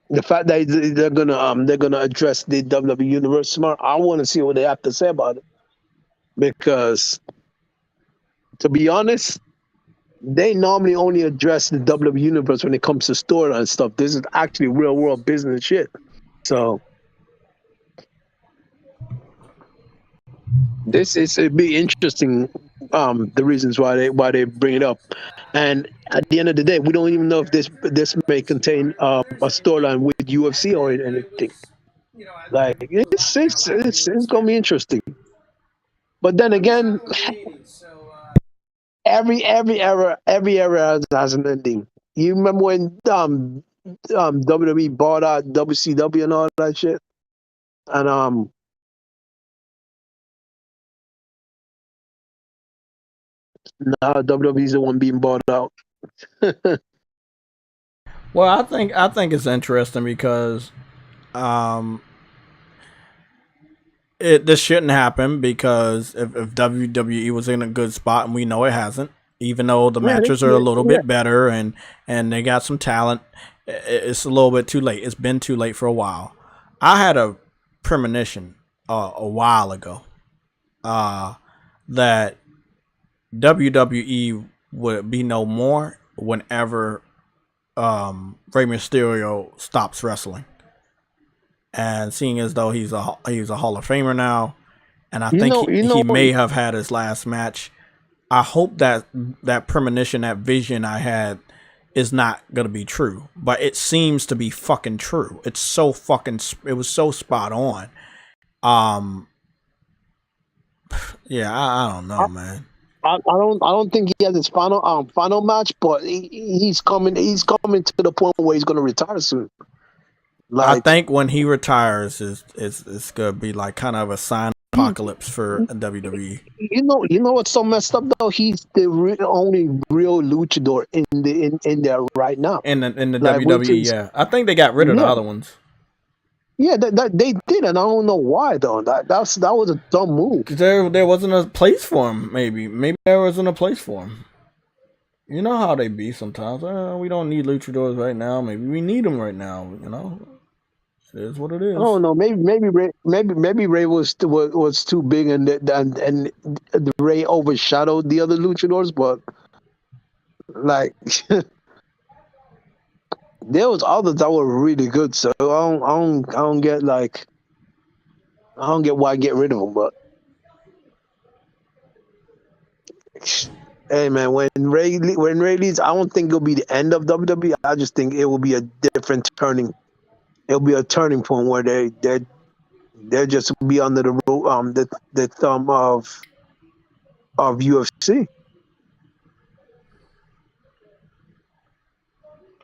the fact that they're gonna address the WWE Universe tomorrow, I want to see what they have to say about it. Because, to be honest, they normally only address the WWE Universe when it comes to storyline and stuff. This is actually real world business shit. So it'd be interesting. The reasons why they bring it up, and at the end of the day, we don't even know if this may contain a storyline with UFC or anything. Like it's gonna be interesting. But then again, every era has an ending. You remember when WWE bought out WCW and all that shit, and now WWE's the one being bought out. Well, I think it's interesting because this shouldn't happen because if WWE was in a good spot, and we know it hasn't, even though the matches are a little bit better and they got some talent, it's a little bit too late. It's been too late for a while. I had a premonition a while ago that WWE would be no more whenever Rey Mysterio stops wrestling. And seeing as though he's a Hall of Famer now, and I think he may have had his last match, I hope that premonition, that vision I had, is not gonna be true. But it seems to be fucking true. It was so spot on. Yeah, I don't know, man. I don't think he has his final match, but he's coming to the point where he's gonna retire soon. Like, I think when he retires, it's gonna be like kind of a sign of apocalypse for WWE. You know what's so messed up though? He's the only real luchador in there right now. In the WWE, yeah. I think they got rid of the other ones. Yeah, that they did, and I don't know why though. That was a dumb move. There wasn't a place for him. Maybe there wasn't a place for him. You know how they be sometimes. We don't need luchadors right now. Maybe we need them right now. You know, it is what it is. I don't know. Maybe Ray was too big, and Ray overshadowed the other luchadors. But like, there was others that were really good. So I don't get why get rid of them. But hey man, when Ray leaves, I don't think it'll be the end of WWE. I just think it will be a different turning. It'll be a turning point where they're just be under the thumb of UFC.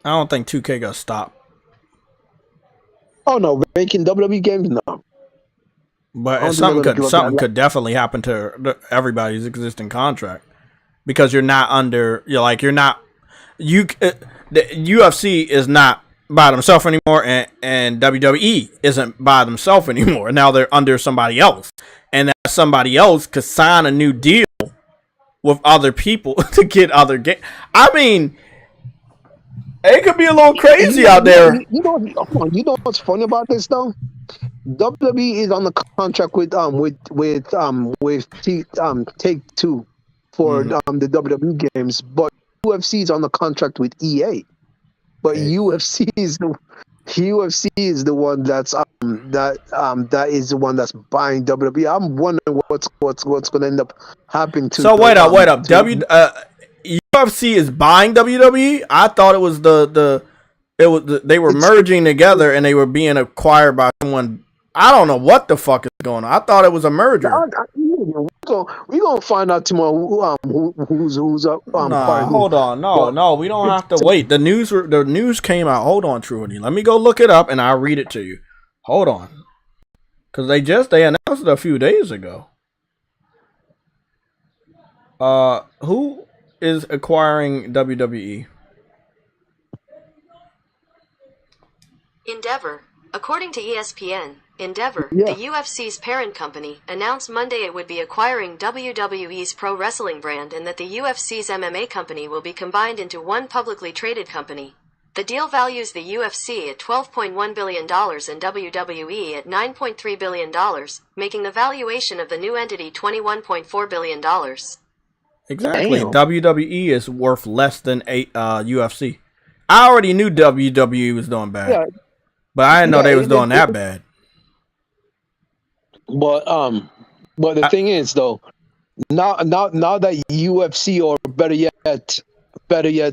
I don't think 2K gonna stop. Oh no, making WWE games, no. But something could definitely happen to everybody's existing contract because the UFC is not by themselves anymore, and WWE isn't by themselves anymore. Now they're under somebody else, and that somebody else could sign a new deal with other people to get other games. I mean, it could be a little crazy out there. You know what's funny about this though? WWE is on the contract with Take-Two for the WWE games, but UFC is on the contract with EA. But UFC is the one that's that is the one that's buying WWE. I'm wondering what's going to end up happening to. So wait up. UFC is buying WWE. I thought it was they were merging together and they were being acquired by someone. I don't know what the fuck is going on. I thought it was a merger. We're gonna find out tomorrow who's up. Hold on. No, we don't have to wait. The news came out. Hold on, Trudy. Let me go look it up and I'll read it to you. Hold on, because they announced it a few days ago. Who is acquiring WWE? Endeavor. According to ESPN, Endeavor, Yeah. the UFC's parent company, announced Monday it would be acquiring WWE's pro wrestling brand and that the UFC's MMA company will be combined into one publicly traded company. The deal values the UFC at $12.1 billion and WWE at $9.3 billion, making the valuation of the new entity $21.4 billion. Exactly. Damn. WWE is worth less than UFC. I already knew WWE was doing bad, Yeah. but I didn't know Yeah, they was doing that bad. But the thing is though, now that UFC, or better yet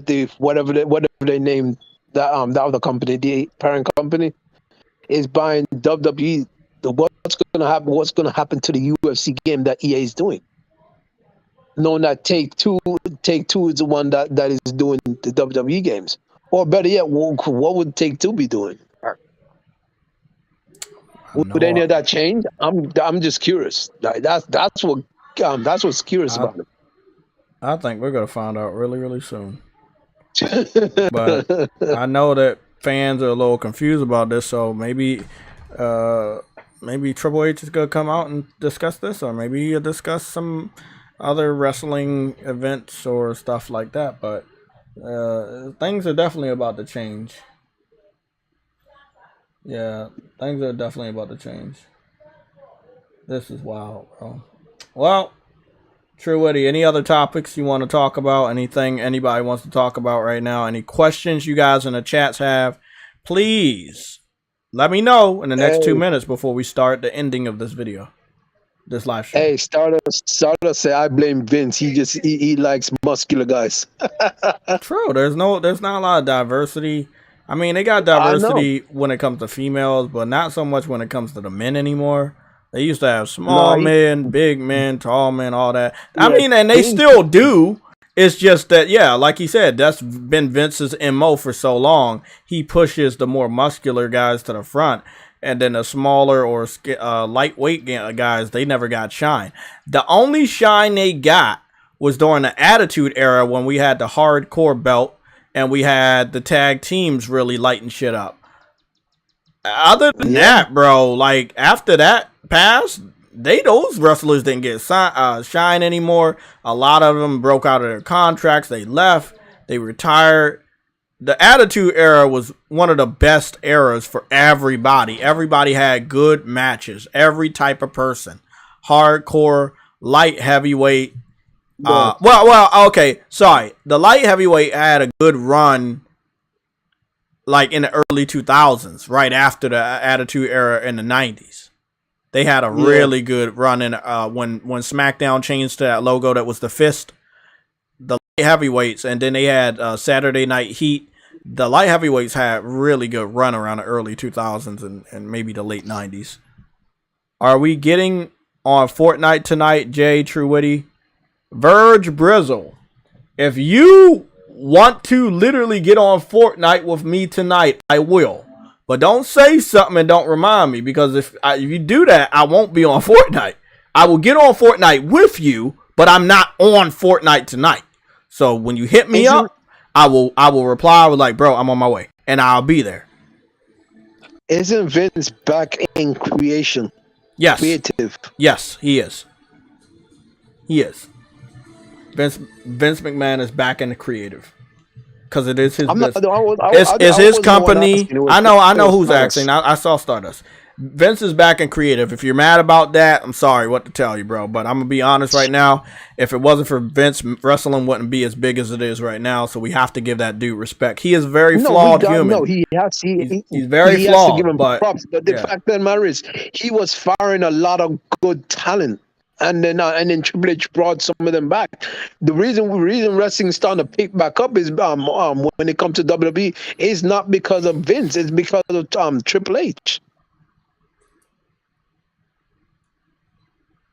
the whatever they named that the other company, the parent company, is buying WWE, what's gonna happen to the UFC game that EA is doing? Knowing that Take Two is the one that is doing the WWE games, or better yet, what would Take Two be doing? Would any of that change? I'm just curious. Like, that's what's curious about it. I think we're gonna find out really, really soon. But I know that fans are a little confused about this, so maybe Triple H is gonna come out and discuss this, or maybe he'll discuss some other wrestling events or stuff like that. But things are definitely about to change. Yeah, things are definitely about to change. This is wild, bro. Well, True Witty, any other topics you want to talk about? Anything anybody wants to talk about right now? Any questions you guys in the chats have? Please let me know in the next 2 minutes before we start the ending of this video, this live stream. Hey, Stardust say I blame Vince. He likes muscular guys. True. There's not a lot of diversity. I mean, they got diversity when it comes to females, but not so much when it comes to the men anymore. They used to have small men, big men, tall men, all that. I mean, and they still do. It's just that, yeah, like he said, that's been Vince's MO for so long. He pushes the more muscular guys to the front, and then the smaller or lightweight guys, they never got shine. The only shine they got was during the Attitude Era when we had the hardcore belt and we had the tag teams really lighting shit up. Other than that, bro, like after that passed, those wrestlers didn't get shine anymore. A lot of them broke out of their contracts. They left. They retired. The Attitude Era was one of the best eras for everybody. Everybody had good matches. Every type of person. Hardcore, light heavyweight. Okay, sorry. The light heavyweight had a good run like in the early 2000s, right after the Attitude Era in the 90s. They had a really good run in when SmackDown changed to that logo that was the fist. The light heavyweights, and then they had Saturday Night Heat. The light heavyweights had really good run around the early 2000s and maybe the late 90s. Are we getting on Fortnite tonight, Jay True Witty? Verge Brizzle. If you want to literally get on Fortnite with me tonight, I will. But don't say something and don't remind me, because if you do that, I won't be on Fortnite. I will get on Fortnite with you, but I'm not on Fortnite tonight. So when you hit me up, I will reply with like, bro, I'm on my way, and I'll be there. Isn't Vince back in creation? Yes. Creative. Yes, he is. He is. Vince McMahon is back in the creative. Because it is his business. It's his company. I know who's asking. I saw Stardust. Vince is back in creative. If you're mad about that, I'm sorry what to tell you, bro. But I'm going to be honest right now. If it wasn't for Vince, wrestling wouldn't be as big as it is right now. So we have to give that dude respect. He is very flawed human. No, he's very flawed. Has to give him props. But the fact of the matter is, he was firing a lot of good talent. And then Triple H brought some of them back. The reason wrestling is starting to pick back up is when it comes to WWE is not because of Vince, it's because of Triple H.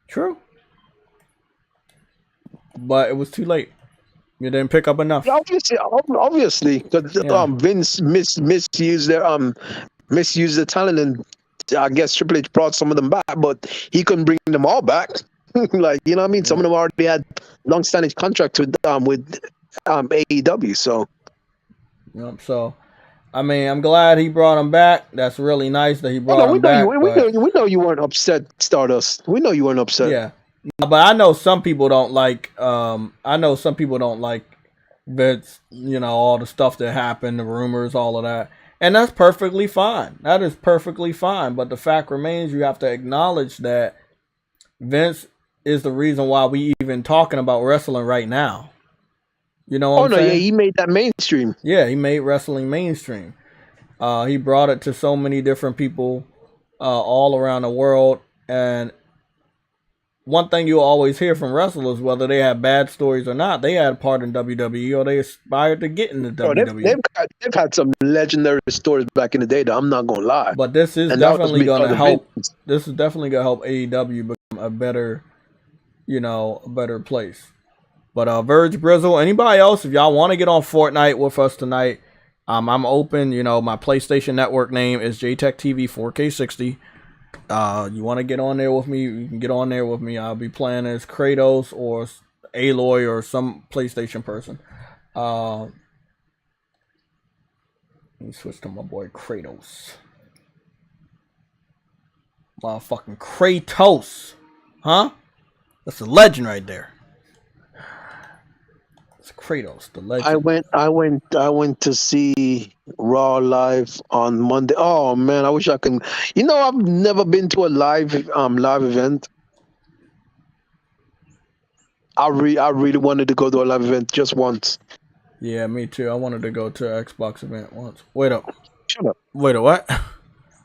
True. But it was too late. You didn't pick up enough. Obviously, because Vince misused the talent, and I guess Triple H brought some of them back, but he couldn't bring them all back. Like, you know what I mean? Some of them already had long-standing contracts with AEW. So, yep. So, I mean, I'm glad he brought him back. That's really nice that he brought him back. We know you weren't upset, Stardust. We know you weren't upset. Yeah, but I know some people don't like. I know some people don't like Vince. You know, all the stuff that happened, the rumors, all of that, and that's perfectly fine. That is perfectly fine. But the fact remains, you have to acknowledge that Vince is the reason why we even talking about wrestling right now. You know what I'm saying? Yeah, he made that mainstream. Yeah, he made wrestling mainstream. He brought it to so many different people all around the world. And one thing you'll always hear from wrestlers, whether they have bad stories or not, they had a part in WWE or they aspired to get in the WWE. They've had some legendary stories back in the day that I'm not going to lie. But this is definitely going to help. This is definitely going to help AEW become a better, a better place. But Verge Brizzle, anybody else, if y'all want to get on Fortnite with us tonight, I'm open. My PlayStation Network name is JTech TV 4K60. You want to get on there with me, you can get on there with me. I'll be playing as Kratos or Aloy or some PlayStation person. Let me switch to my boy Kratos. Motherfucking Kratos. Huh? That's a legend right there. Kratos, the legend. I went to see Raw live on Monday. Oh man, I wish I can. I've never been to a live event. I really wanted to go to a live event just once. Yeah, me too. I wanted to go to an Xbox event once. Wait up. Shut up. Wait a what?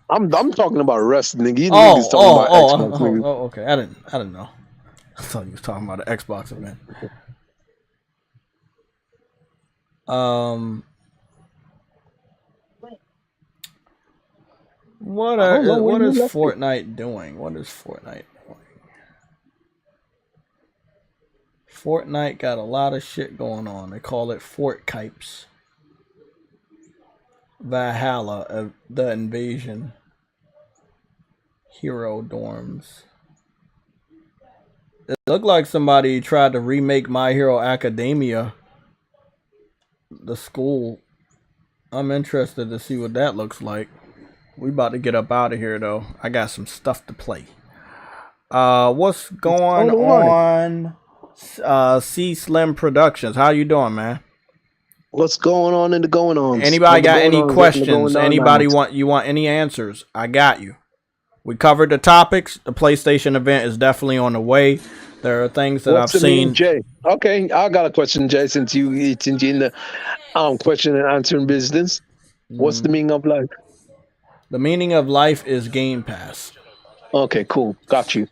I'm talking about wrestling. You niggas talking about Xbox. Okay. I didn't know. I thought you was talking about an Xbox event. What is Fortnite doing? What is Fortnite doing? Fortnite got a lot of shit going on. They call it Fort Kipes. Valhalla, the invasion. Hero dorms. It looked like somebody tried to remake My Hero Academia. The school. I'm interested to see what that looks like. We about to get up out of here though. I got some stuff to play. What's going on? C Slim Productions. How you doing, man? What's going on in the going on? Anybody got any questions? Anybody want any answers? I got you. We covered the topics. The PlayStation event is definitely on the way. There are things that I've seen. Jay? Okay, I got a question, Jay. Since you in the question and answering business, what's the meaning of life? The meaning of life is Game Pass. Okay, cool. Got you.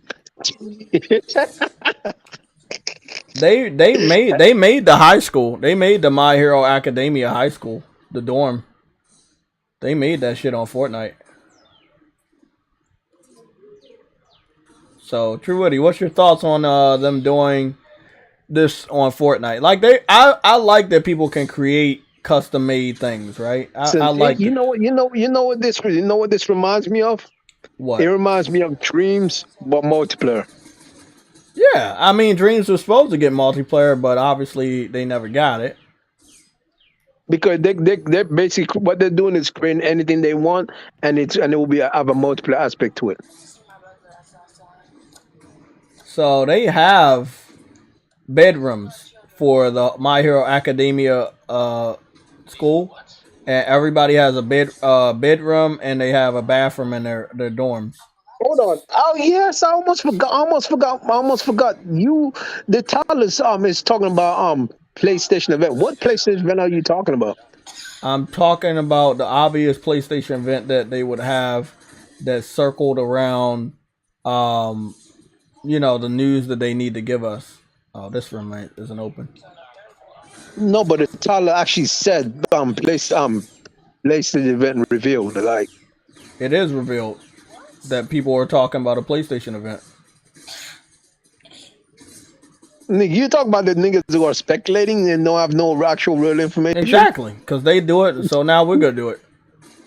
They made the high school. They made the My Hero Academia high school, the dorm. They made that shit on Fortnite. So, True Woody, what's your thoughts on them doing this on Fortnite? Like I like that people can create custom made things, right? I like you know what this reminds me of? What? It reminds me of Dreams, but multiplayer. Yeah, I mean Dreams was supposed to get multiplayer, but obviously they never got it. Because they're basically what they're doing is creating anything they want, and it will have a multiplayer aspect to it. So they have bedrooms for the My Hero Academia school, and everybody has a bedroom, and they have a bathroom in their dorms. Hold on. Oh yes, I almost forgot. You, the Tyler's is talking about PlayStation event. What PlayStation event are you talking about? I'm talking about the obvious PlayStation event that they would have that circled around the news that they need to give us. Oh, this room isn't open. No, but Tyler actually said PlayStation event revealed. Like it is revealed that people are talking about a PlayStation event. You talk about the niggas who are speculating and don't have no actual real information. Exactly, because they do it, so now we're gonna do it.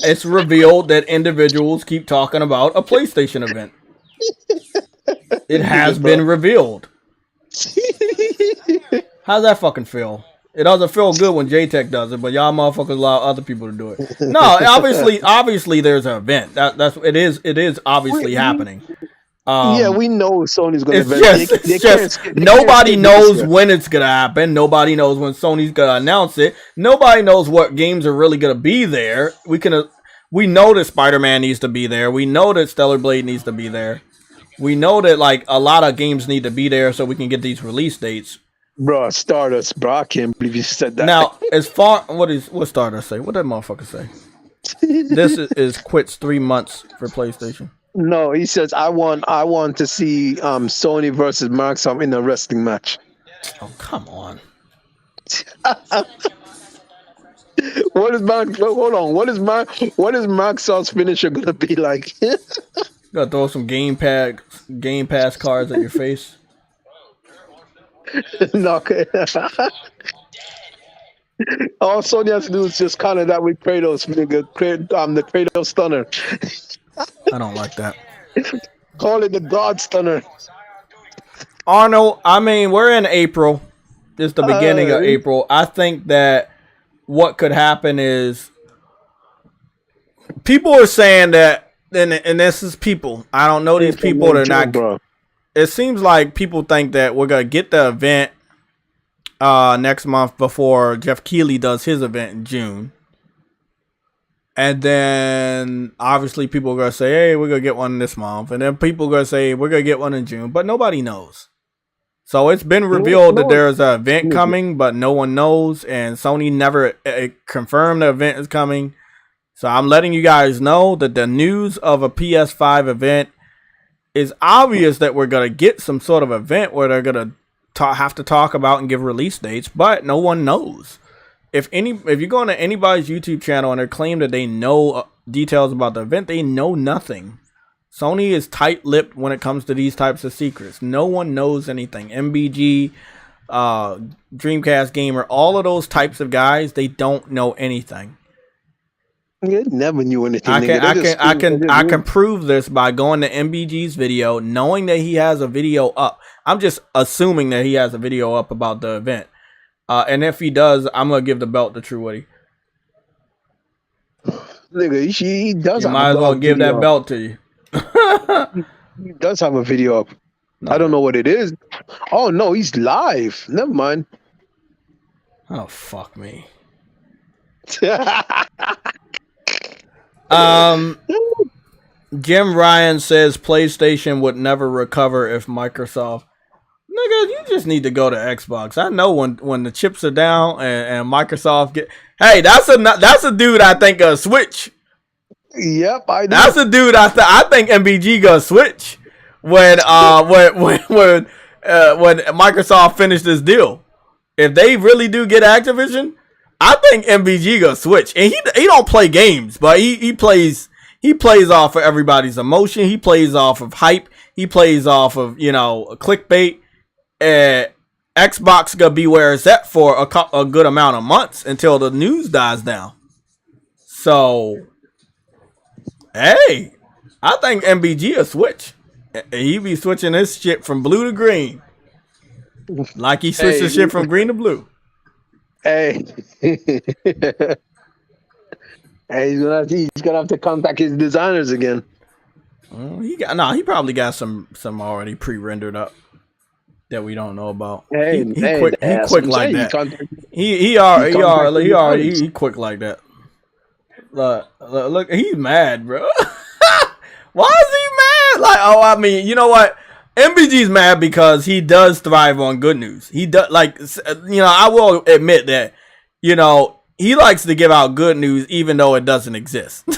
It's revealed that individuals keep talking about a PlayStation event. It has been revealed. How's that fucking feel? It doesn't feel good when JTech does it, but y'all motherfuckers allow other people to do it. No, obviously, there's an event. It is obviously happening. Yeah, we know Sony's going to event. It's just nobody knows when it's gonna happen. Nobody knows when Sony's gonna announce it. Nobody knows what games are really gonna be there. We know that Spider-Man needs to be there. We know that Stellar Blade needs to be there. We know that like a lot of games need to be there so we can get these release dates. Bro, Stardust, bro, I can't believe you said that. Now, as far what Stardust say? What that motherfucker say? This is quits 3 months for PlayStation. No, he says I want to see Sony versus Microsoft in a wrestling match. Oh, come on. What is Microsoft's finisher gonna be like? Gotta throw some Game Pass cards at your face. No, okay. All Sony has to do is just counter that with Kratos, the Kratos stunner. I don't like that. Call it the God Stunner. Arnold, I mean, we're in April. It's the beginning of April. I think that what could happen is people are saying that, and this is people. I don't know these people that are not. Bro. It seems like people think that we're going to get the event next month before Jeff Keighley does his event in June. And then, obviously, people are going to say, hey, we're going to get one this month. And then people are going to say, we're going to get one in June. But nobody knows. So it's been revealed that there's an event coming, but no one knows. And Sony never confirmed the event is coming. So I'm letting you guys know that the news of a PS5 event is obvious that we're going to get some sort of event where they're going to have to talk about and give release dates. But no one knows. If you go on to anybody's YouTube channel and they claim that they know details about the event, they know nothing. Sony is tight-lipped when it comes to these types of secrets. No one knows anything. MBG, Dreamcast Gamer, all of those types of guys, they don't know anything. They never knew anything. I can prove this by going to MBG's video, knowing that he has a video up. I'm just assuming that he has a video up about the event. And if he does, I'm gonna give the belt to True Woody. Nigga, he does. You might as well give that belt to you. He does have a video up. No. I don't know what it is. Oh no, he's live. Never mind. Oh fuck me. Jim Ryan says PlayStation would never recover if Microsoft. Nigga, you just need to go to Xbox. I know when the chips are down and Microsoft get. Hey, that's a dude I think gonna switch. Yep, I do. That's a dude I think MBG gonna switch when Microsoft finished this deal. If they really do get Activision, I think MBG gonna switch. And he don't play games, but he plays off of everybody's emotion. He plays off of hype. He plays off of clickbait. Xbox gonna be where it's at for a good amount of months until the news dies down. So, hey, I think MBG will switch. He be switching his shit from blue to green, like he switched his shit from green to blue. Hey, he's gonna have to contact his designers again. He probably got some already pre-rendered up that we don't know about. He quick like that. He already quick like that. Look, he's mad, bro. Why is he mad? Like, I mean, you know what? MBG's mad because he does thrive on good news. He does, I will admit that, he likes to give out good news even though it doesn't exist.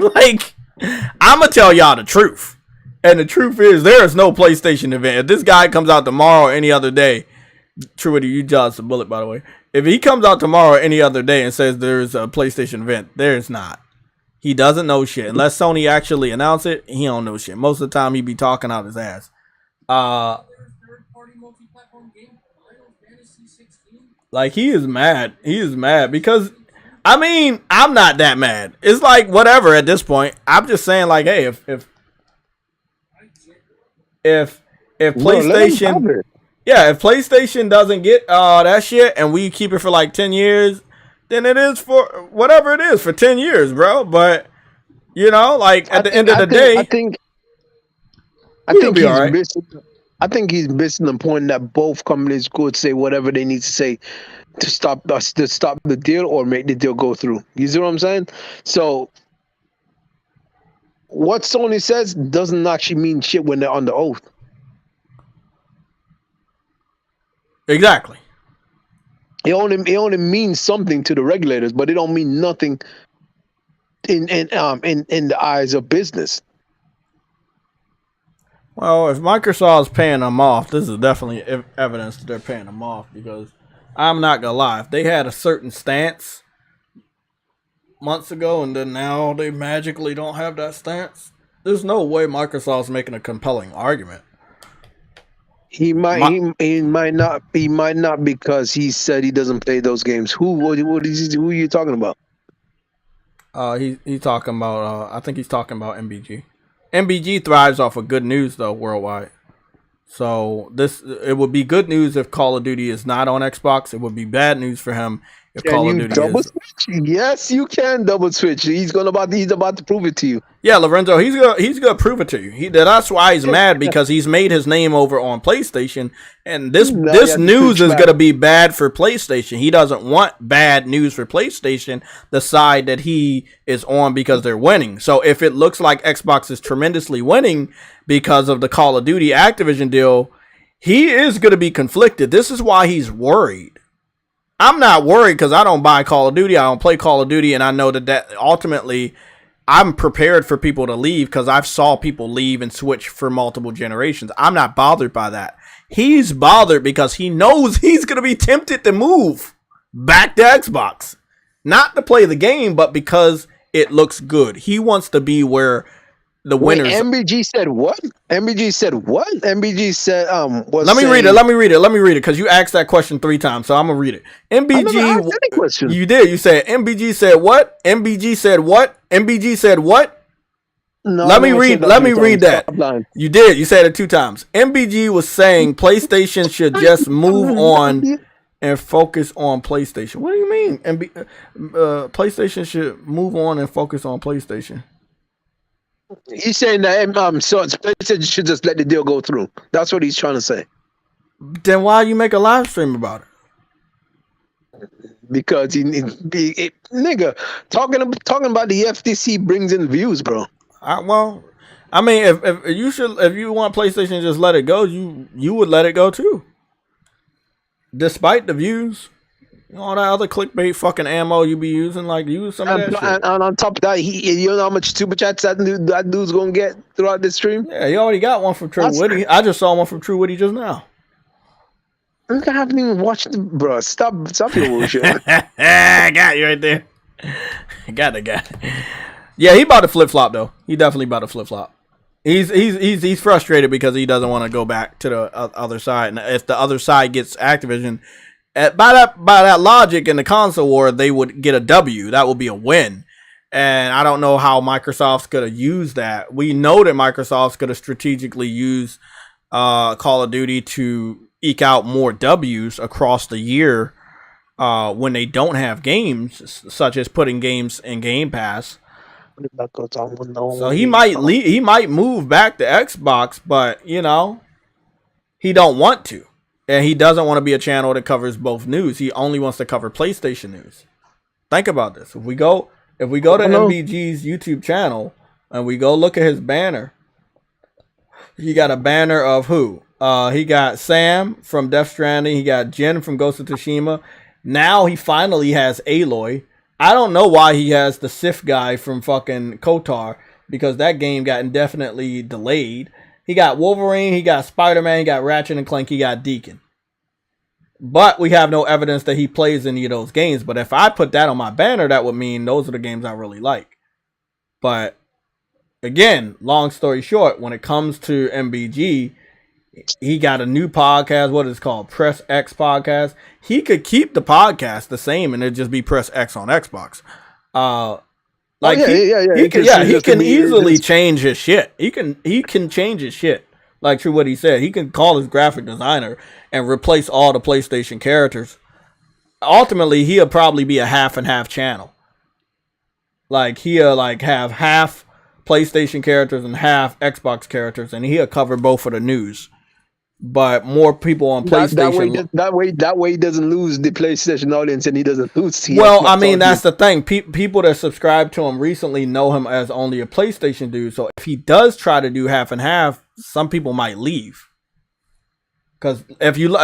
Like, I'm gonna tell y'all the truth. And the truth is, there is no PlayStation event. If this guy comes out tomorrow or any other day, Truity, you dodged a bullet, by the way. If he comes out tomorrow or any other day and says there's a PlayStation event, there's not. He doesn't know shit. Unless Sony actually announce it, he don't know shit. Most of the time, he be talking out his ass. Like, he is mad. He is mad because, I mean, I'm not that mad. It's like, whatever at this point. I'm just saying, like, hey, if PlayStation, Yeah, if PlayStation doesn't get that shit and we keep it for like 10 years, then it is for whatever it is for 10 years, bro. But, you know, like at the end of the day, I think we'll be he's all right. missing. I think he's missing the point that both companies could say whatever they need to say to stop the deal or make the deal go through. You see what I'm saying? So what Sony says doesn't actually mean shit when they're under oath. Exactly. It only means something to the regulators, but it don't mean nothing in the eyes of business. Well, if Microsoft's paying them off, this is definitely evidence that they're paying them off, because I'm not gonna lie, if they had a certain stance months ago and then now they magically don't have that stance, there's no way Microsoft's making a compelling argument. He might not because he said he doesn't play those games. Who are you talking about? He's talking about I think he's talking about MBG. MBG thrives off of good news though worldwide. So it would be good news if Call of Duty is not on Xbox. It would be bad news for him if Call of Duty is. Switch? Yes, you can double switch. He's about to prove it to you. Yeah, Lorenzo, he's gonna prove it to you. That's why he's mad, because he's made his name over on PlayStation, and this news is gonna be bad for PlayStation. He doesn't want bad news for PlayStation, the side that he is on, because they're winning. So if it looks like Xbox is tremendously winning because of the Call of Duty Activision deal, he is gonna be conflicted. This is why he's worried. I'm not worried because I don't buy Call of Duty. I don't play Call of Duty, and I know that ultimately I'm prepared for people to leave because I've saw people leave and switch for multiple generations. I'm not bothered by that. He's bothered because he knows he's going to be tempted to move back to Xbox. Not to play the game, but because it looks good. He wants to be where the winners. MBG said what? MBG said what? MBG said Let me read it because you asked that question 3 times, so I'm gonna read it. MBG, you did. You said MBG said what? MBG said what? MBG said what? No, let me read that. You did. You said it 2 times. MBG was saying PlayStation should just move on and focus on PlayStation. What do you mean? PlayStation should move on and focus on PlayStation. He's saying that so PlayStation should just let the deal go through. That's what he's trying to say. Then why you make a live stream about it? Because nigga, talking about the FTC brings in views, bro. Well, I mean, if you want PlayStation to just let it go, you would let it go too. Despite the views. All that other clickbait fucking ammo you be using, like, use some of that shit. And on top of that, you know how much super chats that dude's gonna get throughout the stream? Yeah, he already got one from True Witty. I just saw one from True Witty just now. I haven't even watched it, bro. Stop your bullshit. I got you right there. Got the guy. Yeah, he about to flip flop though. He definitely about to flip flop. He's frustrated because he doesn't want to go back to the other side. And if the other side gets Activision, by that logic in the console war, they would get a W. That would be a win. And I don't know how Microsoft's going to use that. We know that Microsoft's going to strategically use Call of Duty to eke out more W's across the year when they don't have games, such as putting games in Game Pass. So he might move back to Xbox, but, you know, he don't want to. And he doesn't want to be a channel that covers both news. He only wants to cover PlayStation news. Think about this. If we go to MBG's YouTube channel and we go look at his banner, he got a banner of who? He got Sam from Death Stranding. He got Jen from Ghost of Tsushima. Now he finally has Aloy. I don't know why he has the Sif guy from fucking KOTOR, because that game got indefinitely delayed. He got Wolverine, he got Spider-Man, he got Ratchet and Clank, he got Deacon. But we have no evidence that he plays any of those games. But if I put that on my banner, that would mean those are the games I really like. But again, long story short, when it comes to MBG, he got a new podcast. What is it called? Press X podcast. He could keep the podcast the same and it'd just be Press X on Xbox. He can easily change his shit. He can change his shit. Like true what he said, he can call his graphic designer and replace all the PlayStation characters. Ultimately, he'll probably be a half and half channel. Like he'll like have half PlayStation characters and half Xbox characters, and he'll cover both of the news. But more people on PlayStation. That way he doesn't lose the PlayStation audience, and he doesn't lose. Well, I mean that's the thing. People that subscribe to him recently know him as only a PlayStation dude. So if he does try to do half and half, some people might leave. Because if you,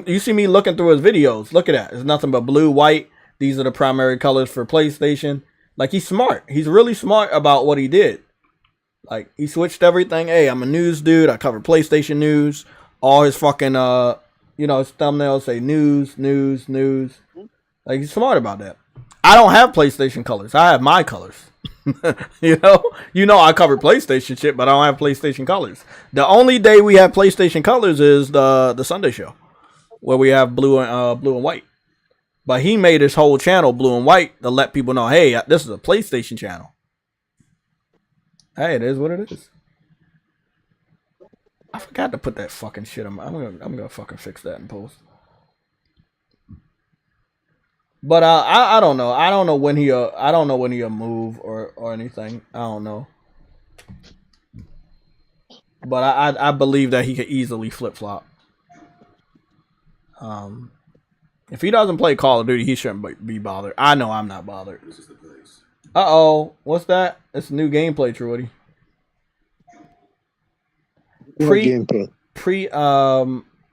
you see me looking through his videos. Look at that. It's nothing but blue, white. These are the primary colors for PlayStation. Like he's smart. He's really smart about what he did. Like he switched everything. Hey, I'm a news dude. I cover PlayStation news. All his fucking his thumbnails say news. Like he's smart about that. I don't have PlayStation colors. I have my colors. you know I cover PlayStation shit, but I don't have PlayStation colors. The only day we have PlayStation colors is the Sunday show, where we have blue and white. But he made his whole channel blue and white to let people know, hey, this is a PlayStation channel. Hey, it is what it is. I forgot to put that fucking shit on. I'm gonna fucking fix that in post. But I don't know. I don't know when he'll move or anything. I don't know. But I believe that he could easily flip flop. If he doesn't play Call of Duty, he shouldn't be bothered. I know I'm not bothered. What's that? It's new gameplay, Trudy.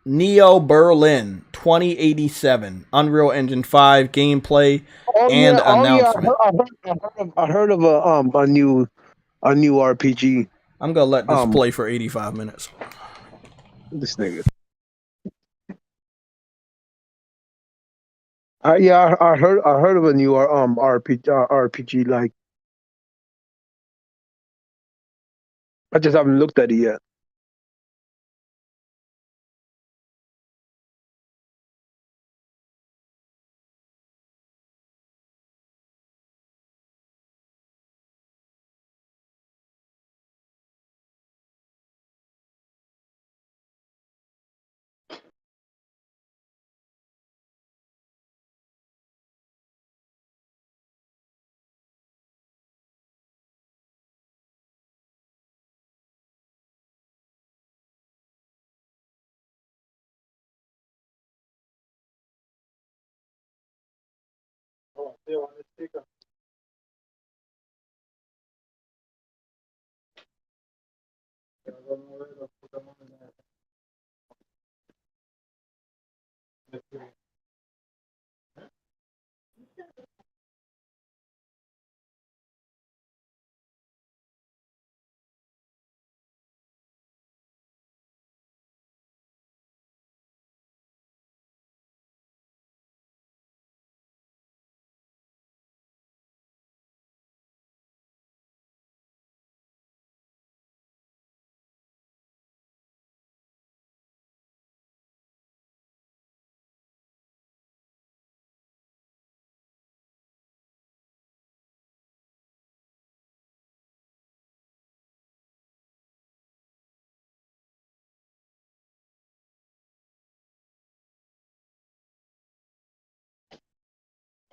Neo Berlin 2087 Unreal Engine 5 gameplay announcement. I heard of a new RPG. I'm gonna let this play for 85 minutes. This nigga. I heard of a new RPG. Like I just haven't looked at it yet.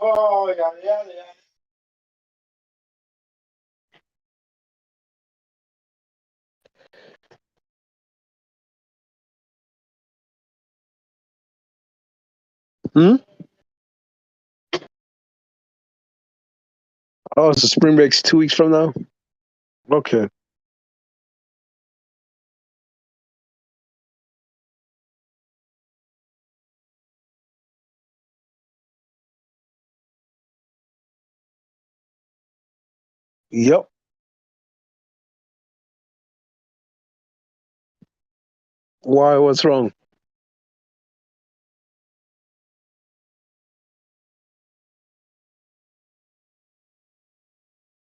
Oh yeah. Oh, so spring break's 2 weeks from now? Okay. Yep. Why? What's wrong?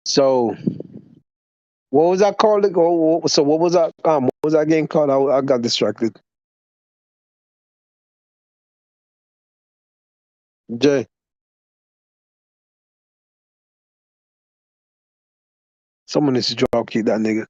So, what was that called? So, what was that? What was that game called? I got distracted. Jay, someone needs to drop kick that nigga.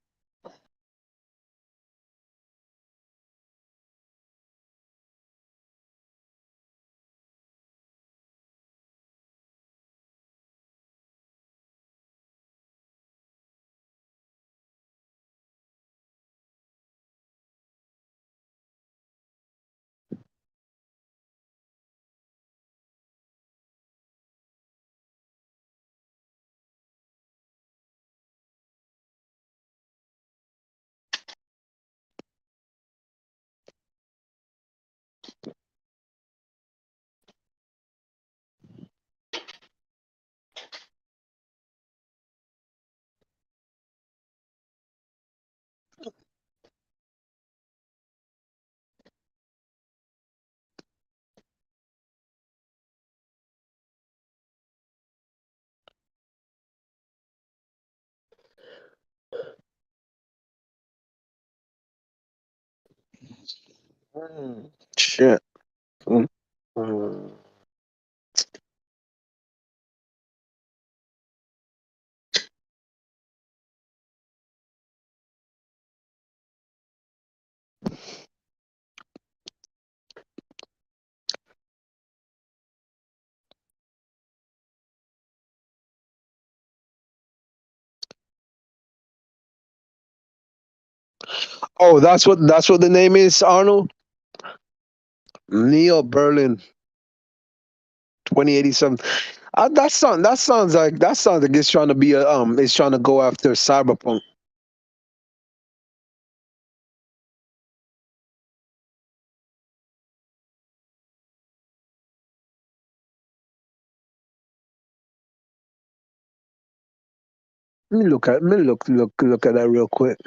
Shit. Mm. Oh, that's what the name is, Arnold. Neo Berlin 2087. That sounds like it's trying to be a it's trying to go after Cyberpunk. Let me look at that real quick.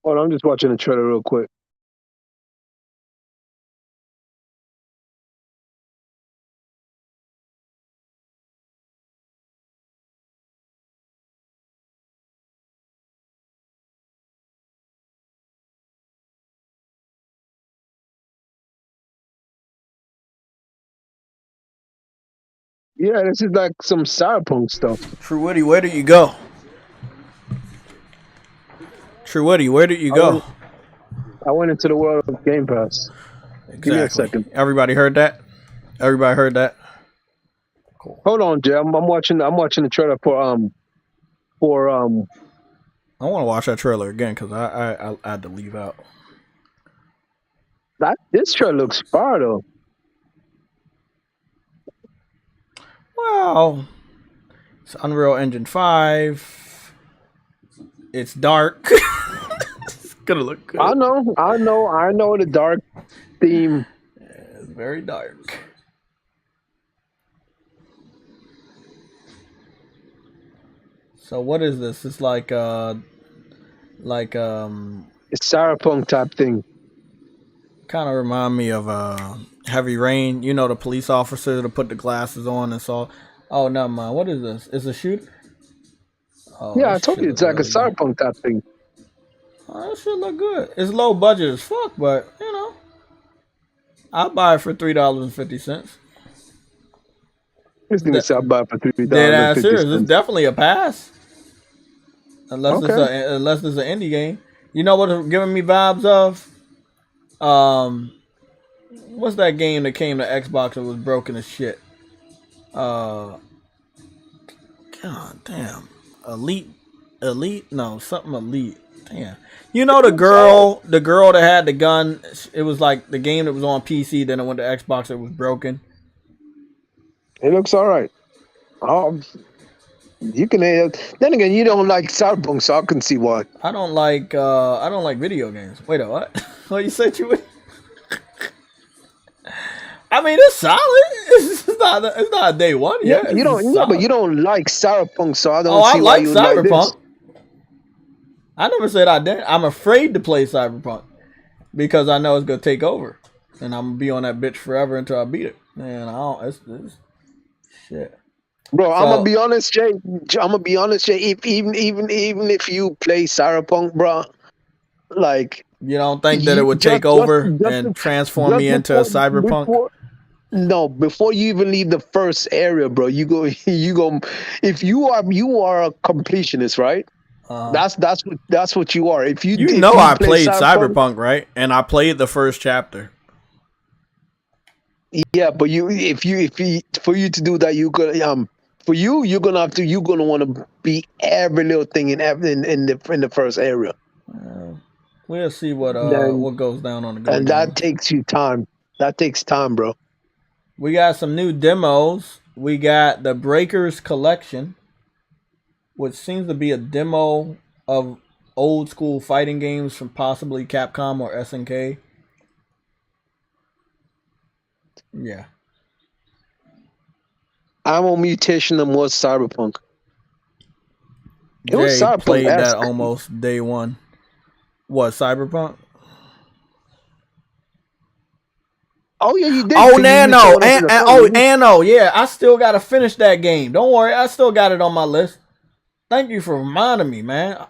Hold on, I'm just watching the trailer real quick. Yeah, this is like some Cyberpunk stuff. True Woody, where did you go? True Woody, where did you go? I went into the world of Game Pass. Exactly. Give me a second. Everybody heard that? Everybody heard that? Cool. Hold on, Jay. I'm watching the trailer for I want to watch that trailer again because I had to leave out. This trailer looks fire though. Wow. It's Unreal Engine 5. It's dark. It's gonna look good. I know the dark theme. Yeah, it's very dark. So what is this? It's like it's Cyberpunk type thing. Kind of remind me of Heavy Rain. You know, the police officer to put the glasses on and saw. Oh, never mind. What is this? It's a shooter? Oh, Yeah, I told you it's like really a Cyberpunk type thing. Oh, that should look good. It's low budget as fuck, but you know, I'll buy it for $3.50. This thing is I'll buy it for $3.50. Dead ass serious. It's definitely a pass. Unless it's an indie game. You know what it's giving me vibes of? What's that game that came to Xbox that was broken as shit? God damn. Elite? No, something Elite. Damn. You know the girl that had the gun, it was like the game that was on PC, then it went to Xbox, it was broken. It looks alright. You can then again you don't like Cyberpunk, so I can see why. I don't like video games. Wait a what? What you said you would? I mean, it's solid. It's not day one yet. Yeah, you don't. Yeah, but you don't like Cyberpunk, so I don't see I why like you Cyberpunk. like this. I never said I didn't. I'm afraid to play Cyberpunk because I know it's gonna take over, and I'm gonna be on that bitch forever until I beat it. Man, I don't. It's shit. Bro, I'm gonna be honest, Jay. Even if you play Cyberpunk, bro, like you don't think that it would take over and transform me into a Cyberpunk? Before you even leave the first area, bro, you go. If you are a completionist, right? That's what you are. If you I played Cyberpunk, right? And I played the first chapter. Yeah, but for you to do that, you're gonna want to beat every little thing in the first area. We'll see what goes down on the Go And Games. that takes you time. That takes time, bro. We got some new demos. We got the Breakers Collection, which seems to be a demo of old school fighting games from possibly Capcom or SNK. Yeah. Ammo Mutation and was Cyberpunk. It was Jay Cyberpunk. played that almost day one. What, Cyberpunk? Oh yeah, you did. Oh, Nano. Anno. Yeah, I still got to finish that game. Don't worry, I still got it on my list. Thank you for reminding me, man.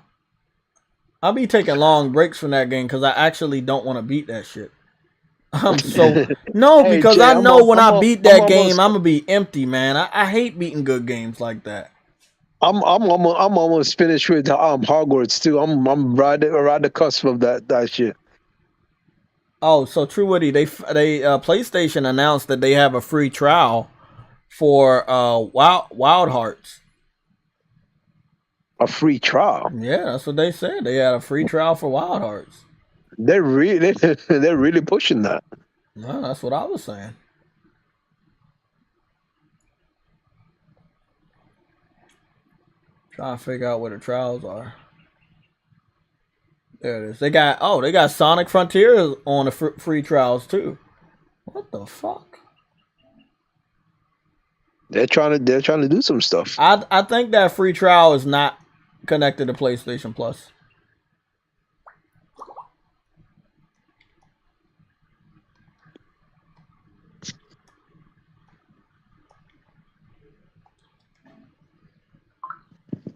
I'll be taking long breaks from that game because I actually don't want to beat that shit. Because Jay, I know when I beat that game, I'm gonna be empty, man. I hate beating good games like that. I'm almost finished with Hogwarts too. I'm right at the cusp of that shit. Oh, so True Woody, they PlayStation announced that they have a free trial for Wild Hearts. A free trial? Yeah, that's what they said. They had a free trial for Wild Hearts. They're really pushing that. No, that's what I was saying. Trying to figure out where the trials are. There it is. They got Sonic Frontiers on the free trials too. What the fuck? They're trying to do some stuff. I think that free trial is not connected to PlayStation Plus.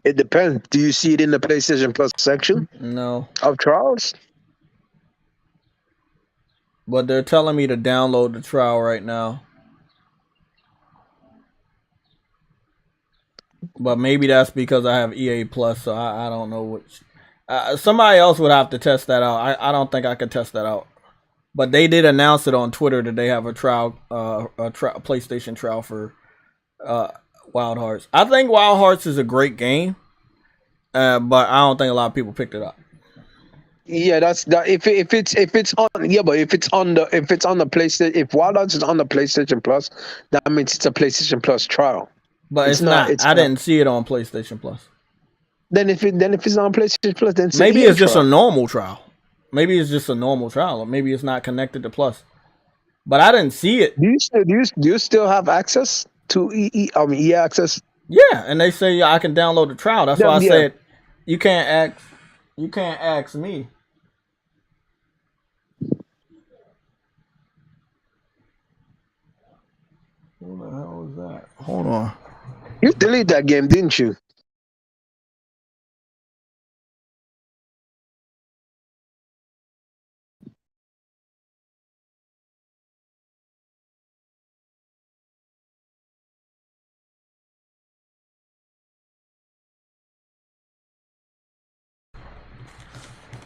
It depends. Do you see it in the PlayStation Plus section? No. Of trials? But they're telling me to download the trial right now. But maybe that's because I have EA Plus, so I don't know which. Somebody else would have to test that out. I don't think I could test that out. But they did announce it on Twitter that they have a trial, PlayStation trial for Wild Hearts. I think Wild Hearts is a great game, but I don't think a lot of people picked it up. Yeah, that's that. If it's on the PlayStation, if Wild Hearts is on the PlayStation Plus, that means it's a PlayStation Plus trial. But it's not. I didn't see it on PlayStation Plus. Then if it's on PlayStation Plus, then maybe it's just a normal trial. Maybe it's just a normal trial, or maybe it's not connected to Plus. But I didn't see it. Do you still have access to EA access? Yeah, and they say I can download the trial. That's why I said you can't ask me. What the hell is that? Hold on. You deleted that game, didn't you?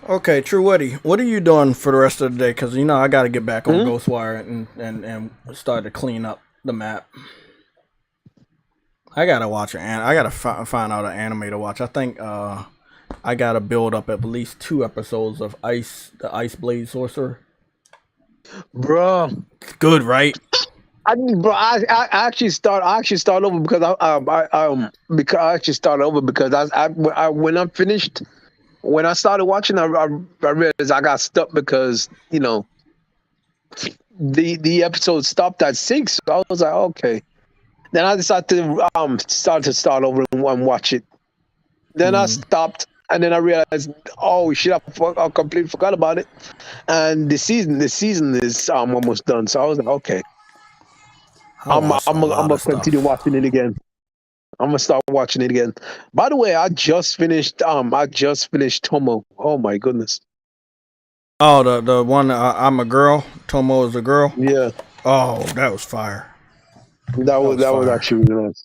Okay, True Woody, what are you doing for the rest of the day? Because, I got to get back on Ghostwire and start to clean up the map. I got to watch I got to find out an anime to watch. I think I got to build up at least 2 episodes of the Ice Blade Sorcerer. Bro. It's good, right? I actually start over because when I'm finished. When I started watching, I realized I got stuck because the episode stopped at 6. So I was like, okay. Then I decided to start over and watch it. Then I stopped, and then I realized, oh shit, I completely forgot about it. And the season is almost done. So I was like, okay, I'm gonna continue watching it again. I'm gonna start watching it again. By the way, I just finished Tomo. Oh my goodness. Oh, the one I'm a girl. Tomo is a girl. Yeah. Oh, that was fire. That was actually really nice.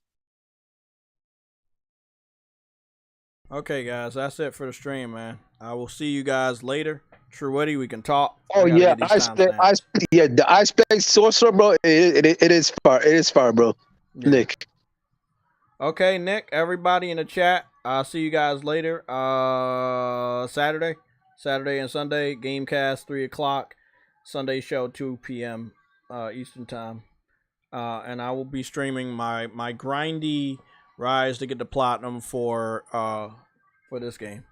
Okay, guys, that's it for the stream, man. I will see you guys later. True Woody, we can talk. Oh yeah, the Ice Blade Sorcerer, bro. It is fire. It is fire, bro. Yeah. Nick. Okay, Nick, everybody in the chat, I'll see you guys later. Saturday. Saturday and Sunday, Gamecast 3 o'clock. Sunday show 2 p.m. Eastern time. And I will be streaming my grindy rise to get the platinum for this game.